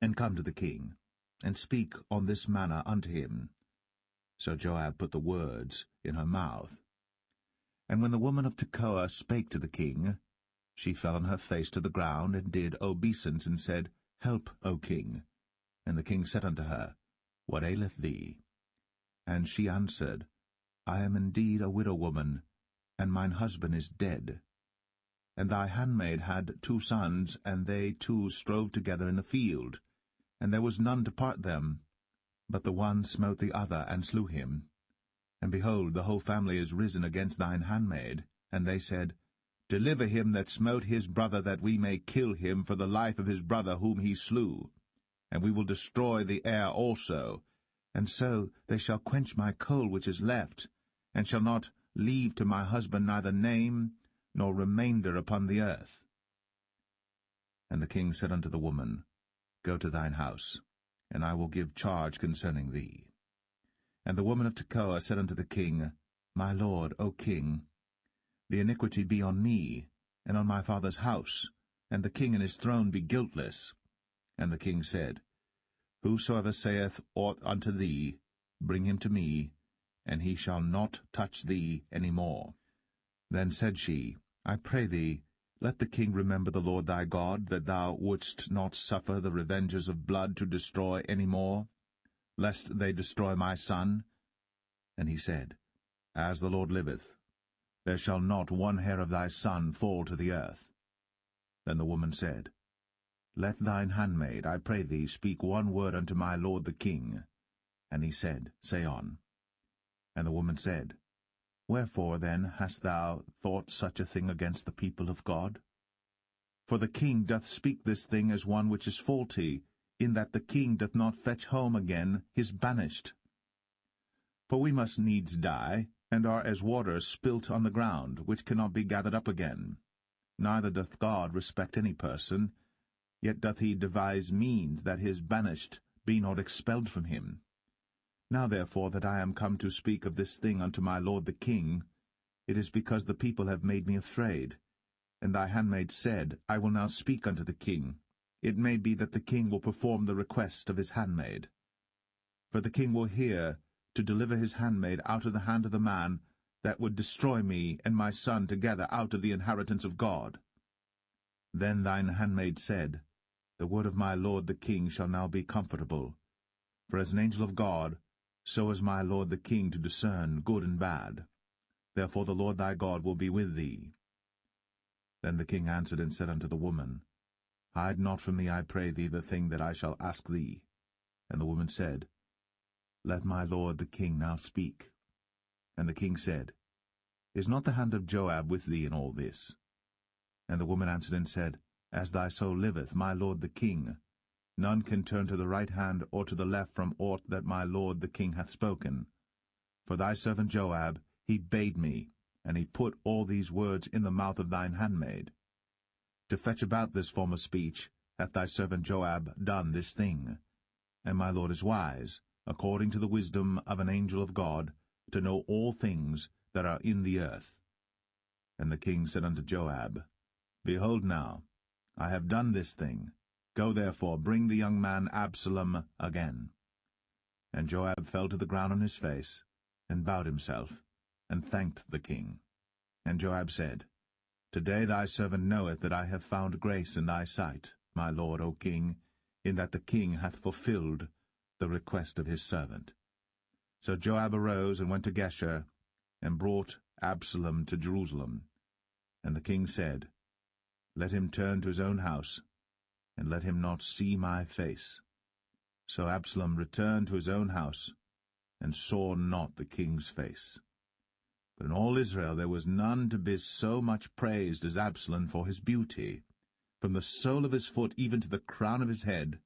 And come to the king, and speak on this manner unto him. So Joab put the words in her mouth. And when the woman of Tekoa spake to the king, she fell on her face to the ground, and did obeisance, and said, Help, O king. And the king said unto her, What aileth thee? And she answered, I am indeed a widow woman, and mine husband is dead. And thy handmaid had 2 sons, and they 2 strove together in the field, and there was none to part them. But the one smote the other, and slew him. And behold, the whole family is risen against thine handmaid. And they said, Deliver him that smote his brother, that we may kill him for the life of his brother whom he slew. And we will destroy the heir also. And so they shall quench my coal which is left, and shall not leave to my husband neither name nor remainder upon the earth. And the king said unto the woman, Go to thine house, and I will give charge concerning thee. And the woman of Tekoa said unto the king, My lord, O king, the iniquity be on me, and on my father's house, and the king and his throne be guiltless. And the king said, Whosoever saith aught unto thee, bring him to me, and he shall not touch thee any more. Then said she, I pray thee, let the king remember the Lord thy God, that thou wouldst not suffer the revengers of blood to destroy any more, lest they destroy my son. And he said, As the Lord liveth, there shall not one hair of thy son fall to the earth. Then the woman said, Let thine handmaid, I pray thee, speak one word unto my lord the king. And he said, Say on. And the woman said, Wherefore then hast thou thought such a thing against the people of God? For the king doth speak this thing as one which is faulty, in that the king doth not fetch home again his banished. For we must needs die, and are as water spilt on the ground, which cannot be gathered up again. Neither doth God respect any person, yet doth he devise means that his banished be not expelled from him. Now therefore that I am come to speak of this thing unto my lord the king, it is because the people have made me afraid. And thy handmaid said, I will now speak unto the king. It may be that the king will perform the request of his handmaid. For the king will hear to deliver his handmaid out of the hand of the man that would destroy me and my son together out of the inheritance of God. Then thine handmaid said, The word of my lord the king shall now be comfortable. For as an angel of God, so is my lord the king to discern good and bad. Therefore the Lord thy God will be with thee. Then the king answered and said unto the woman, Hide not from me, I pray thee, the thing that I shall ask thee. And the woman said, Let my lord the king now speak. And the king said, Is not the hand of Joab with thee in all this? And the woman answered and said, As thy soul liveth, my lord the king, none can turn to the right hand or to the left from aught that my lord the king hath spoken. For thy servant Joab, he bade me, and he put all these words in the mouth of thine handmaid. To fetch about this form of speech hath thy servant Joab done this thing. And my lord is wise, according to the wisdom of an angel of God, to know all things that are in the earth. And the king said unto Joab, Behold now, I have done this thing. Go therefore, bring the young man Absalom again. And Joab fell to the ground on his face, and bowed himself, and thanked the king. And Joab said, Today thy servant knoweth that I have found grace in thy sight, my lord, O king, in that the king hath fulfilled the request of his servant. So Joab arose and went to Geshur, and brought Absalom to Jerusalem. And the king said, Let him turn to his own house, and let him not see my face. So Absalom returned to his own house, and saw not the king's face. But in all Israel there was none to be so much praised as Absalom for his beauty. From the sole of his foot even to the crown of his head,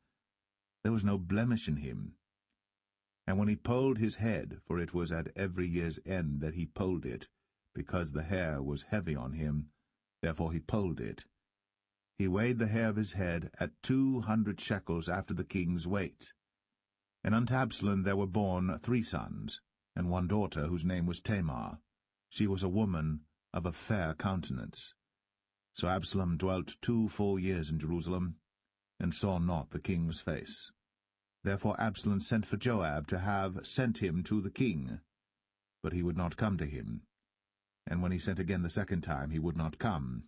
there was no blemish in him. And when he polled his head, for it was at every year's end that he polled it, because the hair was heavy on him, therefore he polled it, he weighed the hair of his head at 200 shekels after the king's weight. And unto Absalom there were born 3 sons, and 1 daughter, whose name was Tamar. She was a woman of a fair countenance. So Absalom dwelt 2 full years in Jerusalem, and saw not the king's face. Therefore Absalom sent for Joab to have sent him to the king, but he would not come to him. And when he sent again the 2nd time, he would not come.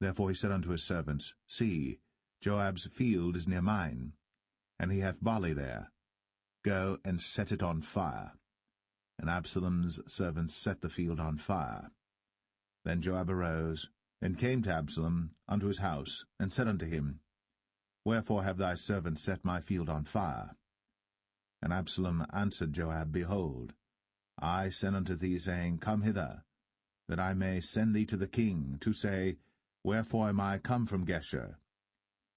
Therefore he said unto his servants, See, Joab's field is near mine, and he hath barley there. Go and set it on fire. And Absalom's servants set the field on fire. Then Joab arose, and came to Absalom unto his house, and said unto him, Wherefore have thy servants set my field on fire? And Absalom answered Joab, Behold, I sent unto thee, saying, Come hither, that I may send thee to the king, to say, Wherefore am I come from Geshur?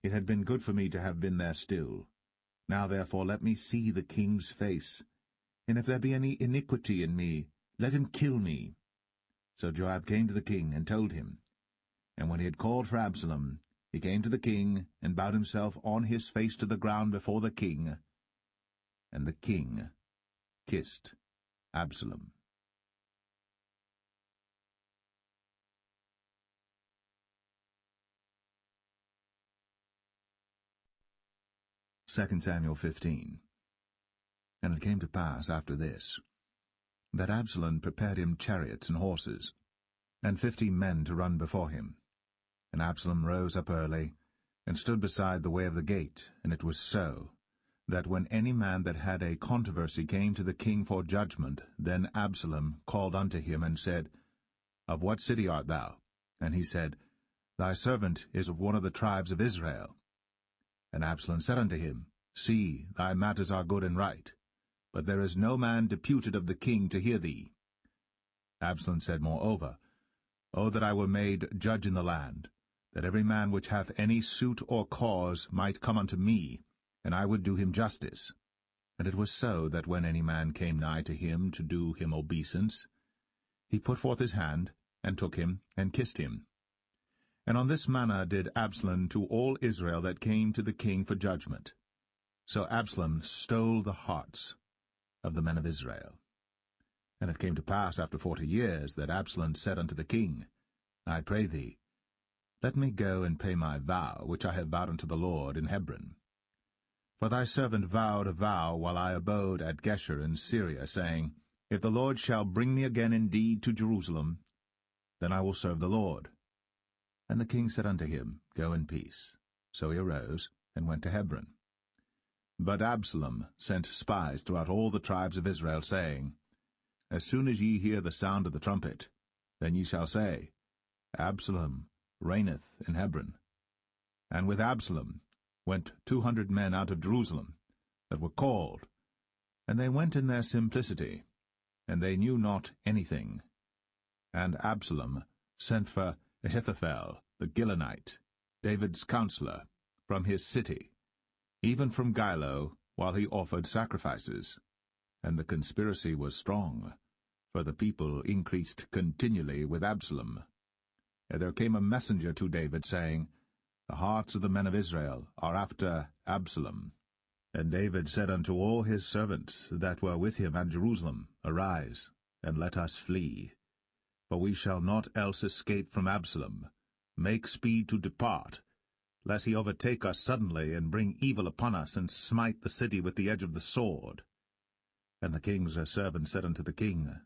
It had been good for me to have been there still. Now therefore let me see the king's face, and if there be any iniquity in me, let him kill me. So Joab came to the king, and told him. And when he had called for Absalom, he came to the king, and bowed himself on his face to the ground before the king. And the king kissed Absalom. 2 Samuel 15. And it came to pass after this, that Absalom prepared him chariots and horses, and 50 men to run before him. And Absalom rose up early, and stood beside the way of the gate. And it was so, that when any man that had a controversy came to the king for judgment, then Absalom called unto him, and said, Of what city art thou? And he said, Thy servant is of one of the tribes of Israel. And Absalom said unto him, See, thy matters are good and right, but there is no man deputed of the king to hear thee. Absalom said moreover, O that I were made judge in the land, that every man which hath any suit or cause might come unto me, and I would do him justice. And it was so, that when any man came nigh to him to do him obeisance, he put forth his hand, and took him, and kissed him. And on this manner did Absalom to all Israel that came to the king for judgment. So Absalom stole the hearts of the men of Israel. And it came to pass after 40 years, that Absalom said unto the king, I pray thee, let me go and pay my vow, which I have vowed unto the Lord in Hebron. For thy servant vowed a vow while I abode at Geshur in Syria, saying, If the Lord shall bring me again indeed to Jerusalem, then I will serve the Lord. And the king said unto him, Go in peace. So he arose, and went to Hebron. But Absalom sent spies throughout all the tribes of Israel, saying, As soon as ye hear the sound of the trumpet, then ye shall say, Absalom reigneth in Hebron. And with Absalom went 200 men out of Jerusalem, that were called, and they went in their simplicity, and they knew not anything. And Absalom sent for Ahithophel the Gilonite, David's counselor, from his city, even from Gilo, while he offered sacrifices. And the conspiracy was strong, for the people increased continually with Absalom. And there came a messenger to David, saying, The hearts of the men of Israel are after Absalom. And David said unto all his servants that were with him at Jerusalem, Arise, and let us flee. For we shall not else escape from Absalom. Make speed to depart, lest he overtake us suddenly, and bring evil upon us, and smite the city with the edge of the sword. And the king's servant said unto the king,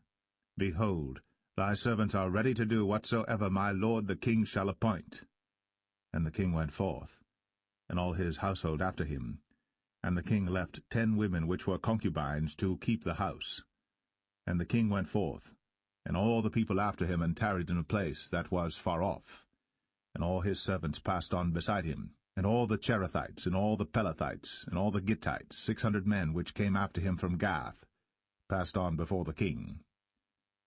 Behold, thy servants are ready to do whatsoever my lord the king shall appoint. And the king went forth, and all his household after him. And the king left 10 women which were concubines to keep the house. And the king went forth, and all the people after him, and tarried in a place that was far off. And all his servants passed on beside him, and all the Cherethites, and all the Pelethites, and all the Gittites, 600 men which came after him from Gath, passed on before the king.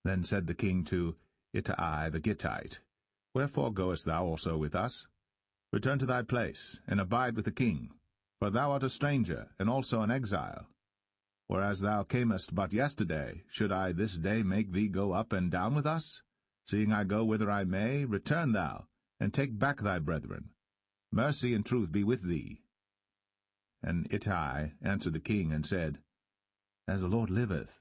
Then said the king to Ittai the Gittite, Wherefore goest thou also with us? Return to thy place, and abide with the king, for thou art a stranger, and also an exile. Whereas thou camest but yesterday, should I this day make thee go up and down with us? Seeing I go whither I may, return thou, and take back thy brethren. Mercy and truth be with thee. And Ittai answered the king, and said, As the Lord liveth,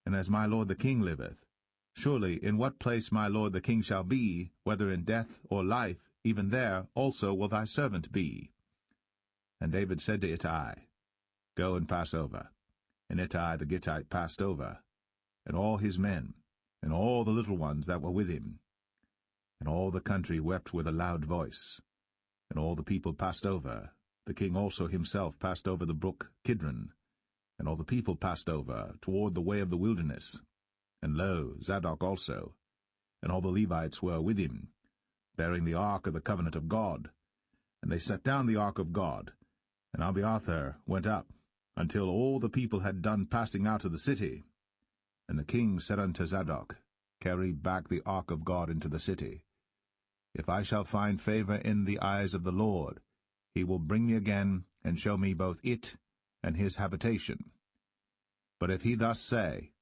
and as my lord the king liveth, surely in what place my lord the king shall be, whether in death or life, even there also will thy servant be. And David said to Ittai, Go and pass over. And Ittai the Gittite passed over, and all his men, and all the little ones that were with him. And all the country wept with a loud voice. And all the people passed over. The king also himself passed over the brook Kidron. And all the people passed over toward the way of the wilderness. And lo, Zadok also, and all the Levites were with him, bearing the ark of the covenant of God. And they set down the ark of God, and Abiathar went up, until all the people had done passing out of the city. And the king said unto Zadok, Carry back the ark of God into the city. If I shall find favor in the eyes of the Lord, he will bring me again, and show me both it and his habitation. But if he thus say,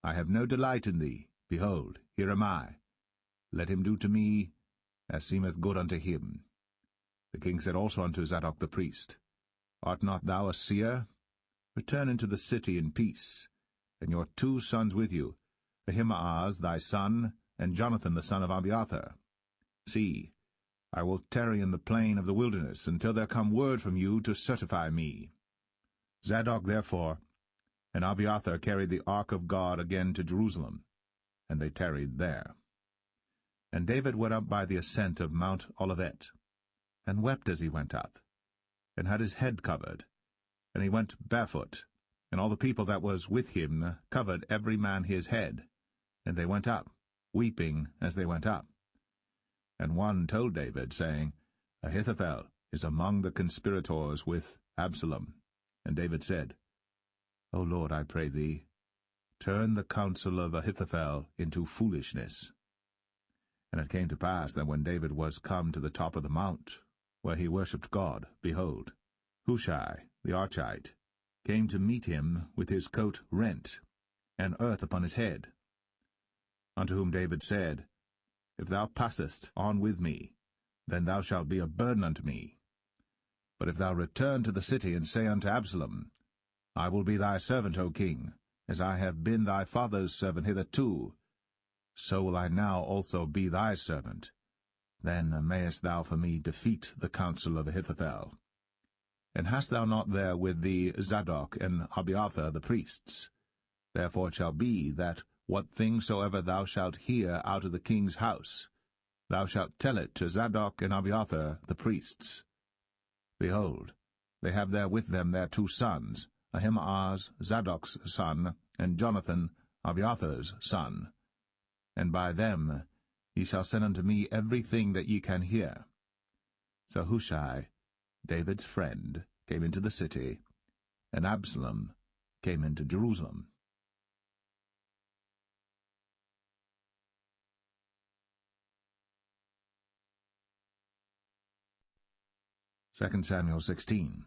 I have no delight in thee, behold, here am I. Let him do to me as seemeth good unto him. The king said also unto Zadok the priest, Art not thou a seer? Return into the city in peace, and your 2 sons with you, Ahimaaz thy son, and Jonathan the son of Abiathar. See, I will tarry in the plain of the wilderness until there come word from you to certify me. Zadok therefore and Abiathar carried the ark of God again to Jerusalem, and they tarried there. And David went up by the ascent of Mount Olivet, and wept as he went up, and had his head covered, and he went barefoot, and all the people that was with him covered every man his head, and they went up, weeping as they went up. And one told David, saying, Ahithophel is among the conspirators with Absalom. And David said, O Lord, I pray thee, turn the counsel of Ahithophel into foolishness. And it came to pass that when David was come to the top of the mount, where he worshipped God, behold, Hushai the Archite came to meet him with his coat rent, and earth upon his head. Unto whom David said, If thou passest on with me, then thou shalt be a burden unto me. But if thou return to the city, and say unto Absalom, I will be thy servant, O king, as I have been thy father's servant hitherto, so will I now also be thy servant. Then mayest thou for me defeat the counsel of Ahithophel. And hast thou not there with thee Zadok and Abiathar the priests? Therefore it shall be that what thing soever thou shalt hear out of the king's house, thou shalt tell it to Zadok and Abiathar the priests. Behold, they have there with them their 2 sons, Ahimaaz Zadok's son, and Jonathan Abiathar's son. And by them ye shall send unto me everything that ye can hear. So Hushai, David's friend, came into the city, and Absalom came into Jerusalem. 2 Samuel 16.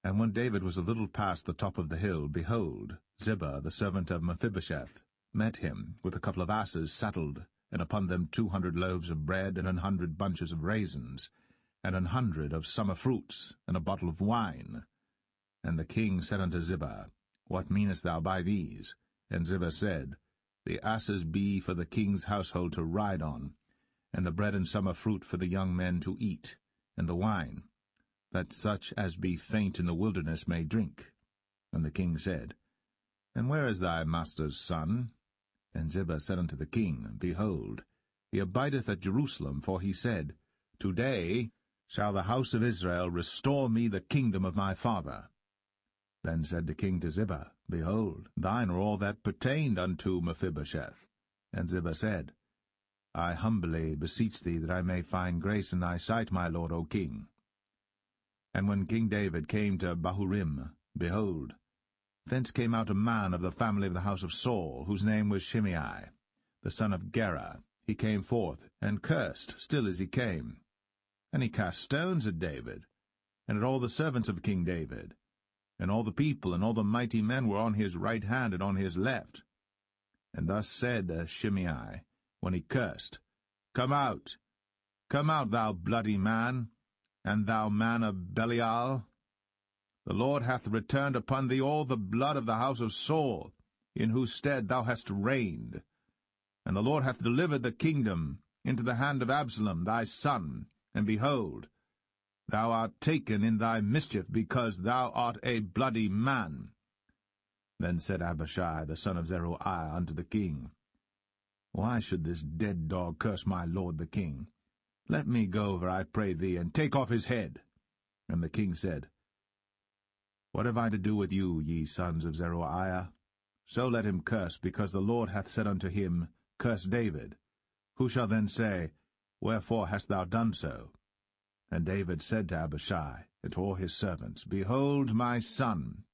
And when David was a little past the top of the hill, behold, Ziba, the servant of Mephibosheth, met him with a couple of asses saddled, and upon them 200 loaves of bread, and 100 bunches of raisins, and 100 of summer fruits, and a bottle of wine. And the king said unto Ziba, What meanest thou by these? And Ziba said, The asses be for the king's household to ride on, and the bread and summer fruit for the young men to eat, and the wine, that such as be faint in the wilderness may drink. And the king said, And where is thy master's son? And Ziba said unto the king, Behold, he abideth at Jerusalem, for he said, Today shall the house of Israel restore me the kingdom of my father. Then said the king to Ziba, Behold, thine are all that pertained unto Mephibosheth. And Ziba said, I humbly beseech thee that I may find grace in thy sight, my lord, O king. And when King David came to Bahurim, behold, thence came out a man of the family of the house of Saul, whose name was Shimei, the son of Gera. He came forth, and cursed still as he came. And he cast stones at David, and at all the servants of King David. And all the people and all the mighty men were on his right hand and on his left. And thus said Shimei, when he cursed, come out, thou bloody man, and thou man of Belial. The Lord hath returned upon thee all the blood of the house of Saul, in whose stead thou hast reigned. And the Lord hath delivered the kingdom into the hand of Absalom thy son, and behold, thou art taken in thy mischief, because thou art a bloody man. Then said Abishai the son of Zeruiah unto the king, Why should this dead dog curse my lord the king? Let me go over, I pray thee, and take off his head. And the king said, What have I to do with you, ye sons of Zeruiah? So let him curse, because the Lord hath said unto him, Curse David. Who shall then say, Wherefore hast thou done so? And David said to Abishai and to all his servants, Behold, my son,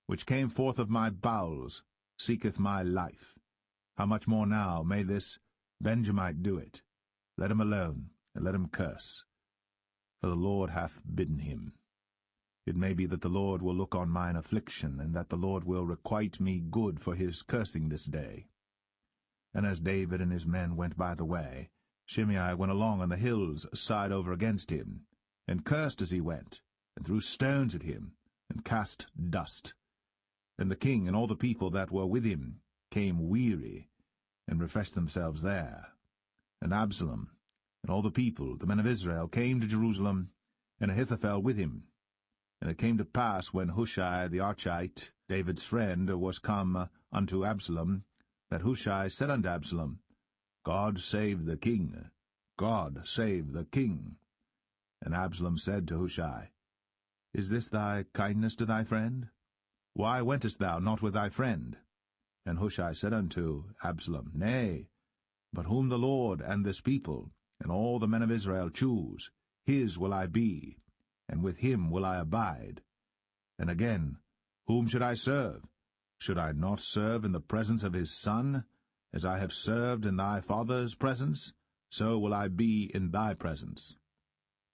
which came forth of my bowels, seeketh my life. How much more now may this Benjamite do it? Let him alone, and let him curse. For the Lord hath bidden him. It may be that the Lord will look on mine affliction, and that the Lord will requite me good for his cursing this day. And as David and his men went by the way, Shimei went along on the hills side over against him, and cursed as he went, and threw stones at him, and cast dust. And the king and all the people that were with him came weary, and refreshed themselves there. And Absalom and all the people, the men of Israel, came to Jerusalem, and Ahithophel with him. And it came to pass, when Hushai the Archite, David's friend, was come unto Absalom, that Hushai said unto Absalom, God save the king, God save the king. And Absalom said to Hushai, Is this thy kindness to thy friend? Why wentest thou not with thy friend? And Hushai said unto Absalom, Nay, but whom the Lord and this people, and all the men of Israel choose, his will I be, and with him will I abide. And again, whom should I serve? Should I not serve in the presence of his son? As I have served in thy father's presence, so will I be in thy presence.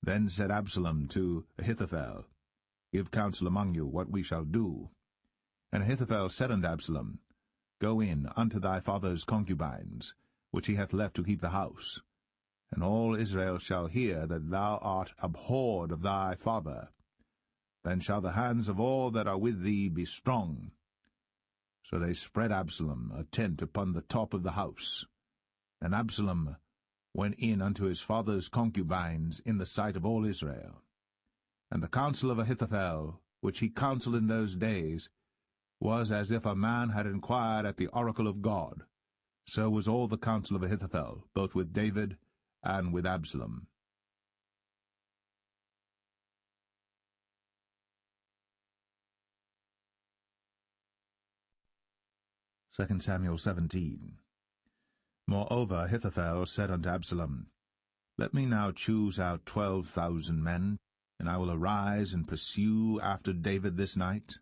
Then said Absalom to Ahithophel, Give counsel among you what we shall do. And Ahithophel said unto Absalom, Go in unto thy father's concubines, which he hath left to keep the house. And all Israel shall hear that thou art abhorred of thy father. Then shall the hands of all that are with thee be strong. So they spread Absalom a tent upon the top of the house. And Absalom went in unto his father's concubines in the sight of all Israel. And the counsel of Ahithophel, which he counselled in those days, was as if a man had inquired at the oracle of God. So was all the counsel of Ahithophel, both with David and with Absalom. 2 Samuel 17. Moreover Ahithophel said unto Absalom, Let me now choose out 12,000 men, and I will arise and pursue after David this night.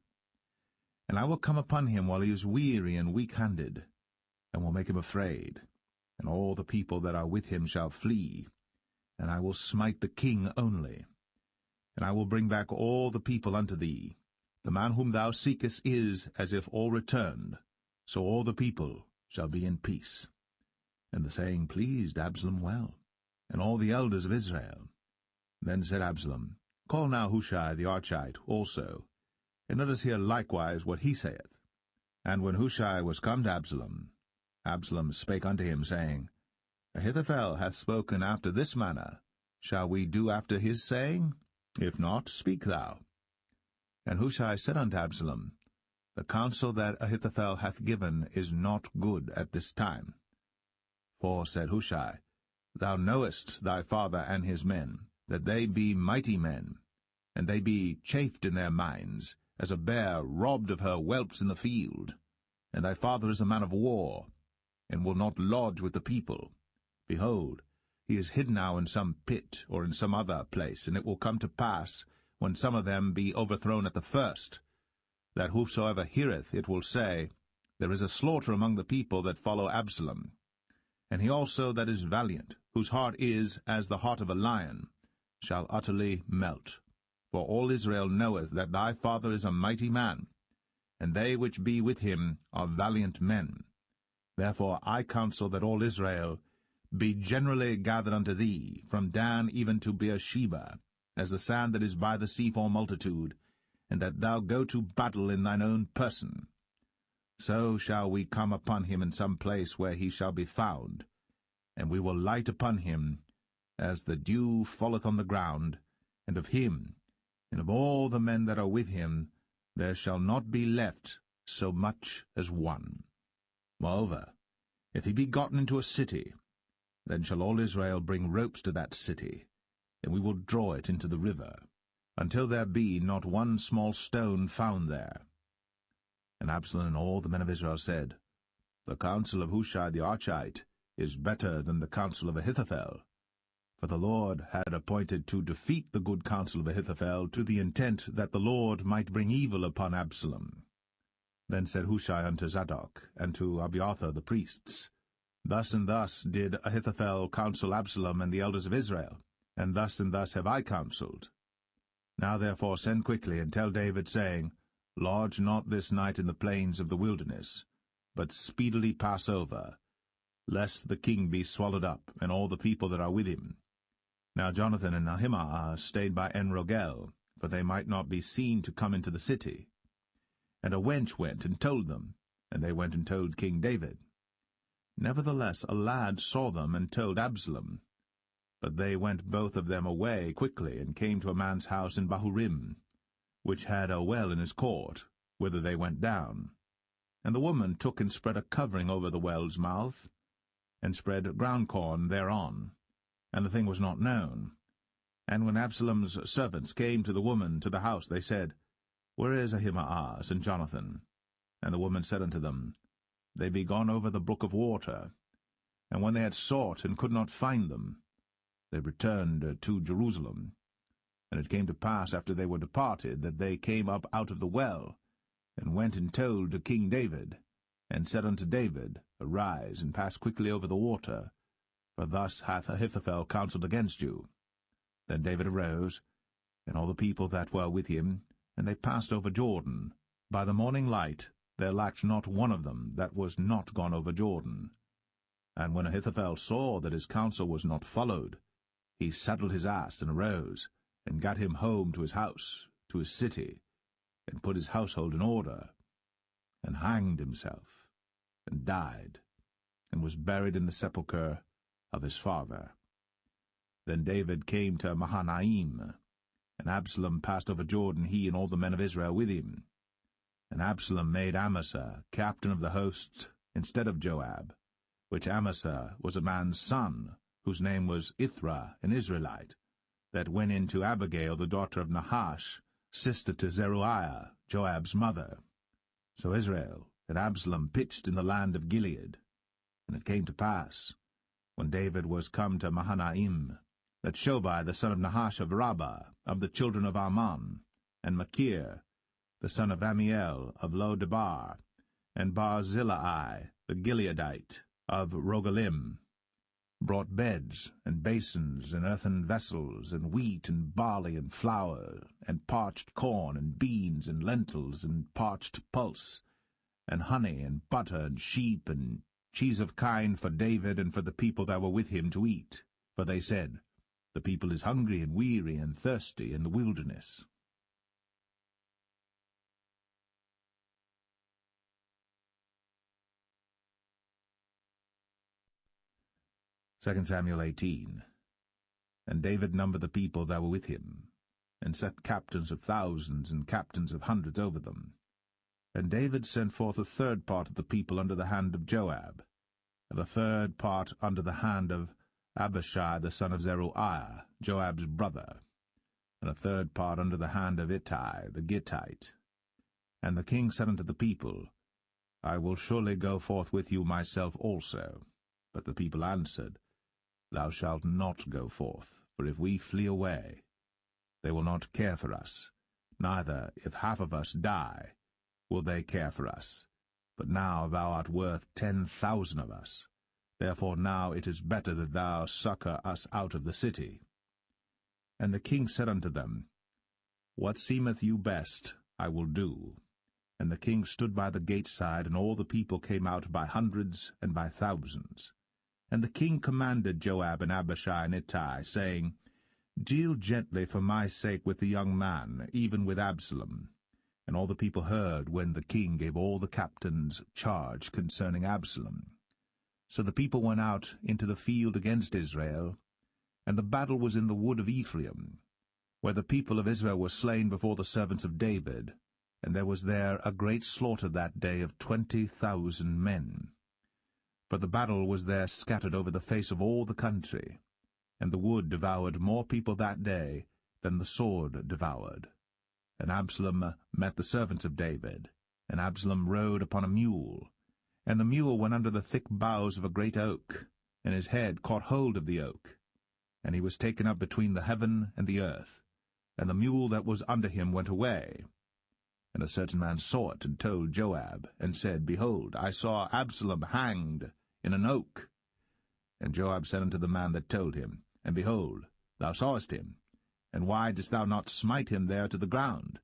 And I will come upon him while he is weary and weak-handed, and will make him afraid, and all the people that are with him shall flee, and I will smite the king only. And I will bring back all the people unto thee. The man whom thou seekest is as if all returned, so all the people shall be in peace. And the saying pleased Absalom well, and all the elders of Israel. Then said Absalom, Call now Hushai the Archite also, and let us hear likewise what he saith. And when Hushai was come to Absalom, Absalom spake unto him, saying, Ahithophel hath spoken after this manner. Shall we do after his saying? If not, speak thou. And Hushai said unto Absalom, The counsel that Ahithophel hath given is not good at this time. For, said Hushai, Thou knowest thy father and his men, that they be mighty men, and they be chafed in their minds, as a bear robbed of her whelps in the field. And thy father is a man of war, and will not lodge with the people. Behold, he is hid now in some pit, or in some other place, and it will come to pass, when some of them be overthrown at the first, that whosoever heareth it will say, There is a slaughter among the people that follow Absalom. And he also that is valiant, whose heart is as the heart of a lion, shall utterly melt. For all Israel knoweth that thy father is a mighty man, and they which be with him are valiant men. Therefore I counsel that all Israel be generally gathered unto thee, from Dan even to Beersheba, as the sand that is by the sea for multitude, and that thou go to battle in thine own person. So shall we come upon him in some place where he shall be found, and we will light upon him as the dew falleth on the ground, and of him, and of all the men that are with him, there shall not be left so much as one. Moreover, if he be gotten into a city, then shall all Israel bring ropes to that city, and we will draw it into the river, until there be not one small stone found there. And Absalom and all the men of Israel said, The counsel of Hushai the Archite is better than the counsel of Ahithophel. For the Lord had appointed to defeat the good counsel of Ahithophel, to the intent that the Lord might bring evil upon Absalom. Then said Hushai unto Zadok, and to Abiathar the priests, Thus and thus did Ahithophel counsel Absalom and the elders of Israel, and thus have I counselled. Now therefore send quickly, and tell David, saying, Lodge not this night in the plains of the wilderness, but speedily pass over, lest the king be swallowed up, and all the people that are with him. Now Jonathan and Ahimaaz stayed by En-rogel, for they might not be seen to come into the city. And a wench went and told them, and they went and told King David. Nevertheless a lad saw them and told Absalom. But they went both of them away quickly, and came to a man's house in Bahurim, which had a well in his court, whither they went down. And the woman took and spread a covering over the well's mouth, and spread ground corn thereon, and the thing was not known. And when Absalom's servants came to the woman to the house, they said, Where is Ahimaaz and Jonathan? And the woman said unto them, They be gone over the brook of water. And when they had sought and could not find them, they returned to Jerusalem. And it came to pass, after they were departed, that they came up out of the well, and went and told to King David, and said unto David, Arise, and pass quickly over the water, for thus hath Ahithophel counselled against you. Then David arose, and all the people that were with him, and they passed over Jordan. By the morning light there lacked not one of them that was not gone over Jordan. And when Ahithophel saw that his counsel was not followed, he saddled his ass, and arose, and gat him home to his house, to his city, and put his household in order, and hanged himself, and died, and was buried in the sepulchre of his father. Then David came to Mahanaim, and Absalom passed over Jordan, he and all the men of Israel with him. And Absalom made Amasa captain of the hosts instead of Joab, which Amasa was a man's son, whose name was Ithra, an Israelite, that went in to Abigail the daughter of Nahash, sister to Zeruiah, Joab's mother. So Israel and Absalom pitched in the land of Gilead. And it came to pass, when David was come to Mahanaim, that Shobai the son of Nahash of Rabbah, of the children of Ammon, and Machir the son of Amiel of Lo-debar, and Barzillai the Gileadite of Rogelim, brought beds, and basins, and earthen vessels, and wheat, and barley, and flour, and parched corn, and beans, and lentils, and parched pulse, and honey, and butter, and sheep, and cheese of kine for David and for the people that were with him to eat. For they said, The people is hungry and weary and thirsty in the wilderness. 2 Samuel 18. And David numbered the people that were with him, and set captains of thousands and captains of hundreds over them. And David sent forth a third part of the people under the hand of Joab, and a third part under the hand of Abishai the son of Zeruiah, Joab's brother, and a third part under the hand of Ittai the Gittite. And the king said unto the people, I will surely go forth with you myself also. But the people answered, Thou shalt not go forth, for if we flee away, they will not care for us, neither, if half of us die, will they care for us. But now thou art worth 10,000 of us. Therefore now it is better that thou succour us out of the city. And the king said unto them, What seemeth you best, I will do. And the king stood by the gate side, and all the people came out by hundreds and by thousands. And the king commanded Joab and Abishai and Ittai, saying, Deal gently for my sake with the young man, even with Absalom. And all the people heard when the king gave all the captains charge concerning Absalom. So the people went out into the field against Israel, and the battle was in the wood of Ephraim, where the people of Israel were slain before the servants of David, and there was there a great slaughter that day of 20,000 men. For the battle was there scattered over the face of all the country, and the wood devoured more people that day than the sword devoured. And Absalom met the servants of David, and Absalom rode upon a mule, and the mule went under the thick boughs of a great oak, and his head caught hold of the oak. And he was taken up between the heaven and the earth, and the mule that was under him went away. And a certain man saw it, and told Joab, and said, Behold, I saw Absalom hanged in an oak. And Joab said unto the man that told him, And behold, thou sawest him, and why didst thou not smite him there to the ground?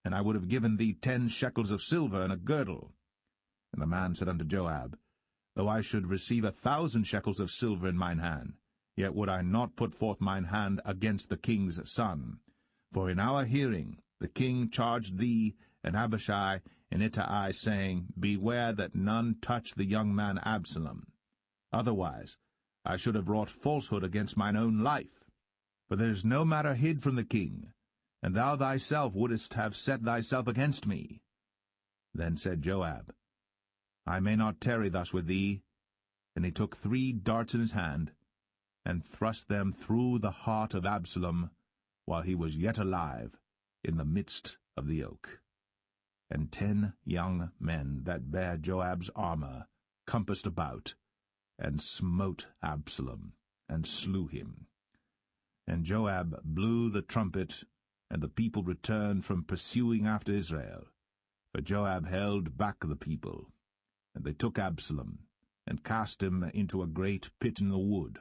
And I would have given thee 10 shekels of silver and a girdle. And the man said unto Joab, Though I should receive 1,000 shekels of silver in mine hand, yet would I not put forth mine hand against the king's son. For in our hearing the king charged thee and Abishai and Ittai, saying, Beware that none touch the young man Absalom. Otherwise I should have wrought falsehood against mine own life. For there is no matter hid from the king, and thou thyself wouldest have set thyself against me. Then said Joab, I may not tarry thus with thee. And he took 3 darts in his hand, and thrust them through the heart of Absalom, while he was yet alive, in the midst of the oak. And 10 young men that bare Joab's armor compassed about, and smote Absalom, and slew him. And Joab blew the trumpet, and the people returned from pursuing after Israel. For Joab held back the people. And they took Absalom, and cast him into a great pit in the wood,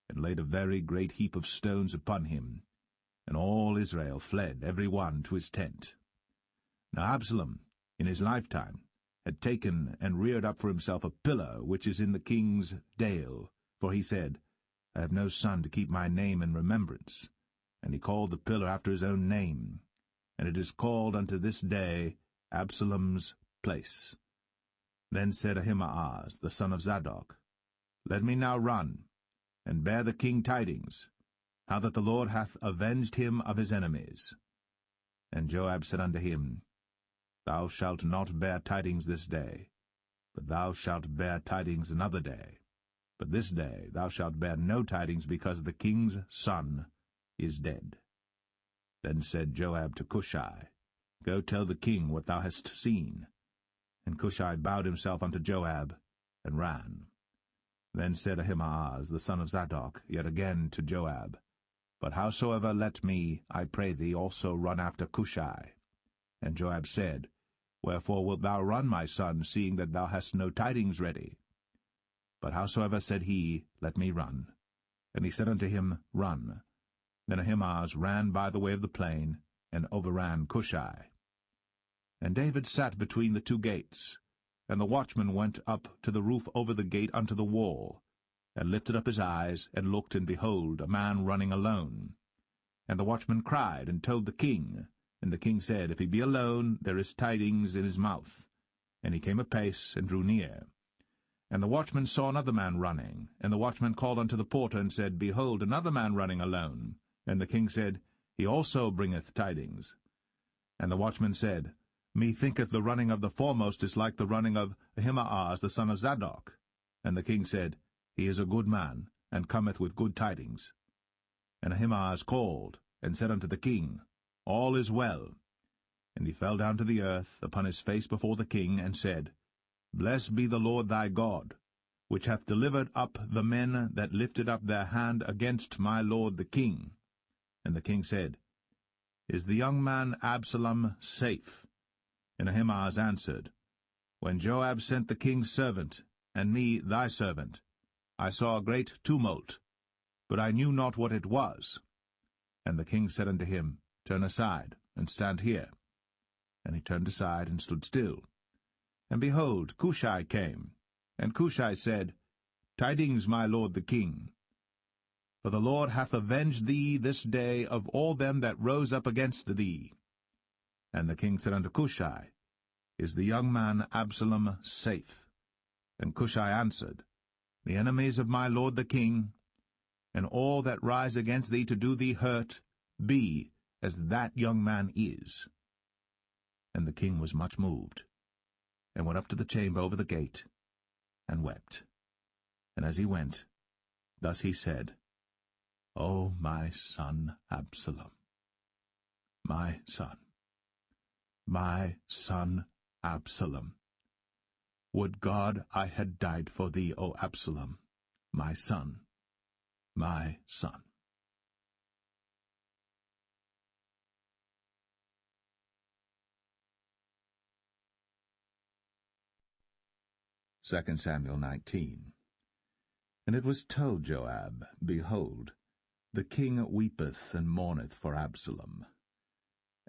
and laid a very great heap of stones upon him. And all Israel fled, every one to his tent. Now Absalom, in his lifetime, had taken and reared up for himself a pillar which is in the king's dale, for he said, I have no son to keep my name in remembrance. And he called the pillar after his own name, and it is called unto this day Absalom's place. Then said Ahimaaz, the son of Zadok, Let me now run, and bear the king tidings, how that the Lord hath avenged him of his enemies. And Joab said unto him, Thou shalt not bear tidings this day, but thou shalt bear tidings another day. But this day thou shalt bear no tidings, because the king's son is dead. Then said Joab to Cushai, Go tell the king what thou hast seen. And Cushai bowed himself unto Joab, and ran. Then said Ahimaaz, the son of Zadok, yet again to Joab, But howsoever let me, I pray thee, also run after Cushai. And Joab said, Wherefore wilt thou run, my son, seeing that thou hast no tidings ready? But howsoever said he, Let me run. And he said unto him, Run. Then Ahimaaz ran by the way of the plain, and overran Cushai. And David sat between the 2 gates, and the watchman went up to the roof over the gate unto the wall, and lifted up his eyes, and looked, and behold, a man running alone. And the watchman cried, and told the king. And the king said, If he be alone, there is tidings in his mouth. And he came apace, and drew near. And the watchman saw another man running. And the watchman called unto the porter, and said, Behold, another man running alone. And the king said, He also bringeth tidings. And the watchman said, Methinketh the running of the foremost is like the running of Ahimaaz the son of Zadok. And the king said, He is a good man, and cometh with good tidings. And Ahimaaz called, and said unto the king, All is well. And he fell down to the earth upon his face before the king, and said, Blessed be the Lord thy God, which hath delivered up the men that lifted up their hand against my lord the king. And the king said, Is the young man Absalom safe? And Ahimaaz answered, When Joab sent the king's servant, and me thy servant, I saw a great tumult, but I knew not what it was. And the king said unto him, Turn aside, and stand here. And he turned aside, and stood still. And behold, Cushai came. And Cushai said, Tidings, my lord the king. For the Lord hath avenged thee this day of all them that rose up against thee. And the king said unto Cushai, Is the young man Absalom safe? And Cushai answered, The enemies of my lord the king, and all that rise against thee to do thee hurt, be as that young man is. And the king was much moved, and went up to the chamber over the gate, and wept. And as he went, thus he said, O my son Absalom, my son Absalom, would God I had died for thee, O Absalom, my son, my son. 2 Samuel 19. And it was told Joab, Behold, the king weepeth and mourneth for Absalom.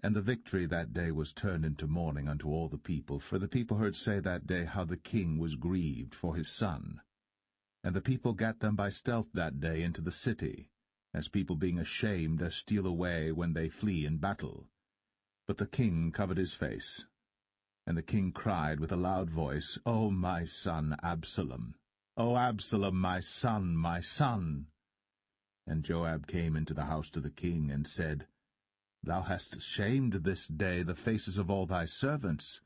And the victory that day was turned into mourning unto all the people, for the people heard say that day how the king was grieved for his son. And the people gat them by stealth that day into the city, as people being ashamed as steal away when they flee in battle. But the king covered his face. And the king cried with a loud voice, O my son Absalom! O Absalom, my son, my son! And Joab came into the house to the king, and said, Thou hast shamed this day the faces of all thy servants,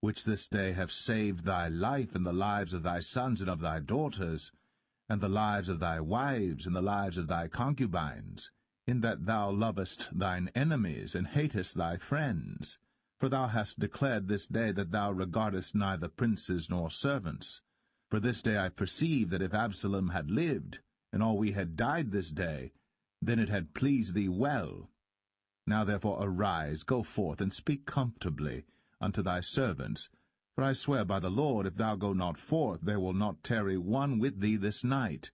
which this day have saved thy life and the lives of thy sons and of thy daughters, and the lives of thy wives and the lives of thy concubines, in that thou lovest thine enemies and hatest thy friends. For thou hast declared this day that thou regardest neither princes nor servants. For this day I perceive that if Absalom had lived, and all we had died this day, then it had pleased thee well. Now therefore arise, go forth, and speak comfortably unto thy servants. For I swear by the Lord, if thou go not forth, there will not tarry one with thee this night.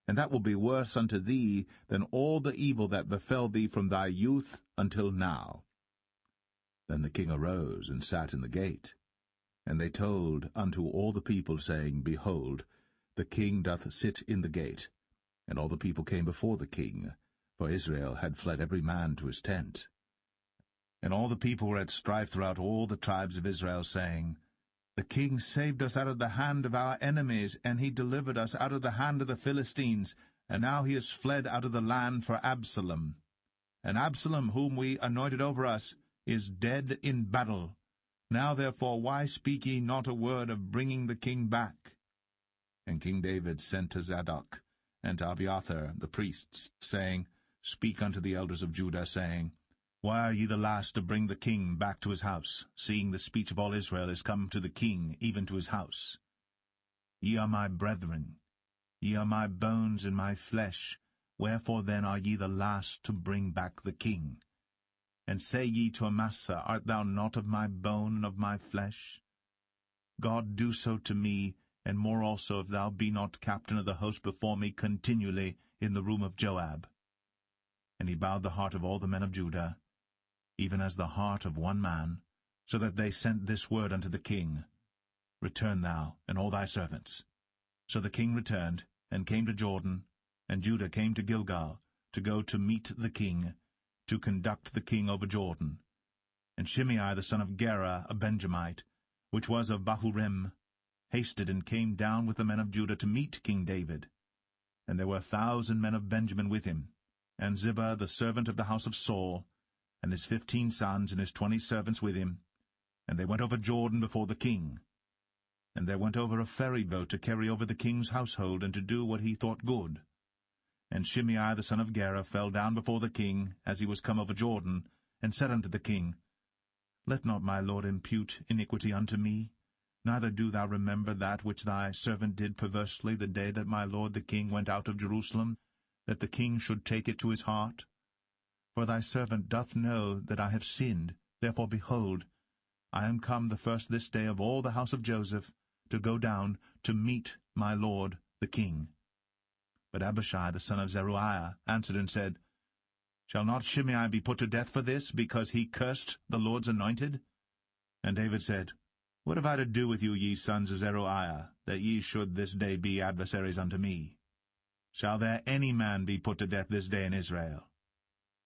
And that will be worse unto thee than all the evil that befell thee from thy youth until now. Then the king arose and sat in the gate. And they told unto all the people, saying, Behold, the king doth sit in the gate. And all the people came before the king, for Israel had fled every man to his tent. And all the people were at strife throughout all the tribes of Israel, saying, The king saved us out of the hand of our enemies, and he delivered us out of the hand of the Philistines, and now he is fled out of the land for Absalom. And Absalom, whom we anointed over us, is dead in battle. Now therefore why speak ye not a word of bringing the king back? And King David sent to Zadok and to Abiathar the priests, saying, Speak unto the elders of Judah, saying, Why are ye the last to bring the king back to his house, seeing the speech of all Israel is come to the king, even to his house? Ye are my brethren, ye are my bones and my flesh, wherefore then are ye the last to bring back the king? And say ye to Amasa, Art thou not of my bone and of my flesh? God do so to me, and more also, if thou be not captain of the host before me continually in the room of Joab. And he bowed the heart of all the men of Judah, even as the heart of one man, so that they sent this word unto the king, Return thou, and all thy servants. So the king returned, and came to Jordan, and Judah came to Gilgal, to go to meet the king, to conduct the king over Jordan. And Shimei the son of Gera, a Benjamite, which was of Bahurim, hasted and came down with the men of Judah to meet King David. And there were 1,000 men of Benjamin with him, and Ziba the servant of the house of Saul, and his 15 sons and his 20 servants with him. And they went over Jordan before the king. And there went over a ferry boat to carry over the king's household, and to do what he thought good. And Shimei the son of Gera fell down before the king, as he was come over Jordan, and said unto the king, Let not my lord impute iniquity unto me, neither do thou remember that which thy servant did perversely the day that my lord the king went out of Jerusalem, that the king should take it to his heart. For thy servant doth know that I have sinned, therefore, behold, I am come the first this day of all the house of Joseph, to go down to meet my lord the king. But Abishai the son of Zeruiah answered and said, Shall not Shimei be put to death for this, because he cursed the Lord's anointed? And David said, What have I to do with you, ye sons of Zeruiah, that ye should this day be adversaries unto me? Shall there any man be put to death this day in Israel?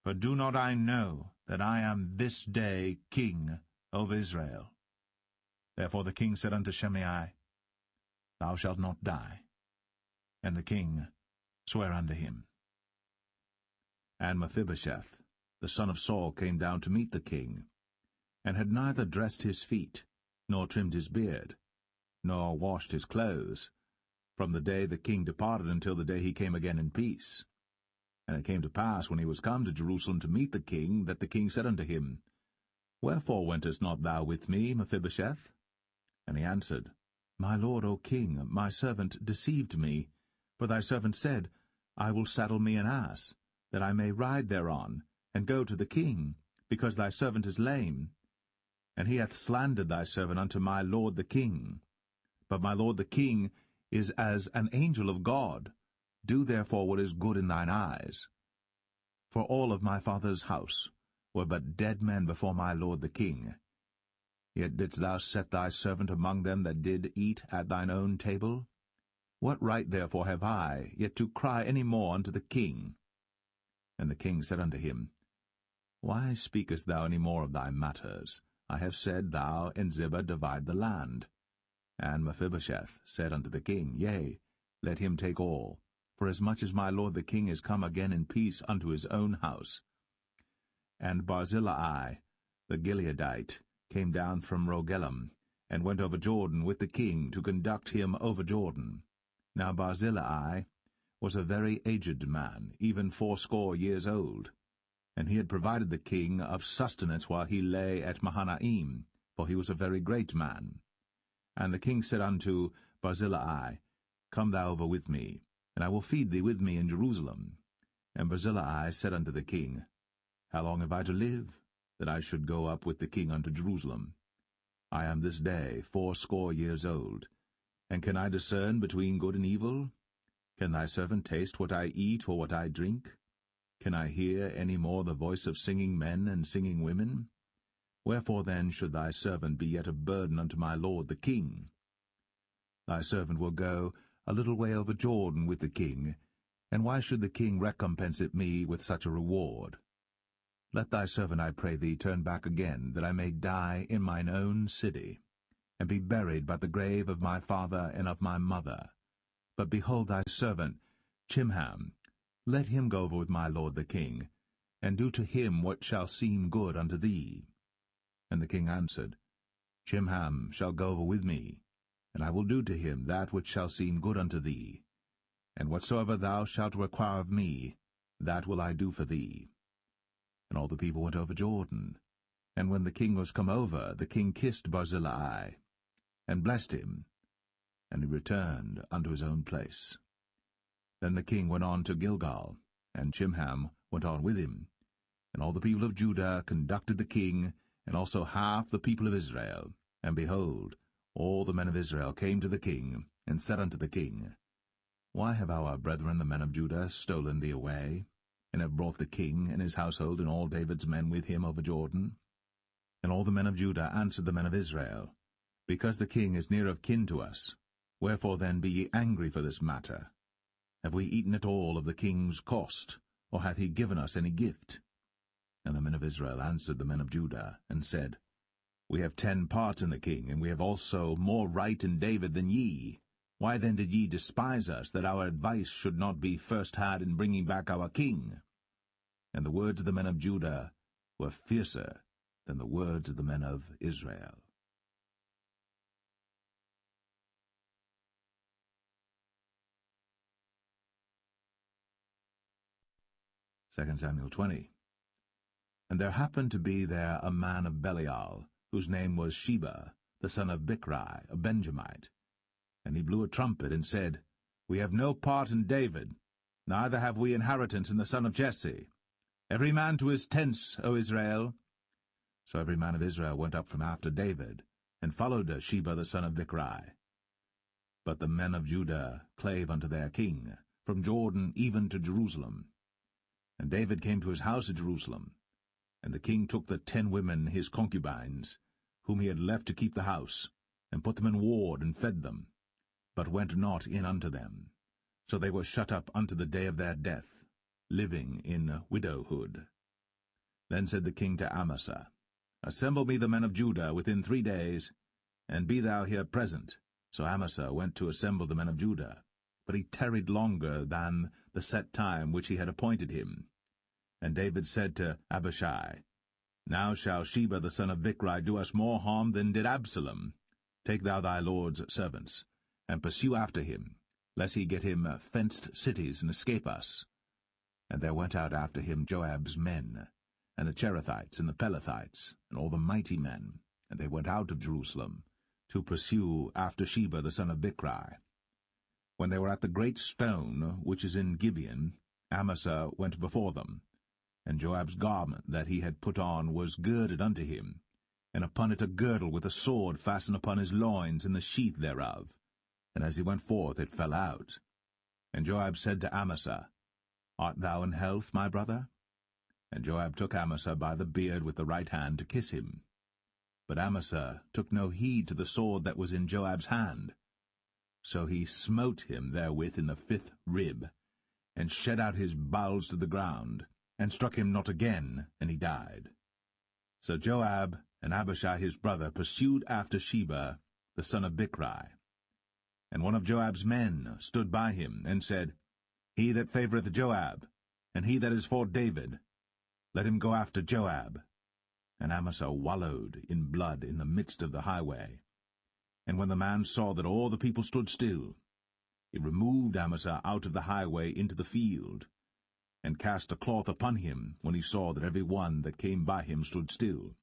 For do not I know that I am this day king over Israel? Therefore the king said unto Shimei, Thou shalt not die. And the king sware unto him. And Mephibosheth, the son of Saul, came down to meet the king, and had neither dressed his feet, nor trimmed his beard, nor washed his clothes, from the day the king departed until the day he came again in peace. And it came to pass, when he was come to Jerusalem to meet the king, that the king said unto him, Wherefore wentest not thou with me, Mephibosheth? And he answered, My lord, O king, my servant deceived me. For thy servant said, I will saddle me an ass, that I may ride thereon, and go to the king, because thy servant is lame. And he hath slandered thy servant unto my lord the king. But my lord the king is as an angel of God. Do therefore what is good in thine eyes. For all of my father's house were but dead men before my lord the king. Yet didst thou set thy servant among them that did eat at thine own table? What right therefore have I yet to cry any more unto the king? And the king said unto him, Why speakest thou any more of thy matters? I have said, Thou and Ziba divide the land. And Mephibosheth said unto the king, Yea, let him take all, for as much as my lord the king is come again in peace unto his own house. And Barzillai the Gileadite came down from Rogelim, and went over Jordan with the king to conduct him over Jordan. Now Barzillai was a very aged man, even 80 years old, and he had provided the king of sustenance while he lay at Mahanaim, for he was a very great man. And the king said unto Barzillai, Come thou over with me, and I will feed thee with me in Jerusalem. And Barzillai said unto the king, How long have I to live, that I should go up with the king unto Jerusalem? I am this day 80 years old, and can I discern between good and evil? Can thy servant taste what I eat or what I drink? Can I hear any more the voice of singing men and singing women? Wherefore then should thy servant be yet a burden unto my lord the king? Thy servant will go a little way over Jordan with the king, and why should the king recompense it me with such a reward? Let thy servant, I pray thee, turn back again, that I may die in mine own city, and be buried by the grave of my father and of my mother. But behold thy servant Chimham, let him go over with my lord the king, and do to him what shall seem good unto thee. And the king answered, Chimham shall go over with me, and I will do to him that which shall seem good unto thee. And whatsoever thou shalt require of me, that will I do for thee. And all the people went over Jordan. And when the king was come over, the king kissed Barzillai, and blessed him, and he returned unto his own place. Then the king went on to Gilgal, and Chimham went on with him. And all the people of Judah conducted the king, and also half the people of Israel. And behold, all the men of Israel came to the king, and said unto the king, Why have our brethren the men of Judah stolen thee away, and have brought the king and his household and all David's men with him over Jordan? And all the men of Judah answered the men of Israel, Because the king is near of kin to us. Wherefore then be ye angry for this matter? Have we eaten at all of the king's cost, or hath he given us any gift? And the men of Israel answered the men of Judah, and said, We have 10 parts in the king, and we have also more right in David than ye. Why then did ye despise us, that our advice should not be first had in bringing back our king? And the words of the men of Judah were fiercer than the words of the men of Israel. Second Samuel 20. And there happened to be there a man of Belial, whose name was Sheba, the son of Bichri, a Benjamite. And he blew a trumpet, and said, We have no part in David, neither have we inheritance in the son of Jesse. Every man to his tents, O Israel. So every man of Israel went up from after David, and followed Sheba the son of Bichri. But the men of Judah clave unto their king, from Jordan even to Jerusalem. And David came to his house at Jerusalem. And the king took the 10 women his concubines, whom he had left to keep the house, and put them in ward, and fed them, but went not in unto them. So they were shut up unto the day of their death, living in widowhood. Then said the king to Amasa, Assemble me the men of Judah within 3 days, and be thou here present. So Amasa went to assemble the men of Judah, but he tarried longer than the set time which he had appointed him. And David said to Abishai, Now shall Sheba the son of Bichri do us more harm than did Absalom. Take thou thy lord's servants, and pursue after him, lest he get him fenced cities and escape us. And there went out after him Joab's men, and the Cherethites and the Pelethites, and all the mighty men, and they went out of Jerusalem, to pursue after Sheba the son of Bichri. When they were at the great stone which is in Gibeon, Amasa went before them. And Joab's garment that he had put on was girded unto him, and upon it a girdle with a sword fastened upon his loins in the sheath thereof. And as he went forth it fell out. And Joab said to Amasa, Art thou in health, my brother? And Joab took Amasa by the beard with the right hand to kiss him. But Amasa took no heed to the sword that was in Joab's hand. So he smote him therewith in the 5th rib, and shed out his bowels to the ground, and struck him not again, and he died. So Joab and Abishai his brother pursued after Sheba, the son of Bichri. And one of Joab's men stood by him, and said, He that favoureth Joab, and he that is for David, let him go after Joab. And Amasa wallowed in blood in the midst of the highway. And when the man saw that all the people stood still, he removed Amasa out of the highway into the field, and cast a cloth upon him when he saw that every one that came by him stood still.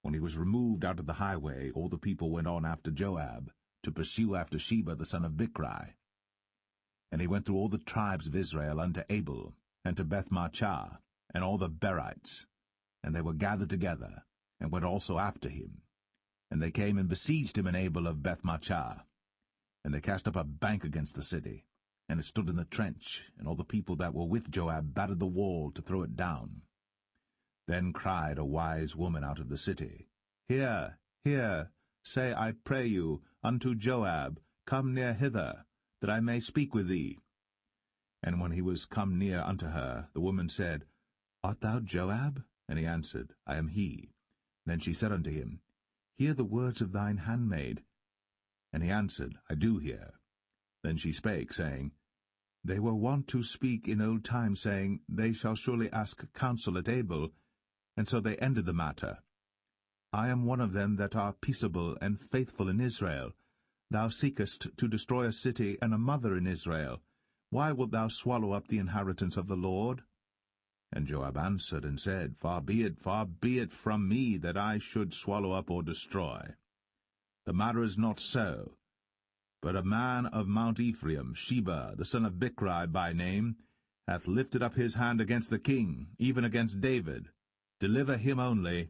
When he was removed out of the highway, all the people went on after Joab, to pursue after Sheba the son of Bichri. And he went through all the tribes of Israel unto Abel, and to Bethmachah, and all the Berites, and they were gathered together, and went also after him. And they came and besieged him in Abel of Bethmachah. And they cast up a bank against the city, and it stood in the trench, and all the people that were with Joab battered the wall to throw it down. Then cried a wise woman out of the city, Hear, hear, say, I pray you, unto Joab, Come near hither, that I may speak with thee. And when he was come near unto her, the woman said, Art thou Joab? And he answered, I am he. Then she said unto him, Hear the words of thine handmaid. And he answered, I do hear. Then she spake, saying, They were wont to speak in old time, saying, They shall surely ask counsel at Abel, and so they ended the matter. I am one of them that are peaceable and faithful in Israel. Thou seekest to destroy a city and a mother in Israel. Why wilt thou swallow up the inheritance of the Lord? And Joab answered and said, far be it from me that I should swallow up or destroy. The matter is not so. But a man of Mount Ephraim, Sheba, the son of Bichri by name, hath lifted up his hand against the king, even against David. Deliver him only,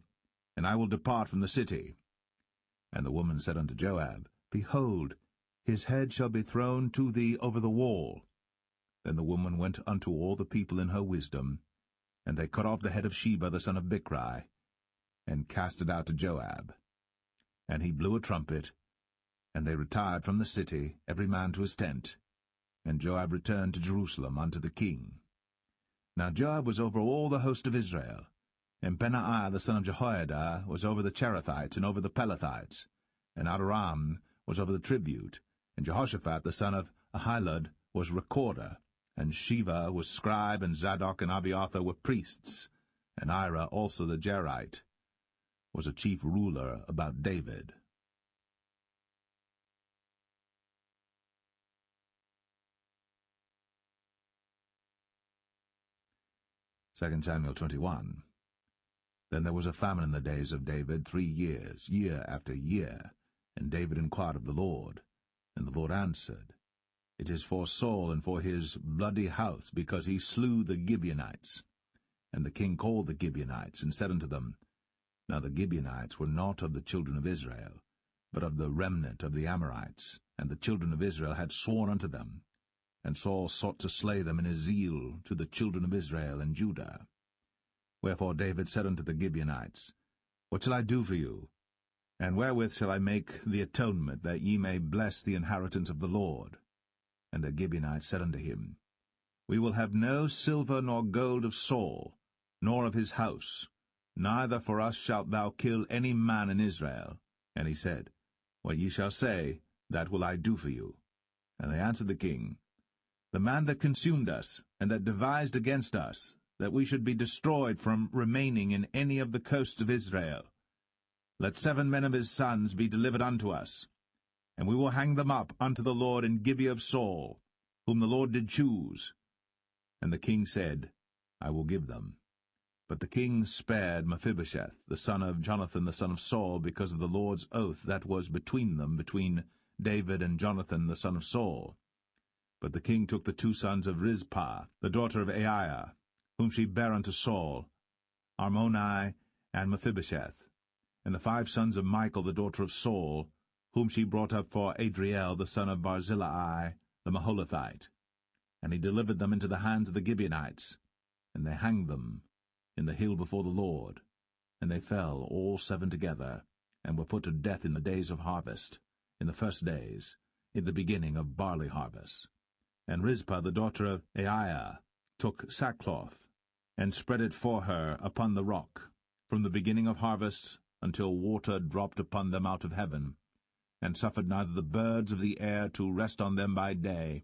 and I will depart from the city. And the woman said unto Joab, Behold, his head shall be thrown to thee over the wall. Then the woman went unto all the people in her wisdom, and they cut off the head of Sheba the son of Bichri, and cast it out to Joab. And he blew a trumpet, and they retired from the city, every man to his tent. And Joab returned to Jerusalem unto the king. Now Joab was over all the host of Israel, and Benaiah the son of Jehoiada was over the Cherethites and over the Pelethites, and Adoram was over the tribute, and Jehoshaphat the son of Ahilud was recorder, and Sheva was scribe, and Zadok and Abiathar were priests, and Ira also the Jerite was a chief ruler about David. Second Samuel 21. Then there was a famine in the days of David 3 years, year after year. And David inquired of the Lord. And the Lord answered, It is for Saul and for his bloody house, because he slew the Gibeonites. And the king called the Gibeonites, and said unto them, Now the Gibeonites were not of the children of Israel, but of the remnant of the Amorites, and the children of Israel had sworn unto them. And Saul sought to slay them in his zeal to the children of Israel and Judah. Wherefore David said unto the Gibeonites, What shall I do for you? And wherewith shall I make the atonement, that ye may bless the inheritance of the Lord? And the Gibeonites said unto him, We will have no silver nor gold of Saul, nor of his house, neither for us shalt thou kill any man in Israel. And he said, What ye shall say, that will I do for you. And they answered the king, The man that consumed us, and that devised against us, that we should be destroyed from remaining in any of the coasts of Israel. Let 7 men of his sons be delivered unto us, and we will hang them up unto the Lord in Gibeah of Saul, whom the Lord did choose. And the king said, I will give them. But the king spared Mephibosheth, the son of Jonathan the son of Saul, because of the Lord's oath that was between them, between David and Jonathan the son of Saul. But the king took the 2 sons of Rizpah, the daughter of Aiah, whom she bare unto Saul, Armoni and Mephibosheth, and the 5 sons of Michal, the daughter of Saul, whom she brought up for Adriel, the son of Barzillai, the Maholathite. And he delivered them into the hands of the Gibeonites, and they hanged them in the hill before the Lord. And they fell all 7 together, and were put to death in the days of harvest, in the first days, in the beginning of barley harvest. And Rizpah, the daughter of Aiah, took sackcloth, and spread it for her upon the rock, from the beginning of harvest until water dropped upon them out of heaven, and suffered neither the birds of the air to rest on them by day,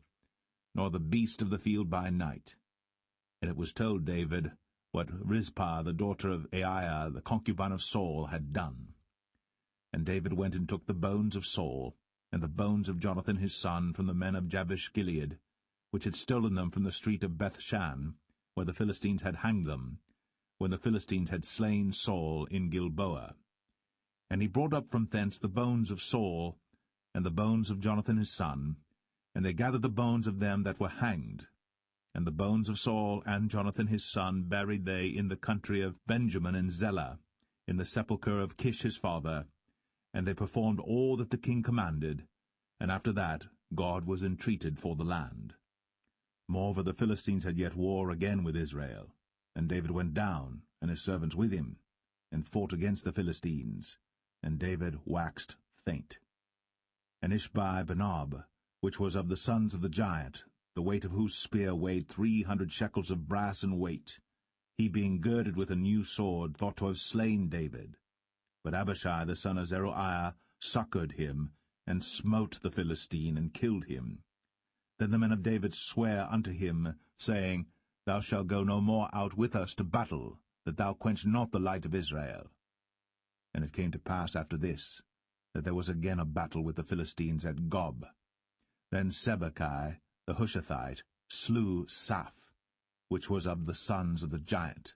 nor the beast of the field by night. And it was told David what Rizpah, the daughter of Aiah, the concubine of Saul, had done. And David went and took the bones of Saul, and the bones of Jonathan his son, from the men of Jabesh-Gilead, which had stolen them from the street of Bethshan, where the Philistines had hanged them, when the Philistines had slain Saul in Gilboa. And he brought up from thence the bones of Saul, and the bones of Jonathan his son, and they gathered the bones of them that were hanged. And the bones of Saul and Jonathan his son buried they in the country of Benjamin in Zelah, in the sepulchre of Kish his father, and they performed all that the king commanded, and after that God was entreated for the land. Moreover, the Philistines had yet war again with Israel, and David went down, and his servants with him, and fought against the Philistines, and David waxed faint. And Ishbi-Benob, which was of the sons of the giant, the weight of whose spear weighed 300 shekels of brass in weight, he being girded with a new sword, thought to have slain David. But Abishai the son of Zeruiah succoured him, and smote the Philistine, and killed him. Then the men of David sware unto him, saying, Thou shalt go no more out with us to battle, that thou quench not the light of Israel. And it came to pass after this, that there was again a battle with the Philistines at Gob. Then Sibbechai the Hushathite slew Saph, which was of the sons of the giant.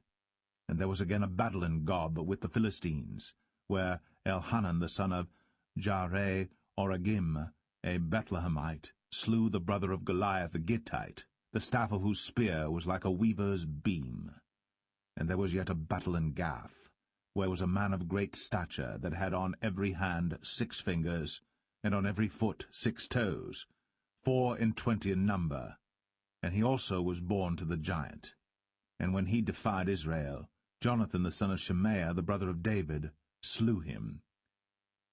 And there was again a battle in Gob with the Philistines, where Elhanan the son of Jaare-Oregim, a Bethlehemite, slew the brother of Goliath the Gittite, the staff of whose spear was like a weaver's beam. And there was yet a battle in Gath, where was a man of great stature, that had on every hand 6 fingers, and on every foot 6 toes, 24 in number, and he also was born to the giant. And when he defied Israel, Jonathan the son of Shemaiah, the brother of David, slew him.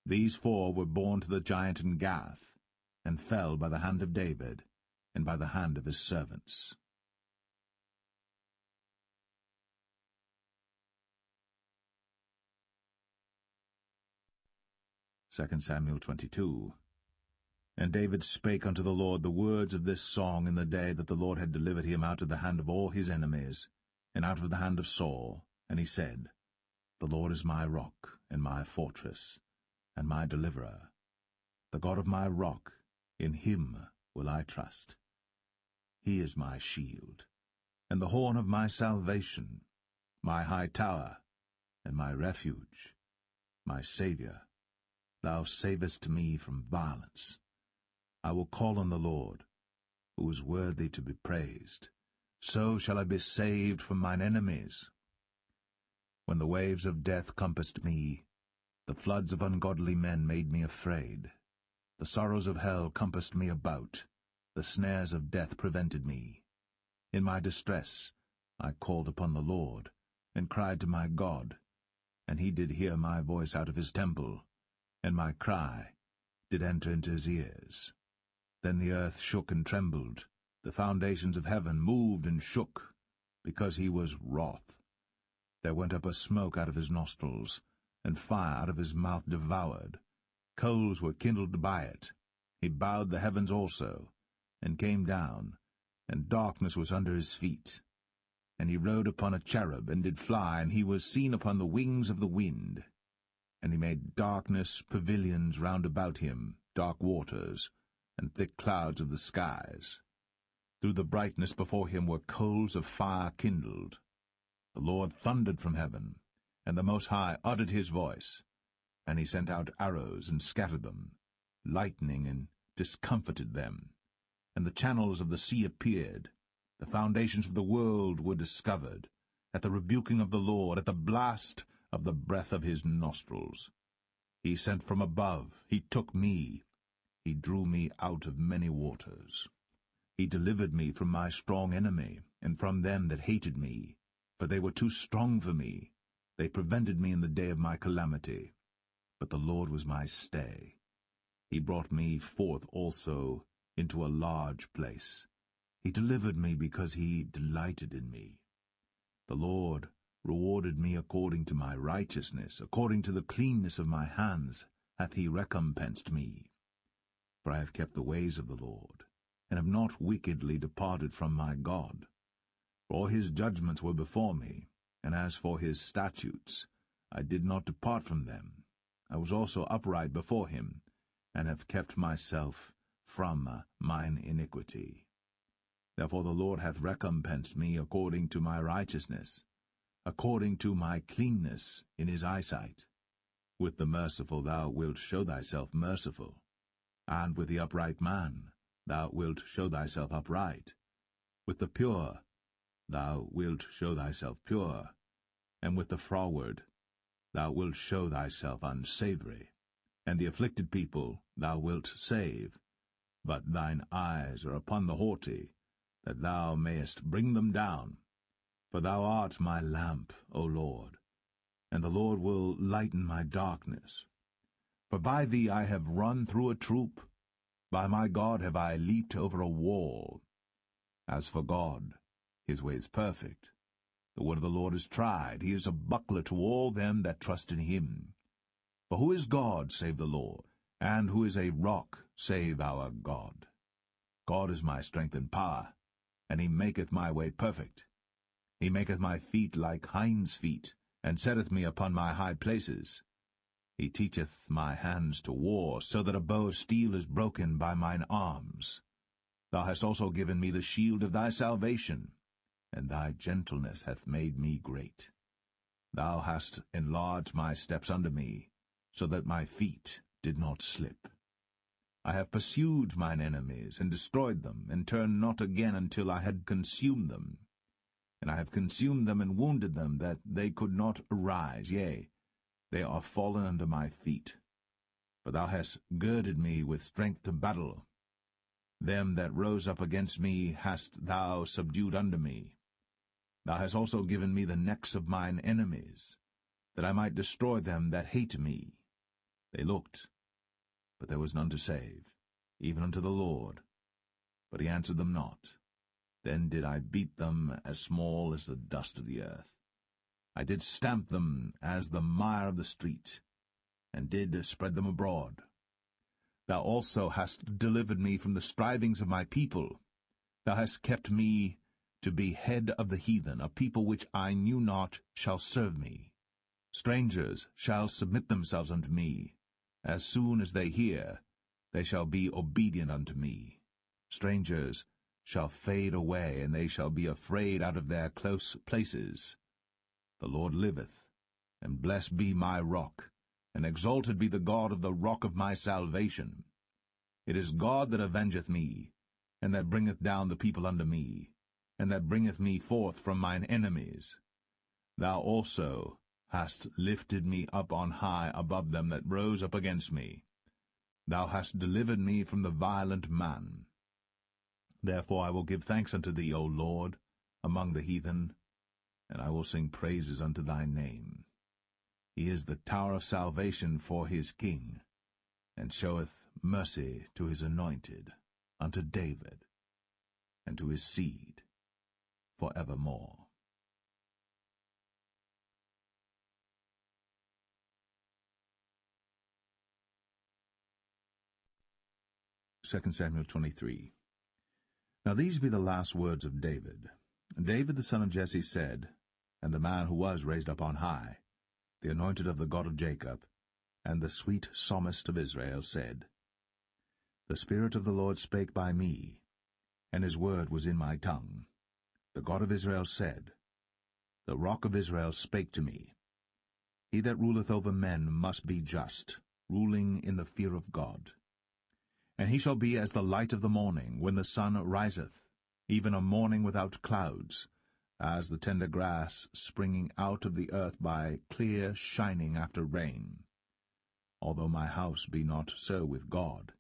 These 4 were born to the giant in Gath, and fell by the hand of David, and by the hand of his servants. 2 Samuel 22. And David spake unto the Lord the words of this song in the day that the Lord had delivered him out of the hand of all his enemies, and out of the hand of Saul. And he said, The Lord is my rock, and my fortress, and my deliverer. The God of my rock, in him will I trust. He is my shield, and the horn of my salvation, my high tower, and my refuge, my Saviour. Thou savest me from violence. I will call on the Lord, who is worthy to be praised. So shall I be saved from mine enemies. When the waves of death compassed me, the floods of ungodly men made me afraid. The sorrows of hell compassed me about, the snares of death prevented me. In my distress I called upon the Lord, and cried to my God, and he did hear my voice out of his temple, and my cry did enter into his ears. Then the earth shook and trembled, the foundations of heaven moved and shook, because he was wroth. There went up a smoke out of his nostrils, and fire out of his mouth devoured. Coals were kindled by it. He bowed the heavens also, and came down, and darkness was under his feet. And he rode upon a cherub, and did fly, and he was seen upon the wings of the wind. And he made darkness pavilions round about him, dark waters, and thick clouds of the skies. Through the brightness before him were coals of fire kindled. The Lord thundered from heaven, and the Most High uttered his voice. And he sent out arrows, and scattered them, lightning, and discomfited them. and the channels of the sea appeared. The foundations of the world were discovered, at the rebuking of the Lord, at the blast of the breath of his nostrils. He sent from above, he took me, he drew me out of many waters. He delivered me from my strong enemy, and from them that hated me, for they were too strong for me. They prevented me in the day of my calamity. But the Lord was my stay. He brought me forth also into a large place. He delivered me because he delighted in me. The Lord rewarded me according to my righteousness, according to the cleanness of my hands hath he recompensed me. For I have kept the ways of the Lord, and have not wickedly departed from my God. For his judgments were before me, and as for his statutes, I did not depart from them. I was also upright before him, and have kept myself from mine iniquity. Therefore the Lord hath recompensed me according to my righteousness, according to my cleanness in his eyesight. With the merciful thou wilt show thyself merciful, and with the upright man thou wilt show thyself upright. With the pure thou wilt show thyself pure, and with the froward thou wilt show thyself unsavoury. And the afflicted people thou wilt save, but thine eyes are upon the haughty, that thou mayest bring them down. For thou art my lamp, O Lord, and the Lord will lighten my darkness. For by thee I have run through a troop, by my God have I leaped over a wall. As for God, his way is perfect. The word of the Lord is tried. He is a buckler to all them that trust in him. For who is God save the Lord? And who is a rock save our God? God is my strength and power, and he maketh my way perfect. He maketh my feet like hinds' feet, and setteth me upon my high places. He teacheth my hands to war, so that a bow of steel is broken by mine arms. Thou hast also given me the shield of thy salvation, and thy gentleness hath made me great. Thou hast enlarged my steps under me, so that my feet did not slip. I have pursued mine enemies, and destroyed them, and turned not again until I had consumed them. And I have consumed them and wounded them, that they could not arise, yea, they are fallen under my feet. For thou hast girded me with strength to battle. Them that rose up against me hast thou subdued under me. Thou hast also given me the necks of mine enemies, that I might destroy them that hate me. They looked, but there was none to save, even unto the Lord. But he answered them not. Then did I beat them as small as the dust of the earth. I did stamp them as the mire of the street, and did spread them abroad. Thou also hast delivered me from the strivings of my people. Thou hast kept me to be head of the heathen. A people which I knew not shall serve me. Strangers shall submit themselves unto me. As soon as they hear, they shall be obedient unto me. Strangers shall fade away, and they shall be afraid out of their close places. The Lord liveth, and blessed be my rock, and exalted be the God of the rock of my salvation. It is God that avengeth me, and that bringeth down the people unto me, and that bringeth me forth from mine enemies. Thou also hast lifted me up on high above them that rose up against me. Thou hast delivered me from the violent man. Therefore I will give thanks unto thee, O Lord, among the heathen, and I will sing praises unto thy name. He is the tower of salvation for his king, and showeth mercy to his anointed, unto David, and to his seed for evermore. 2 Samuel 23. Now these be the last words of David. David the son of Jesse said, and the man who was raised up on high, the anointed of the God of Jacob, and the sweet psalmist of Israel, said, The Spirit of the Lord spake by me, and his word was in my tongue. The God of Israel said, The rock of Israel spake to me. He that ruleth over men must be just, ruling in the fear of God. And he shall be as the light of the morning, when the sun riseth, even a morning without clouds, as the tender grass springing out of the earth by clear shining after rain. Although my house be not so with God,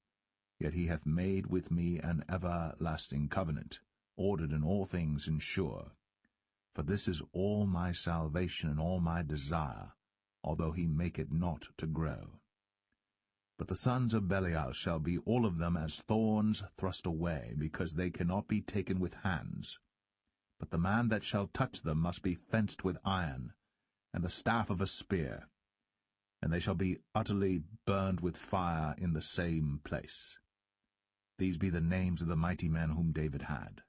yet he hath made with me an everlasting covenant, ordered in all things and sure. For this is all my salvation and all my desire, although he make it not to grow. But the sons of Belial shall be all of them as thorns thrust away, because they cannot be taken with hands. But the man that shall touch them must be fenced with iron, and the staff of a spear, and they shall be utterly burned with fire in the same place. These be the names of the mighty men whom David had.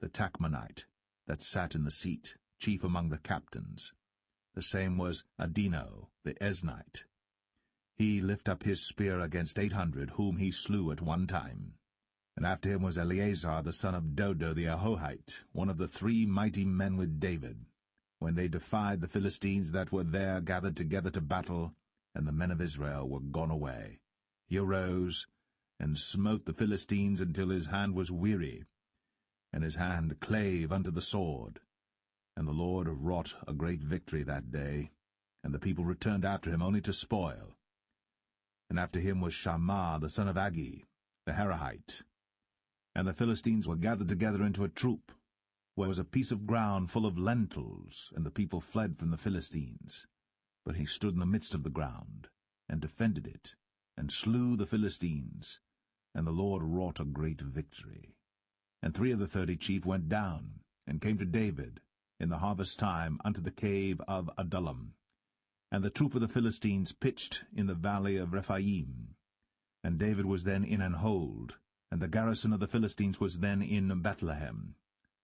The Tachmonite, that sat in the seat, chief among the captains. The same was Adino, the Esnite. He lift up his spear against 800, whom he slew at one time. And after him was Eleazar the son of Dodo the Ahohite, one of the 3 mighty men with David, when they defied the Philistines that were there gathered together to battle, and the men of Israel were gone away. He arose, and smote the Philistines until his hand was weary, and his hand clave unto the sword. And the Lord wrought a great victory that day, and the people returned after him only to spoil. And after him was Shammah the son of Agi, the Harahite. And the Philistines were gathered together into a troop, where was a piece of ground full of lentils, and the people fled from the Philistines. But he stood in the midst of the ground, and defended it, and slew the Philistines, and the Lord wrought a great victory. And 3 of the 30 chief went down, and came to David, in the harvest time, unto the cave of Adullam. And the troop of the Philistines pitched in the valley of Rephaim. And David was then in an hold, and the garrison of the Philistines was then in Bethlehem.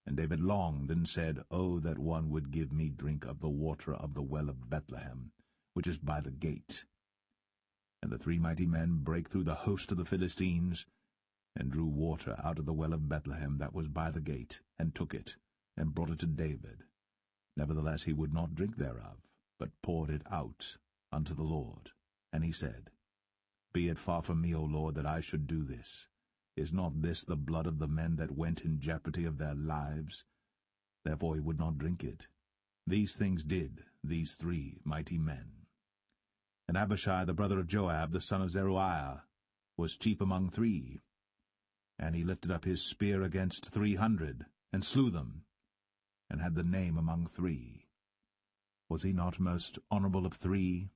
And David longed, and said, O that one would give me drink of the water of the well of Bethlehem, which is by the gate. And the 3 mighty men brake through the host of the Philistines, and drew water out of the well of Bethlehem that was by the gate, and took it, and brought it to David. Nevertheless he would not drink thereof, but poured it out unto the Lord. And he said, Be it far from me, O Lord, that I should do this. Is not this the blood of the men that went in jeopardy of their lives? Therefore he would not drink it. These things did these 3 mighty men. And Abishai the brother of Joab, the son of Zeruiah, was chief among 3. And he lifted up his spear against 300, and slew them, and had the name among 3. Was he not most honorable of 3?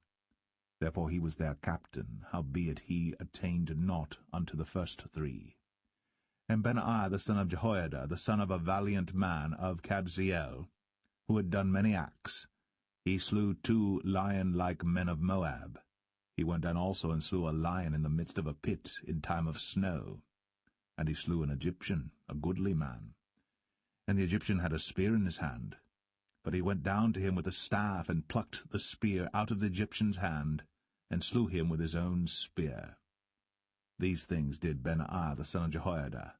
Therefore he was their captain, howbeit he attained not unto the first 3. And Benaiah the son of Jehoiada, the son of a valiant man of Kabzeel, who had done many acts, he slew 2 lion-like men of Moab. He went down also and slew a lion in the midst of a pit in time of snow. And he slew an Egyptian, a goodly man. And the Egyptian had a spear in his hand. But he went down to him with a staff, and plucked the spear out of the Egyptian's hand, and slew him with his own spear. These things did Benaiah the son of Jehoiada,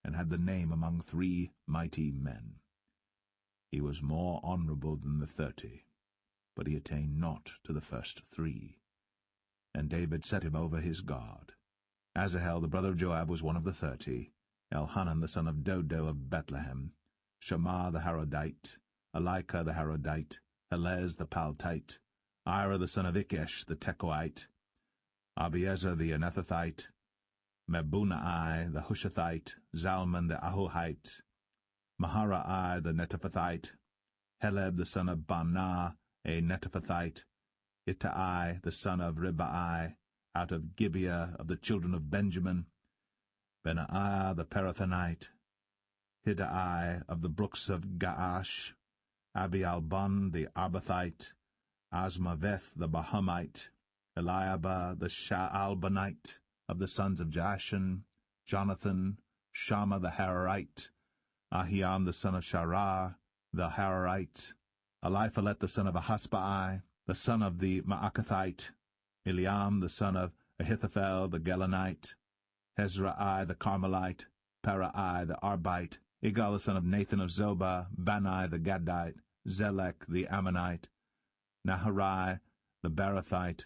and had the name among 3 mighty men. He was more honorable than the 30, but he attained not to the first 3. And David set him over his guard. Asahel the brother of Joab was one of the 30, Elhanan the son of Dodo of Bethlehem, Shammah the Harodite, Elika the Harodite, Helez the Paltite, Ira the son of Ikesh the Tekoite, Abiezer the Anethathite, Mebunai the Hushathite, Zalman the Ahohite, Maharai the Netophathite, Heleb the son of Baanah, a Netophathite, Ittai the son of Ribai, out of Gibeah of the children of Benjamin, Benaiah the Parathonite, Hiddai of the brooks of Gaash, Abialbon the Arbathite, Asmaveth the Bahamite, Eliabah the Shaalbanite, of the sons of Jashan, Jonathan, Shammah the Hararite, Ahiam the son of Sharar, the Hararite, Eliphalet the son of Ahasbai, the son of the Maacathite, Eliam the son of Ahithophel the Gelonite, Hezrai the Carmelite, Parai the Arbite, Igal the son of Nathan of Zobah, Bani the Gadite, Zelek the Ammonite, Naharai the Barathite,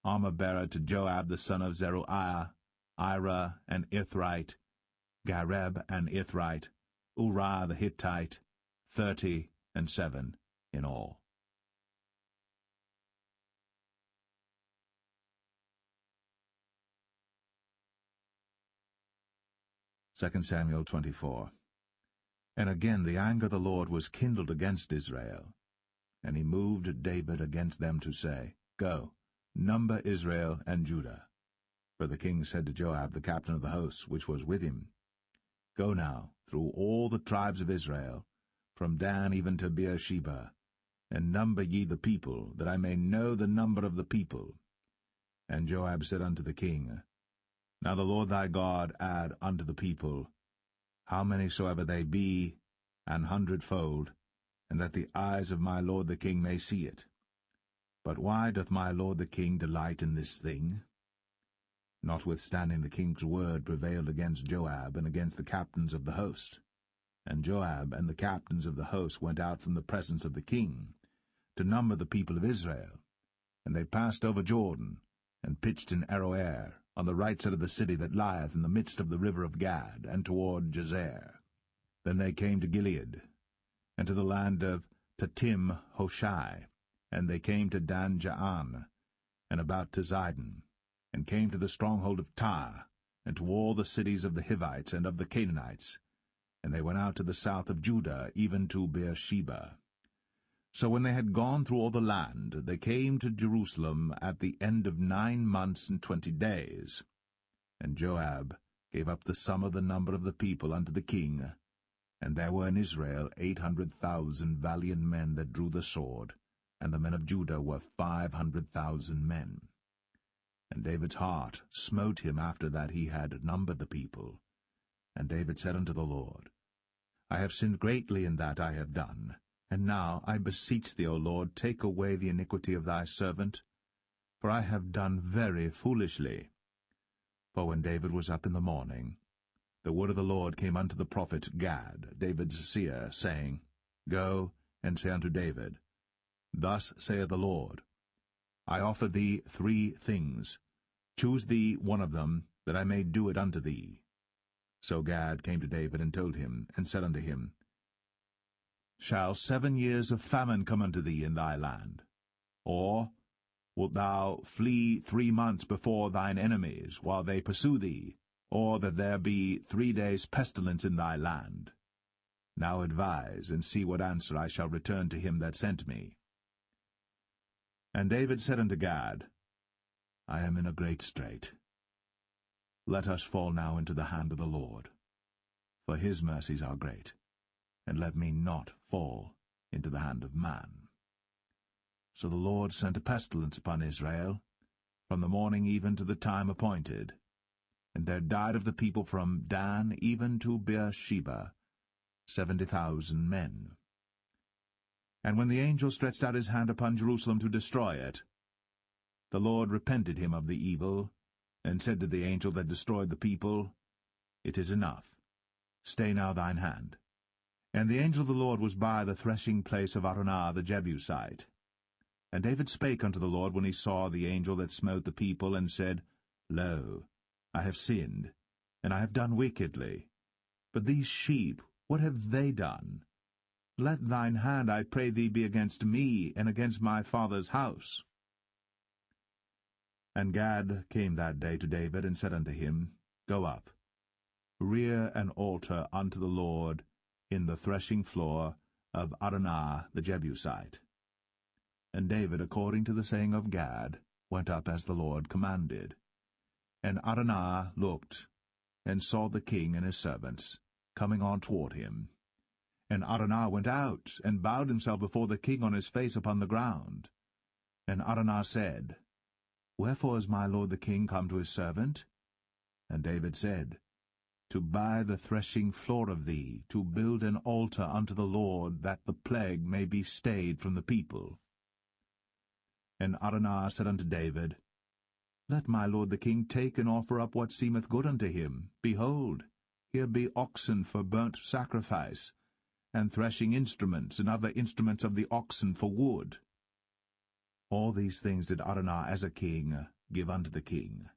Armabera to Joab the son of Zeruiah, Ira an Ithrite, Gareb an Ithrite, Uriah the Hittite, 37 in all. Second Samuel 24. And again the anger of the Lord was kindled against Israel, and he moved David against them to say, Go, number Israel and Judah. For the king said to Joab, the captain of the host, which was with him, Go now through all the tribes of Israel, from Dan even to Beersheba, and number ye the people, that I may know the number of the people. And Joab said unto the king, Now the Lord thy God add unto the people, how many soever they be, 100-fold, and that the eyes of my lord the king may see it. But why doth my lord the king delight in this thing? Notwithstanding the king's word prevailed against Joab and against the captains of the host. And Joab and the captains of the host went out from the presence of the king, to number the people of Israel. And they passed over Jordan, and pitched in Aroer, on the right side of the city that lieth in the midst of the river of Gad, and toward Jazer. Then they came to Gilead, and to the land of Tatim Hoshai, and they came to Dan Jaan, and about to Zidon, and came to the stronghold of Tyre, and to all the cities of the Hivites and of the Canaanites, and they went out to the south of Judah, even to Beersheba. So when they had gone through all the land, they came to Jerusalem at the end of 9 months and 20 days. And Joab gave up the sum of the number of the people unto the king, and there were in Israel 800,000 valiant men that drew the sword, and the men of Judah were 500,000 men. And David's heart smote him after that he had numbered the people. And David said unto the Lord, I have sinned greatly in that I have done. And now, I beseech thee, O Lord, take away the iniquity of thy servant, for I have done very foolishly. For when David was up in the morning, the word of the Lord came unto the prophet Gad, David's seer, saying, Go and say unto David, Thus saith the Lord, I offer thee 3 things. Choose thee one of them, that I may do it unto thee. So Gad came to David and told him, and said unto him, Shall 7 years of famine come unto thee in thy land? Or wilt thou flee 3 months before thine enemies, while they pursue thee? Or that there be 3 days' pestilence in thy land? Now advise, and see what answer I shall return to him that sent me. And David said unto Gad, I am in a great strait. Let us fall now into the hand of the Lord, for his mercies are great, and let me not fall into the hand of man. So the Lord sent a pestilence upon Israel, from the morning even to the time appointed. And there died of the people from Dan even to Beersheba 70,000 men. And when the angel stretched out his hand upon Jerusalem to destroy it, the Lord repented him of the evil, and said to the angel that destroyed the people, It is enough. Stay now thine hand. And the angel of the Lord was by the threshing place of Araunah the Jebusite. And David spake unto the Lord when he saw the angel that smote the people, and said, Lo, I have sinned, and I have done wickedly. But these sheep, what have they done? Let thine hand, I pray thee, be against me, and against my father's house. And Gad came that day to David, and said unto him, Go up, rear an altar unto the Lord in the threshing floor of Araunah the Jebusite. And David, according to the saying of Gad, went up as the Lord commanded. And Araunah looked, and saw the king and his servants coming on toward him. And Araunah went out, and bowed himself before the king on his face upon the ground. And Araunah said, Wherefore is my lord the king come to his servant? And David said, To buy the threshing floor of thee, to build an altar unto the Lord, that the plague may be stayed from the people. And Araunah said unto David, Let my lord the king take and offer up what seemeth good unto him. Behold, here be oxen for burnt sacrifice, and threshing instruments, and other instruments of the oxen for wood. All these things did Araunah as a king give unto the king.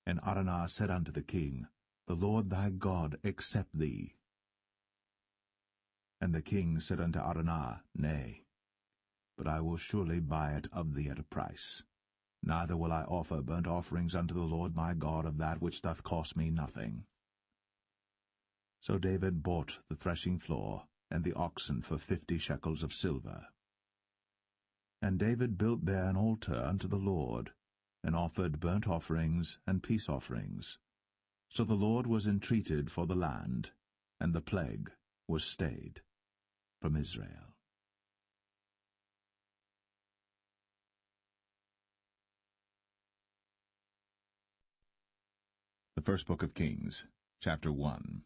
And Araunah said unto the king, The Lord thy God accept thee. And the king said unto Araunah, Nay, but I will surely buy it of thee at a price. Neither will I offer burnt offerings unto the Lord my God of that which doth cost me nothing. So David bought the threshing floor and the oxen for 50 shekels of silver. And David built there an altar unto the Lord, and offered burnt offerings and peace offerings. So the Lord was entreated for the land, and the plague was stayed from Israel. The First Book of Kings, chapter 1.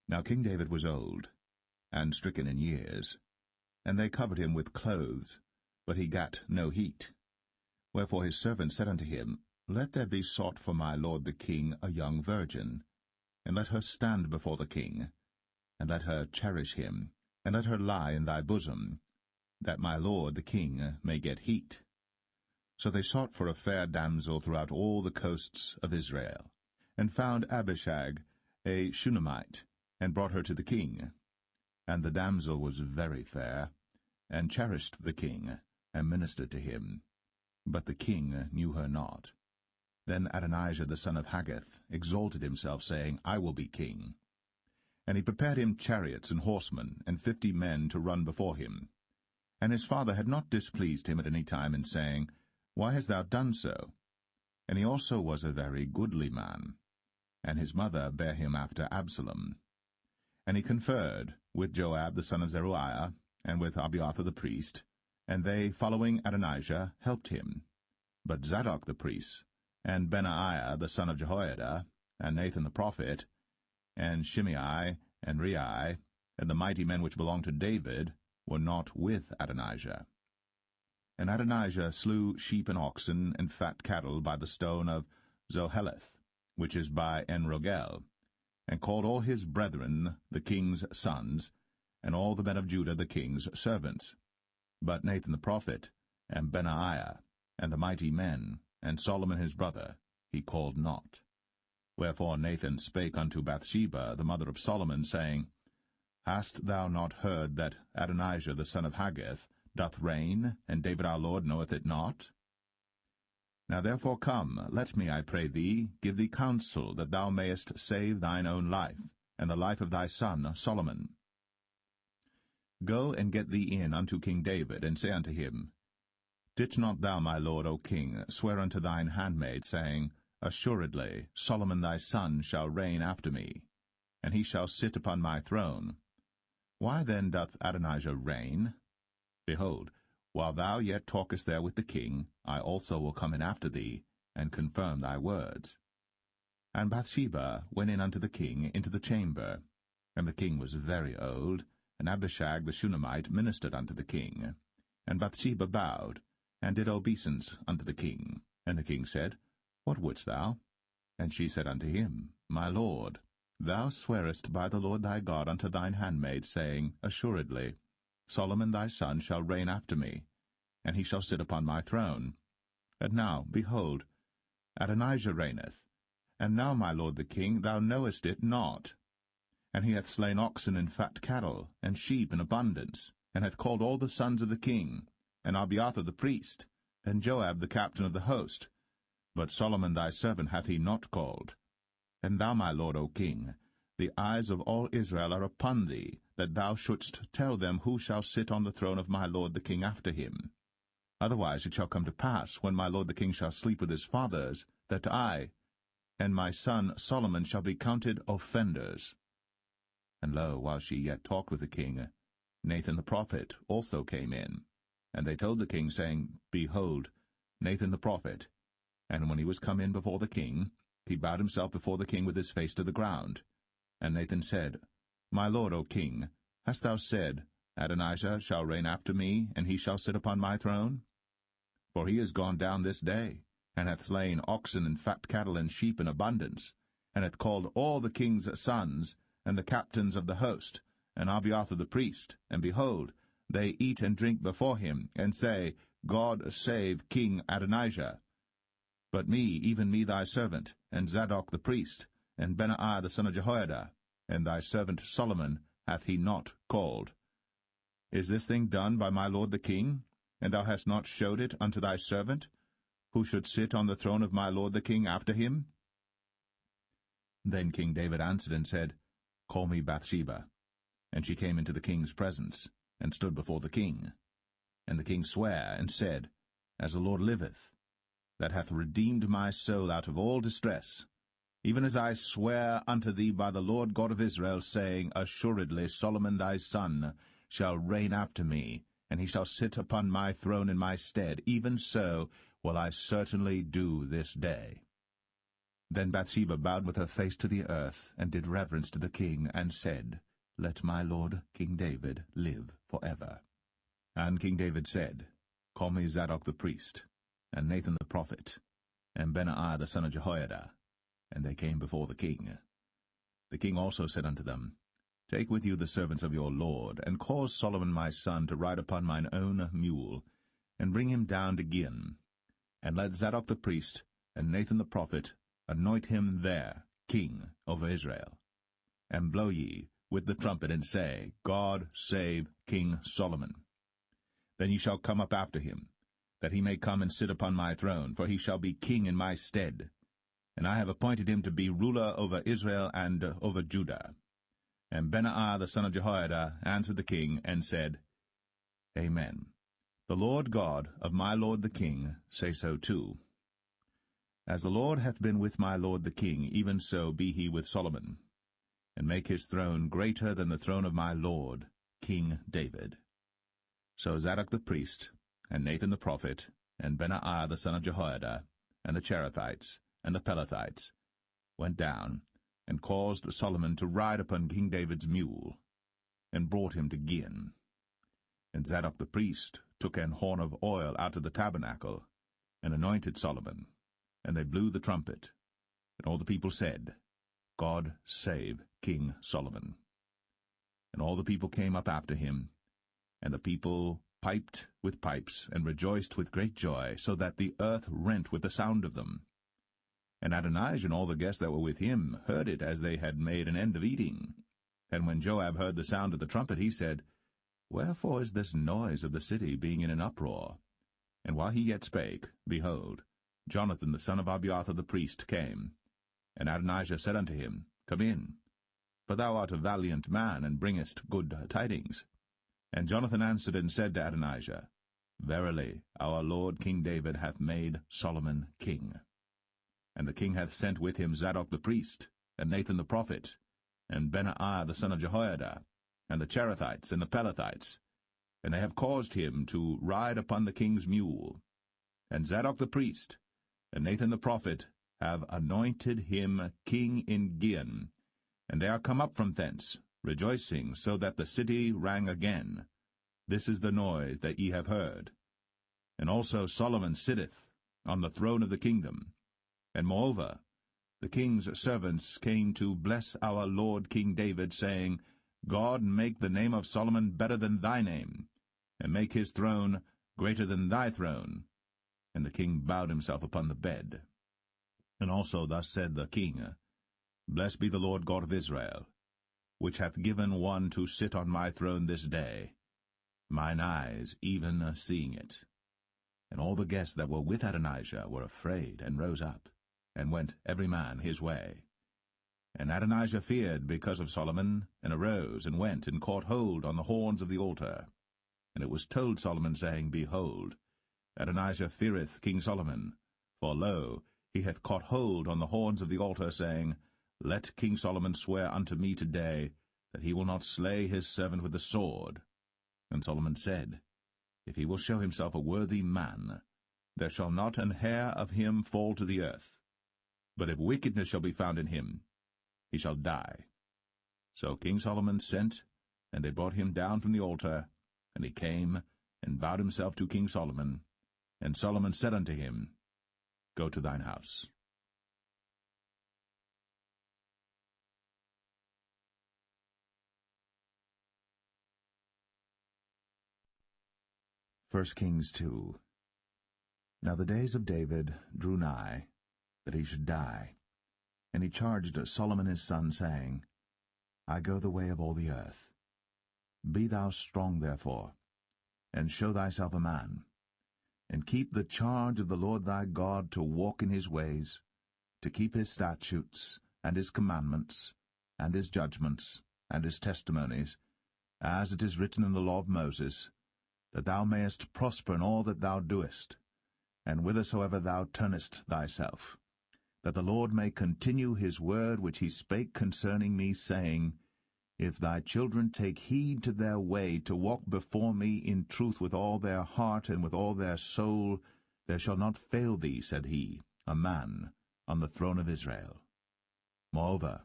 Now King David was old, and stricken in years, and they covered him with clothes, but he gat no heat. Wherefore his servants said unto him, Let there be sought for my lord the king a young virgin, and let her stand before the king, and let her cherish him, and let her lie in thy bosom, that my lord the king may get heat. So they sought for a fair damsel throughout all the coasts of Israel, and found Abishag, a Shunammite, and brought her to the king. And the damsel was very fair, and cherished the king, and ministered to him. But the king knew her not. Then Adonijah the son of Haggith exalted himself, saying, I will be king. And he prepared him chariots and horsemen, and 50 men to run before him. And his father had not displeased him at any time in saying, Why hast thou done so? And he also was a very goodly man. And his mother bare him after Absalom. And he conferred with Joab the son of Zeruiah, and with Abiathar the priest, and they, following Adonijah, helped him. But Zadok the priest, and Benaiah the son of Jehoiada, and Nathan the prophet, and Shimei, and Rei, and the mighty men which belonged to David, were not with Adonijah. And Adonijah slew sheep and oxen and fat cattle by the stone of Zoheleth, which is by En-rogel, and called all his brethren the king's sons, and all the men of Judah the king's servants. But Nathan the prophet, and Benaiah, and the mighty men, and Solomon his brother, he called not. Wherefore Nathan spake unto Bathsheba, the mother of Solomon, saying, Hast thou not heard that Adonijah the son of Haggith doth reign, and David our Lord knoweth it not? Now therefore come, let me, I pray thee, give thee counsel, that thou mayest save thine own life, and the life of thy son Solomon. Go and get thee in unto King David, and say unto him, Didst not thou, my lord, O king, swear unto thine handmaid, saying, Assuredly Solomon thy son shall reign after me, and he shall sit upon my throne? Why then doth Adonijah reign? Behold, while thou yet talkest there with the king, I also will come in after thee, and confirm thy words. And Bathsheba went in unto the king into the chamber. And the king was very old, and Abishag the Shunammite ministered unto the king. And Bathsheba bowed, and did obeisance unto the king. And the king said, What wouldst thou? And she said unto him, My lord, thou swearest by the Lord thy God unto thine handmaid, saying, Assuredly Solomon thy son shall reign after me, and he shall sit upon my throne. And now, behold, Adonijah reigneth, and now, my lord the king, thou knowest it not. And he hath slain oxen and fat cattle, and sheep in abundance, and hath called all the sons of the king, and Abiathar the priest, and Joab the captain of the host. But Solomon thy servant hath he not called. And thou, my lord, O king, the eyes of all Israel are upon thee, that thou shouldst tell them who shall sit on the throne of my lord the king after him. Otherwise it shall come to pass, when my lord the king shall sleep with his fathers, that I and my son Solomon shall be counted offenders. And lo, while she yet talked with the king, Nathan the prophet also came in. And they told the king, saying, Behold, Nathan the prophet. And when he was come in before the king, he bowed himself before the king with his face to the ground. And Nathan said, My lord, O king, hast thou said, Adonijah shall reign after me, and he shall sit upon my throne? For he is gone down this day, and hath slain oxen and fat cattle and sheep in abundance, and hath called all the king's sons, and the captains of the host, and Abiathar the priest, and behold, they eat and drink before him, and say, God save King Adonijah. But me, even me thy servant, and Zadok the priest, and Benaiah the son of Jehoiada, and thy servant Solomon hath he not called. Is this thing done by my lord the king? And thou hast not showed it unto thy servant, who should sit on the throne of my lord the king after him? Then King David answered and said, Call me Bathsheba. And she came into the king's presence, and stood before the king. And the king sware, and said, As the Lord liveth, that hath redeemed my soul out of all distress, even as I swear unto thee by the Lord God of Israel, saying, Assuredly Solomon thy son shall reign after me, and he shall sit upon my throne in my stead, even so will I certainly do this day. Then Bathsheba bowed with her face to the earth, and did reverence to the king, and said, Let my lord King David live for ever. And King David said, Call me Zadok the priest, and Nathan the prophet, and Benaiah the son of Jehoiada. And they came before the king. The king also said unto them, Take with you the servants of your lord, and cause Solomon my son to ride upon mine own mule, and bring him down to Gihon. And let Zadok the priest and Nathan the prophet anoint him there king over Israel. And blow ye with the trumpet, and say, God save King Solomon. Then ye shall come up after him, that he may come and sit upon my throne, for he shall be king in my stead. And I have appointed him to be ruler over Israel and over Judah. And Benaiah the son of Jehoiada answered the king, and said, Amen. The Lord God of my lord the king say so too. As the Lord hath been with my lord the king, even so be he with Solomon, and make his throne greater than the throne of my lord King David. So Zadok the priest, and Nathan the prophet, and Benaiah the son of Jehoiada, and the Cherethites, and the Pelethites, went down, and caused Solomon to ride upon King David's mule, and brought him to Gihon. And Zadok the priest took an horn of oil out of the tabernacle, and anointed Solomon, and they blew the trumpet. And all the people said, God save King Solomon. And all the people came up after him, and the people piped with pipes, and rejoiced with great joy, so that the earth rent with the sound of them. And Adonijah and all the guests that were with him heard it as they had made an end of eating. And when Joab heard the sound of the trumpet, he said, Wherefore is this noise of the city being in an uproar? And while he yet spake, behold, Jonathan the son of Abiathar the priest came. And Adonijah said unto him, Come in, for thou art a valiant man, and bringest good tidings. And Jonathan answered and said to Adonijah, Verily, our lord King David hath made Solomon king. And the king hath sent with him Zadok the priest, and Nathan the prophet, and Benaiah the son of Jehoiada, and the Cherethites and the Pelethites, and they have caused him to ride upon the king's mule. And Zadok the priest, and Nathan the prophet, have anointed him king in Gihon, and they are come up from thence, rejoicing, so that the city rang again. This is the noise that ye have heard. And also Solomon sitteth on the throne of the kingdom. And moreover, the king's servants came to bless our lord King David, saying, God make the name of Solomon better than thy name, and make his throne greater than thy throne. And the king bowed himself upon the bed. And also thus said the king, Blessed be the Lord God of Israel, which hath given one to sit on my throne this day, mine eyes even seeing it. And all the guests that were with Adonijah were afraid, and rose up, and went every man his way. And Adonijah feared because of Solomon, and arose, and went, and caught hold on the horns of the altar. And it was told Solomon, saying, Behold, Adonijah feareth King Solomon, for lo, he hath caught hold on the horns of the altar, saying, Let King Solomon swear unto me today, that he will not slay his servant with the sword. And Solomon said, If he will show himself a worthy man, there shall not an hair of him fall to the earth. But if wickedness shall be found in him, he shall die. So King Solomon sent, and they brought him down from the altar, and he came and bowed himself to King Solomon. And Solomon said unto him, Go to thine house. 1 Kings 2. Now the days of David drew nigh, that he should die. And he charged Solomon his son, saying, I go the way of all the earth. Be thou strong therefore, and show thyself a man, and keep the charge of the Lord thy God, to walk in his ways, to keep his statutes, and his commandments, and his judgments, and his testimonies, as it is written in the law of Moses, that thou mayest prosper in all that thou doest, and whithersoever thou turnest thyself, that the Lord may continue his word which he spake concerning me, saying, If thy children take heed to their way, to walk before me in truth with all their heart and with all their soul, there shall not fail thee, said he, a man on the throne of Israel. Moreover,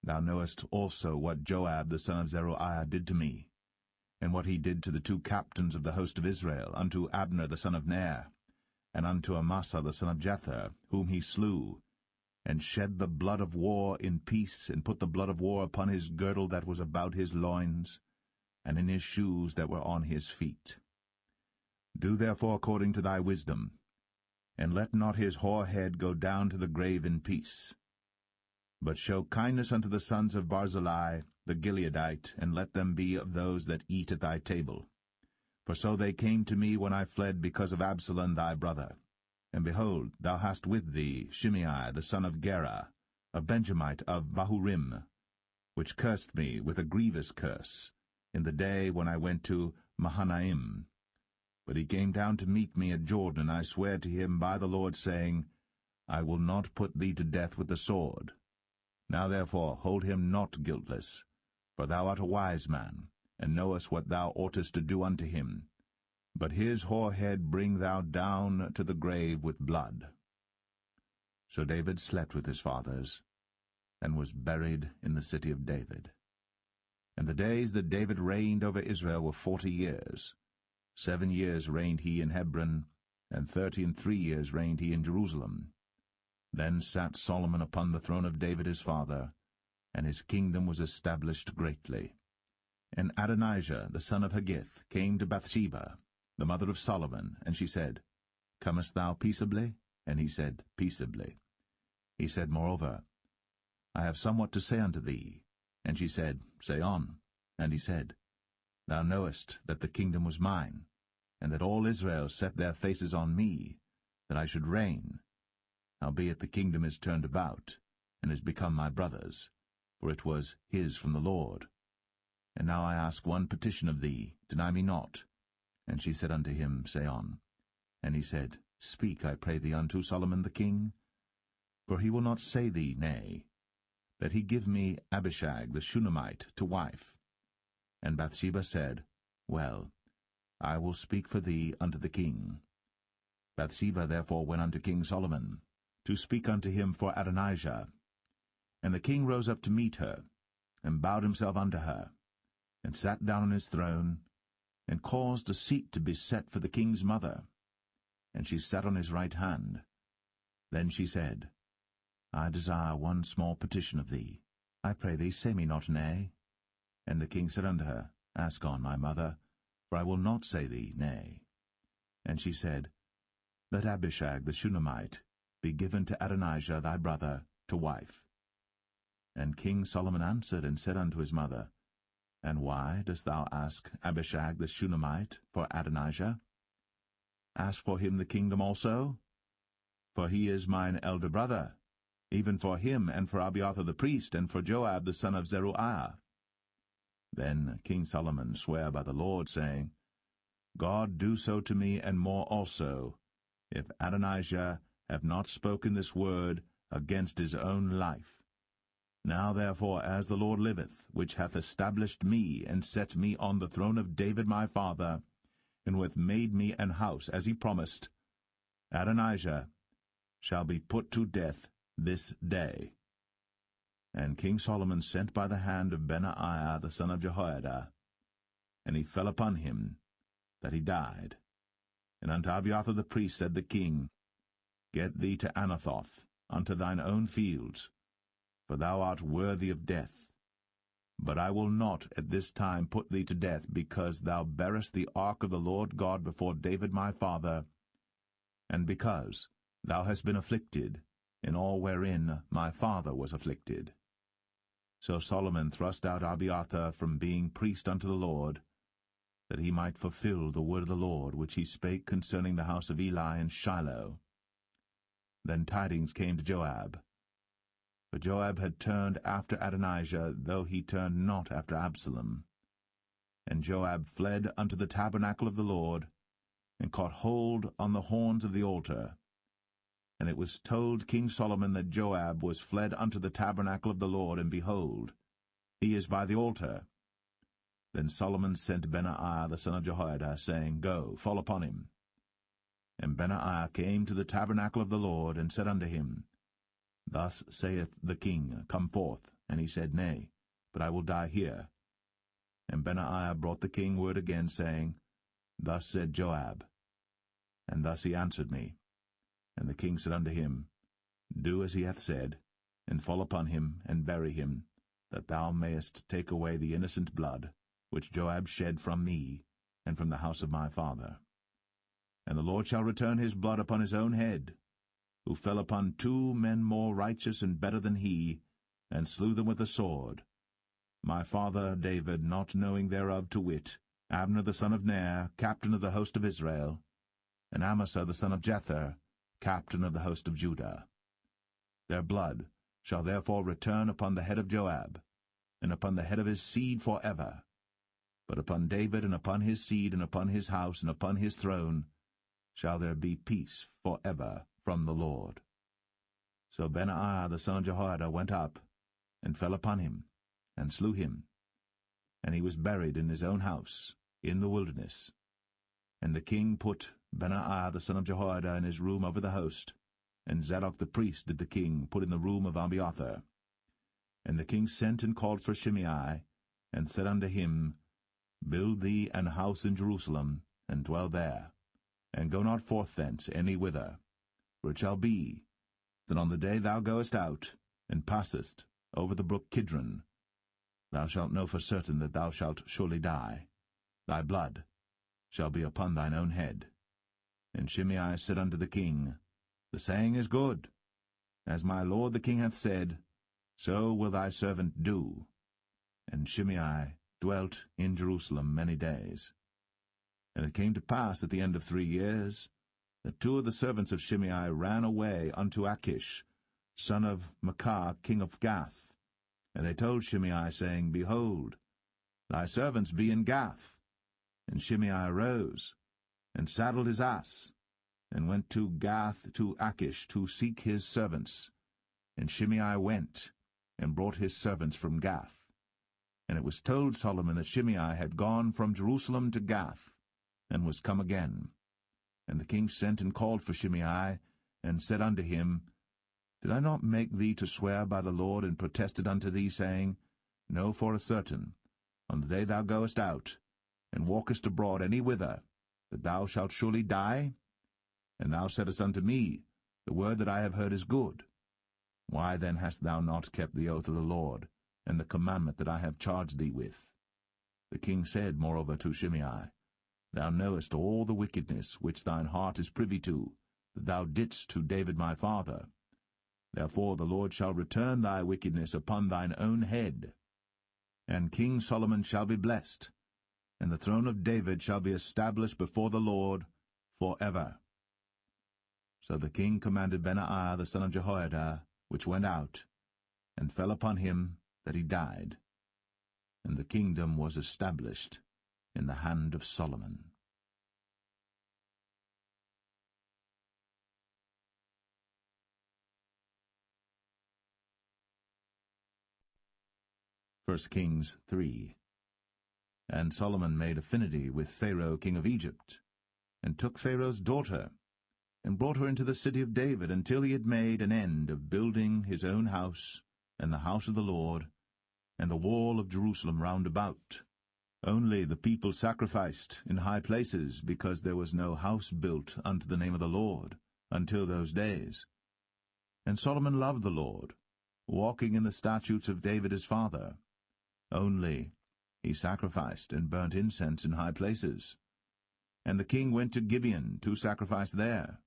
thou knowest also what Joab the son of Zeruiah did to me, and what he did to the two captains of the host of Israel, unto Abner the son of Ner, and unto Amasa the son of Jether, whom he slew, and shed the blood of war in peace, and put the blood of war upon his girdle that was about his loins, and in his shoes that were on his feet. Do therefore according to thy wisdom, and let not his hoar head go down to the grave in peace. But show kindness unto the sons of Barzillai the Gileadite, and let them be of those that eat at thy table. For so they came to me when I fled because of Absalom thy brother. And behold, thou hast with thee Shimei the son of Gera, a Benjamite of Bahurim, which cursed me with a grievous curse, in the day when I went to Mahanaim. But he came down to meet me at Jordan, and I sware to him by the Lord, saying, I will not put thee to death with the sword. Now therefore hold him not guiltless, for thou art a wise man, and knowest what thou oughtest to do unto him. But his hoar head bring thou down to the grave with blood. So David slept with his fathers, and was buried in the city of David. And the days that David reigned over Israel were 40 years. 7 years reigned he in Hebron, and 33 years reigned he in Jerusalem. Then sat Solomon upon the throne of David his father, and his kingdom was established greatly. And Adonijah the son of Haggith came to Bathsheba, the mother of Solomon, and she said, Comest thou peaceably? And he said, Peaceably. He said, Moreover, I have somewhat to say unto thee. And she said, Say on. And he said, Thou knowest that the kingdom was mine, and that all Israel set their faces on me, that I should reign. Howbeit the kingdom is turned about, and is become my brother's, for it was his from the Lord. And now I ask one petition of thee, deny me not. And she said unto him, Say on. And he said, Speak, I pray thee, unto Solomon the king. For he will not say thee nay, that he give me Abishag the Shunammite to wife. And Bathsheba said, Well, I will speak for thee unto the king. Bathsheba therefore went unto King Solomon, to speak unto him for Adonijah. And the king rose up to meet her, and bowed himself unto her, and sat down on his throne, and caused a seat to be set for the king's mother. And she sat on his right hand. Then she said, I desire one small petition of thee. I pray thee, say me not nay. And the king said unto her, Ask on, my mother, for I will not say thee nay. And she said, Let Abishag the Shunammite be given to Adonijah thy brother to wife. And King Solomon answered and said unto his mother, And why dost thou ask Abishag the Shunammite for Adonijah? Ask for him the kingdom also? For he is mine elder brother, even for him, and for Abiathar the priest, and for Joab the son of Zeruiah. Then King Solomon sware by the Lord, saying, God do so to me, and more also, if Adonijah have not spoken this word against his own life. Now therefore, as the Lord liveth, which hath established me, and set me on the throne of David my father, and who hath made me an house, as he promised, Adonijah shall be put to death this day. And King Solomon sent by the hand of Benaiah the son of Jehoiada, and he fell upon him, that he died. And unto Abiathar the priest said the king, Get thee to Anathoth, unto thine own fields, for thou art worthy of death. But I will not at this time put thee to death, because thou bearest the ark of the Lord God before David my father, and because thou hast been afflicted in all wherein my father was afflicted. So Solomon thrust out Abiathar from being priest unto the Lord, that he might fulfill the word of the Lord which he spake concerning the house of Eli in Shiloh. Then tidings came to Joab. For Joab had turned after Adonijah, though he turned not after Absalom. And Joab fled unto the tabernacle of the Lord, and caught hold on the horns of the altar. And it was told King Solomon that Joab was fled unto the tabernacle of the Lord, and behold, he is by the altar. Then Solomon sent Benaiah the son of Jehoiada, saying, Go, fall upon him. And Benaiah came to the tabernacle of the Lord, and said unto him, Thus saith the king, Come forth. And he said, Nay, but I will die here. And Benaiah brought the king word again, saying, Thus said Joab. And thus he answered me. And the king said unto him, Do as he hath said, and fall upon him, and bury him, that thou mayest take away the innocent blood, which Joab shed from me, and from the house of my father. And the Lord shall return his blood upon his own head, who fell upon 2 men more righteous and better than he, and slew them with the sword. My father David, not knowing thereof, to wit, Abner the son of Ner, captain of the host of Israel, and Amasa the son of Jether, captain of the host of Judah. Their blood shall therefore return upon the head of Joab, and upon the head of his seed for ever. But upon David, and upon his seed, and upon his house, and upon his throne, shall there be peace for ever from the Lord. So Benaiah the son of Jehoiada went up, and fell upon him, and slew him. And he was buried in his own house, in the wilderness. And the king put Benaiah the son of Jehoiada in his room over the host, and Zadok the priest did the king put in the room of Abiathar. And the king sent and called for Shimei, and said unto him, Build thee an house in Jerusalem, and dwell there, and go not forth thence any whither. For it shall be, that on the day thou goest out, and passest over the brook Kidron, thou shalt know for certain that thou shalt surely die. Thy blood shall be upon thine own head. And Shimei said unto the king, The saying is good. As my lord the king hath said, so will thy servant do. And Shimei dwelt in Jerusalem many days. And it came to pass at the end of 3 years, that 2 of the servants of Shimei ran away unto Achish, son of Maachah, king of Gath. And they told Shimei, saying, Behold, thy servants be in Gath. And Shimei arose, and saddled his ass, and went to Gath to Achish to seek his servants. And Shimei went, and brought his servants from Gath. And it was told Solomon that Shimei had gone from Jerusalem to Gath, and was come again. And the king sent and called for Shimei, and said unto him, Did I not make thee to swear by the Lord, and protested unto thee, saying, Know for a certain, on the day thou goest out, and walkest abroad any whither, that thou shalt surely die? And thou saidst unto me, The word that I have heard is good. Why then hast thou not kept the oath of the Lord, and the commandment that I have charged thee with? The king said moreover to Shimei, Thou knowest all the wickedness which thine heart is privy to, that thou didst to David my father. Therefore the Lord shall return thy wickedness upon thine own head. And King Solomon shall be blessed, and the throne of David shall be established before the Lord for ever. So the king commanded Benaiah the son of Jehoiada, which went out, and fell upon him that he died. And the kingdom was established in the hand of Solomon. First Kings 3. And Solomon made affinity with Pharaoh king of Egypt, and took Pharaoh's daughter, and brought her into the city of David, until he had made an end of building his own house, and the house of the Lord, and the wall of Jerusalem round about. Only the people sacrificed in high places, because there was no house built unto the name of the Lord, until those days. And Solomon loved the Lord, walking in the statutes of David his father. Only he sacrificed and burnt incense in high places. And the king went to Gibeon to sacrifice there.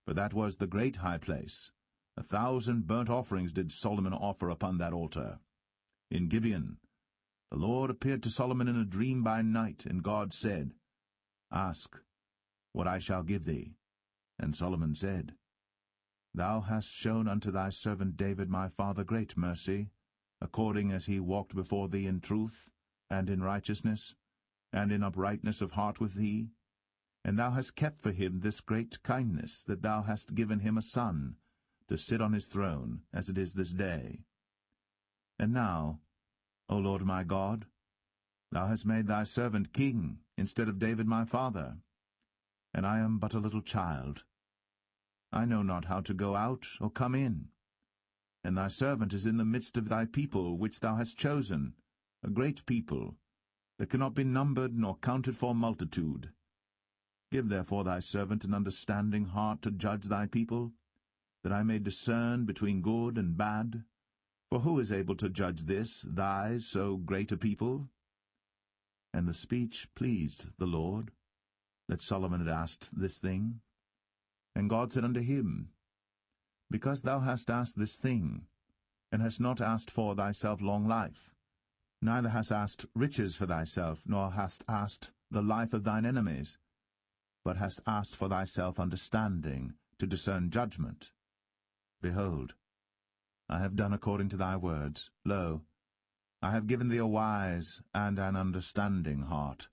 for that was the great high place. 1,000 burnt offerings did Solomon offer upon that altar. In Gibeon the Lord appeared to Solomon in a dream by night, and God said, Ask what I shall give thee. And Solomon said, Thou hast shown unto thy servant David my father great mercy, according as he walked before thee in truth, and in righteousness, and in uprightness of heart with thee. And thou hast kept for him this great kindness, that thou hast given him a son, to sit on his throne, as it is this day. And now, O Lord my God, thou hast made thy servant king, instead of David my father. And I am but a little child. I know not how to go out or come in. And thy servant is in the midst of thy people, which thou hast chosen, a great people, that cannot be numbered nor counted for multitude. Give therefore thy servant an understanding heart to judge thy people, that I may discern between good and bad. For who is able to judge this, thy so great a people? And the speech pleased the Lord, that Solomon had asked this thing. And God said unto him, Because thou hast asked this thing, and hast not asked for thyself long life, neither hast asked riches for thyself, nor hast asked the life of thine enemies, but hast asked for thyself understanding, to discern judgment. Behold, I have done according to thy words. Lo, I have given thee a wise and an understanding heart,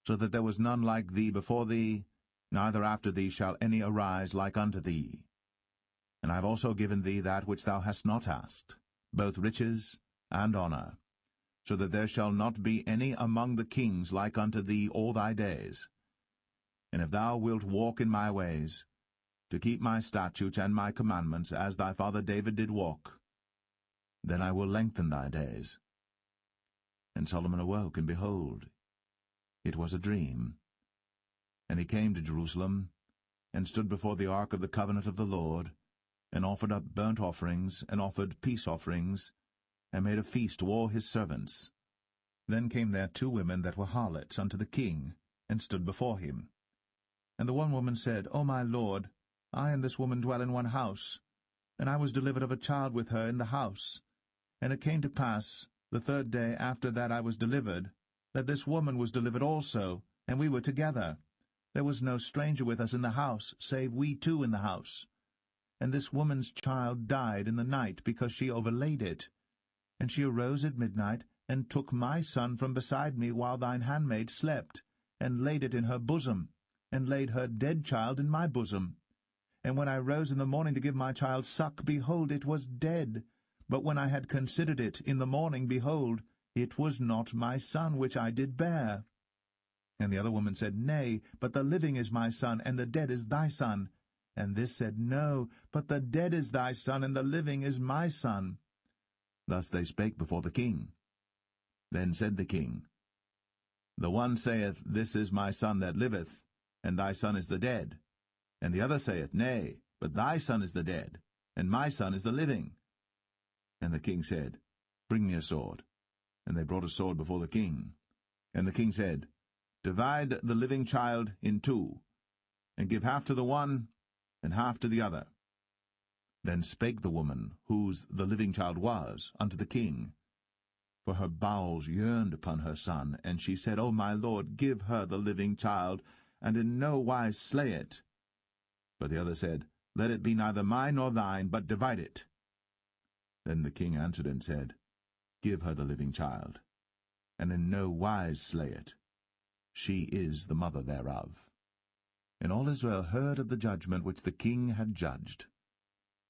so that there was none like thee before thee, neither after thee shall any arise like unto thee. And I have also given thee that which thou hast not asked, both riches and honour, so that there shall not be any among the kings like unto thee all thy days. And if thou wilt walk in my ways, to keep my statutes and my commandments, as thy father David did walk, then I will lengthen thy days. And Solomon awoke, and behold, it was a dream. And he came to Jerusalem, and stood before the ark of the covenant of the Lord, and offered up burnt offerings, and offered peace offerings, and made a feast to all his servants. Then came there 2 women that were harlots unto the king, and stood before him. And the one woman said, O my lord, I and this woman dwell in one house, and I was delivered of a child with her in the house. And it came to pass, the 3rd day after that I was delivered, that this woman was delivered also, and we were together. There was no stranger with us in the house, save we 2 in the house. And this woman's child died in the night, because she overlaid it. And she arose at midnight, and took my son from beside me while thine handmaid slept, and laid it in her bosom, and laid her dead child in my bosom. And when I rose in the morning to give my child suck, behold, it was dead. But when I had considered it in the morning, behold, it was not my son which I did bear. And the other woman said, Nay, but the living is my son, and the dead is thy son. And this said, No, but the dead is thy son, and the living is my son. Thus they spake before the king. Then said the king, The one saith, This is my son that liveth, and thy son is the dead. And the other saith, Nay, but thy son is the dead, and my son is the living. And the king said, Bring me a sword. And they brought a sword before the king. And the king said, Divide the living child in 2, and give half to the one, and half to the other. Then spake the woman, whose the living child was, unto the king. For her bowels yearned upon her son, and she said, O my lord, give her the living child, and in no wise slay it. But the other said, Let it be neither mine nor thine, but divide it. Then the king answered and said, Give her the living child, and in no wise slay it. She is the mother thereof. And all Israel heard of the judgment which the king had judged.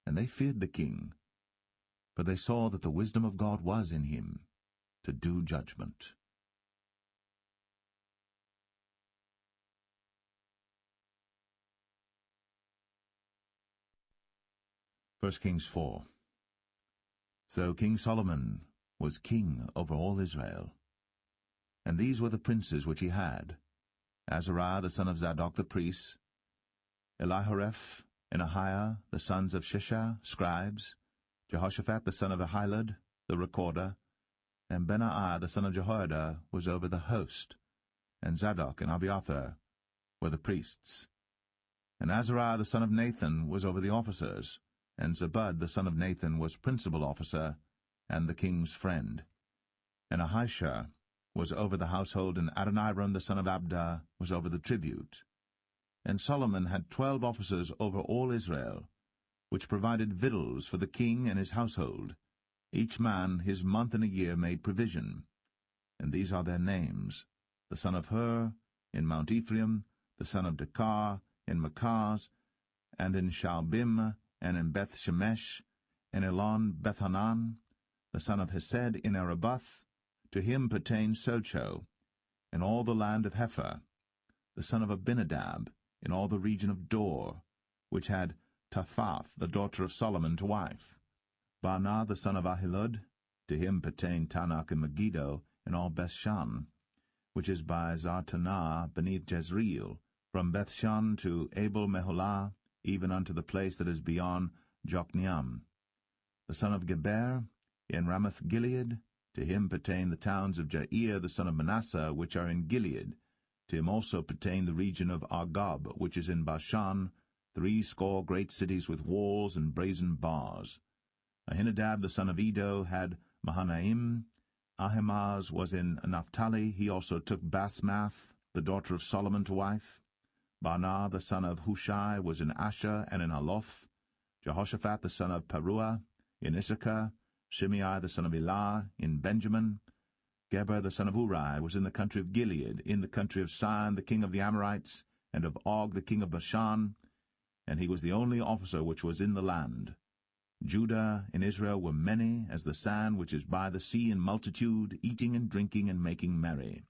And they feared the king, for they saw that the wisdom of God was in him, to do judgment. 1 Kings 4. So King Solomon was king over all Israel. And these were the princes which he had: Azariah the son of Zadok the priest, Elihoreph and Ahiah the sons of Shishah, scribes, Jehoshaphat the son of Ahilud, the recorder, and Benaiah the son of Jehoiada was over the host, and Zadok and Abiathar were the priests. And Azariah the son of Nathan was over the officers, and Zabud the son of Nathan was principal officer, and the king's friend. And Ahisha was over the household, and Adoniram the son of Abda was over the tribute. And Solomon had 12 officers over all Israel, which provided victuals for the king and his household. Each man his month in a year made provision. And these are their names: the son of Hur, in Mount Ephraim, the son of Dekar, in Makaz, and in Shaalbim, and in Beth-Shemesh, and Elon Bethanan, the son of Hesed, in Arabath. To him pertained Socho, in all the land of Hepher, the son of Abinadab, in all the region of Dor, which had Taphath, the daughter of Solomon, to wife. Baanah, the son of Ahilud, to him pertained Tanakh and Megiddo, in all Bethshan, which is by Zartanah beneath Jezreel, from Bethshan to Abel-Meholah, even unto the place that is beyond Jokneam. The son of Geber, in Ramoth-Gilead, to him pertain the towns of Jair the son of Manasseh, which are in Gilead. To him also pertain the region of Argob, which is in Bashan, 80 great cities with walls and brazen bars. Ahinadab the son of Edo had Mahanaim. Ahimaaz was in Naphtali. He also took Basmath, the daughter of Solomon, to wife. Baanah the son of Hushai was in Asher and in Aloth. Jehoshaphat the son of Paruah in Issachar. Shimei the son of Elah in Benjamin. Geber the son of Uri was in the country of Gilead, in the country of Sihon the king of the Amorites, and of Og the king of Bashan, and he was the only officer which was in the land. Judah and Israel were many as the sand which is by the sea in multitude, eating and drinking and making merry.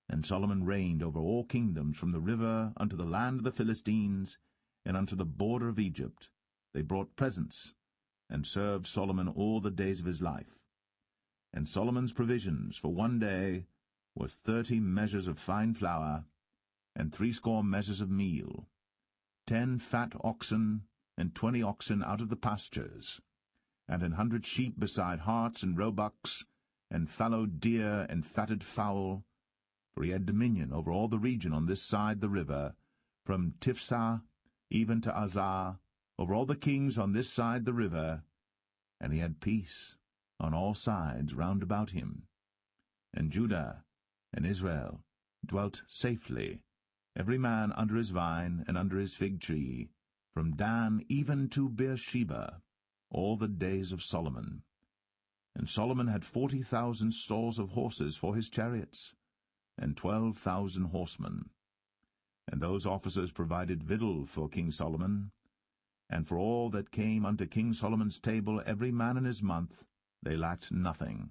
And Solomon reigned over all kingdoms, from the river unto the land of the Philistines, and unto the border of Egypt. They brought presents, and served Solomon all the days of his life. And Solomon's provisions for one day was 30 measures of fine flour, and 80 measures of meal, 10 fat oxen, and 20 oxen out of the pastures, and 100 sheep beside harts and roebucks, and fallow deer and fatted fowl, for he had dominion over all the region on this side the river, from Tiphsah even to Azar, over all the kings on this side the river, and he had peace on all sides round about him. And Judah and Israel dwelt safely, every man under his vine and under his fig tree, from Dan even to Beersheba, all the days of Solomon. And Solomon had 40,000 stalls of horses for his chariots, and 12,000 horsemen. And those officers provided victual for King Solomon, and for all that came unto King Solomon's table every man in his month, they lacked nothing.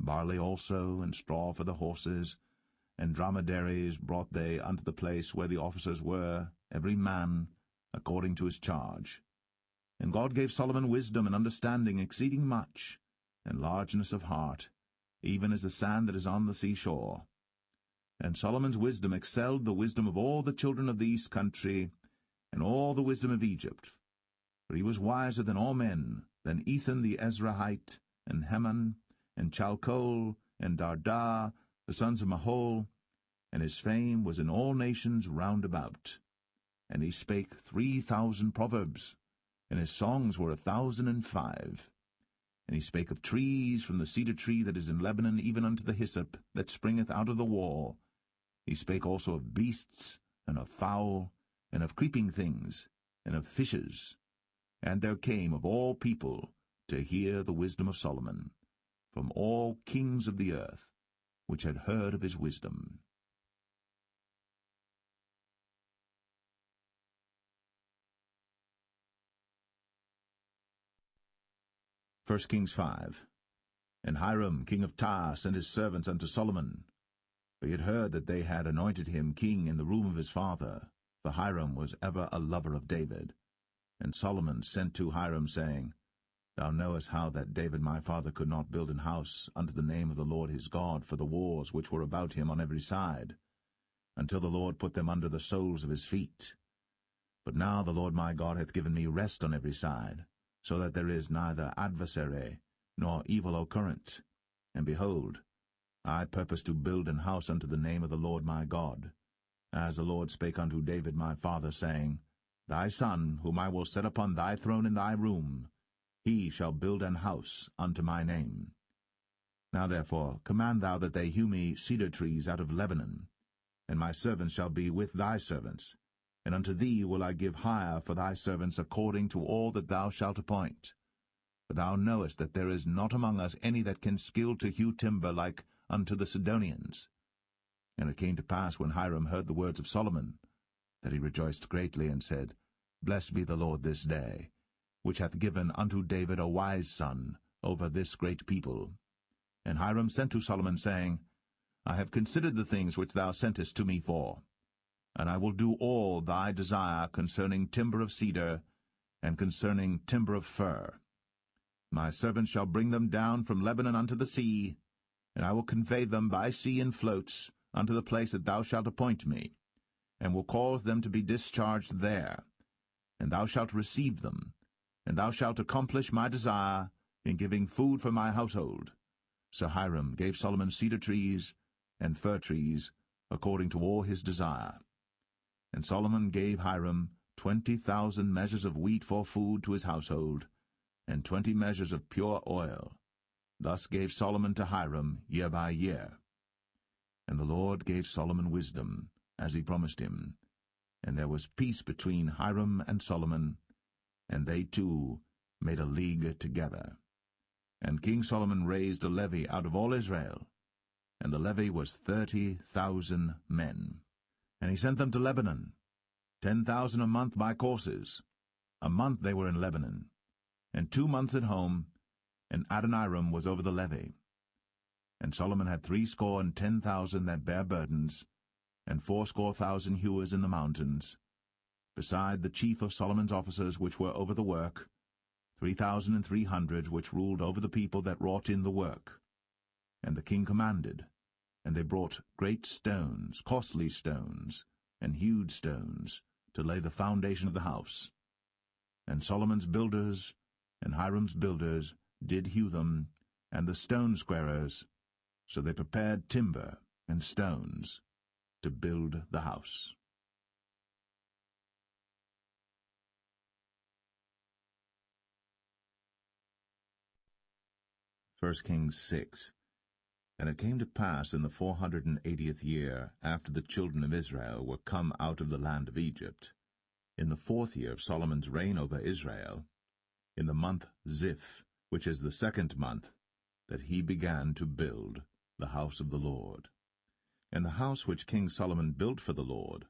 Barley also, and straw for the horses, and dromedaries brought they unto the place where the officers were, every man according to his charge. And God gave Solomon wisdom and understanding exceeding much, and largeness of heart, even as the sand that is on the seashore. And Solomon's wisdom excelled the wisdom of all the children of the east country, and all the wisdom of Egypt. For he was wiser than all men, than Ethan the Ezrahite, and Heman, and Chalcol, and Darda, the sons of Mahol, and his fame was in all nations round about. And he spake 3,000 proverbs, and his songs were 1,005. And he spake of trees, from the cedar tree that is in Lebanon even unto the hyssop that springeth out of the wall. He spake also of beasts, and of fowl, and of creeping things, and of fishes. And there came of all people to hear the wisdom of Solomon, from all kings of the earth, which had heard of his wisdom. 1 Kings 5. And Hiram king of Tyre sent his servants unto Solomon, for he had heard that they had anointed him king in the room of his father, for Hiram was ever a lover of David. And Solomon sent to Hiram, saying, Thou knowest how that David my father could not build an house unto the name of the Lord his God for the wars which were about him on every side, until the Lord put them under the soles of his feet. But now the Lord my God hath given me rest on every side, so that there is neither adversary nor evil occurrent. And behold, I purpose to build an house unto the name of the Lord my God. as the Lord spake unto David my father, saying, Thy son, whom I will set upon thy throne in thy room, he shall build an house unto my name. Now therefore command thou that they hew me cedar trees out of Lebanon, and my servants shall be with thy servants, and unto thee will I give hire for thy servants according to all that thou shalt appoint. For thou knowest that there is not among us any that can skill to hew timber like unto the Sidonians. And it came to pass, when Hiram heard the words of Solomon, that he rejoiced greatly, and said, Blessed be the Lord this day, which hath given unto David a wise son over this great people. And Hiram sent to Solomon, saying, I have considered the things which thou sentest to me for, and I will do all thy desire concerning timber of cedar, and concerning timber of fir. My servants shall bring them down from Lebanon unto the sea, and I will convey them by sea in floats unto the place that thou shalt appoint me, and will cause them to be discharged there. And thou shalt receive them, and thou shalt accomplish my desire in giving food for my household. So Hiram gave Solomon cedar trees and fir trees, according to all his desire. And Solomon gave Hiram 20,000 measures of wheat for food to his household, and 20 measures of pure oil. Thus gave Solomon to Hiram year by year. And the Lord gave Solomon wisdom, as he promised him. And there was peace between Hiram and Solomon, and they two made a league together. And King Solomon raised a levy out of all Israel, and the levy was 30,000 men. And he sent them to Lebanon, 10,000 a month by courses. A month they were in Lebanon, and 2 months at home, and Adoniram was over the levy. And Solomon had 70,000 that bare burdens, and 80,000 hewers in the mountains, beside the chief of Solomon's officers which were over the work, 3,300 which ruled over the people that wrought in the work. And the king commanded, and they brought great stones, costly stones, and hewed stones, to lay the foundation of the house. And Solomon's builders and Hiram's builders did hew them, and the stone squarers, so they prepared timber and stones to build the house. 1 Kings 6. And it came to pass in the 480th year, after the children of Israel were come out of the land of Egypt, in the 4th year of Solomon's reign over Israel, in the month Ziph, which is the 2nd month, that he began to build the house of the Lord. And the house which King Solomon built for the Lord,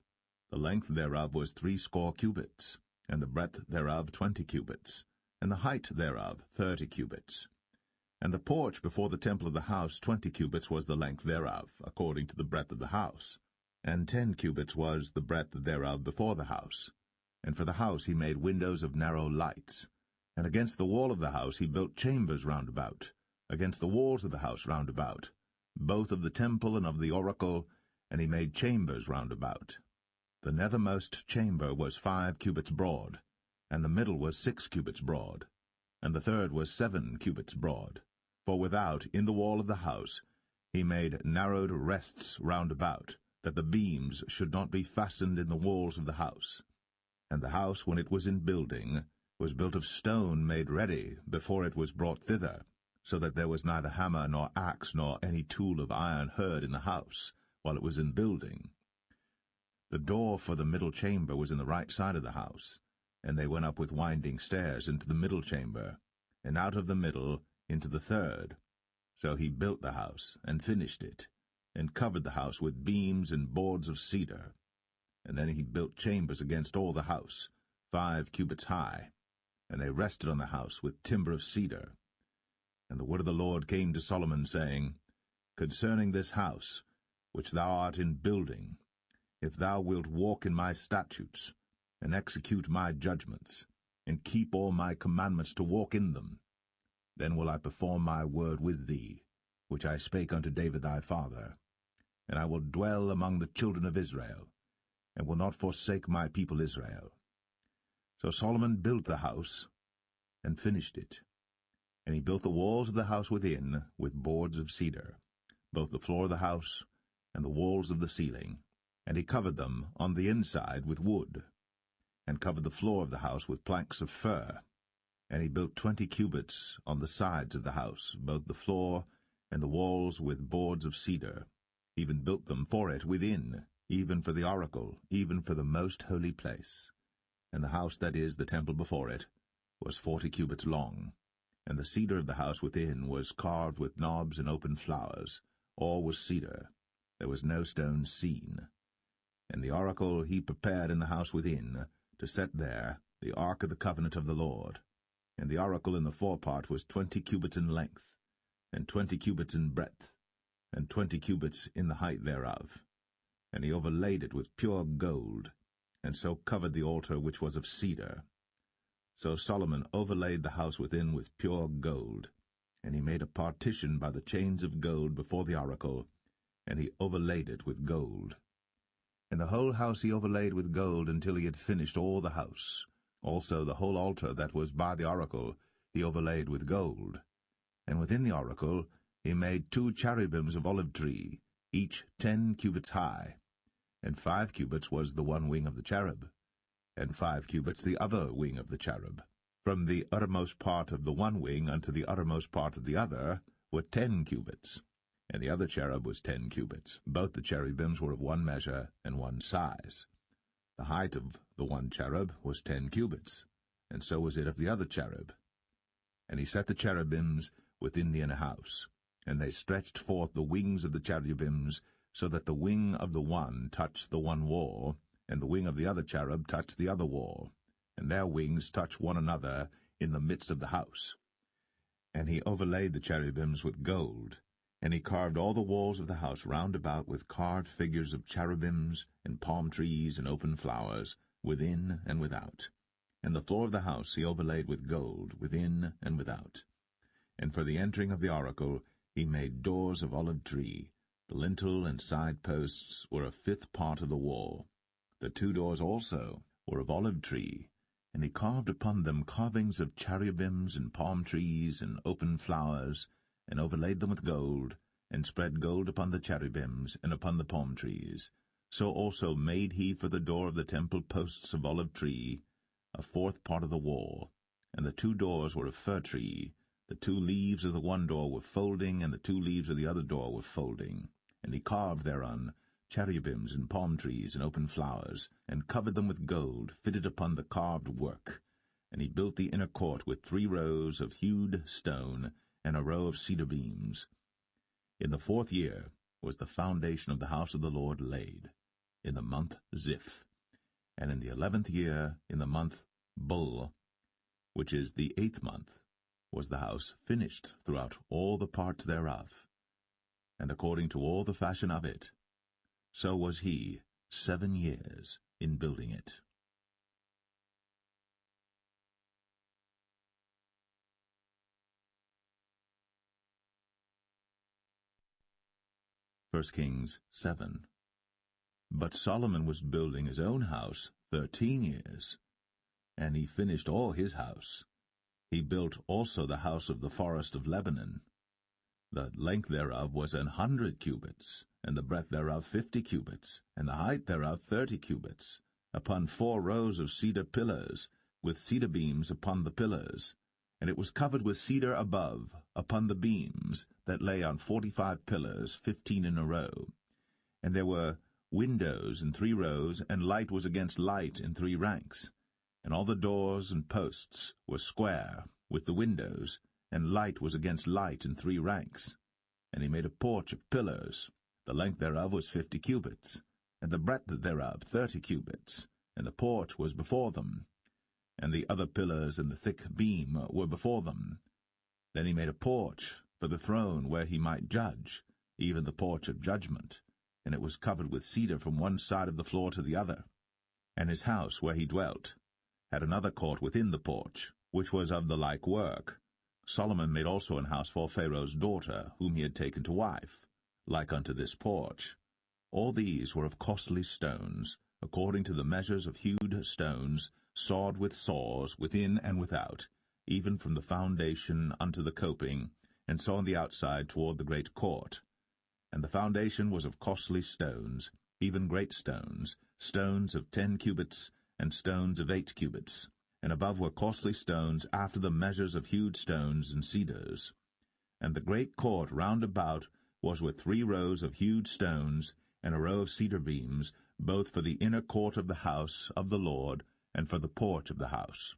the length thereof was 80 cubits, and the breadth thereof 20 cubits, and the height thereof 30 cubits. And the porch before the temple of the house 20 cubits was the length thereof, according to the breadth of the house, and 10 cubits was the breadth thereof before the house. And for the house he made windows of narrow lights. And against the wall of the house he built chambers round about, against the walls of the house round about, both of the temple and of the oracle, and he made chambers round about. The nethermost chamber was 5 cubits broad, and the middle was 6 cubits broad, and the third was 7 cubits broad. For without, in the wall of the house, he made narrowed rests round about, that the beams should not be fastened in the walls of the house. And the house, when it was in building, was built of stone made ready before it was brought thither, so that there was neither hammer nor axe nor any tool of iron heard in the house, while it was in building. The door for the middle chamber was in the right side of the house, and they went up with winding stairs into the middle chamber, and out of the middle into the third. So he built the house, and finished it, and covered the house with beams and boards of cedar. And then he built chambers against all the house, 5 cubits high, and they rested on the house with timber of cedar. And the word of the Lord came to Solomon, saying, Concerning this house, which thou art in building, if thou wilt walk in my statutes, and execute my judgments, and keep all my commandments to walk in them, then will I perform my word with thee, which I spake unto David thy father, and I will dwell among the children of Israel, and will not forsake my people Israel. So Solomon built the house, and finished it. And he built the walls of the house within with boards of cedar, both the floor of the house and the walls of the ceiling, And he covered them on the inside with wood, and covered the floor of the house with planks of fir. And he built 20 cubits on the sides of the house, both the floor and the walls with boards of cedar. He even built them for it within, even for the oracle, even for the most holy place. And the house, that is, the temple before it, was 40 cubits long. And the cedar of the house within was carved with knobs and open flowers. All was cedar. There was no stone seen. And the oracle he prepared in the house within, to set there the ark of the covenant of the Lord. And the oracle in the forepart was 20 cubits in length, and 20 cubits in breadth, and 20 cubits in the height thereof. And he overlaid it with pure gold, and so covered the altar which was of cedar. So Solomon overlaid the house within with pure gold, and he made a partition by the chains of gold before the oracle, and he overlaid it with gold. And the whole house he overlaid with gold until he had finished all the house. Also the whole altar that was by the oracle he overlaid with gold. And within the oracle he made 2 cherubims of olive tree, each 10 cubits high. And 5 cubits was the one wing of the cherub, and 5 cubits the other wing of the cherub. From the uttermost part of the one wing unto the uttermost part of the other were 10 cubits. And the other cherub was 10 cubits. Both the cherubims were of one measure and one size. The height of the one cherub was 10 cubits, and so was it of the other cherub. And he set the cherubims within the inner house, and they stretched forth the wings of the cherubims, so that the wing of the one touched the one wall, and the wing of the other cherub touched the other wall, and their wings touched one another in the midst of the house. And he overlaid the cherubims with gold, and he carved all the walls of the house round about with carved figures of cherubims, and palm trees, and open flowers, within and without. And the floor of the house he overlaid with gold, within and without. And for the entering of the oracle he made doors of olive tree. The lintel and side posts were a 5th part of the wall. The 2 doors also were of olive tree, and he carved upon them carvings of cherubims and palm trees and open flowers, and overlaid them with gold, and spread gold upon the cherubims and upon the palm trees. So also made he for the door of the temple posts of olive tree, a 4th part of the wall. And the 2 doors were of fir tree. The 2 leaves of the one door were folding, and the 2 leaves of the other door were folding. And he carved thereon cherubims and palm trees and open flowers, and covered them with gold, fitted upon the carved work. And he built the inner court with 3 rows of hewed stone, and a row of cedar beams. In the 4th year was the foundation of the house of the Lord laid, in the month Ziph. And in the 11th year, in the month Bul, which is the 8th month, was the house finished throughout all the parts thereof. And according to all the fashion of it, so was he 7 years in building it. 1 Kings 7. But Solomon was building his own house 13 years, and he finished all his house. He built also the house of the forest of Lebanon. The length thereof was 100 cubits, and the breadth thereof 50 cubits, and the height thereof 30 cubits, upon 4 rows of cedar pillars, with cedar beams upon the pillars. And it was covered with cedar above, upon the beams, that lay on 45 pillars, 15 in a row. And there were windows in 3 rows, and light was against light in 3 ranks. And all the doors and posts were square, with the windows, and light was against light in 3 ranks. And he made a porch of pillars. The length thereof was 50 cubits, and the breadth thereof 30 cubits, and the porch was before them. And the other pillars and the thick beam were before them. Then he made a porch for the throne where he might judge, even the porch of judgment, and it was covered with cedar from one side of the floor to the other. And his house where he dwelt had another court within the porch, which was of the like work. Solomon made also an house for Pharaoh's daughter, whom he had taken to wife, like unto this porch. All these were of costly stones, according to the measures of hewed stones, sawed with saws, within and without, even from the foundation unto the coping, and so on the outside toward the great court. And the foundation was of costly stones, even great stones, stones of 10 cubits, and stones of 8 cubits. And above were costly stones after the measures of hewed stones and cedars. And the great court round about was with 3 rows of hewed stones, and a row of cedar beams, both for the inner court of the house of the Lord, and for the porch of the house.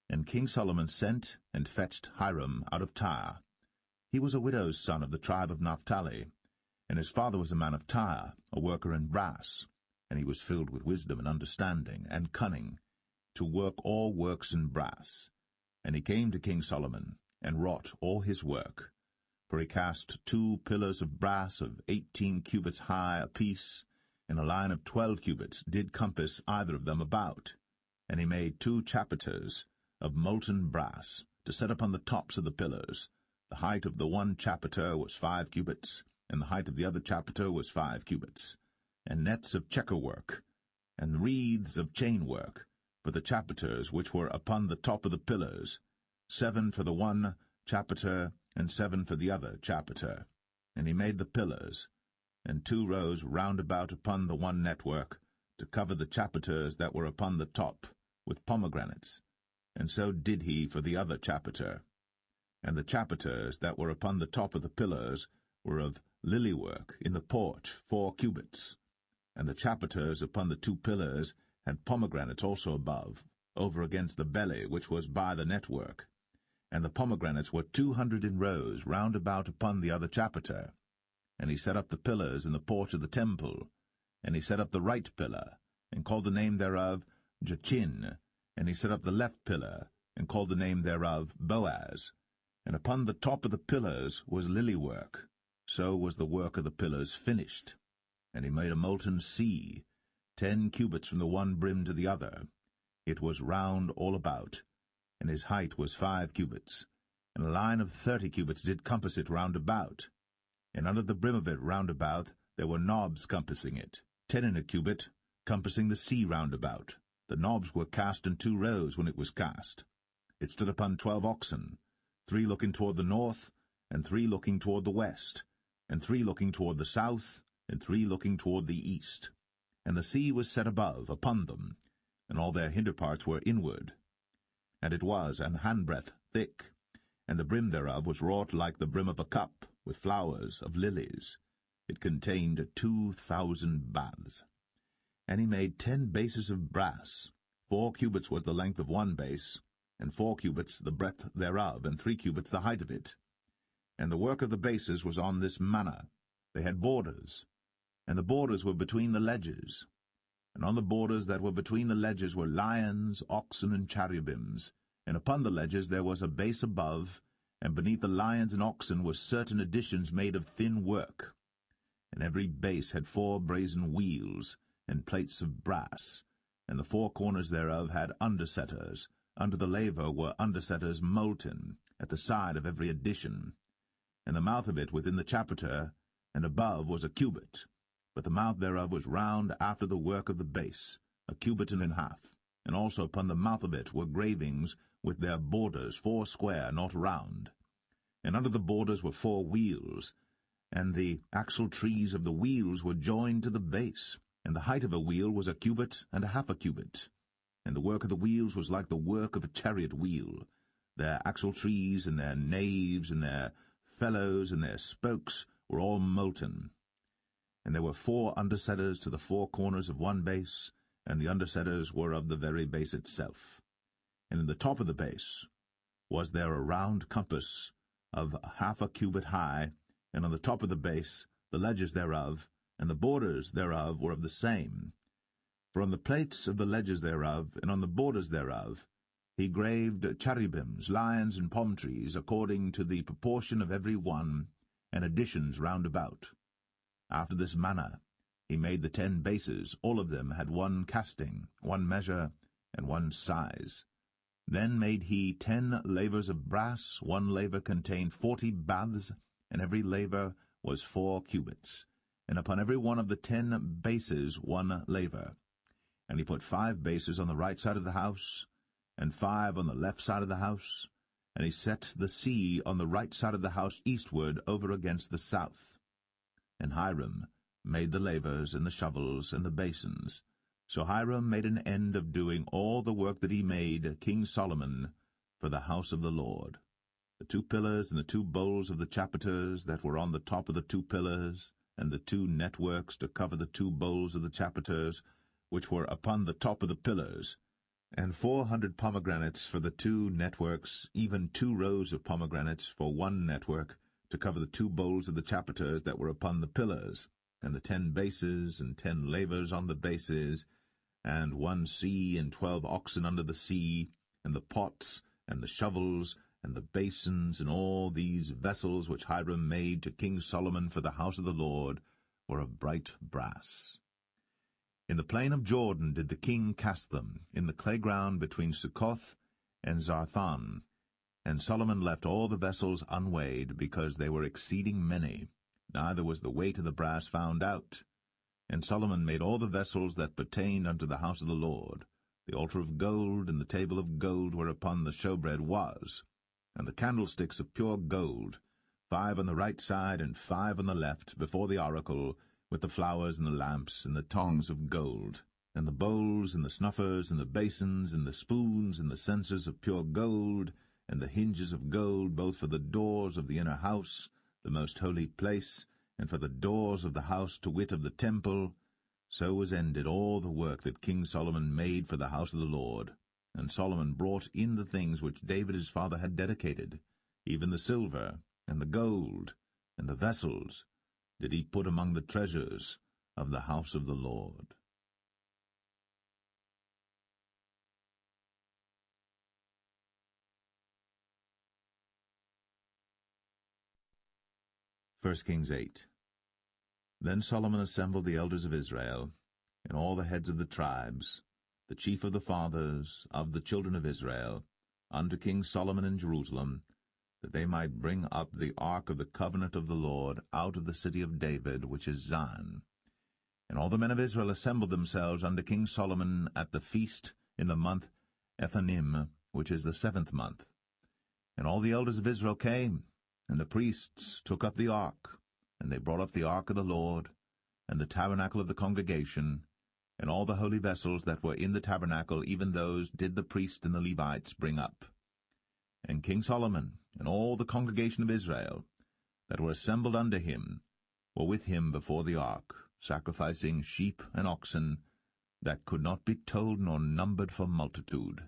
And King Solomon sent and fetched Hiram out of Tyre. He was a widow's son of the tribe of Naphtali, and his father was a man of Tyre, a worker in brass, and he was filled with wisdom and understanding and cunning, to work all works in brass. And he came to King Solomon, and wrought all his work. For he cast 2 pillars of brass of 18 cubits high apiece, and a line of 12 cubits did compass either of them about. And he made 2 chapiters of molten brass, to set upon the tops of the pillars. The height of the one chapiter was 5 cubits, and the height of the other chapiter was 5 cubits. And nets of checker-work, and wreaths of chain-work, for the chapiters which were upon the top of the pillars, 7 for the one chapiter, and 7 for the other chapiter. And he made the pillars, and 2 rows round about upon the one network, to cover the chapiters that were upon the top, with pomegranates. And so did he for the other chapiter. And the chapiters that were upon the top of the pillars were of lily-work in the porch 4 cubits. And the chapiters upon the 2 pillars had pomegranates also above, over against the belly which was by the network. And the pomegranates were 200 in rows round about upon the other chapiter. And he set up the pillars in the porch of the temple. And he set up the right pillar, and called the name thereof Jachin. And he set up the left pillar, and called the name thereof Boaz. And upon the top of the pillars was lily-work. So was the work of the pillars finished. And he made a molten sea, 10 cubits from the one brim to the other. It was round all about, and his height was 5 cubits. And a line of 30 cubits did compass it round about. And under the brim of it round about there were knobs compassing it, 10 in a cubit, compassing the sea round about. The knobs were cast in 2 rows when it was cast. It stood upon 12 oxen, 3 looking toward the north, and 3 looking toward the west, and 3 looking toward the south, and 3 looking toward the east. And the sea was set above upon them, and all their hinder parts were inward. And it was an handbreadth thick, and the brim thereof was wrought like the brim of a cup, with flowers of lilies. It contained 2,000 baths. And he made 10 bases of brass. 4 cubits was the length of one base, and 4 cubits the breadth thereof, and 3 cubits the height of it. And the work of the bases was on this manner. They had borders, and the borders were between the ledges. And on the borders that were between the ledges were lions, oxen, and cherubims. And upon the ledges there was a base above, and beneath the lions and oxen were certain additions made of thin work. And every base had 4 brazen wheels, and plates of brass, and the 4 corners thereof had undersetters. Under the laver were undersetters molten, at the side of every addition. And the mouth of it within the chapiter, and above was a cubit, but the mouth thereof was round after the work of the base, a cubit and an half. And also upon the mouth of it were gravings with their borders 4 square, not round. And under the borders were 4 wheels, and the axle trees of the wheels were joined to the base. And the height of a wheel was a cubit and a half a cubit. And the work of the wheels was like the work of a chariot wheel. Their axle trees and their naves and their felloes and their spokes were all molten. And there were 4 undersetters to the 4 corners of one base, and the undersetters were of the very base itself. And in the top of the base was there a round compass of half a cubit high, and on the top of the base the ledges thereof, and the borders thereof were of the same. For on the plates of the ledges thereof, and on the borders thereof, he graved cherubims, lions, and palm trees, according to the proportion of every one, and additions round about. After this manner he made the 10 bases. All of them had 1 casting, 1 measure, and 1 size. Then made he 10 lavers of brass. 1 laver contained 40 baths, and every laver was 4 cubits. And upon every one of the 10 bases 1 laver. And he put 5 bases on the right side of the house, and 5 on the left side of the house, and he set the sea on the right side of the house eastward over against the south. And Hiram made the lavers, and the shovels, and the basins. So Hiram made an end of doing all the work that he made King Solomon for the house of the Lord. The 2 pillars and the 2 bowls of the chapiters that were on the top of the 2 pillars, and the 2 networks to cover the 2 bowls of the chapiters, which were upon the top of the pillars, and 400 pomegranates for the 2 networks, even 2 rows of pomegranates for 1 network, to cover the 2 bowls of the chapiters that were upon the pillars, and the 10 bases, and 10 lavers on the bases, and 1 sea, and 12 oxen under the sea, and the pots, and the shovels, and the basins, and all these vessels which Hiram made to King Solomon for the house of the Lord, were of bright brass. In the plain of Jordan did the king cast them, in the clay ground between Succoth and Zarthan. And Solomon left all the vessels unweighed, because they were exceeding many, neither was the weight of the brass found out. And Solomon made all the vessels that pertained unto the house of the Lord, the altar of gold, and the table of gold whereupon the showbread was, and the candlesticks of pure gold, 5 on the right side and 5 on the left, before the oracle, with the flowers and the lamps and the tongs of gold, and the bowls and the snuffers and the basins and the spoons and the censers of pure gold, and the hinges of gold, both for the doors of the inner house, the most holy place, and for the doors of the house, to wit, of the temple. So was ended all the work that King Solomon made for the house of the Lord. And Solomon brought in the things which David his father had dedicated, even the silver, and the gold, and the vessels, did he put among the treasures of the house of the Lord. First Kings 8. Then Solomon assembled the elders of Israel, and all the heads of the tribes, the chief of the fathers of the children of Israel, unto King Solomon in Jerusalem, that they might bring up the ark of the covenant of the Lord out of the city of David, which is Zion. And all the men of Israel assembled themselves unto King Solomon at the feast in the month Ethanim, which is the 7th month. And all the elders of Israel came, and the priests took up the ark, and they brought up the ark of the Lord, and the tabernacle of the congregation, and all the holy vessels that were in the tabernacle, even those did the priests and the Levites bring up. And King Solomon and all the congregation of Israel that were assembled unto him were with him before the ark, sacrificing sheep and oxen that could not be told nor numbered for multitude.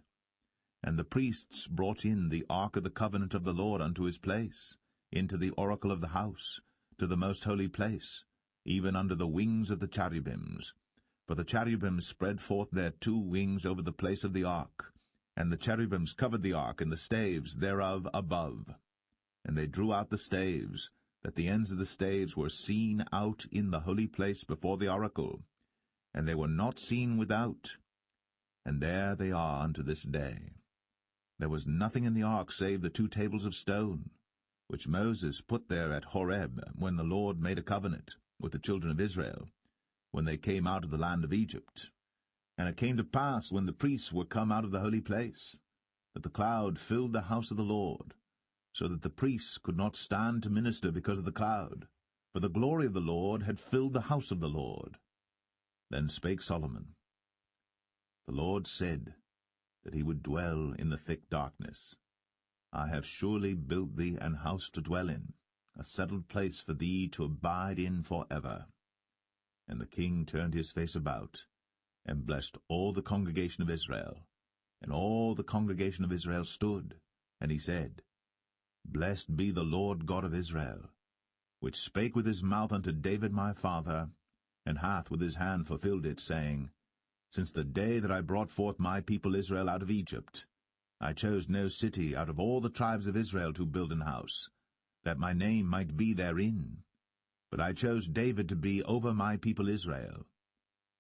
And the priests brought in the ark of the covenant of the Lord unto his place, into the oracle of the house, to the most holy place, even under the wings of the cherubims. For the cherubims spread forth their 2 wings over the place of the ark, and the cherubims covered the ark and the staves thereof above. And they drew out the staves, that the ends of the staves were seen out in the holy place before the oracle, and they were not seen without. And there they are unto this day. There was nothing in the ark save the 2 tables of stone, which Moses put there at Horeb, when the Lord made a covenant with the children of Israel, when they came out of the land of Egypt. And it came to pass, when the priests were come out of the holy place, that the cloud filled the house of the Lord, so that the priests could not stand to minister because of the cloud, for the glory of the Lord had filled the house of the Lord. Then spake Solomon, The Lord said that he would dwell in the thick darkness. I have surely built thee an house to dwell in, a settled place for thee to abide in for ever. And the king turned his face about, and blessed all the congregation of Israel. And all the congregation of Israel stood, and he said, Blessed be the Lord God of Israel, which spake with his mouth unto David my father, and hath with his hand fulfilled it, saying, Since the day that I brought forth my people Israel out of Egypt, I chose no city out of all the tribes of Israel to build an house, that my name might be therein. But I chose David to be over my people Israel.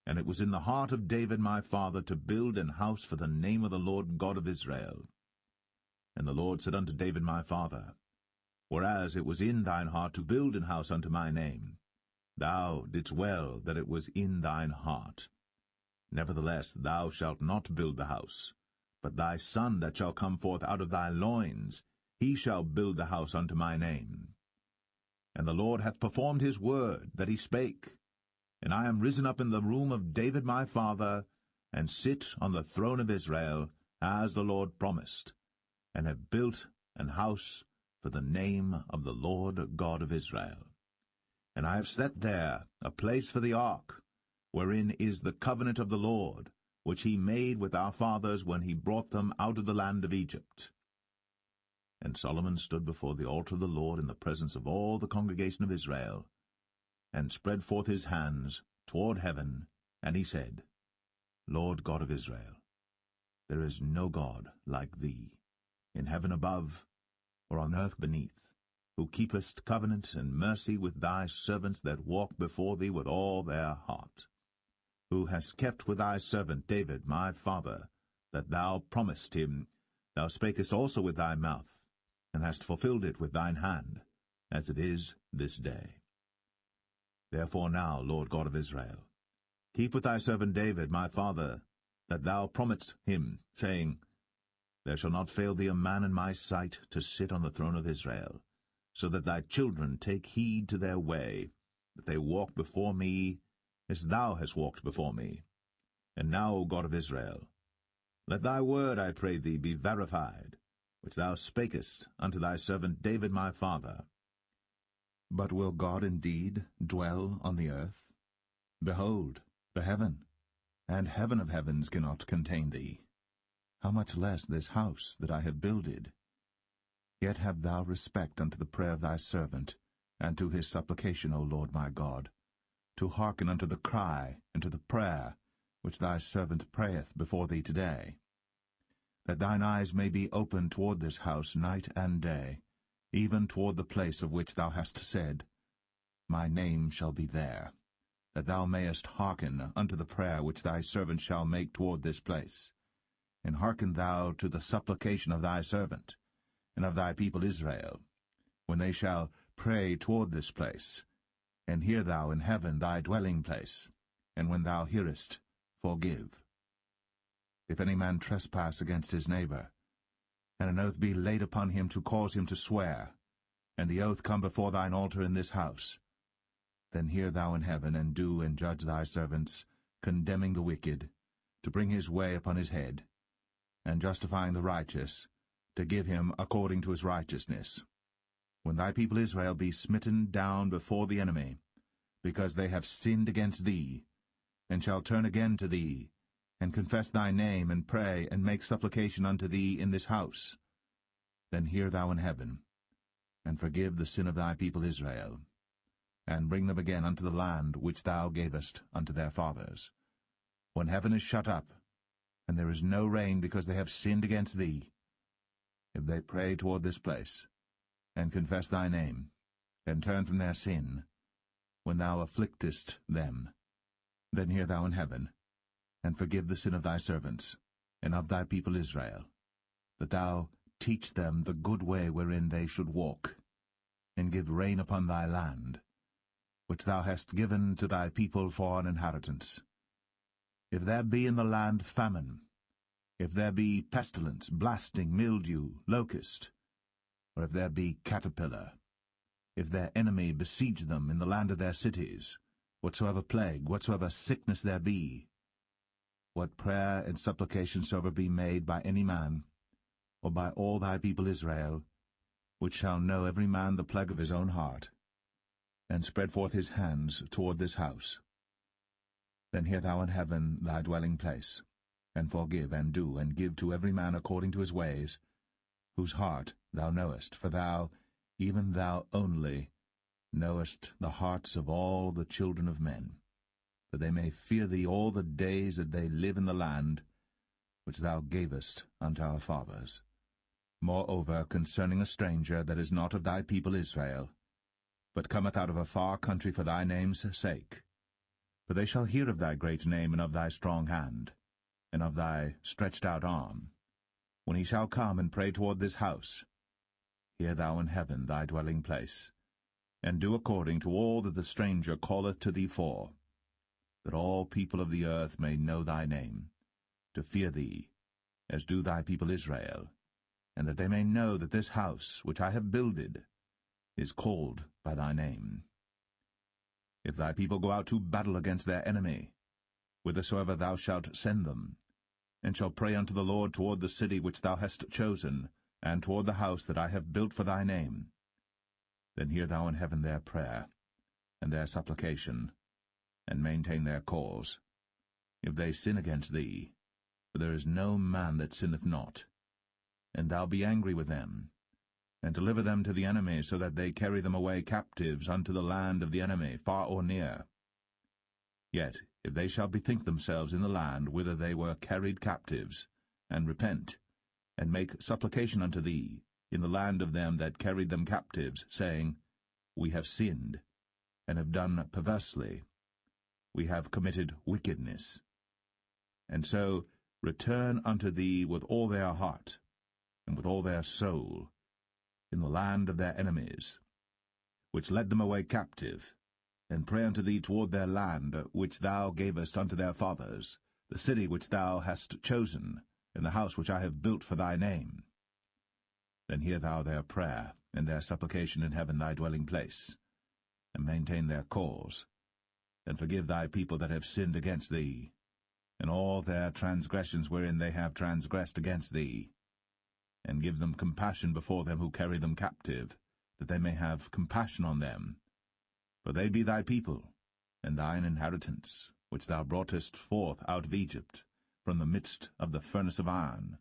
And it was in the heart of David my father to build an house for the name of the Lord God of Israel. And the Lord said unto David my father, Whereas it was in thine heart to build an house unto my name, thou didst well that it was in thine heart. Nevertheless thou shalt not build the house, but thy son that shall come forth out of thy loins, he shall build the house unto my name. And the Lord hath performed his word that he spake, and I am risen up in the room of David my father, and sit on the throne of Israel, as the Lord promised, and have built an house for the name of the Lord God of Israel. And I have set there a place for the ark, wherein is the covenant of the Lord, which he made with our fathers when he brought them out of the land of Egypt. And Solomon stood before the altar of the Lord in the presence of all the congregation of Israel, and spread forth his hands toward heaven, and he said, Lord God of Israel, there is no God like thee, in heaven above, or on earth beneath, who keepest covenant and mercy with thy servants that walk before thee with all their heart, who hast kept with thy servant David my father, that thou promised him, thou spakest also with thy mouth, and hast fulfilled it with thine hand, as it is this day. Therefore now, Lord God of Israel, keep with thy servant David my father, that thou promised him, saying, There shall not fail thee a man in my sight to sit on the throne of Israel, so that thy children take heed to their way, that they walk before me as thou hast walked before me. And now, O God of Israel, let thy word, I pray thee, be verified, which thou spakest unto thy servant David my father. But will God indeed dwell on the earth? Behold, the heaven, and heaven of heavens cannot contain thee. How much less this house that I have builded? Yet have thou respect unto the prayer of thy servant, and to his supplication, O Lord my God, to hearken unto the cry and to the prayer which thy servant prayeth before thee today, that thine eyes may be open toward this house night and day, even toward the place of which thou hast said, My name shall be there, that thou mayest hearken unto the prayer which thy servant shall make toward this place. And hearken thou to the supplication of thy servant, and of thy people Israel, when they shall pray toward this place. And hear thou in heaven thy dwelling place, and when thou hearest, forgive. If any man trespass against his neighbor, and an oath be laid upon him to cause him to swear, and the oath come before thine altar in this house, then hear thou in heaven, and do and judge thy servants, condemning the wicked, to bring his way upon his head, and justifying the righteous, to give him according to his righteousness. When thy people Israel be smitten down before the enemy, because they have sinned against thee, and shall turn again to thee, and confess thy name, and pray, and make supplication unto thee in this house, then hear thou in heaven, and forgive the sin of thy people Israel, and bring them again unto the land which thou gavest unto their fathers. When heaven is shut up, and there is no rain because they have sinned against thee, if they pray toward this place, and confess thy name, and turn from their sin, when thou afflictest them, then hear thou in heaven, and forgive the sin of thy servants, and of thy people Israel, that thou teach them the good way wherein they should walk, and give rain upon thy land, which thou hast given to thy people for an inheritance. If there be in the land famine, if there be pestilence, blasting, mildew, locust, or if there be caterpillar, if their enemy besiege them in the land of their cities, whatsoever plague, whatsoever sickness there be, what prayer and supplication soever be made by any man, or by all thy people Israel, which shall know every man the plague of his own heart, and spread forth his hands toward this house, then hear thou in heaven thy dwelling place, and forgive, and do, and give to every man according to his ways, whose heart thou knowest, for thou, even thou only, knowest the hearts of all the children of men, that they may fear thee all the days that they live in the land which thou gavest unto our fathers. Moreover, concerning a stranger that is not of thy people Israel, but cometh out of a far country for thy name's sake, for they shall hear of thy great name, and of thy strong hand, and of thy stretched out arm, when he shall come and pray toward this house, hear thou in heaven thy dwelling place, and do according to all that the stranger calleth to thee for, that all people of the earth may know thy name, to fear thee, as do thy people Israel, and that they may know that this house which I have builded is called by thy name. If thy people go out to battle against their enemy, whithersoever thou shalt send them, and shall pray unto the Lord toward the city which thou hast chosen, and toward the house that I have built for thy name, then hear thou in heaven their prayer, and their supplication, and maintain their cause. If they sin against thee, for there is no man that sinneth not, and thou be angry with them, and deliver them to the enemy, so that they carry them away captives unto the land of the enemy, far or near. Yet if they shall bethink themselves in the land whither they were carried captives, and repent, and make supplication unto thee in the land of them that carried them captives, saying, We have sinned, and have done perversely, we have committed wickedness, and so return unto thee with all their heart, and with all their soul, in the land of their enemies, which led them away captive, and pray unto thee toward their land, which thou gavest unto their fathers, the city which thou hast chosen, and the house which I have built for thy name. Then hear thou their prayer, and their supplication in heaven thy dwelling place, and maintain their cause, and forgive thy people that have sinned against thee, and all their transgressions wherein they have transgressed against thee, and give them compassion before them who carry them captive, that they may have compassion on them. For they be thy people, and thine inheritance, which thou broughtest forth out of Egypt, from the midst of the furnace of iron,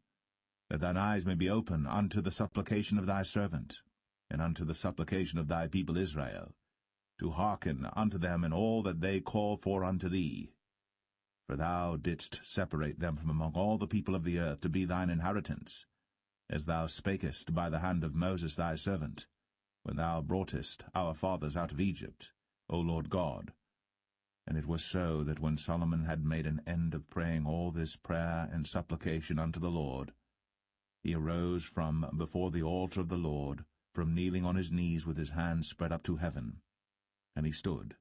that thine eyes may be open unto the supplication of thy servant, and unto the supplication of thy people Israel, to hearken unto them in all that they call for unto thee. For thou didst separate them from among all the people of the earth to be thine inheritance, as thou spakest by the hand of Moses thy servant, when thou broughtest our fathers out of Egypt, O Lord God. And it was so that when Solomon had made an end of praying all this prayer and supplication unto the Lord, he arose from before the altar of the Lord, from kneeling on his knees with his hands spread up to heaven. And he stood,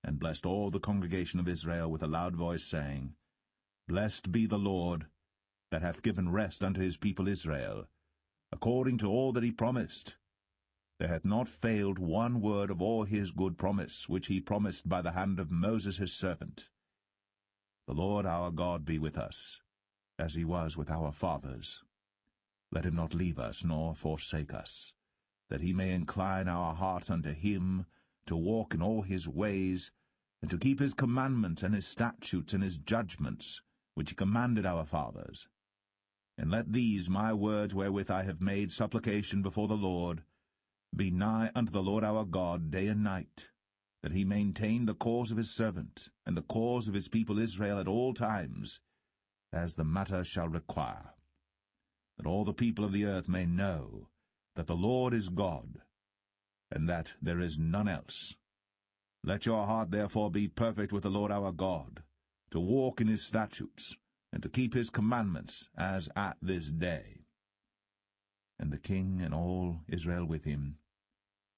and blessed all the congregation of Israel with a loud voice, saying, Blessed be the Lord, that hath given rest unto his people Israel, according to all that he promised. There hath not failed one word of all his good promise, which he promised by the hand of Moses his servant. The Lord our God be with us, as he was with our fathers. Let him not leave us, nor forsake us, that he may incline our hearts unto him, to walk in all his ways, and to keep his commandments and his statutes and his judgments, which he commanded our fathers. And let these my words wherewith I have made supplication before the Lord be nigh unto the Lord our God day and night, that he maintain the cause of his servant, and the cause of his people Israel at all times, as the matter shall require, that all the people of the earth may know that the Lord is God, and that there is none else. Let your heart therefore be perfect with the Lord our God, to walk in his statutes, and to keep his commandments, as at this day. And the king and all Israel with him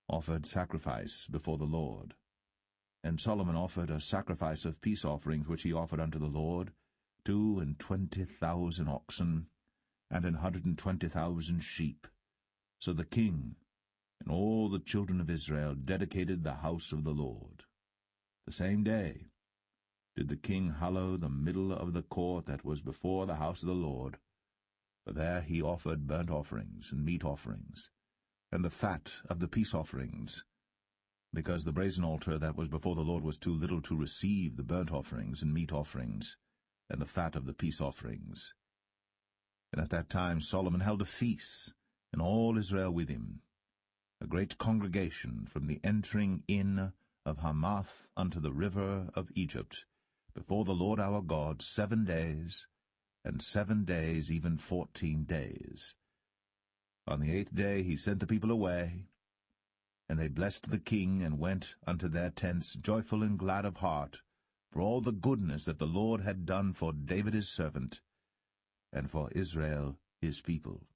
offered sacrifice before the Lord. And Solomon offered a sacrifice of peace offerings which he offered unto the Lord, 22,000 oxen, and 120,000 sheep. So the king and all the children of Israel dedicated the house of the Lord. The same day did the king hallow the middle of the court that was before the house of the Lord, for there he offered burnt offerings and meat offerings, and the fat of the peace offerings, because the brazen altar that was before the Lord was too little to receive the burnt offerings and meat offerings, and the fat of the peace offerings. And at that time Solomon held a feast, and all Israel with him, a great congregation from the entering in of Hamath unto the river of Egypt, before the Lord our God 7 days, and 7 days, even 14 days. On the 8th day he sent the people away, and they blessed the king, and went unto their tents joyful and glad of heart, for all the goodness that the Lord had done for David his servant, and for Israel his people.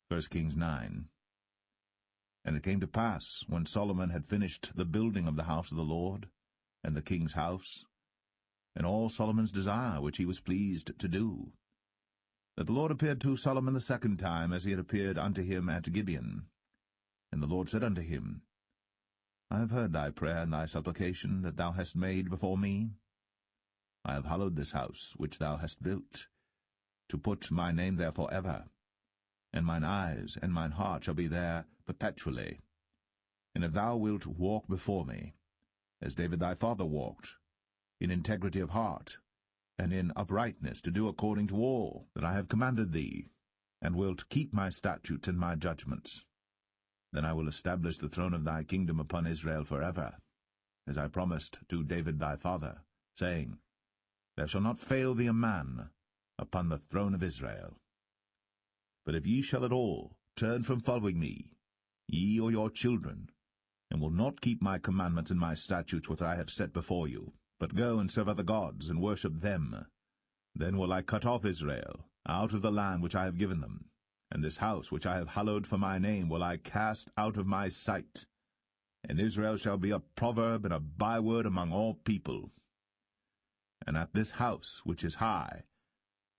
First Kings 9. And it came to pass, when Solomon had finished the building of the house of the Lord, and the king's house, and all Solomon's desire which he was pleased to do. That the Lord appeared to Solomon the second time, as he had appeared unto him at Gibeon. And the Lord said unto him, I have heard thy prayer and thy supplication that thou hast made before me. I have hallowed this house which thou hast built, to put my name there for ever, and mine eyes and mine heart shall be there perpetually. And if thou wilt walk before me, as David thy father walked, in integrity of heart, and in uprightness, to do according to all that I have commanded thee, and wilt keep my statutes and my judgments, then I will establish the throne of thy kingdom upon Israel forever, as I promised to David thy father, saying, There shall not fail thee a man upon the throne of Israel. But if ye shall at all turn from following me, ye or your children, and will not keep my commandments and my statutes which I have set before you, but go and serve other gods, and worship them, then will I cut off Israel out of the land which I have given them, and this house which I have hallowed for my name will I cast out of my sight, and Israel shall be a proverb and a byword among all people. And at this house which is high,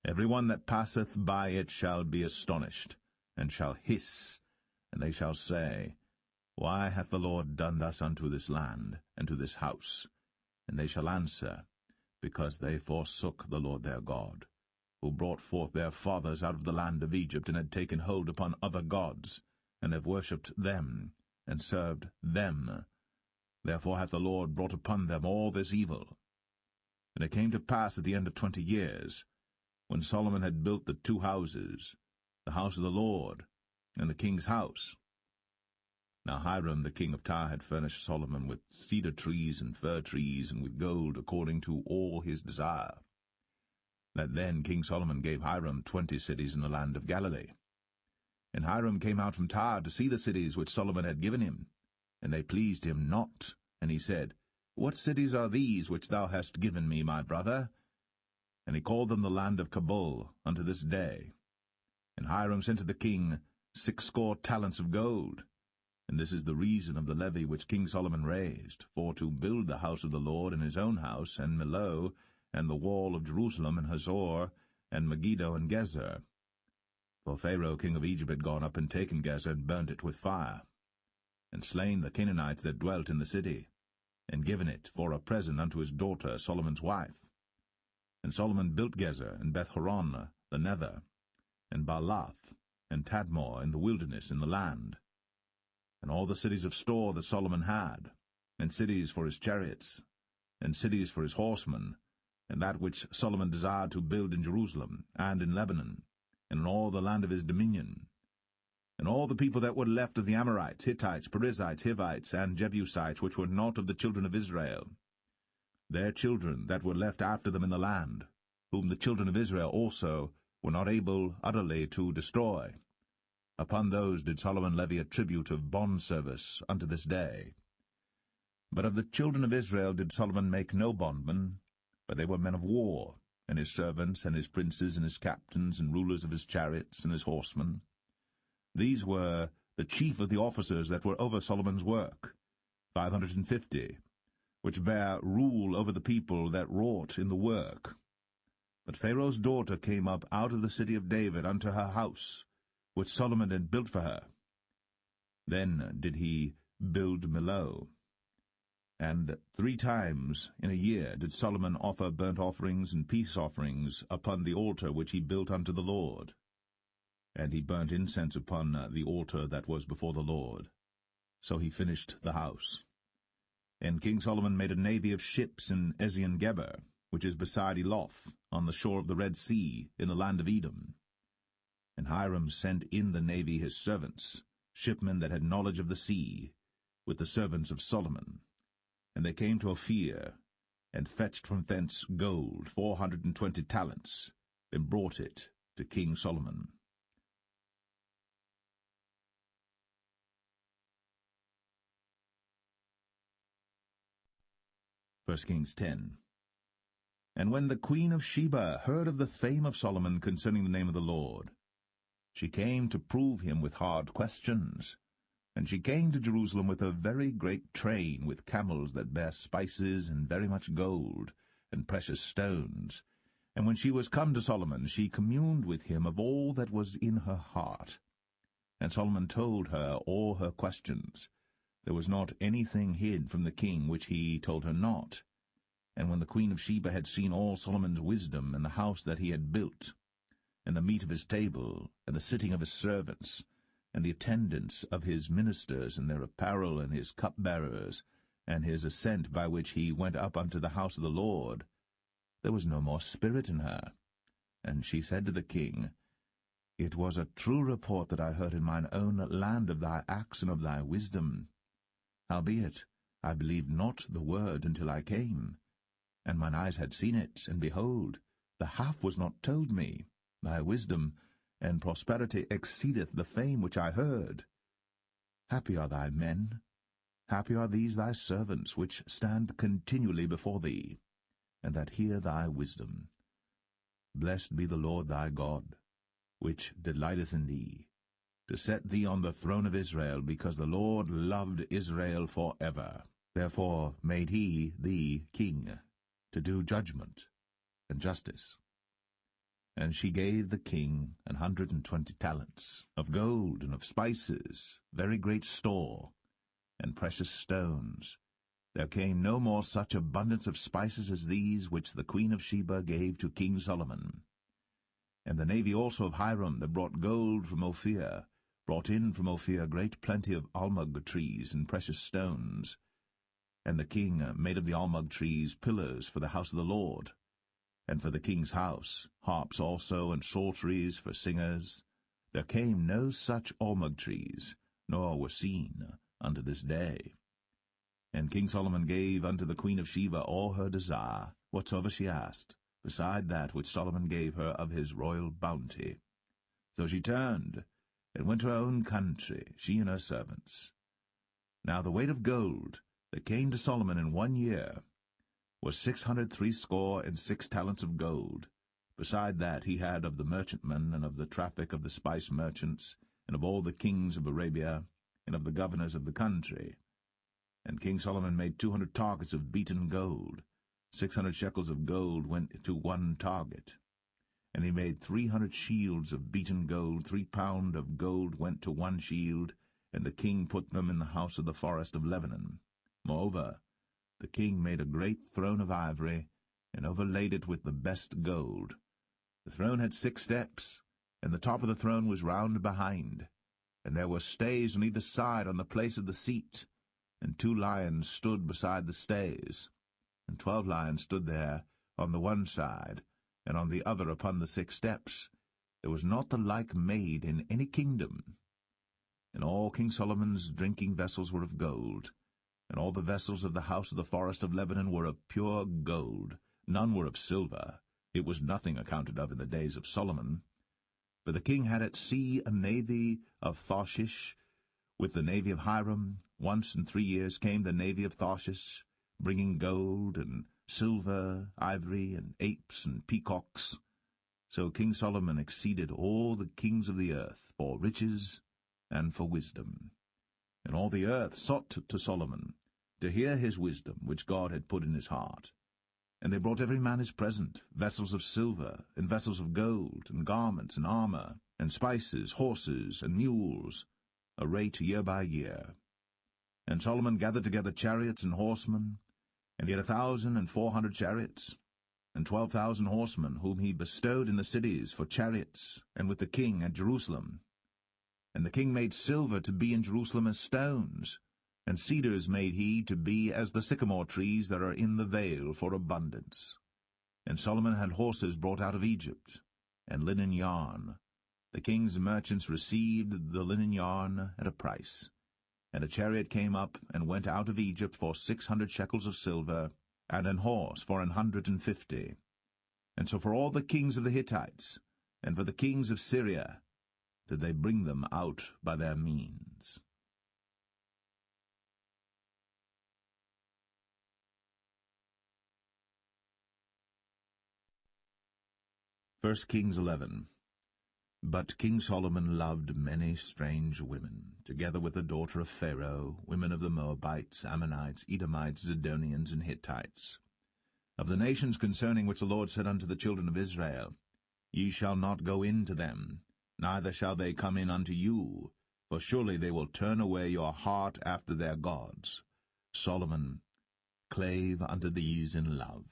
every one that passeth by it shall be astonished, and shall hiss, and they shall say, Why hath the Lord done thus unto this land, and to this house? And they shall answer, Because they forsook the Lord their God, who brought forth their fathers out of the land of Egypt, and had taken hold upon other gods, and have worshipped them, and served them. Therefore hath the Lord brought upon them all this evil. And it came to pass at the end of 20 years, when Solomon had built the 2 houses, the house of the Lord, and the king's house. Now Hiram the king of Tyre had furnished Solomon with cedar trees and fir trees, and with gold, according to all his desire. That then King Solomon gave Hiram 20 cities in the land of Galilee. And Hiram came out from Tyre to see the cities which Solomon had given him, and they pleased him not. And he said, What cities are these which thou hast given me, my brother? And he called them the land of Cabul unto this day. And Hiram sent to the king 60 talents of gold. And this is the reason of the levy which King Solomon raised, for to build the house of the Lord, and his own house, and Millo, and the wall of Jerusalem, and Hazor, and Megiddo, and Gezer. For Pharaoh king of Egypt had gone up and taken Gezer, and burnt it with fire, and slain the Canaanites that dwelt in the city, and given it for a present unto his daughter Solomon's wife. And Solomon built Gezer, and Beth-horon the nether, and Baalath, and Tadmor in the wilderness in the land, and all the cities of store that Solomon had, and cities for his chariots, and cities for his horsemen, and that which Solomon desired to build in Jerusalem, and in Lebanon, and in all the land of his dominion. And all the people that were left of the Amorites, Hittites, Perizzites, Hivites, and Jebusites, which were not of the children of Israel, their children that were left after them in the land, whom the children of Israel also were not able utterly to destroy, upon those did Solomon levy a tribute of bondservice unto this day. But of the children of Israel did Solomon make no bondmen, but they were men of war, and his servants, and his princes, and his captains, and rulers of his chariots, and his horsemen. These were the chief of the officers that were over Solomon's work, 550, which bare rule over the people that wrought in the work. But Pharaoh's daughter came up out of the city of David unto her house, which Solomon had built for her. Then did he build Millo. And 3 times in a year did Solomon offer burnt offerings and peace offerings upon the altar which he built unto the Lord. And he burnt incense upon the altar that was before the Lord. So he finished the house. And King Solomon made a navy of ships in Ezion-Geber, which is beside Eloth, on the shore of the Red Sea, in the land of Edom. And Hiram sent in the navy his servants, shipmen that had knowledge of the sea, with the servants of Solomon. And they came to Ophir, and fetched from thence gold 420 talents, and brought it to King Solomon. 1 Kings 10. And when the queen of Sheba heard of the fame of Solomon concerning the name of the Lord, she came to prove him with hard questions. And she came to Jerusalem with a very great train, with camels that bare spices and very much gold, and precious stones. And when she was come to Solomon, she communed with him of all that was in her heart. And Solomon told her all her questions. There was not anything hid from the king which he told her not. And when the queen of Sheba had seen all Solomon's wisdom, and the house that he had built, and the meat of his table, and the sitting of his servants, and the attendance of his ministers, and their apparel, and his cupbearers, and his ascent by which he went up unto the house of the Lord, there was no more spirit in her. And she said to the king, It was a true report that I heard in mine own land of thy acts and of thy wisdom. Howbeit, I believed not the word until I came. And mine eyes had seen it, and behold, the half was not told me. Thy wisdom and prosperity exceedeth the fame which I heard. Happy are thy men, happy are these thy servants, which stand continually before thee, and that hear thy wisdom. Blessed be the Lord thy God, which delighteth in thee, to set thee on the throne of Israel, because the Lord loved Israel for ever. Therefore made he thee king, to do judgment and justice. And she gave the king 120 talents of gold and of spices, very great store, and precious stones. There came no more such abundance of spices as these which the queen of Sheba gave to King Solomon. And the navy also of Hiram that brought gold from Ophir, brought in from Ophir great plenty of almug trees and precious stones. And the king made of the almug trees pillars for the house of the Lord, and for the king's house, harps also, and psalteries for singers. There came no such almug trees, nor were seen unto this day. And King Solomon gave unto the queen of Sheba all her desire, whatsoever she asked, beside that which Solomon gave her of his royal bounty. So she turned, and went to her own country, she and her servants. Now the weight of gold that came to Solomon in 1 year was 666 talents of gold. Beside that he had of the merchantmen, and of the traffic of the spice merchants, and of all the kings of Arabia, and of the governors of the country. And King Solomon made 200 targets of beaten gold. 600 shekels of gold went to 1 target. And he made 300 shields of beaten gold. 3 pound of gold went to 1 shield, and the king put them in the house of the forest of Lebanon. Moreover, the king made a great throne of ivory, and overlaid it with the best gold. The throne had 6 steps, and the top of the throne was round behind, and there were stays on either side on the place of the seat, and 2 lions stood beside the stays, and 12 lions stood there on the one side, and on the other upon the 6 steps. There was not the like made in any kingdom. And all King Solomon's drinking vessels were of gold, and all the vessels of the house of the forest of Lebanon were of pure gold. None were of silver. It was nothing accounted of in the days of Solomon. For the king had at sea a navy of Tarshish, with the navy of Hiram. Once in 3 years came the navy of Tarshish, bringing gold and silver, ivory, and apes and peacocks. So King Solomon exceeded all the kings of the earth for riches and for wisdom. And all the earth sought to Solomon, to hear his wisdom, which God had put in his heart. And they brought every man his present, vessels of silver, and vessels of gold, and garments, and armor, and spices, horses, and mules, a rate year by year. And Solomon gathered together chariots and horsemen, and he had 1,400 chariots, and 12,000 horsemen, whom he bestowed in the cities for chariots, and with the king at Jerusalem. And the king made silver to be in Jerusalem as stones, and cedars made he to be as the sycamore trees that are in the vale for abundance. And Solomon had horses brought out of Egypt, and linen yarn. The king's merchants received the linen yarn at a price. And a chariot came up and went out of Egypt for 600 shekels of silver, and an horse for 150. And so for all the kings of the Hittites, and for the kings of Syria, did they bring them out by their means. 1 Kings 11. But King Solomon loved many strange women, together with the daughter of Pharaoh, women of the Moabites, Ammonites, Edomites, Zidonians, and Hittites. Of the nations concerning which the Lord said unto the children of Israel, Ye shall not go in to them, neither shall they come in unto you, for surely they will turn away your heart after their gods. Solomon clave unto these in love.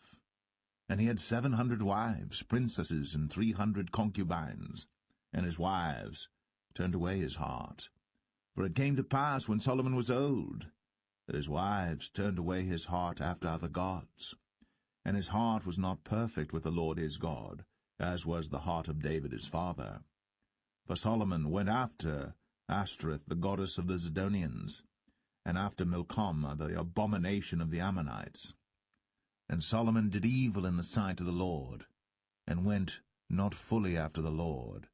And he had 700 wives, princesses, and 300 concubines, and his wives turned away his heart. For it came to pass, when Solomon was old, that his wives turned away his heart after other gods. And his heart was not perfect with the Lord his God, as was the heart of David his father. For Solomon went after Ashtoreth, the goddess of the Zidonians, and after Milcom, the abomination of the Ammonites. And Solomon did evil in the sight of the Lord, and went not fully after the Lord,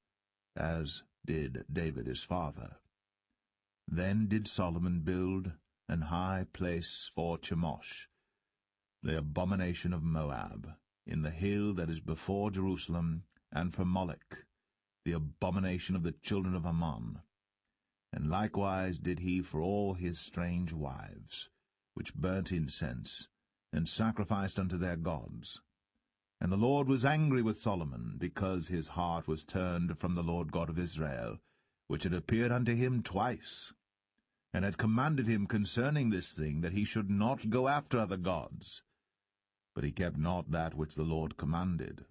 as did David his father. Then did Solomon build an high place for Chemosh, the abomination of Moab, in the hill that is before Jerusalem, and for Molech, the abomination of the children of Ammon. And likewise did he for all his strange wives, which burnt incense, and sacrificed unto their gods. And the Lord was angry with Solomon, because his heart was turned from the Lord God of Israel, which had appeared unto him twice, and had commanded him concerning this thing, that he should not go after other gods. But he kept not that which the Lord commanded.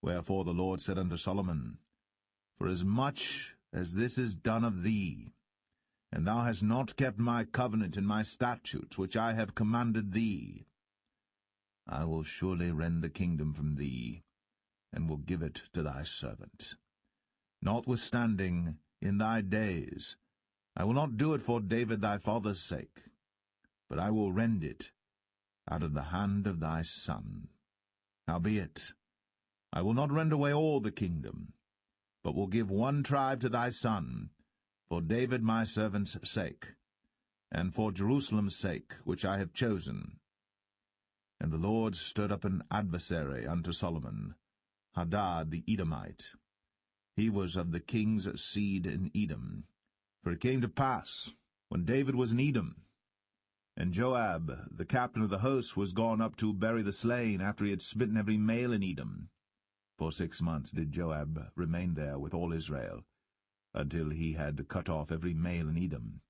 Wherefore the Lord said unto Solomon, Forasmuch as this is done of thee, and thou hast not kept my covenant and my statutes, which I have commanded thee, I will surely rend the kingdom from thee, and will give it to thy servant. Notwithstanding, in thy days, I will not do it for David thy father's sake, but I will rend it out of the hand of thy son. Howbeit, I will not rend away all the kingdom, but will give one tribe to thy son, for David my servant's sake, and for Jerusalem's sake, which I have chosen. And the Lord stirred up an adversary unto Solomon, Hadad the Edomite. He was of the king's seed in Edom. For it came to pass, when David was in Edom, and Joab, the captain of the host, was gone up to bury the slain, after he had smitten every male in Edom. For 6 months did Joab remain there with all Israel, until he had cut off every male in Edom.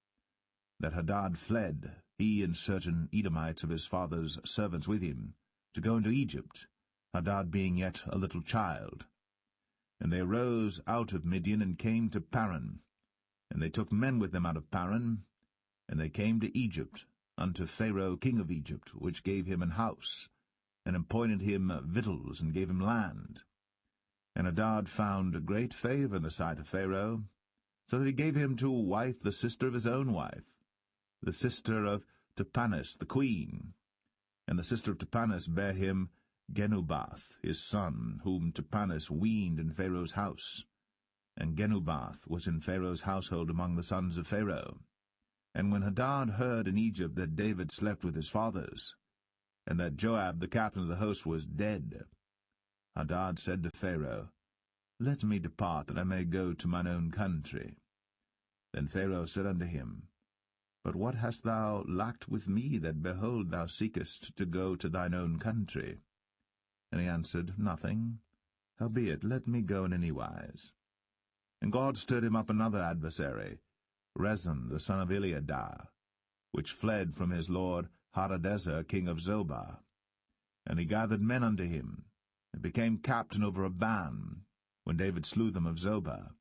That Hadad fled, he and certain Edomites of his father's servants with him, to go into Egypt, Hadad being yet a little child. And they arose out of Midian, and came to Paran. And they took men with them out of Paran, and they came to Egypt, unto Pharaoh king of Egypt, which gave him an house, and appointed him victuals, and gave him land. And Hadad found great favour in the sight of Pharaoh, so that he gave him to wife the sister of his own wife, the sister of Tahpenes the queen. And the sister of Tahpenes bare him Genubath his son, whom Tahpenes weaned in Pharaoh's house. And Genubath was in Pharaoh's household among the sons of Pharaoh. And when Hadad heard in Egypt that David slept with his fathers, and that Joab the captain of the host was dead, Hadad said to Pharaoh, Let me depart, that I may go to mine own country. Then Pharaoh said unto him, But what hast thou lacked with me, that, behold, thou seekest to go to thine own country? And he answered, Nothing. Howbeit, let me go in any wise. And God stirred him up another adversary, Rezon the son of Eliadah, which fled from his lord Hadadezer king of Zobah. And he gathered men unto him, and became captain over a band, when David slew them of Zobah.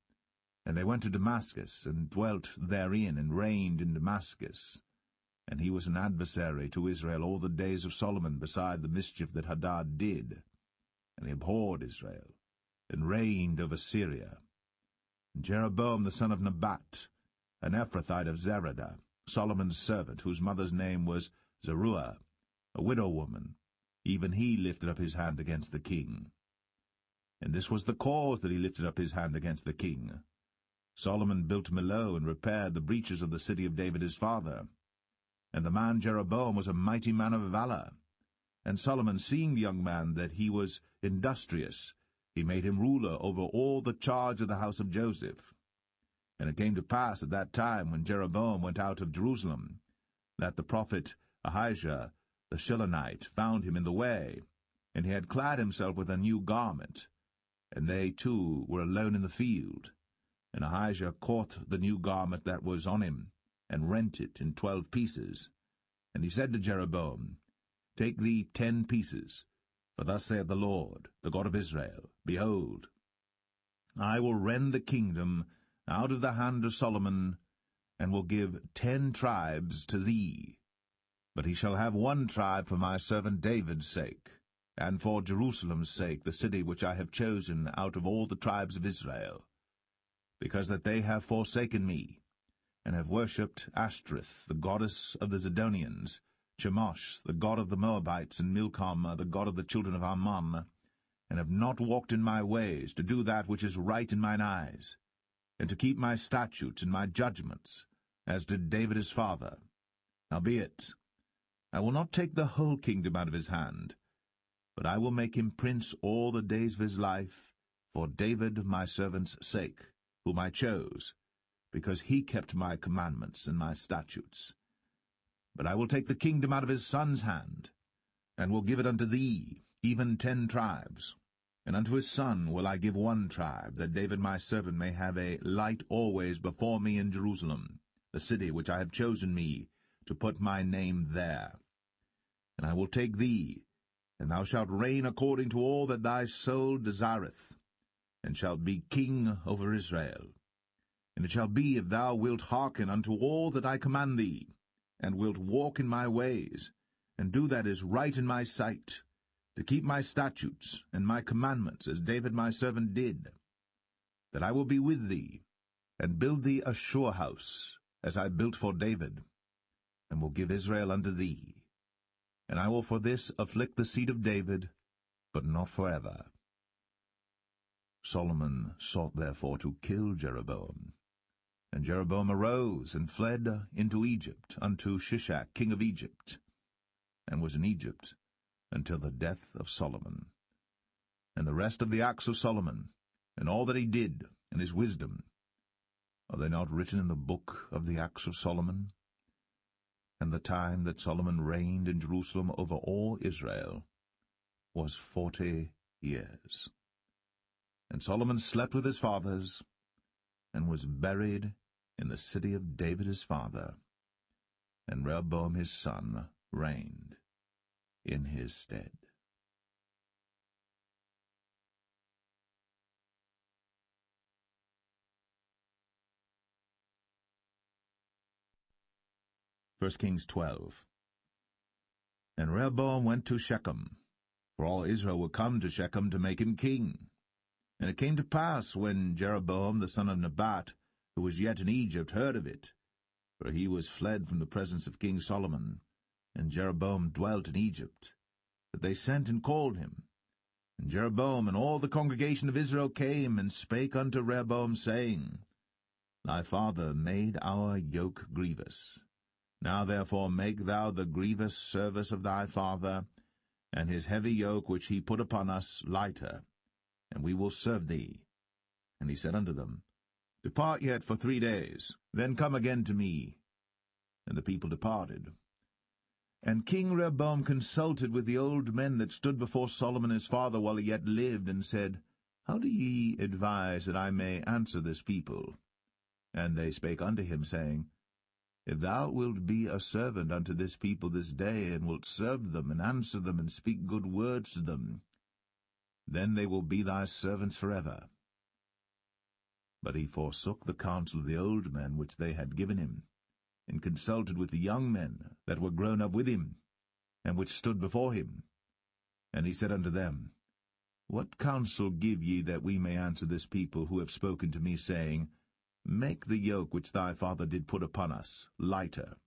And they went to Damascus, and dwelt therein, and reigned in Damascus. And he was an adversary to Israel all the days of Solomon, beside the mischief that Hadad did. And he abhorred Israel, and reigned over Syria. And Jeroboam the son of Nebat, an Ephrathite of Zeradah, Solomon's servant, whose mother's name was Zeruiah, a widow woman, even he lifted up his hand against the king. And this was the cause that he lifted up his hand against the king. Solomon built Millo, and repaired the breaches of the city of David his father. And the man Jeroboam was a mighty man of valor. And Solomon, seeing the young man that he was industrious, he made him ruler over all the charge of the house of Joseph. And it came to pass at that time, when Jeroboam went out of Jerusalem, that the prophet Ahijah, the Shilonite, found him in the way, and he had clad himself with a new garment. And they too were alone in the field. And Ahijah caught the new garment that was on him, and rent it in 12 pieces. And he said to Jeroboam, Take thee 10 pieces, for thus saith the Lord, the God of Israel, Behold, I will rend the kingdom out of the hand of Solomon, and will give 10 tribes to thee. But he shall have 1 tribe for my servant David's sake, and for Jerusalem's sake, the city which I have chosen out of all the tribes of Israel, because that they have forsaken me, and have worshipped Ashtoreth, the goddess of the Zidonians, Chemosh, the god of the Moabites, and Milcom, the god of the children of Ammon, and have not walked in my ways, to do that which is right in mine eyes, and to keep my statutes and my judgments, as did David his father. Howbeit, I will not take the whole kingdom out of his hand, but I will make him prince all the days of his life, for David my servant's sake, whom I chose, because he kept my commandments and my statutes. But I will take the kingdom out of his son's hand, and will give it unto thee, even 10 tribes. And unto his son will I give 1 tribe, that David my servant may have a light always before me in Jerusalem, the city which I have chosen me, to put my name there. And I will take thee, and thou shalt reign according to all that thy soul desireth, and shalt be king over Israel. And it shall be, if thou wilt hearken unto all that I command thee, and wilt walk in my ways, and do that is right in my sight, to keep my statutes and my commandments, as David my servant did, that I will be with thee, and build thee a sure house, as I built for David, and will give Israel unto thee. And I will for this afflict the seed of David, but not forever. Solomon sought therefore to kill Jeroboam. And Jeroboam arose and fled into Egypt, unto Shishak king of Egypt, and was in Egypt until the death of Solomon. And the rest of the acts of Solomon, and all that he did, and his wisdom, are they not written in the book of the acts of Solomon? And the time that Solomon reigned in Jerusalem over all Israel was 40 years. And Solomon slept with his fathers, and was buried in the city of David his father, and Rehoboam his son reigned in his stead. First Kings 12. And Rehoboam went to Shechem, for all Israel were come to Shechem to make him king. And it came to pass, when Jeroboam the son of Nebat, who was yet in Egypt, heard of it, for he was fled from the presence of King Solomon, and Jeroboam dwelt in Egypt, that they sent and called him. And Jeroboam and all the congregation of Israel came and spake unto Rehoboam, saying, Thy father made our yoke grievous. Now therefore make thou the grievous service of thy father, and his heavy yoke which he put upon us lighter, and we will serve thee. And he said unto them, Depart yet for 3 days, then come again to me. And the people departed. And King Rehoboam consulted with the old men that stood before Solomon his father while he yet lived, and said, How do ye advise that I may answer this people? And they spake unto him, saying, If thou wilt be a servant unto this people this day, and wilt serve them, and answer them, and speak good words to them, then they will be thy servants forever. But he forsook the counsel of the old men which they had given him, and consulted with the young men that were grown up with him, and which stood before him. And he said unto them, What counsel give ye that we may answer this people who have spoken to me, saying, Make the yoke which thy father did put upon us lighter?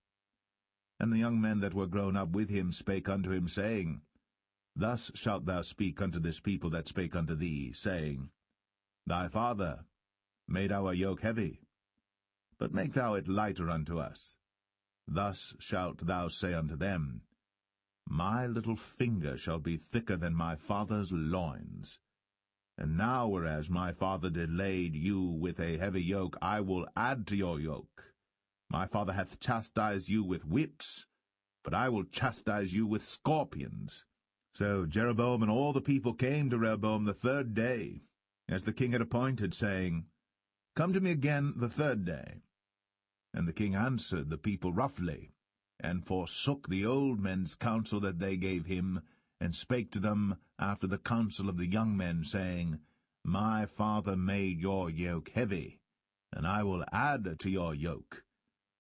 And the young men that were grown up with him spake unto him, saying, Thus shalt thou speak unto this people that spake unto thee, saying, Thy father made our yoke heavy, but make thou it lighter unto us. Thus shalt thou say unto them, My little finger shall be thicker than my father's loins. And now, whereas my father did lade you with a heavy yoke, I will add to your yoke. My father hath chastised you with whips, but I will chastise you with scorpions. So Jeroboam and all the people came to Rehoboam the third day, as the king had appointed, saying, Come to me again the third day. And the king answered the people roughly, and forsook the old men's counsel that they gave him, and spake to them after the counsel of the young men, saying, My father made your yoke heavy, and I will add to your yoke.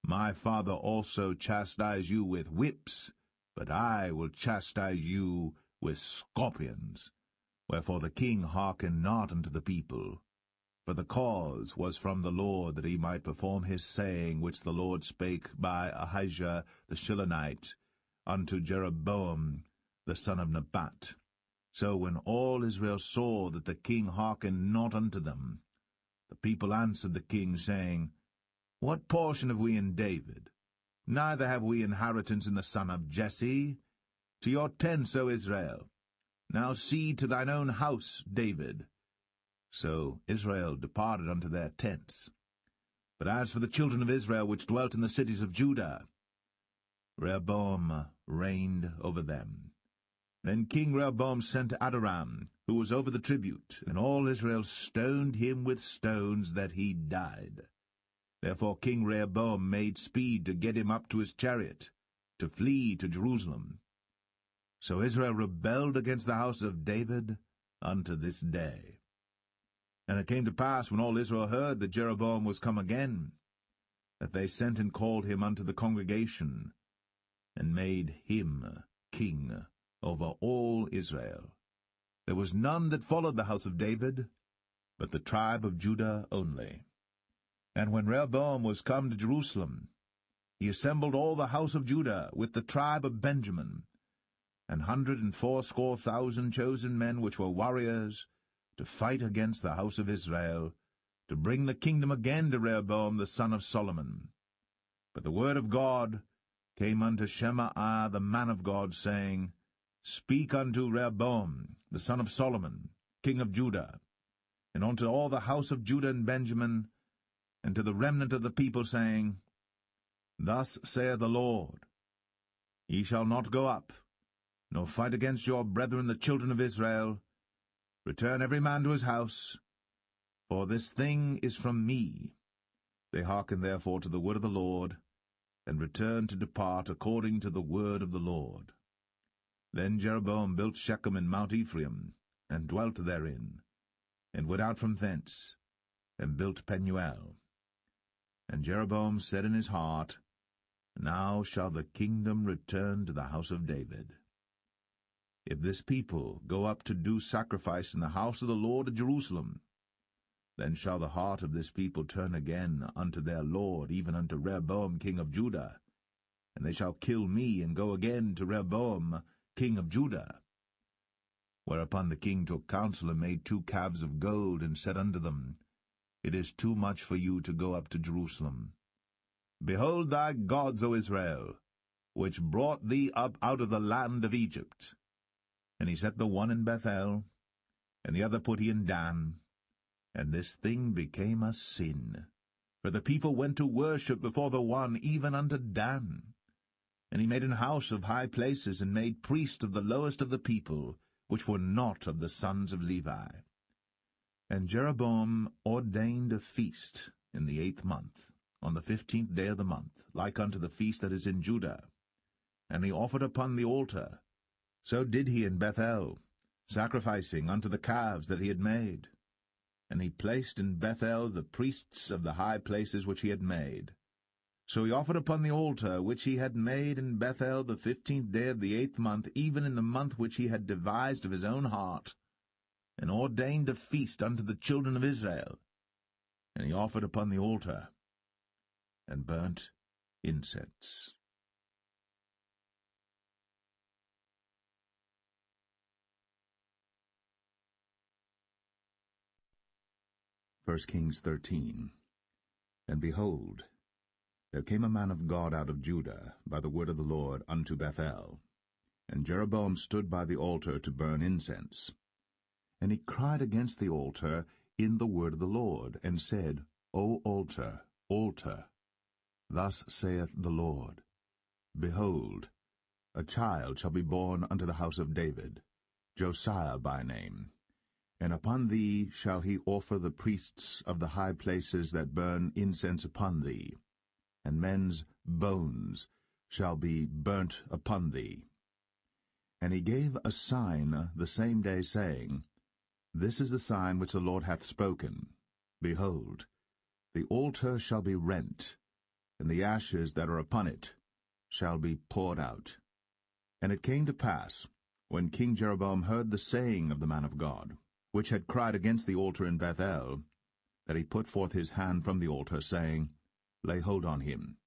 My father also chastised you with whips, but I will chastise you with scorpions. Wherefore the king hearkened not unto the people. For the cause was from the Lord, that he might perform his saying, which the Lord spake by Ahijah the Shilonite unto Jeroboam the son of Nebat. So when all Israel saw that the king hearkened not unto them, the people answered the king, saying, What portion have we in David? Neither have we inheritance in the son of Jesse. To your tents, O Israel. Now see to thine own house, David. So Israel departed unto their tents. But as for the children of Israel which dwelt in the cities of Judah, Rehoboam reigned over them. Then King Rehoboam sent Adoram, who was over the tribute, and all Israel stoned him with stones, that he died. Therefore King Rehoboam made speed to get him up to his chariot, to flee to Jerusalem. So Israel rebelled against the house of David unto this day. And it came to pass, when all Israel heard that Jeroboam was come again, that they sent and called him unto the congregation, and made him king over all Israel. There was none that followed the house of David, but the tribe of Judah only. And when Rehoboam was come to Jerusalem, he assembled all the house of Judah with the tribe of Benjamin, 180,000 chosen men which were warriors, to fight against the house of Israel, to bring the kingdom again to Rehoboam the son of Solomon. But the word of God came unto Shemaiah the man of God, saying, Speak unto Rehoboam the son of Solomon, king of Judah, and unto all the house of Judah and Benjamin, and to the remnant of the people, saying, Thus saith the Lord, Ye shall not go up, nor fight against your brethren the children of Israel. Return every man to his house, for this thing is from me. They hearkened therefore to the word of the Lord, and returned to depart according to the word of the Lord. Then Jeroboam built Shechem in Mount Ephraim, and dwelt therein, and went out from thence, and built Penuel. And Jeroboam said in his heart, Now shall the kingdom return to the house of David. If this people go up to do sacrifice in the house of the Lord at Jerusalem, then shall the heart of this people turn again unto their Lord, even unto Rehoboam king of Judah, and they shall kill me, and go again to Rehoboam king of Judah. Whereupon the king took counsel, and made 2 calves of gold, and said unto them, It is too much for you to go up to Jerusalem. Behold thy gods, O Israel, which brought thee up out of the land of Egypt. And he set the one in Bethel, and the other put he in Dan. And this thing became a sin. For the people went to worship before the one, even unto Dan. And he made an house of high places, and made priests of the lowest of the people, which were not of the sons of Levi. And Jeroboam ordained a feast in the 8th month, on the 15th day of the month, like unto the feast that is in Judah. And he offered upon the altar. So did he in Bethel, sacrificing unto the calves that he had made. And he placed in Bethel the priests of the high places which he had made. So he offered upon the altar which he had made in Bethel the 15th day of the 8th month, even in the month which he had devised of his own heart, and ordained a feast unto the children of Israel. And he offered upon the altar, and burnt incense. 1 Kings 13. And behold, there came a man of God out of Judah by the word of the Lord unto Bethel. And Jeroboam stood by the altar to burn incense. And he cried against the altar in the word of the Lord, and said, O altar, altar, thus saith the Lord, Behold, a child shall be born unto the house of David, Josiah by name. And upon thee shall he offer the priests of the high places that burn incense upon thee, and men's bones shall be burnt upon thee. And he gave a sign the same day, saying, This is the sign which the Lord hath spoken. Behold, the altar shall be rent, and the ashes that are upon it shall be poured out. And it came to pass, when King Jeroboam heard the saying of the man of God, which had cried against the altar in Bethel, that he put forth his hand from the altar, saying, Lay hold on him.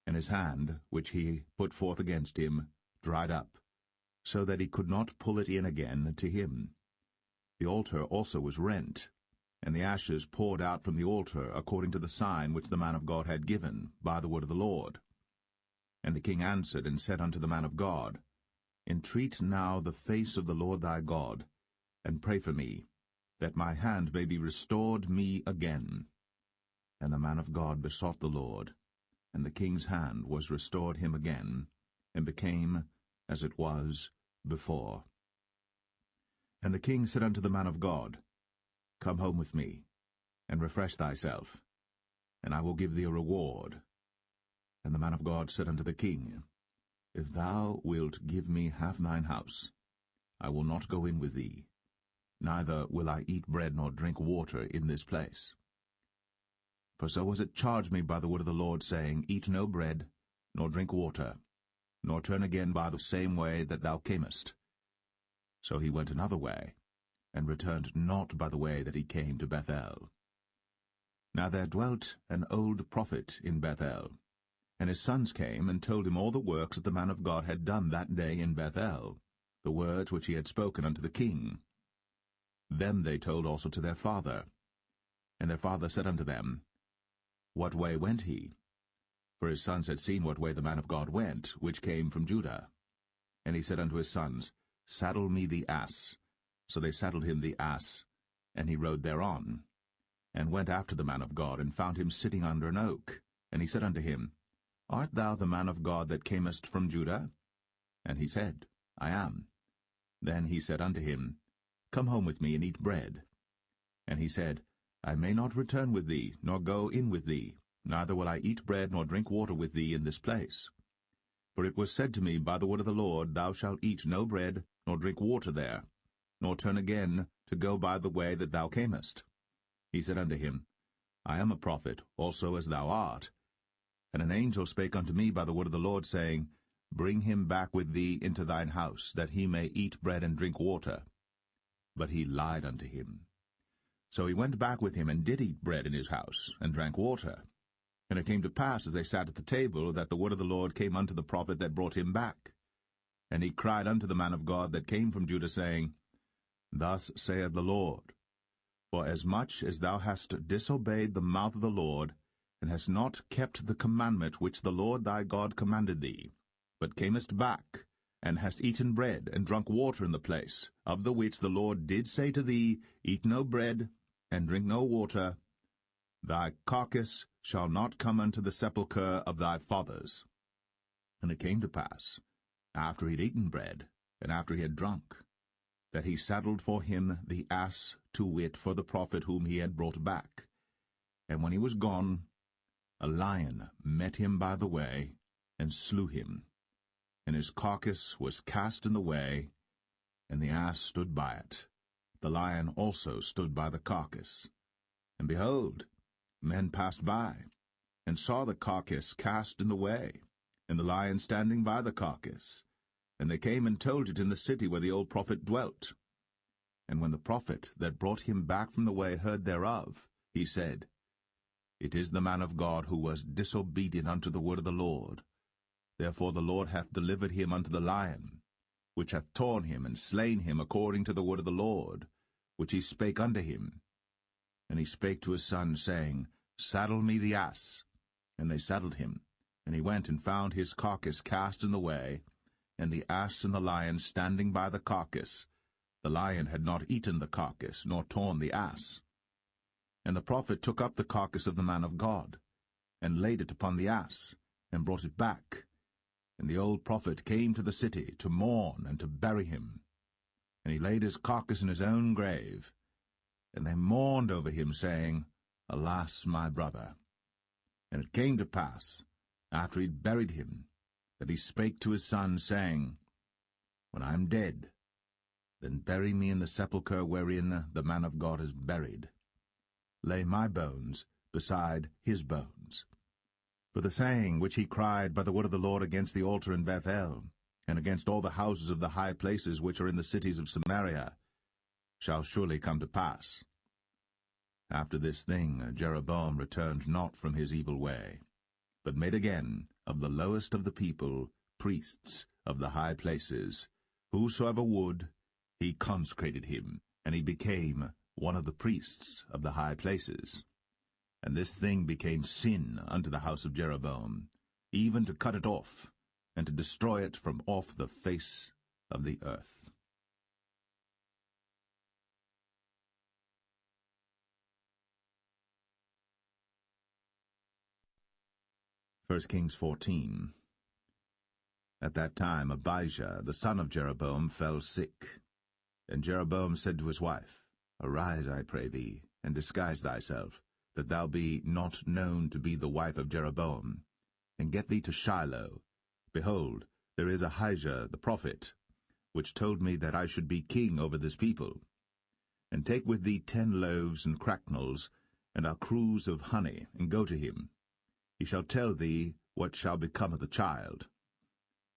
And his hand, which he put forth against him, dried up, so that he could not pull it in again to him. The altar also was rent, and the ashes poured out from the altar, according to the sign which the man of God had given, by the word of the Lord. And the king answered and said unto the man of God, Entreat now the face of the Lord thy God, and pray for me, that my hand may be restored me again. And the man of God besought the Lord, and the king's hand was restored him again, and became as it was before. And the king said unto the man of God, Come home with me, and refresh thyself, and I will give thee a reward. And the man of God said unto the king, If thou wilt give me half thine house, I will not go in with thee, neither will I eat bread nor drink water in this place. For so was it charged me by the word of the Lord, saying, Eat no bread, nor drink water, nor turn again by the same way that thou camest. So he went another way, and returned not by the way that he came to Bethel. Now there dwelt an old prophet in Bethel, and his sons came and told him all the works that the man of God had done that day in Bethel, the words which he had spoken unto the king. Them they told also to their father. And their father said unto them, What way went he? For his sons had seen what way the man of God went, which came from Judah. And he said unto his sons, Saddle me the ass. So they saddled him the ass, and he rode thereon, and went after the man of God, and found him sitting under an oak. And he said unto him, Art thou the man of God that camest from Judah? And he said, I am. Then he said unto him, Come home with me, and eat bread. And he said, I may not return with thee, nor go in with thee, neither will I eat bread nor drink water with thee in this place. For it was said to me by the word of the Lord, Thou shalt eat no bread, nor drink water there, nor turn again to go by the way that thou camest. He said unto him, I am a prophet, also as thou art. And an angel spake unto me by the word of the Lord, saying, Bring him back with thee into thine house, that he may eat bread and drink water. But he lied unto him. So he went back with him, and did eat bread in his house, and drank water. And it came to pass, as they sat at the table, that the word of the Lord came unto the prophet that brought him back. And he cried unto the man of God that came from Judah, saying, Thus saith the Lord, For as much as thou hast disobeyed the mouth of the Lord, and hast not kept the commandment which the Lord thy God commanded thee, but camest back, and hast eaten bread, and drunk water in the place, of the which the Lord did say to thee, Eat no bread, and drink no water, thy carcass shall not come unto the sepulchre of thy fathers. And it came to pass, after he had eaten bread, and after he had drunk, that he saddled for him the ass, to wit, for the prophet whom he had brought back. And when he was gone, a lion met him by the way, and slew him. And his carcass was cast in the way, and the ass stood by it. The lion also stood by the carcass. And behold, men passed by, and saw the carcass cast in the way, and the lion standing by the carcass. And they came and told it in the city where the old prophet dwelt. And when the prophet that brought him back from the way heard thereof, he said, It is the man of God who was disobedient unto the word of the Lord. Therefore the Lord hath delivered him unto the lion, which hath torn him and slain him according to the word of the Lord, which he spake unto him. And he spake to his son, saying, Saddle me the ass. And they saddled him. And he went and found his carcass cast in the way, and the ass and the lion standing by the carcass. The lion had not eaten the carcass, nor torn the ass. And the prophet took up the carcass of the man of God, and laid it upon the ass, and brought it back. And the old prophet came to the city to mourn and to bury him. And he laid his carcass in his own grave. And they mourned over him, saying, Alas, my brother! And it came to pass, after he had buried him, that he spake to his son, saying, When I am dead, then bury me in the sepulchre wherein the man of God is buried. Lay my bones beside his bones. For the saying which he cried by the word of the Lord against the altar in Bethel, and against all the houses of the high places which are in the cities of Samaria, shall surely come to pass. After this thing Jeroboam returned not from his evil way, but made again of the lowest of the people priests of the high places. Whosoever would, he consecrated him, and he became one of the priests of the high places. And this thing became sin unto the house of Jeroboam, even to cut it off, and to destroy it from off the face of the earth. 1 Kings 14. At that time Abijah, the son of Jeroboam, fell sick. And Jeroboam said to his wife, Arise, I pray thee, and disguise thyself, that thou be not known to be the wife of Jeroboam, and get thee to Shiloh. Behold, there is Ahijah the prophet, which told me that I should be king over this people. And take with thee 10 loaves and cracknels, and a cruse of honey, and go to him. He shall tell thee what shall become of the child.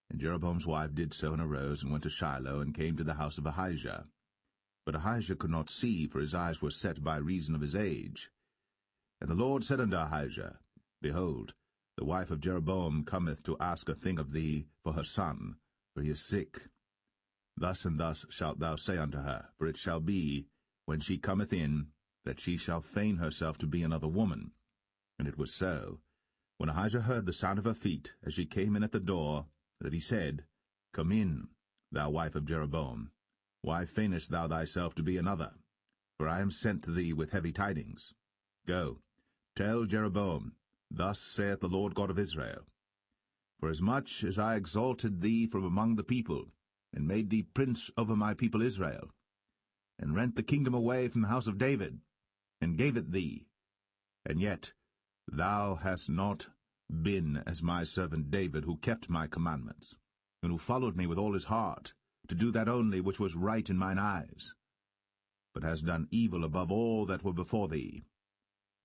And Jeroboam's wife did so, and arose, and went to Shiloh, and came to the house of Ahijah. But Ahijah could not see, for his eyes were set by reason of his age. And the Lord said unto Ahijah, Behold, the wife of Jeroboam cometh to ask a thing of thee for her son, for he is sick. Thus and thus shalt thou say unto her, for it shall be, when she cometh in, that she shall feign herself to be another woman. And it was so, when Ahijah heard the sound of her feet, as she came in at the door, that he said, Come in, thou wife of Jeroboam. Why feignest thou thyself to be another? For I am sent to thee with heavy tidings. Go, tell Jeroboam, Thus saith the Lord God of Israel, Forasmuch as I exalted thee from among the people, and made thee prince over my people Israel, and rent the kingdom away from the house of David, and gave it thee, and yet thou hast not been as my servant David, who kept my commandments, and who followed me with all his heart, to do that only which was right in mine eyes, but hast done evil above all that were before thee.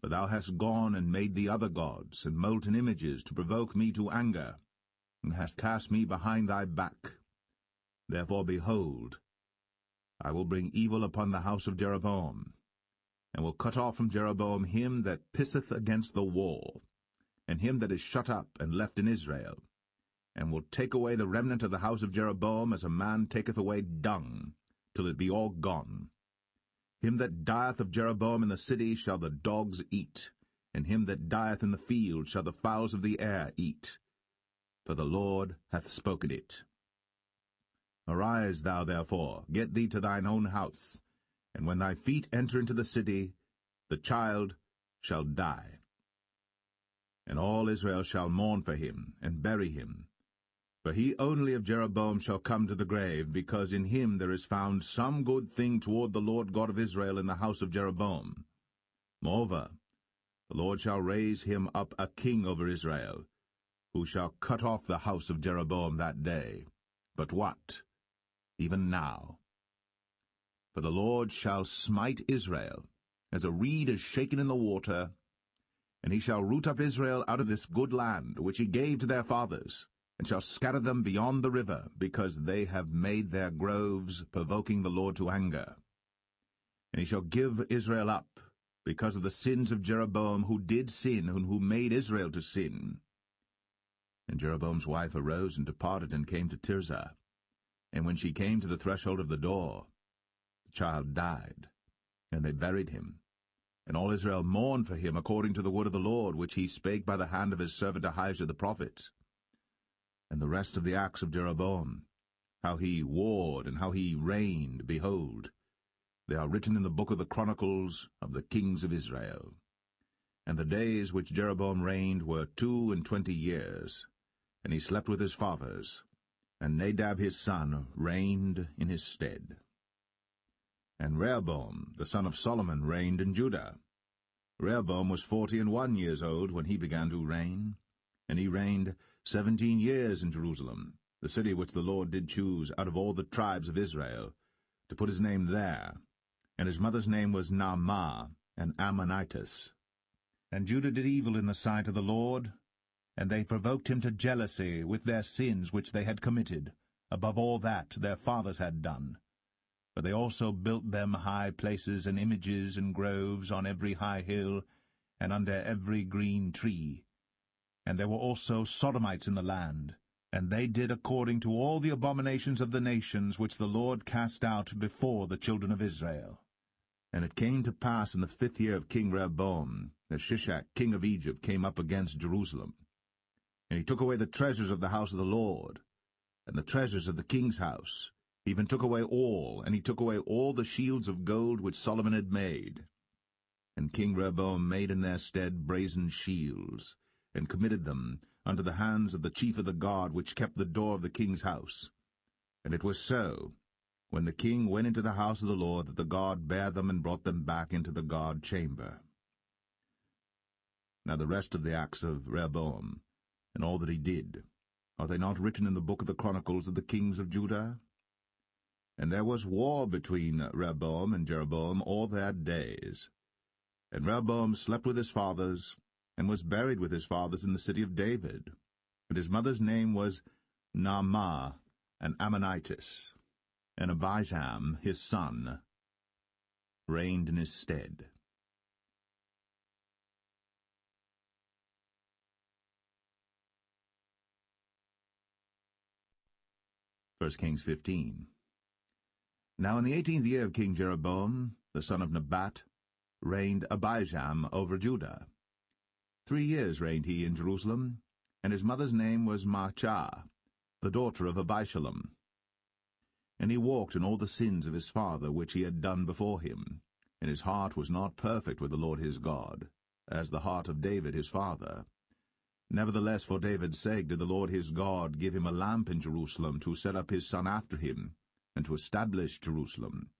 For thou hast gone and made thee other gods, and molten images, to provoke me to anger, and hast cast me behind thy back. Therefore, behold, I will bring evil upon the house of Jeroboam, and will cut off from Jeroboam him that pisseth against the wall, and him that is shut up and left in Israel, and will take away the remnant of the house of Jeroboam as a man taketh away dung, till it be all gone. Him that dieth of Jeroboam in the city shall the dogs eat, and him that dieth in the field shall the fowls of the air eat. For the Lord hath spoken it. Arise thou therefore, get thee to thine own house, and when thy feet enter into the city, the child shall die. And all Israel shall mourn for him, and bury him. For he only of Jeroboam shall come to the grave, because in him there is found some good thing toward the Lord God of Israel in the house of Jeroboam. Moreover, the Lord shall raise him up a king over Israel, who shall cut off the house of Jeroboam that day. But what? Even now. For the Lord shall smite Israel, as a reed is shaken in the water, and he shall root up Israel out of this good land, which he gave to their fathers, and shall scatter them beyond the river, because they have made their groves, provoking the Lord to anger. And he shall give Israel up, because of the sins of Jeroboam, who did sin, and who made Israel to sin. And Jeroboam's wife arose and departed, and came to Tirzah. And when she came to the threshold of the door, the child died, and they buried him. And all Israel mourned for him according to the word of the Lord, which he spake by the hand of his servant Ahijah the prophet. And the rest of the acts of Jeroboam, how he warred and how he reigned, behold, they are written in the book of the Chronicles of the kings of Israel. And the days which Jeroboam reigned were 22 years, and he slept with his fathers, and Nadab his son reigned in his stead. And Rehoboam the son of Solomon reigned in Judah. Rehoboam was 41 years old when he began to reign, and he reigned 17 years in Jerusalem, the city which the Lord did choose out of all the tribes of Israel, to put his name there. And his mother's name was Naamah, an Ammonitess. And Judah did evil in the sight of the Lord, and they provoked him to jealousy with their sins which they had committed, above all that their fathers had done. For they also built them high places and images and groves on every high hill, and under every green tree. And there were also Sodomites in the land, and they did according to all the abominations of the nations which the Lord cast out before the children of Israel. And it came to pass in the 5th year of King Rehoboam that Shishak king of Egypt came up against Jerusalem. And he took away the treasures of the house of the Lord, and the treasures of the king's house, even took away all, and he took away all the shields of gold which Solomon had made. And King Rehoboam made in their stead brazen shields, and committed them unto the hands of the chief of the guard which kept the door of the king's house. And it was so, when the king went into the house of the Lord, that the guard bare them and brought them back into the guard chamber. Now the rest of the acts of Rehoboam, and all that he did, are they not written in the book of the Chronicles of the kings of Judah? And there was war between Rehoboam and Jeroboam all their days. And Rehoboam slept with his fathers, and was buried with his fathers in the city of David. And his mother's name was Naamah, an Ammonitess. And Abijam, his son, reigned in his stead. 1 Kings 15. Now in the 18th year of King Jeroboam, the son of Nebat, reigned Abijam over Judah. 3 years reigned he in Jerusalem, and his mother's name was Maachah, the daughter of Abishalom. And he walked in all the sins of his father which he had done before him, and his heart was not perfect with the Lord his God, as the heart of David his father. Nevertheless, for David's sake did the Lord his God give him a lamp in Jerusalem to set up his son after him, and to establish Jerusalem,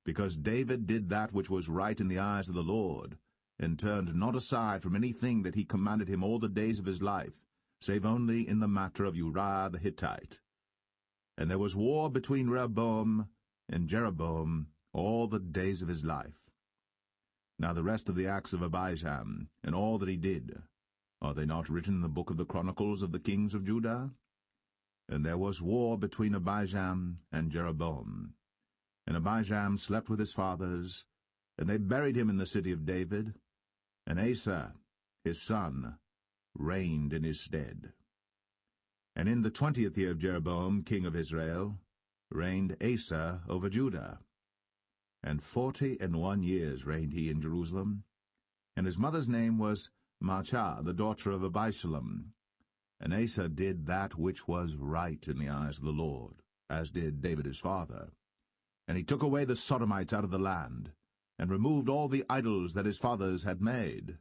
because David did that which was right in the eyes of the Lord, and turned not aside from anything that he commanded him all the days of his life, save only in the matter of Uriah the Hittite. And there was war between Rehoboam and Jeroboam all the days of his life. Now the rest of the acts of Abijam, and all that he did, are they not written in the book of the Chronicles of the kings of Judah? And there was war between Abijam and Jeroboam. And Abijam slept with his fathers, and they buried him in the city of David, and Asa, his son, reigned in his stead. And in the 20th year of Jeroboam, king of Israel, reigned Asa over Judah. And 41 years reigned he in Jerusalem. And his mother's name was Maachah, the daughter of Abishalom. And Asa did that which was right in the eyes of the Lord, as did David his father. And he took away the Sodomites out of the land, and removed all the idols that his fathers had made.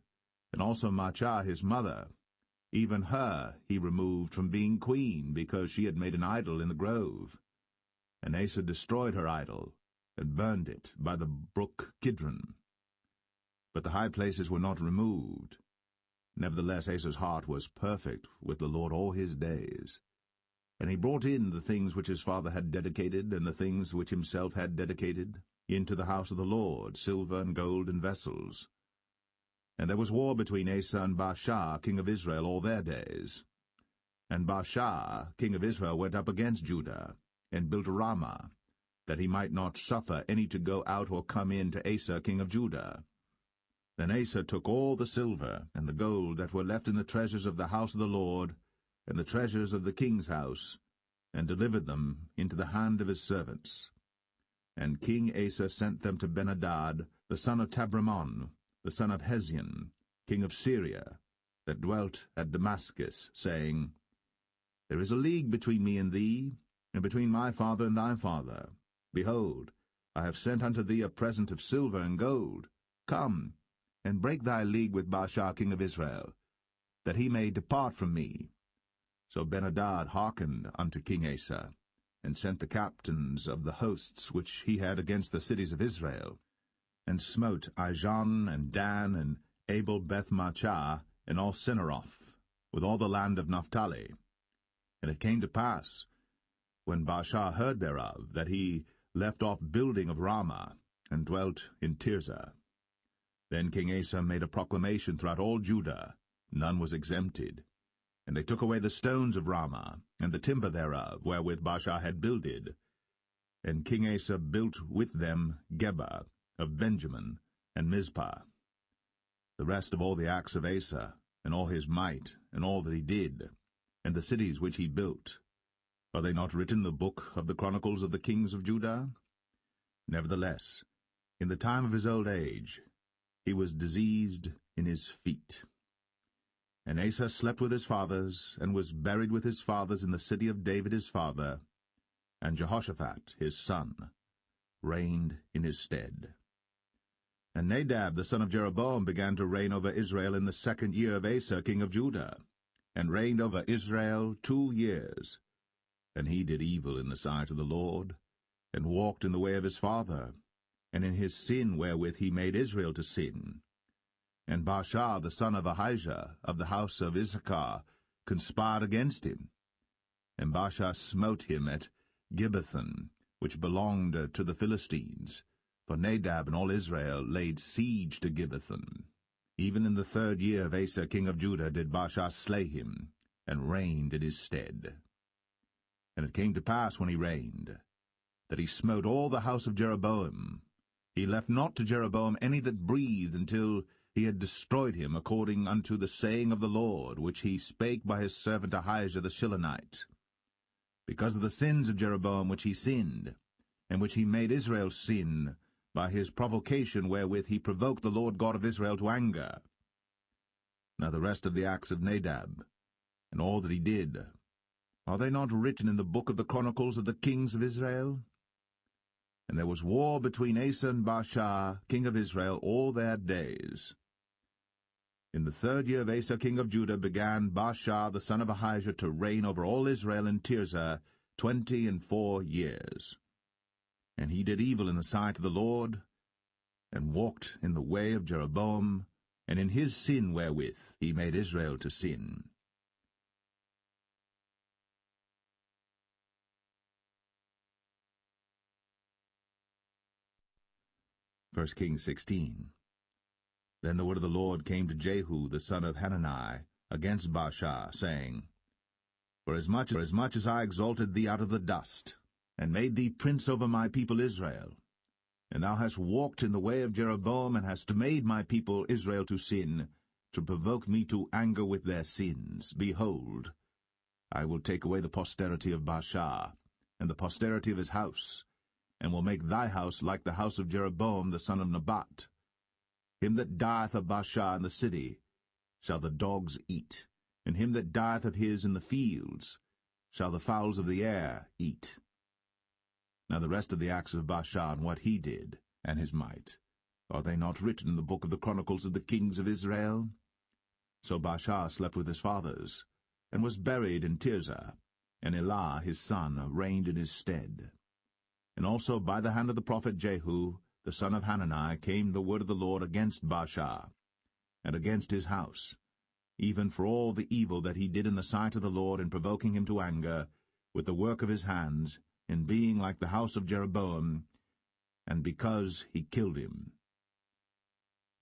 And also Maachah his mother, even her he removed from being queen, because she had made an idol in the grove. And Asa destroyed her idol, and burned it by the brook Kidron. But the high places were not removed. Nevertheless Asa's heart was perfect with the Lord all his days. And he brought in the things which his father had dedicated, and the things which himself had dedicated, into the house of the Lord, silver and gold and vessels. And there was war between Asa and Baasha, king of Israel, all their days. And Baasha, king of Israel, went up against Judah, and built Ramah, that he might not suffer any to go out or come in to Asa, king of Judah. Then Asa took all the silver and the gold that were left in the treasures of the house of the Lord, and the treasures of the king's house, and delivered them into the hand of his servants. And King Asa sent them to Ben-Hadad, the son of Tabrimon, the son of Hezion, king of Syria, that dwelt at Damascus, saying, There is a league between me and thee, and between my father and thy father. Behold, I have sent unto thee a present of silver and gold. Come, and break thy league with Baasha king of Israel, that he may depart from me. So Benhadad hearkened unto King Asa, and sent the captains of the hosts which he had against the cities of Israel, and smote Ijon, and Dan, and Abel-Beth-Maachah, and all Cinneroth, with all the land of Naphtali. And it came to pass, when Baasha heard thereof, that he left off building of Ramah, and dwelt in Tirzah. Then King Asa made a proclamation throughout all Judah, none was exempted. And they took away the stones of Ramah, and the timber thereof, wherewith Baasha had builded. And King Asa built with them Geba of Benjamin, and Mizpah. The rest of all the acts of Asa, and all his might, and all that he did, and the cities which he built, are they not written in the book of the chronicles of the kings of Judah? Nevertheless, in the time of his old age, he was diseased in his feet. And Asa slept with his fathers, and was buried with his fathers in the city of David his father, and Jehoshaphat his son reigned in his stead. And Nadab the son of Jeroboam began to reign over Israel in the 2nd year of Asa king of Judah, and reigned over Israel 2 years. And he did evil in the sight of the Lord, and walked in the way of his father, and in his sin wherewith he made Israel to sin. And Baasha the son of Ahijah of the house of Issachar conspired against him. And Baasha smote him at Gibbethon, which belonged to the Philistines, for Nadab and all Israel laid siege to Gibbethon. Even in the 3rd year of Asa king of Judah did Baasha slay him, and reigned in his stead. And it came to pass when he reigned, that he smote all the house of Jeroboam. He left not to Jeroboam any that breathed, until he had destroyed him, according unto the saying of the Lord, which he spake by his servant Ahijah the Shilonite. Because of the sins of Jeroboam which he sinned, and which he made Israel sin, by his provocation wherewith he provoked the Lord God of Israel to anger. Now the rest of the acts of Nadab, and all that he did, are they not written in the book of the chronicles of the kings of Israel? And there was war between Asa and Baasha, king of Israel, all their days. In the 3rd year of Asa king of Judah began Baasha the son of Ahijah to reign over all Israel in Tirzah 24 years. And he did evil in the sight of the Lord, and walked in the way of Jeroboam, and in his sin wherewith he made Israel to sin. 1 Kings 16. Then the word of the Lord came to Jehu the son of Hanani against Baasha, saying, Forasmuch as I exalted thee out of the dust, and made thee prince over my people Israel, and thou hast walked in the way of Jeroboam, and hast made my people Israel to sin, to provoke me to anger with their sins, behold, I will take away the posterity of Baasha, and the posterity of his house, and will make thy house like the house of Jeroboam the son of Nebat. Him that dieth of Baasha in the city shall the dogs eat, and him that dieth of his in the fields shall the fowls of the air eat. Now the rest of the acts of Baasha, and what he did, and his might, are they not written in the book of the chronicles of the kings of Israel? So Baasha slept with his fathers, and was buried in Tirzah, and Elah his son reigned in his stead. And also by the hand of the prophet Jehu, the son of Hanani, came the word of the Lord against Baasha, and against his house, even for all the evil that he did in the sight of the Lord, in provoking him to anger, with the work of his hands, in being like the house of Jeroboam, and because he killed him.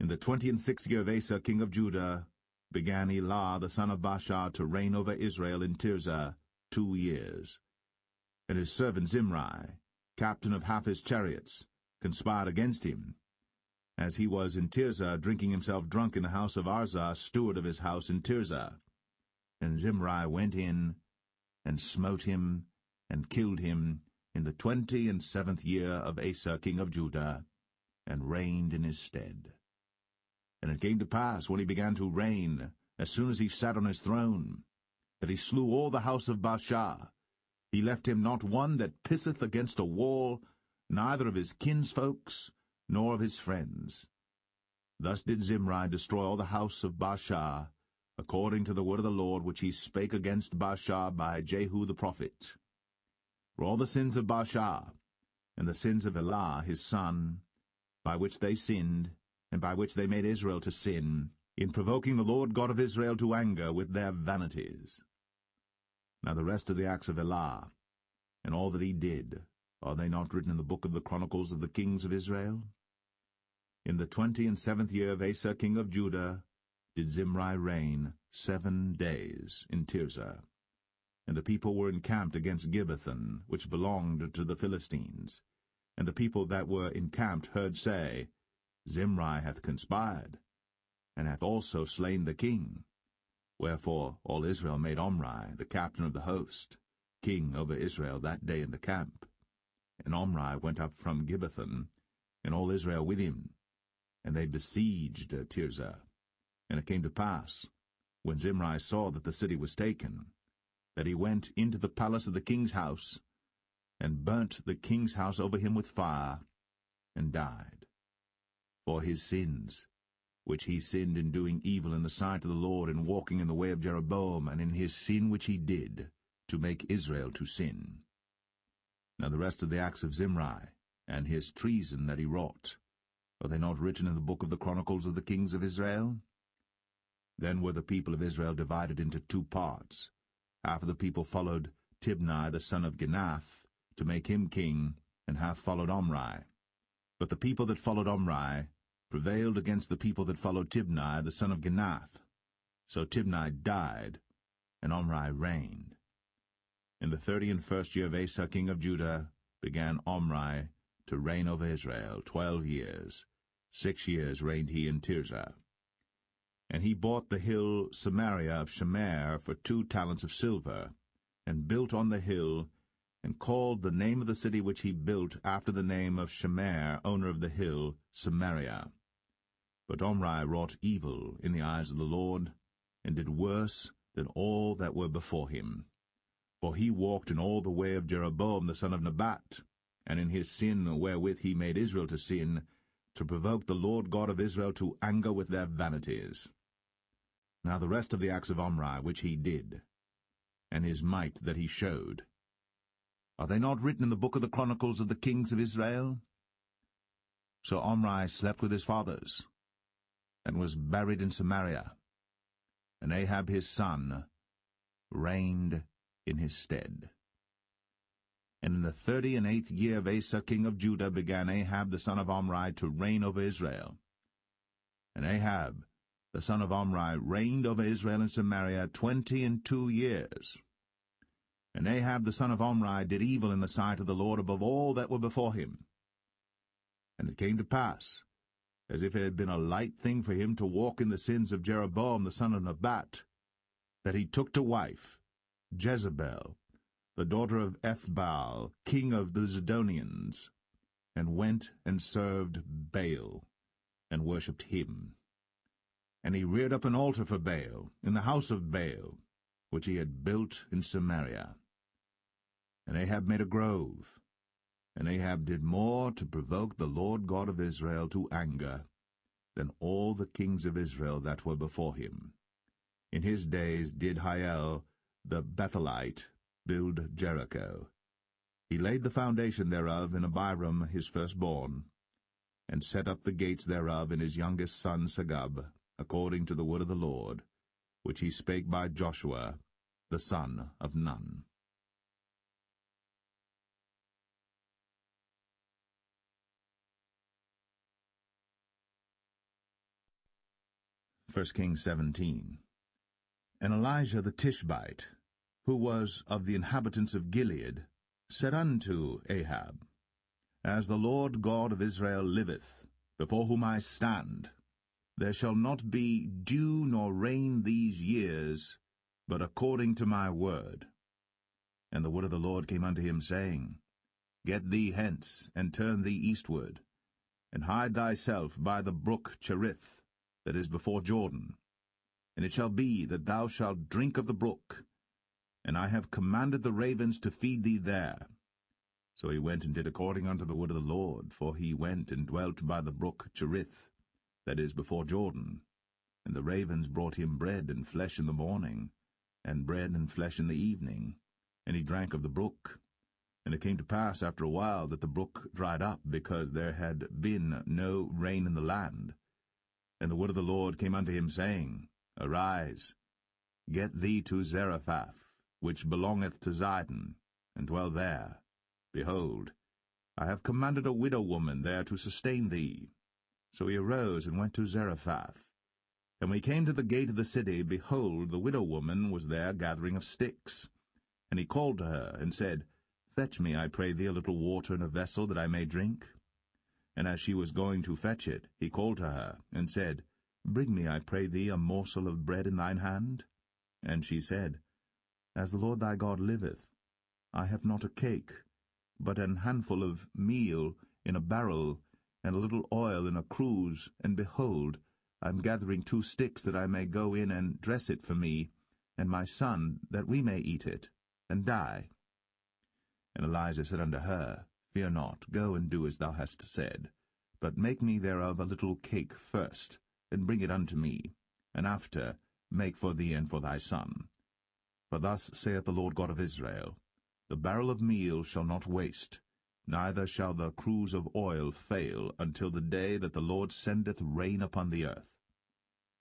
In the 26th year of Asa king of Judah began Elah the son of Baasha to reign over Israel in Tirzah 2 years. And his servant Zimri, captain of half his chariots, conspired against him, as he was in Tirzah drinking himself drunk in the house of Arzah, steward of his house in Tirzah. And Zimri went in, and smote him, and killed him, in the 27th year of Asa king of Judah, and reigned in his stead. And it came to pass, when he began to reign, as soon as he sat on his throne, that he slew all the house of Baasha. He left him not one that pisseth against a wall, neither of his kinsfolks, nor of his friends. Thus did Zimri destroy all the house of Baasha, according to the word of the Lord which he spake against Baasha by Jehu the prophet. For all the sins of Baasha, and the sins of Elah his son, by which they sinned, and by which they made Israel to sin, in provoking the Lord God of Israel to anger with their vanities. Now the rest of the acts of Elah, and all that he did, are they not written in the book of the Chronicles of the kings of Israel? In the 27th year of Asa king of Judah did Zimri reign 7 days in Tirzah. And the people were encamped against Gibbethon, which belonged to the Philistines. And the people that were encamped heard say, Zimri hath conspired, and hath also slain the king. Wherefore all Israel made Omri, the captain of the host, king over Israel that day in the camp. And Omri went up from Gibbethon, and all Israel with him, and they besieged Tirzah. And it came to pass, when Zimri saw that the city was taken, that he went into the palace of the king's house, and burnt the king's house over him with fire, and died. For his sins, which he sinned in doing evil in the sight of the Lord, and walking in the way of Jeroboam, and in his sin which he did, to make Israel to sin. Now the rest of the acts of Zimri, and his treason that he wrought, are they not written in the book of the Chronicles of the kings of Israel? Then were the people of Israel divided into 2 parts. Half of the people followed Tibni the son of Ginath, to make him king, and half followed Omri. But the people that followed Omri prevailed against the people that followed Tibni the son of Ginath. So Tibni died, and Omri reigned. In the 31st year of Asa king of Judah began Omri to reign over Israel 12 years. 6 years reigned he in Tirzah. And he bought the hill Samaria of Shemer for 2 talents of silver, and built on the hill, and called the name of the city which he built after the name of Shemer, owner of the hill, Samaria. But Omri wrought evil in the eyes of the Lord, and did worse than all that were before him. For he walked in all the way of Jeroboam the son of Nebat, and in his sin wherewith he made Israel to sin, to provoke the Lord God of Israel to anger with their vanities. Now the rest of the acts of Omri which he did, and his might that he showed, are they not written in the book of the Chronicles of the kings of Israel? So Omri slept with his fathers, and was buried in Samaria, and Ahab his son reigned in his stead. And in the 38th year of Asa king of Judah began Ahab the son of Omri to reign over Israel. And Ahab the son of Omri reigned over Israel in Samaria 22 years. And Ahab the son of Omri did evil in the sight of the Lord above all that were before him. And it came to pass, as if it had been a light thing for him to walk in the sins of Jeroboam the son of Nebat, that he took to wife Jezebel, the daughter of Ethbaal, king of the Zidonians, and went and served Baal, and worshipped him. And he reared up an altar for Baal in the house of Baal, which he had built in Samaria. And Ahab made a grove, and Ahab did more to provoke the Lord God of Israel to anger than all the kings of Israel that were before him. In his days did Hiel the Bethelite build Jericho. He laid the foundation thereof in Abiram his firstborn, and set up the gates thereof in his youngest son Segub, according to the word of the Lord, which he spake by Joshua the son of Nun. 1 Kings 17. And Elijah the Tishbite, who was of the inhabitants of Gilead, said unto Ahab, As the Lord God of Israel liveth, before whom I stand, there shall not be dew nor rain these years, but according to my word. And the word of the Lord came unto him, saying, Get thee hence, and turn thee eastward, and hide thyself by the brook Cherith, that is before Jordan. And it shall be that thou shalt drink of the brook, and I have commanded the ravens to feed thee there. So he went and did according unto the word of the Lord, for he went and dwelt by the brook Cherith, that is before Jordan. And the ravens brought him bread and flesh in the morning, and bread and flesh in the evening, and he drank of the brook. And it came to pass after a while that the brook dried up, because there had been no rain in the land. And the word of the Lord came unto him, saying, Arise, get thee to Zarephath, which belongeth to Zidon, and dwell there. Behold, I have commanded a widow woman there to sustain thee. So he arose and went to Zarephath. And when he came to the gate of the city, behold, the widow woman was there gathering of sticks. And he called to her, and said, Fetch me, I pray thee, a little water in a vessel, that I may drink. And as she was going to fetch it, he called to her, and said, Bring me, I pray thee, a morsel of bread in thine hand. And she said, As the Lord thy God liveth, I have not a cake, but an handful of meal in a barrel, and a little oil in a cruse, and behold, I am gathering 2 sticks, that I may go in and dress it for me, and my son, that we may eat it, and die. And Elijah said unto her, Fear not, go and do as thou hast said, but make me thereof a little cake first, and bring it unto me, and after make for thee and for thy son. For thus saith the Lord God of Israel, The barrel of meal shall not waste, neither shall the cruse of oil fail, until the day that the Lord sendeth rain upon the earth.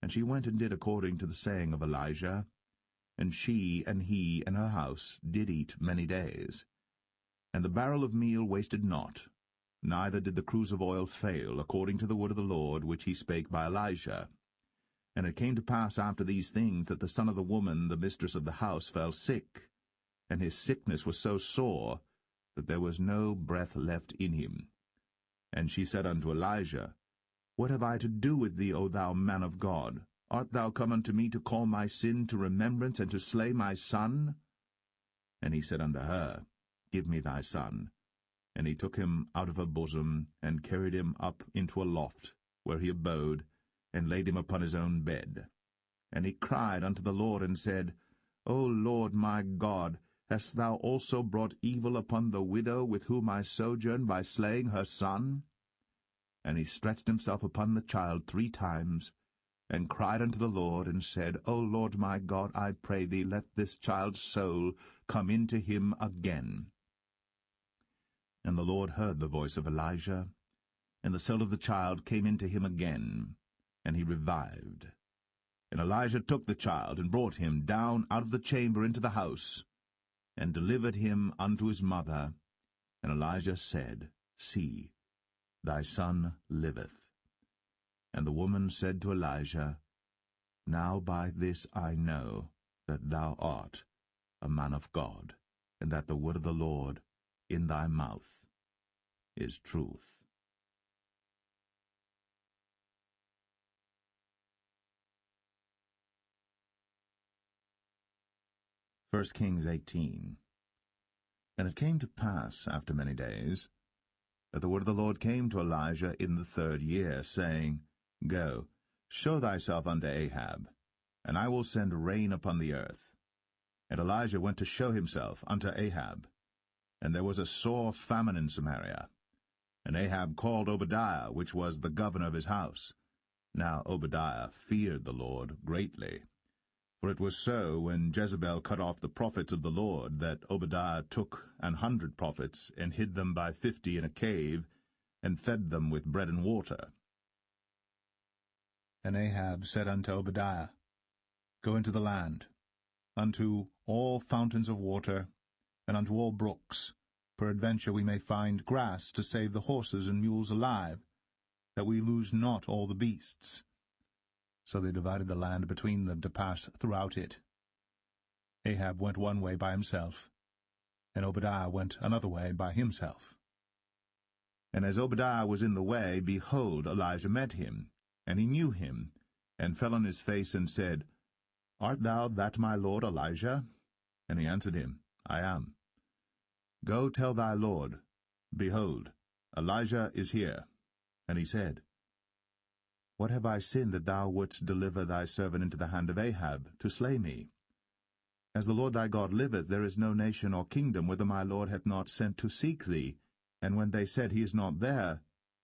And she went and did according to the saying of Elijah, and she and he and her house did eat many days. And the barrel of meal wasted not, neither did the cruse of oil fail, according to the word of the Lord which he spake by Elijah. And it came to pass after these things, that the son of the woman, the mistress of the house, fell sick, and his sickness was so sore, that there was no breath left in him. And she said unto Elijah, What have I to do with thee, O thou man of God? Art thou come unto me to call my sin to remembrance, and to slay my son? And he said unto her, Give me thy son. And he took him out of her bosom, and carried him up into a loft, where he abode, and laid him upon his own bed. And he cried unto the Lord, and said, O Lord my God, hast thou also brought evil upon the widow with whom I sojourn, by slaying her son? And he stretched himself upon the child 3 times, and cried unto the Lord, and said, O Lord my God, I pray thee, let this child's soul come into him again. And the Lord heard the voice of Elijah, and the soul of the child came into him again, and he revived. And Elijah took the child, and brought him down out of the chamber into the house, and delivered him unto his mother. And Elijah said, See, thy son liveth. And the woman said to Elijah, Now by this I know that thou art a man of God, and that the word of the Lord in thy mouth is truth. 1 Kings 18. And it came to pass after many days, that the word of the Lord came to Elijah in the 3rd year, saying, Go, show thyself unto Ahab, and I will send rain upon the earth. And Elijah went to show himself unto Ahab. And there was a sore famine in Samaria. And Ahab called Obadiah, which was the governor of his house. Now Obadiah feared the Lord greatly. For it was so, when Jezebel cut off the prophets of the Lord, that Obadiah took 100 prophets, and hid them by 50 in a cave, and fed them with bread and water. And Ahab said unto Obadiah, Go into the land, unto all fountains of water, and unto all brooks. Peradventure we may find grass to save the horses and mules alive, that we lose not all the beasts. So they divided the land between them to pass throughout it. Ahab went one way by himself, and Obadiah went another way by himself. And as Obadiah was in the way, behold, Elijah met him, and he knew him, and fell on his face, and said, Art thou that my lord Elijah? And he answered him, I am. Go tell thy lord, Behold, Elijah is here. And he said, What have I sinned that thou wouldst deliver thy servant into the hand of Ahab, to slay me? As the Lord thy God liveth, there is no nation or kingdom whither my lord hath not sent to seek thee. And when they said, He is not there,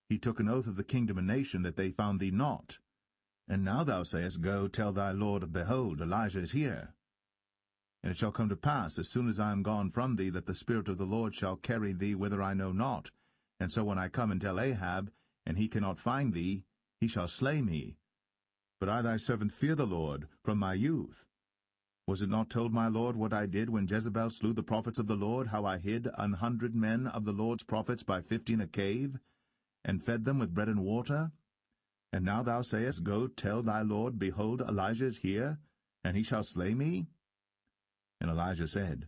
he took an oath of the kingdom and nation that they found thee not. And now thou sayest, Go, tell thy Lord, Behold, Elijah is here. And it shall come to pass, as soon as I am gone from thee, that the Spirit of the Lord shall carry thee whither I know not. And so when I come and tell Ahab, and he cannot find thee, he shall slay me. But I thy servant fear the Lord from my youth. Was it not told my Lord what I did when Jezebel slew the prophets of the Lord, how I hid 100 men of the Lord's prophets by 50 in a cave, and fed them with bread and water? And now thou sayest, Go, tell thy Lord, Behold, Elijah is here, and he shall slay me? And Elijah said,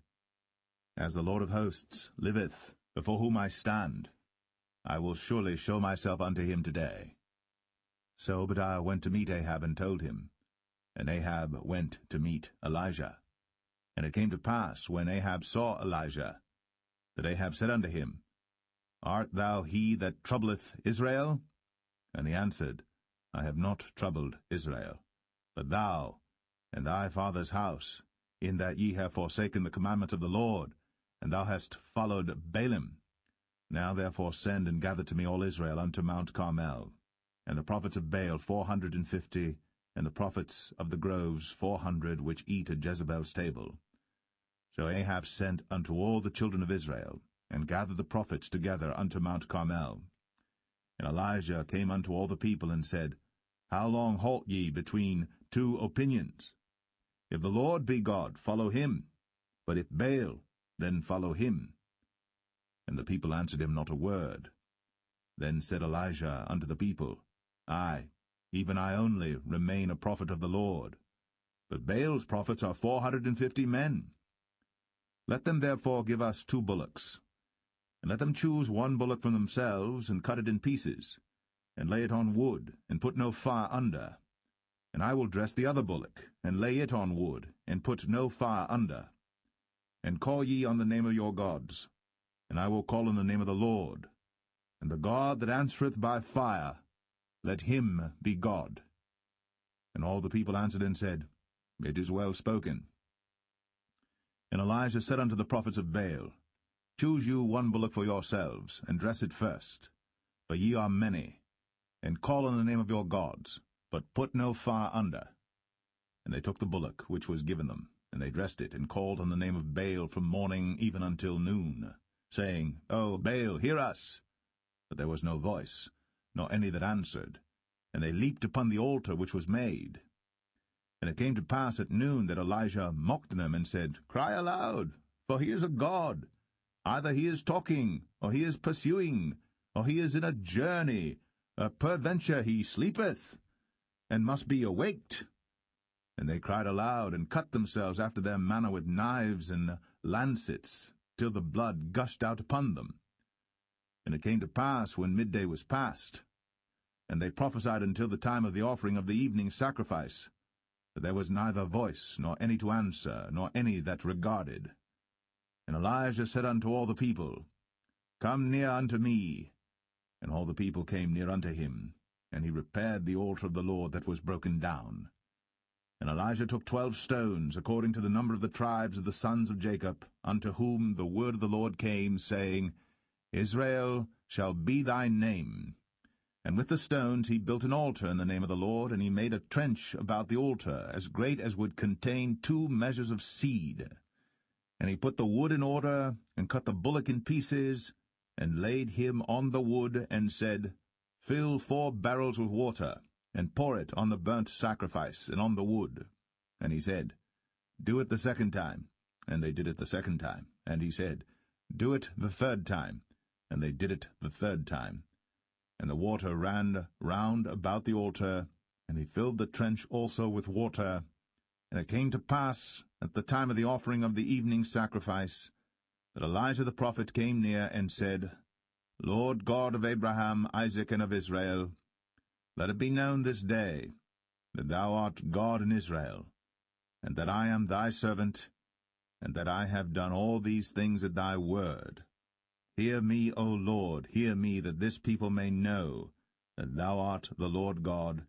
As the Lord of hosts liveth, before whom I stand, I will surely show myself unto him today. So Obadiah went to meet Ahab and told him. And Ahab went to meet Elijah. And it came to pass, when Ahab saw Elijah, that Ahab said unto him, Art thou he that troubleth Israel? And he answered, I have not troubled Israel, but thou and thy father's house, in that ye have forsaken the commandments of the Lord, and thou hast followed Baalim. Now therefore send and gather to me all Israel unto Mount Carmel, and the prophets of Baal 450, and the prophets of the groves 400, which eat at Jezebel's table. So Ahab sent unto all the children of Israel, and gathered the prophets together unto Mount Carmel. And Elijah came unto all the people, and said, How long halt ye between two opinions? If the Lord be God, follow him. But if Baal, then follow him. And the people answered him not a word. Then said Elijah unto the people, I, even I only, remain a prophet of the Lord. But Baal's prophets are 450 men. Let them therefore give us 2 bullocks, and let them choose 1 bullock from themselves, and cut it in pieces, and lay it on wood, and put no fire under. And I will dress the other bullock, and lay it on wood, and put no fire under. And call ye on the name of your gods, and I will call on the name of the Lord. And the God that answereth by fire, let him be God. And all the people answered and said, It is well spoken. And Elijah said unto the prophets of Baal, Choose you 1 bullock for yourselves, and dress it first, for ye are many, and call on the name of your gods, but put no fire under. And they took the bullock which was given them, and they dressed it, and called on the name of Baal from morning even until noon, saying, O Baal, hear us! But there was no voice, nor any that answered, and they leaped upon the altar which was made. And it came to pass at noon that Elijah mocked them, and said, Cry aloud, for he is a god. Either he is talking, or he is pursuing, or he is in a journey, peradventure he sleepeth, and must be awaked. And they cried aloud, and cut themselves after their manner with knives and lancets, till the blood gushed out upon them. And it came to pass, when midday was past, and they prophesied until the time of the offering of the evening sacrifice, that there was neither voice, nor any to answer, nor any that regarded. And Elijah said unto all the people, Come near unto me. And all the people came near unto him, and he repaired the altar of the Lord that was broken down. And Elijah took 12 stones, according to the number of the tribes of the sons of Jacob, unto whom the word of the Lord came, saying, Israel shall be thy name. And with the stones he built an altar in the name of the Lord, and he made a trench about the altar, as great as would contain 2 measures of seed. And he put the wood in order, and cut the bullock in pieces, and laid him on the wood, and said, Fill 4 barrels with water, and pour it on the burnt sacrifice, and on the wood. And he said, Do it the 2nd time. And they did it the 2nd time. And he said, Do it the 3rd time. And they did it the 3rd time. And the water ran round about the altar, and he filled the trench also with water. And it came to pass, at the time of the offering of the evening sacrifice, that Elijah the prophet came near and said, Lord God of Abraham, Isaac, and of Israel, let it be known this day that thou art God in Israel, and that I am thy servant, and that I have done all these things at thy word. Hear me, O Lord, hear me, that this people may know that thou art the Lord God,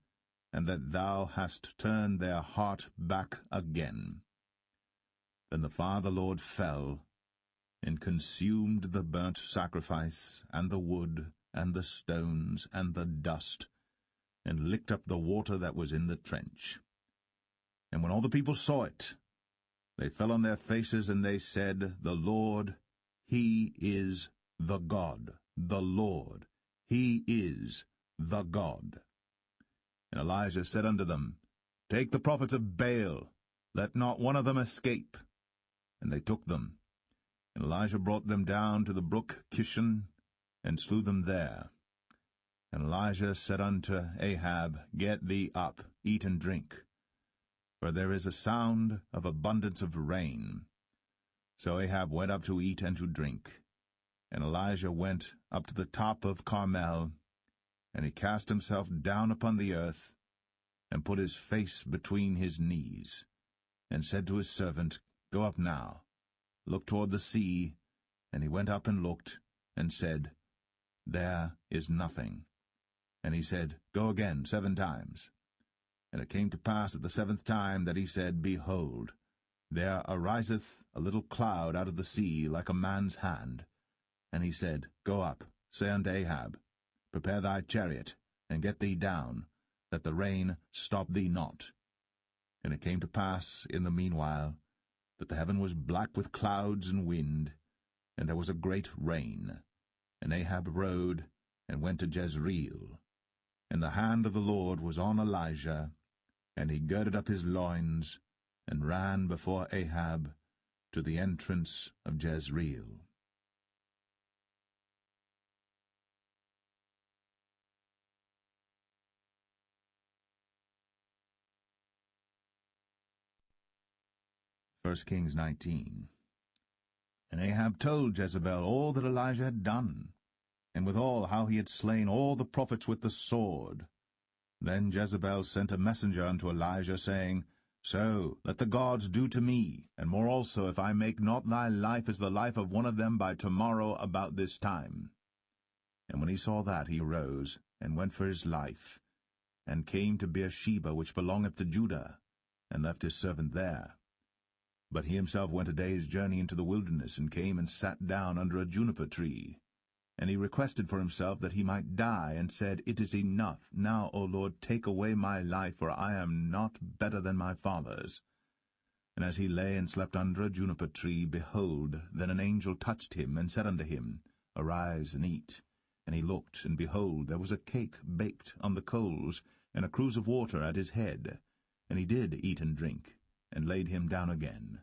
and that thou hast turned their heart back again. Then the fire of the Lord fell, and consumed the burnt sacrifice, and the wood, and the stones, and the dust, and licked up the water that was in the trench. And when all the people saw it, they fell on their faces, and they said, The Lord, He is the God. The Lord, He is the God. And Elijah said unto them, Take the prophets of Baal, let not one of them escape. And they took them. And Elijah brought them down to the brook Kishon, and slew them there. And Elijah said unto Ahab, Get thee up, eat and drink, for there is a sound of abundance of rain. So Ahab went up to eat and to drink. And Elijah went up to the top of Carmel, and he cast himself down upon the earth, and put his face between his knees, and said to his servant, Go up now, look toward the sea. And he went up and looked, and said, There is nothing. And he said, Go again 7 times. And it came to pass at the 7th time that he said, Behold, there ariseth a little cloud out of the sea like a man's hand. And he said, Go up, say unto Ahab, Prepare thy chariot, and get thee down, that the rain stop thee not. And it came to pass in the meanwhile that the heaven was black with clouds and wind, and there was a great rain. And Ahab rode, and went to Jezreel. And the hand of the Lord was on Elijah, and he girded up his loins, and ran before Ahab to the entrance of Jezreel. First Kings 19. And Ahab told Jezebel all that Elijah had done, and withal how he had slain all the prophets with the sword. Then Jezebel sent a messenger unto Elijah, saying, So let the gods do to me, and more also, if I make not thy life as the life of one of them by tomorrow about this time. And when he saw that, he arose, and went for his life, and came to Beersheba, which belongeth to Judah, and left his servant there. But he himself went a day's journey into the wilderness, and came and sat down under a juniper tree. And he requested for himself that he might die, and said, It is enough. Now, O Lord, take away my life, for I am not better than my fathers. And as he lay and slept under a juniper tree, behold, then an angel touched him, and said unto him, Arise and eat. And he looked, and behold, there was a cake baked on the coals, and a cruse of water at his head. And he did eat and drink, and laid him down again.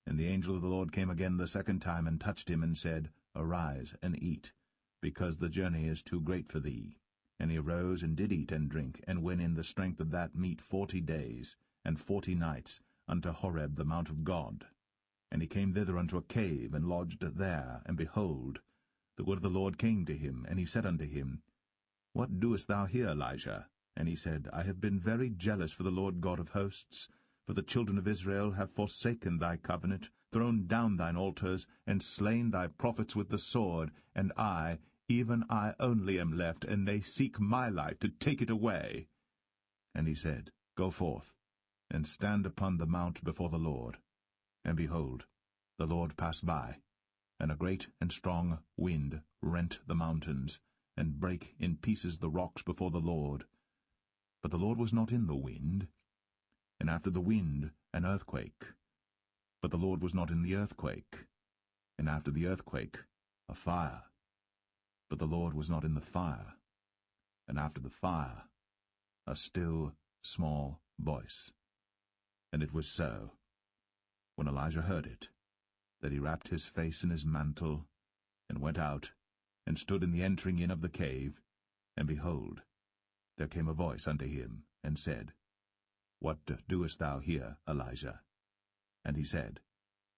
And the angel of the Lord came again the 2nd time, and touched him, and said, Arise and eat, because the journey is too great for thee. And he arose, and did eat and drink, and went in the strength of that meat 40 days, and 40 nights, unto Horeb the mount of God. And he came thither unto a cave, and lodged there. And behold, the word of the Lord came to him, and he said unto him, What doest thou here, Elijah? And he said, I have been very jealous for the Lord God of hosts, for the children of Israel have forsaken thy covenant, thrown down thine altars, and slain thy prophets with the sword, and I, even I only am left, and they seek my life to take it away. And he said, Go forth, and stand upon the mount before the Lord. And behold, the Lord passed by, and a great and strong wind rent the mountains, and brake in pieces the rocks before the Lord. But the Lord was not in the wind. And after the wind an earthquake. But the Lord was not in the earthquake. And after the earthquake a fire. But the Lord was not in the fire. And after the fire a still small voice. And it was so, when Elijah heard it, that he wrapped his face in his mantle, and went out, and stood in the entering in of the cave. And behold, there came a voice unto him, and said, What doest thou here, Elijah? And he said,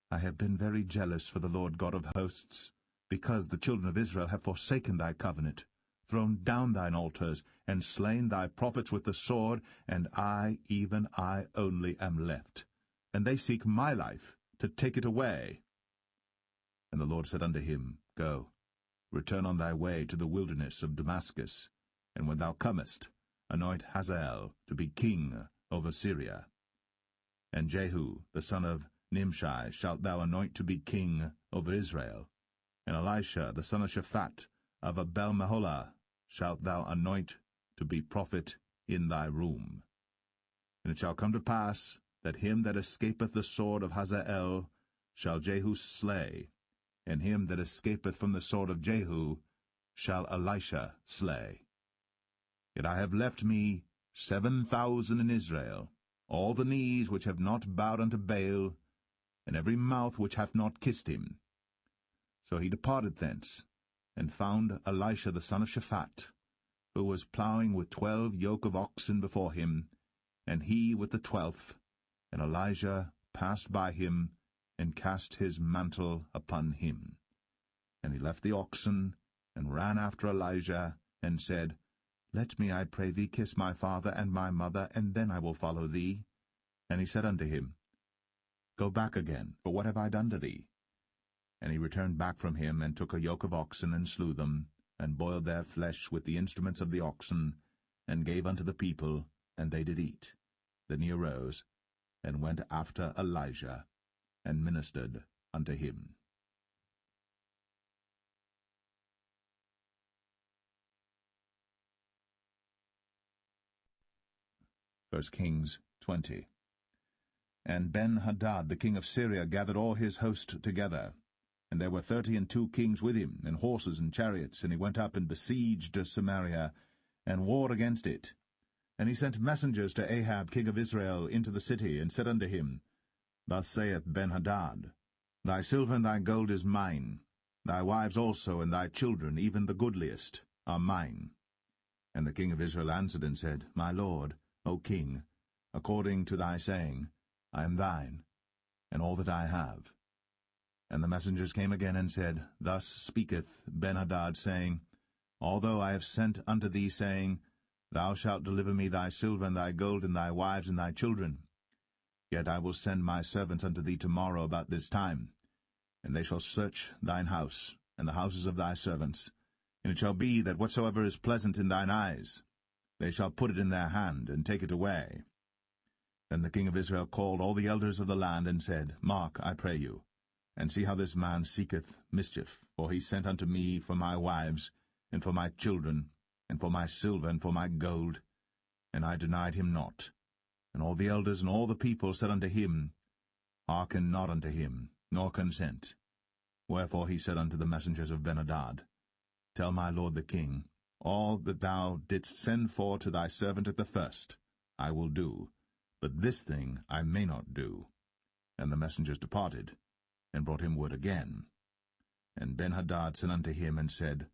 I have been very jealous for the Lord God of hosts, because the children of Israel have forsaken thy covenant, thrown down thine altars, and slain thy prophets with the sword, and I, even I only, am left. And they seek my life, to take it away. And the Lord said unto him, Go, return on thy way to the wilderness of Damascus, and when thou comest, anoint Hazael to be king over Syria. And Jehu the son of Nimshi shalt thou anoint to be king over Israel. And Elisha the son of Shaphat of Abel-Meholah shalt thou anoint to be prophet in thy room. And it shall come to pass that him that escapeth the sword of Hazael shall Jehu slay, and him that escapeth from the sword of Jehu shall Elisha slay. Yet I have left me 7,000 in Israel, all the knees which have not bowed unto Baal, and every mouth which hath not kissed him. So he departed thence, and found Elisha the son of Shaphat, who was plowing with 12 yoke of oxen before him, and he with the 12th. And Elijah passed by him, and cast his mantle upon him. And he left the oxen, and ran after Elijah, and said, Let me, I pray thee, kiss my father and my mother, and then I will follow thee. And he said unto him, Go back again, for what have I done to thee? And he returned back from him, and took a yoke of oxen, and slew them, and boiled their flesh with the instruments of the oxen, and gave unto the people, and they did eat. Then he arose, and went after Elijah, and ministered unto him. 1 Kings 20. And Ben-Hadad the king of Syria gathered all his host together, and there were 32 kings with him, and horses and chariots, and he went up and besieged Samaria, and warred against it. And he sent messengers to Ahab king of Israel into the city, and said unto him, Thus saith Ben-Hadad, Thy silver and thy gold is mine, thy wives also and thy children, even the goodliest, are mine. And the king of Israel answered and said, My lord, O king, according to thy saying, I am thine, and all that I have. And the messengers came again and said, Thus speaketh Ben-Hadad, saying, Although I have sent unto thee, saying, Thou shalt deliver me thy silver and thy gold and thy wives and thy children, yet I will send my servants unto thee tomorrow about this time, and they shall search thine house and the houses of thy servants. And it shall be that whatsoever is pleasant in thine eyes, they shall put it in their hand, and take it away. Then the king of Israel called all the elders of the land, and said, Mark, I pray you, and see how this man seeketh mischief, for he sent unto me for my wives, and for my children, and for my silver, and for my gold, and I denied him not. And all the elders and all the people said unto him, Hearken not unto him, nor consent. Wherefore he said unto the messengers of Ben-Hadad, Tell my lord the king, all that thou didst send for to thy servant at the first, I will do, but this thing I may not do. And the messengers departed, and brought him word again. And Ben-Hadad sent unto him, and said,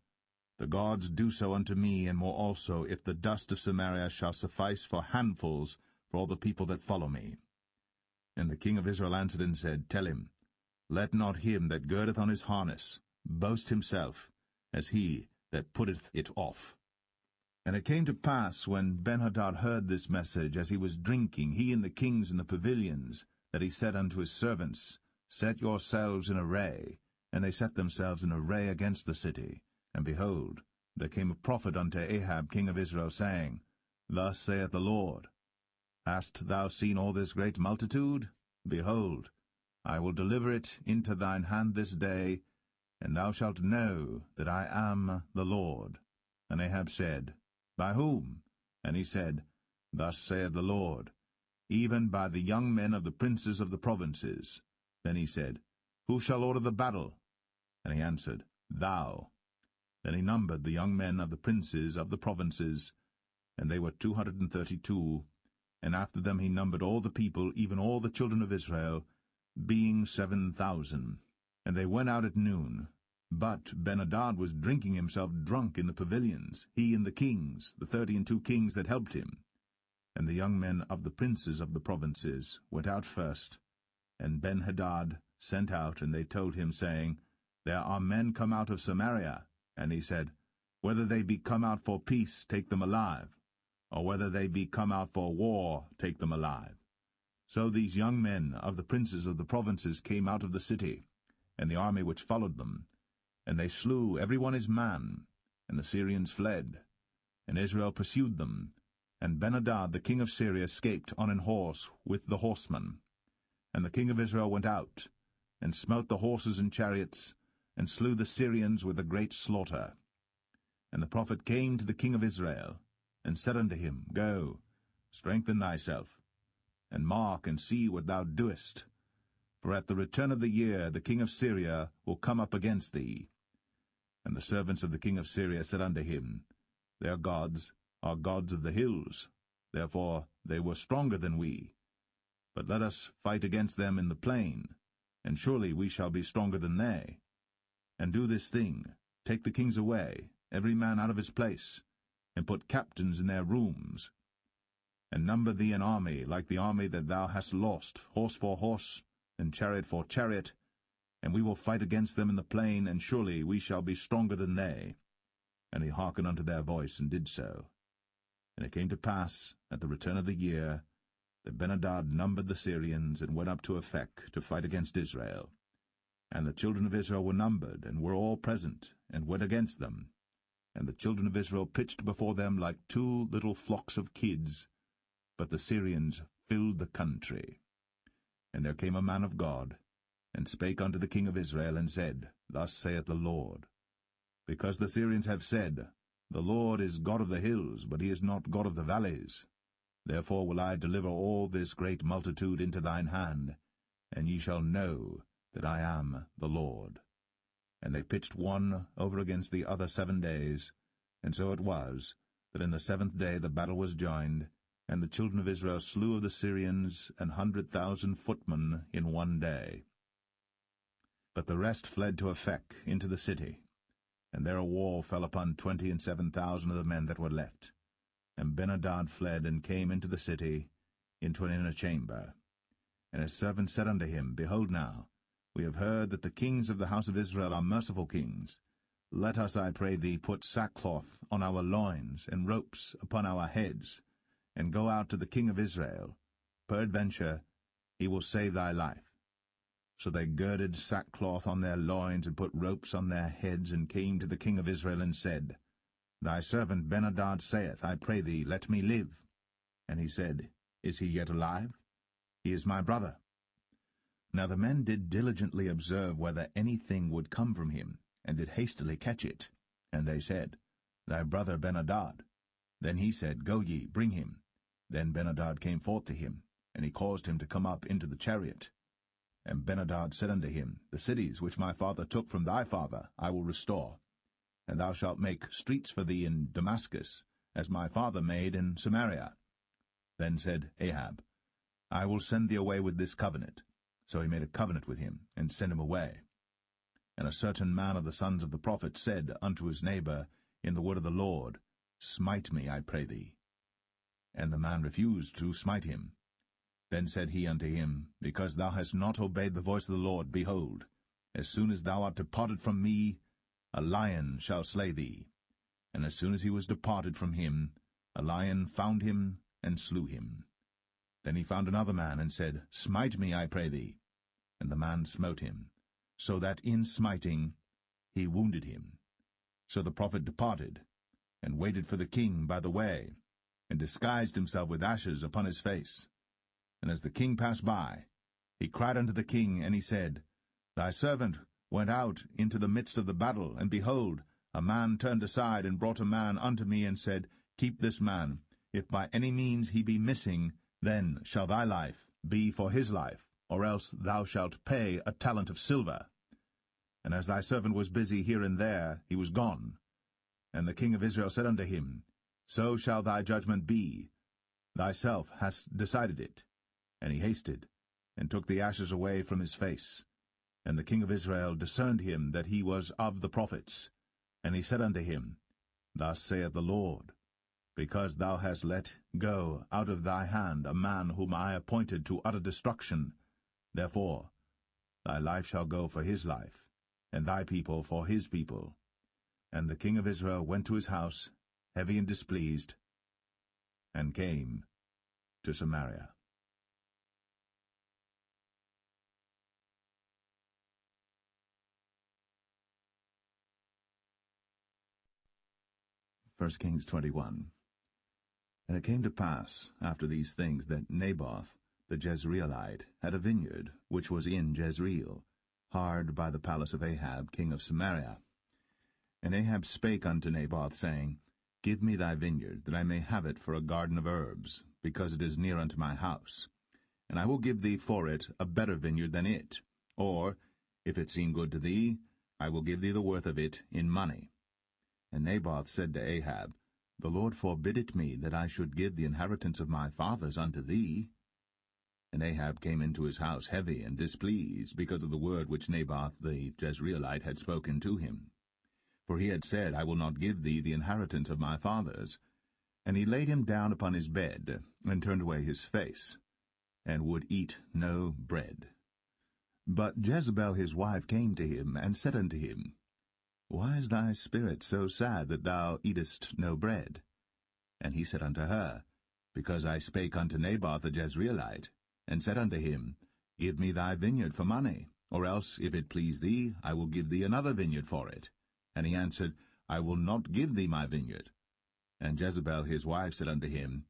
The gods do so unto me, and more also, if the dust of Samaria shall suffice for handfuls for all the people that follow me. And the king of Israel answered and said, Tell him, Let not him that girdeth on his harness boast himself, as he that putteth it off. And it came to pass, when Ben-Hadad heard this message, as he was drinking, he and the kings in the pavilions, that he said unto his servants, Set yourselves in array. And they set themselves in array against the city. And behold, there came a prophet unto Ahab king of Israel, saying, Thus saith the Lord, Hast thou seen all this great multitude? Behold, I will deliver it into thine hand this day, and thou shalt know that I am the Lord. And Ahab said, By whom? And he said, Thus saith the Lord, even by the young men of the princes of the provinces. Then he said, Who shall order the battle? And he answered, Thou. Then he numbered the young men of the princes of the provinces, and they were 232, and after them he numbered all the people, even all the children of Israel, being 7,000. And they went out at noon. But Ben-Hadad was drinking himself drunk in the pavilions, he and the kings, the 32 kings that helped him. And the young men of the princes of the provinces went out first, and Ben-Hadad sent out, and they told him, saying, There are men come out of Samaria. And he said, Whether they be come out for peace, take them alive, or whether they be come out for war, take them alive. So these young men of the princes of the provinces came out of the city, and the army which followed them, and they slew every one his man, and the Syrians fled. And Israel pursued them, and Ben-Hadad the king of Syria escaped on an horse with the horsemen. And the king of Israel went out, and smote the horses and chariots, and slew the Syrians with a great slaughter. And the prophet came to the king of Israel, and said unto him, Go, strengthen thyself, and mark and see what thou doest. For at the return of the year the king of Syria will come up against thee. And the servants of the king of Syria said unto him, Their gods are gods of the hills, therefore they were stronger than we. But let us fight against them in the plain, and surely we shall be stronger than they. And do this thing, take the kings away, every man out of his place, and put captains in their rooms. And number thee an army like the army that thou hast lost, horse for horse, and chariot for chariot, and we will fight against them in the plain, and surely we shall be stronger than they. And he hearkened unto their voice, and did so. And it came to pass, at the return of the year, that Ben-hadad numbered the Syrians, and went up to Aphek to fight against Israel. And the children of Israel were numbered, and were all present, and went against them. And the children of Israel pitched before them like two little flocks of kids, but the Syrians filled the country. And there came a man of God, and spake unto the king of Israel, and said, Thus saith the Lord, Because the Syrians have said, The Lord is God of the hills, but he is not God of the valleys. Therefore will I deliver all this great multitude into thine hand, and ye shall know that I am the Lord. And they pitched one over against the other 7 days, and so it was, that in the 7th day the battle was joined, and the children of Israel slew of the Syrians 100,000 footmen in 1 day. But the rest fled to Aphek into the city, and there a wall fell upon 27,000 of the men that were left. And Ben-hadad fled, and came into the city, into an inner chamber. And his servants said unto him, Behold now, we have heard that the kings of the house of Israel are merciful kings. Let us, I pray thee, put sackcloth on our loins, and ropes upon our heads, and go out to the king of Israel. Peradventure he will save thy life. So they girded sackcloth on their loins, and put ropes on their heads, and came to the king of Israel, and said, Thy servant Ben-hadad saith, I pray thee, let me live. And he said, Is he yet alive? He is my brother. Now the men did diligently observe whether anything would come from him, and did hastily catch it. And they said, Thy brother Ben-hadad. Then he said, Go ye, bring him. Then Ben-hadad came forth to him, and he caused him to come up into the chariot. And Ben-hadad said unto him, The cities which my father took from thy father I will restore. And thou shalt make streets for thee in Damascus, as my father made in Samaria. Then said Ahab, I will send thee away with this covenant. So he made a covenant with him, and sent him away. And a certain man of the sons of the prophets said unto his neighbor in the word of the Lord, Smite me, I pray thee. And the man refused to smite him. Then said he unto him, Because thou hast not obeyed the voice of the Lord, behold, as soon as thou art departed from me, a lion shall slay thee. And as soon as he was departed from him, a lion found him, and slew him. Then he found another man, and said, Smite me, I pray thee. And the man smote him, so that in smiting he wounded him. So the prophet departed, and waited for the king by the way, and disguised himself with ashes upon his face. And as the king passed by, he cried unto the king, and he said, Thy servant went out into the midst of the battle, and behold, a man turned aside, and brought a man unto me, and said, Keep this man. If by any means he be missing, then shall thy life be for his life, or else thou shalt pay a talent of silver. And as thy servant was busy here and there, he was gone. And the king of Israel said unto him, So shall thy judgment be. Thyself hast decided it. And he hasted, and took the ashes away from his face. And the king of Israel discerned him that he was of the prophets. And he said unto him, Thus saith the Lord, Because thou hast let go out of thy hand a man whom I appointed to utter destruction, therefore thy life shall go for his life, and thy people for his people. And the king of Israel went to his house, heavy and displeased, and came to Samaria. 1 Kings 21. And it came to pass, after these things, that Naboth the Jezreelite had a vineyard, which was in Jezreel, hard by the palace of Ahab king of Samaria. And Ahab spake unto Naboth, saying, Give me thy vineyard, that I may have it for a garden of herbs, because it is near unto my house. And I will give thee for it a better vineyard than it. Or, if it seem good to thee, I will give thee the worth of it in money. And Naboth said to Ahab, The Lord forbid it me, that I should give the inheritance of my fathers unto thee. And Ahab came into his house heavy and displeased, because of the word which Naboth the Jezreelite had spoken to him. For he had said, I will not give thee the inheritance of my fathers. And he laid him down upon his bed, and turned away his face, and would eat no bread. But Jezebel his wife came to him, and said unto him, Why is thy spirit so sad that thou eatest no bread? And he said unto her, Because I spake unto Naboth the Jezreelite, and said unto him, Give me thy vineyard for money, or else, if it please thee, I will give thee another vineyard for it. And he answered, I will not give thee my vineyard. And Jezebel his wife said unto him,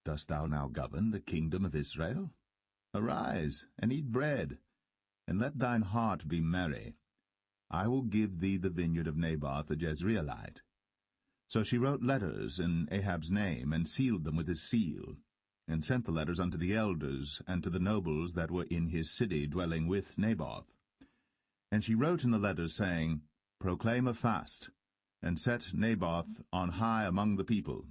Dost thou now govern the kingdom of Israel? Arise, and eat bread, and let thine heart be merry. I will give thee the vineyard of Naboth the Jezreelite. So she wrote letters in Ahab's name, and sealed them with his seal, and sent the letters unto the elders and to the nobles that were in his city dwelling with Naboth. And she wrote in the letters, saying, Proclaim a fast, and set Naboth on high among the people.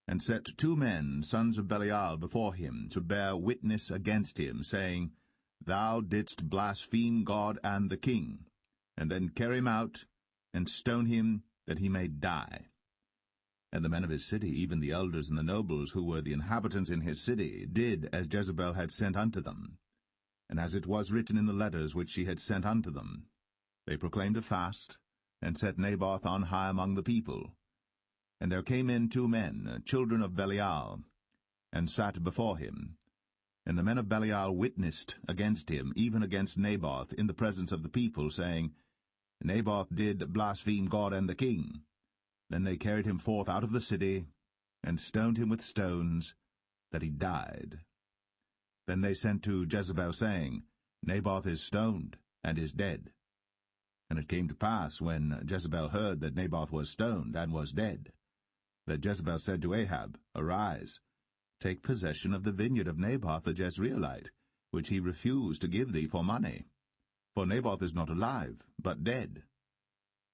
And set 2 men, sons of Belial, before him, to bear witness against him, saying, Thou didst blaspheme God and the king. And then carry him out, and stone him, that he may die. And the men of his city, even the elders and the nobles, who were the inhabitants in his city, did as Jezebel had sent unto them, and as it was written in the letters which she had sent unto them. They proclaimed a fast, and set Naboth on high among the people. And there came in 2 men, children of Belial, and sat before him. And the men of Belial witnessed against him, even against Naboth, in the presence of the people, saying, Naboth did blaspheme God and the king. Then they carried him forth out of the city, and stoned him with stones, that he died. Then they sent to Jezebel, saying, Naboth is stoned, and is dead. And it came to pass, when Jezebel heard that Naboth was stoned, and was dead, that Jezebel said to Ahab, Arise, take possession of the vineyard of Naboth the Jezreelite, which he refused to give thee for money. For Naboth is not alive, but dead.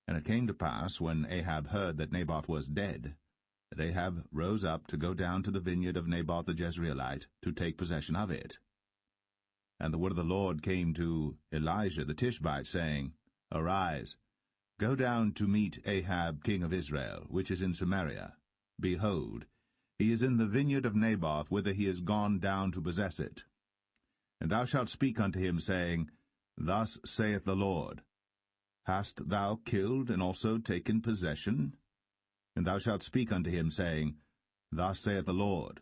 And it came to pass, when Ahab heard that Naboth was dead, that Ahab rose up to go down to the vineyard of Naboth the Jezreelite, to take possession of it. And the word of the Lord came to Elijah the Tishbite, saying, Arise, go down to meet Ahab king of Israel, which is in Samaria. Behold, he is in the vineyard of Naboth, whither he is gone down to possess it. And thou shalt speak unto him, saying, Thus saith the Lord, Hast thou killed and also taken possession? And thou shalt speak unto him, saying, Thus saith the Lord,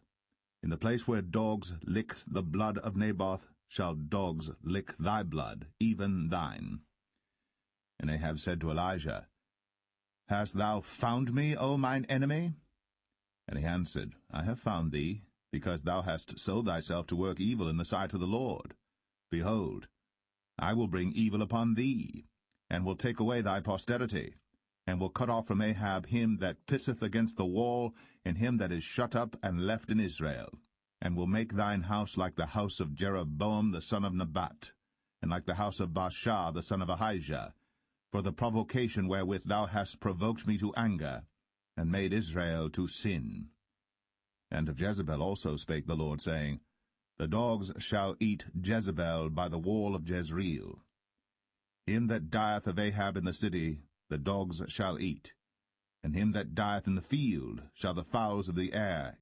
In the place where dogs licked the blood of Naboth shall dogs lick thy blood, even thine. And Ahab said to Elijah, Hast thou found me, O mine enemy? And he answered, I have found thee, because thou hast sold thyself to work evil in the sight of the Lord. Behold, I will bring evil upon thee, and will take away thy posterity, and will cut off from Ahab him that pisseth against the wall, and him that is shut up and left in Israel, and will make thine house like the house of Jeroboam the son of Nebat, and like the house of Baasha the son of Ahijah, for the provocation wherewith thou hast provoked me to anger, and made Israel to sin. And of Jezebel also spake the Lord, saying, The dogs shall eat Jezebel by the wall of Jezreel. Him that dieth of Ahab in the city the dogs shall eat, and him that dieth in the field shall the fowls of the air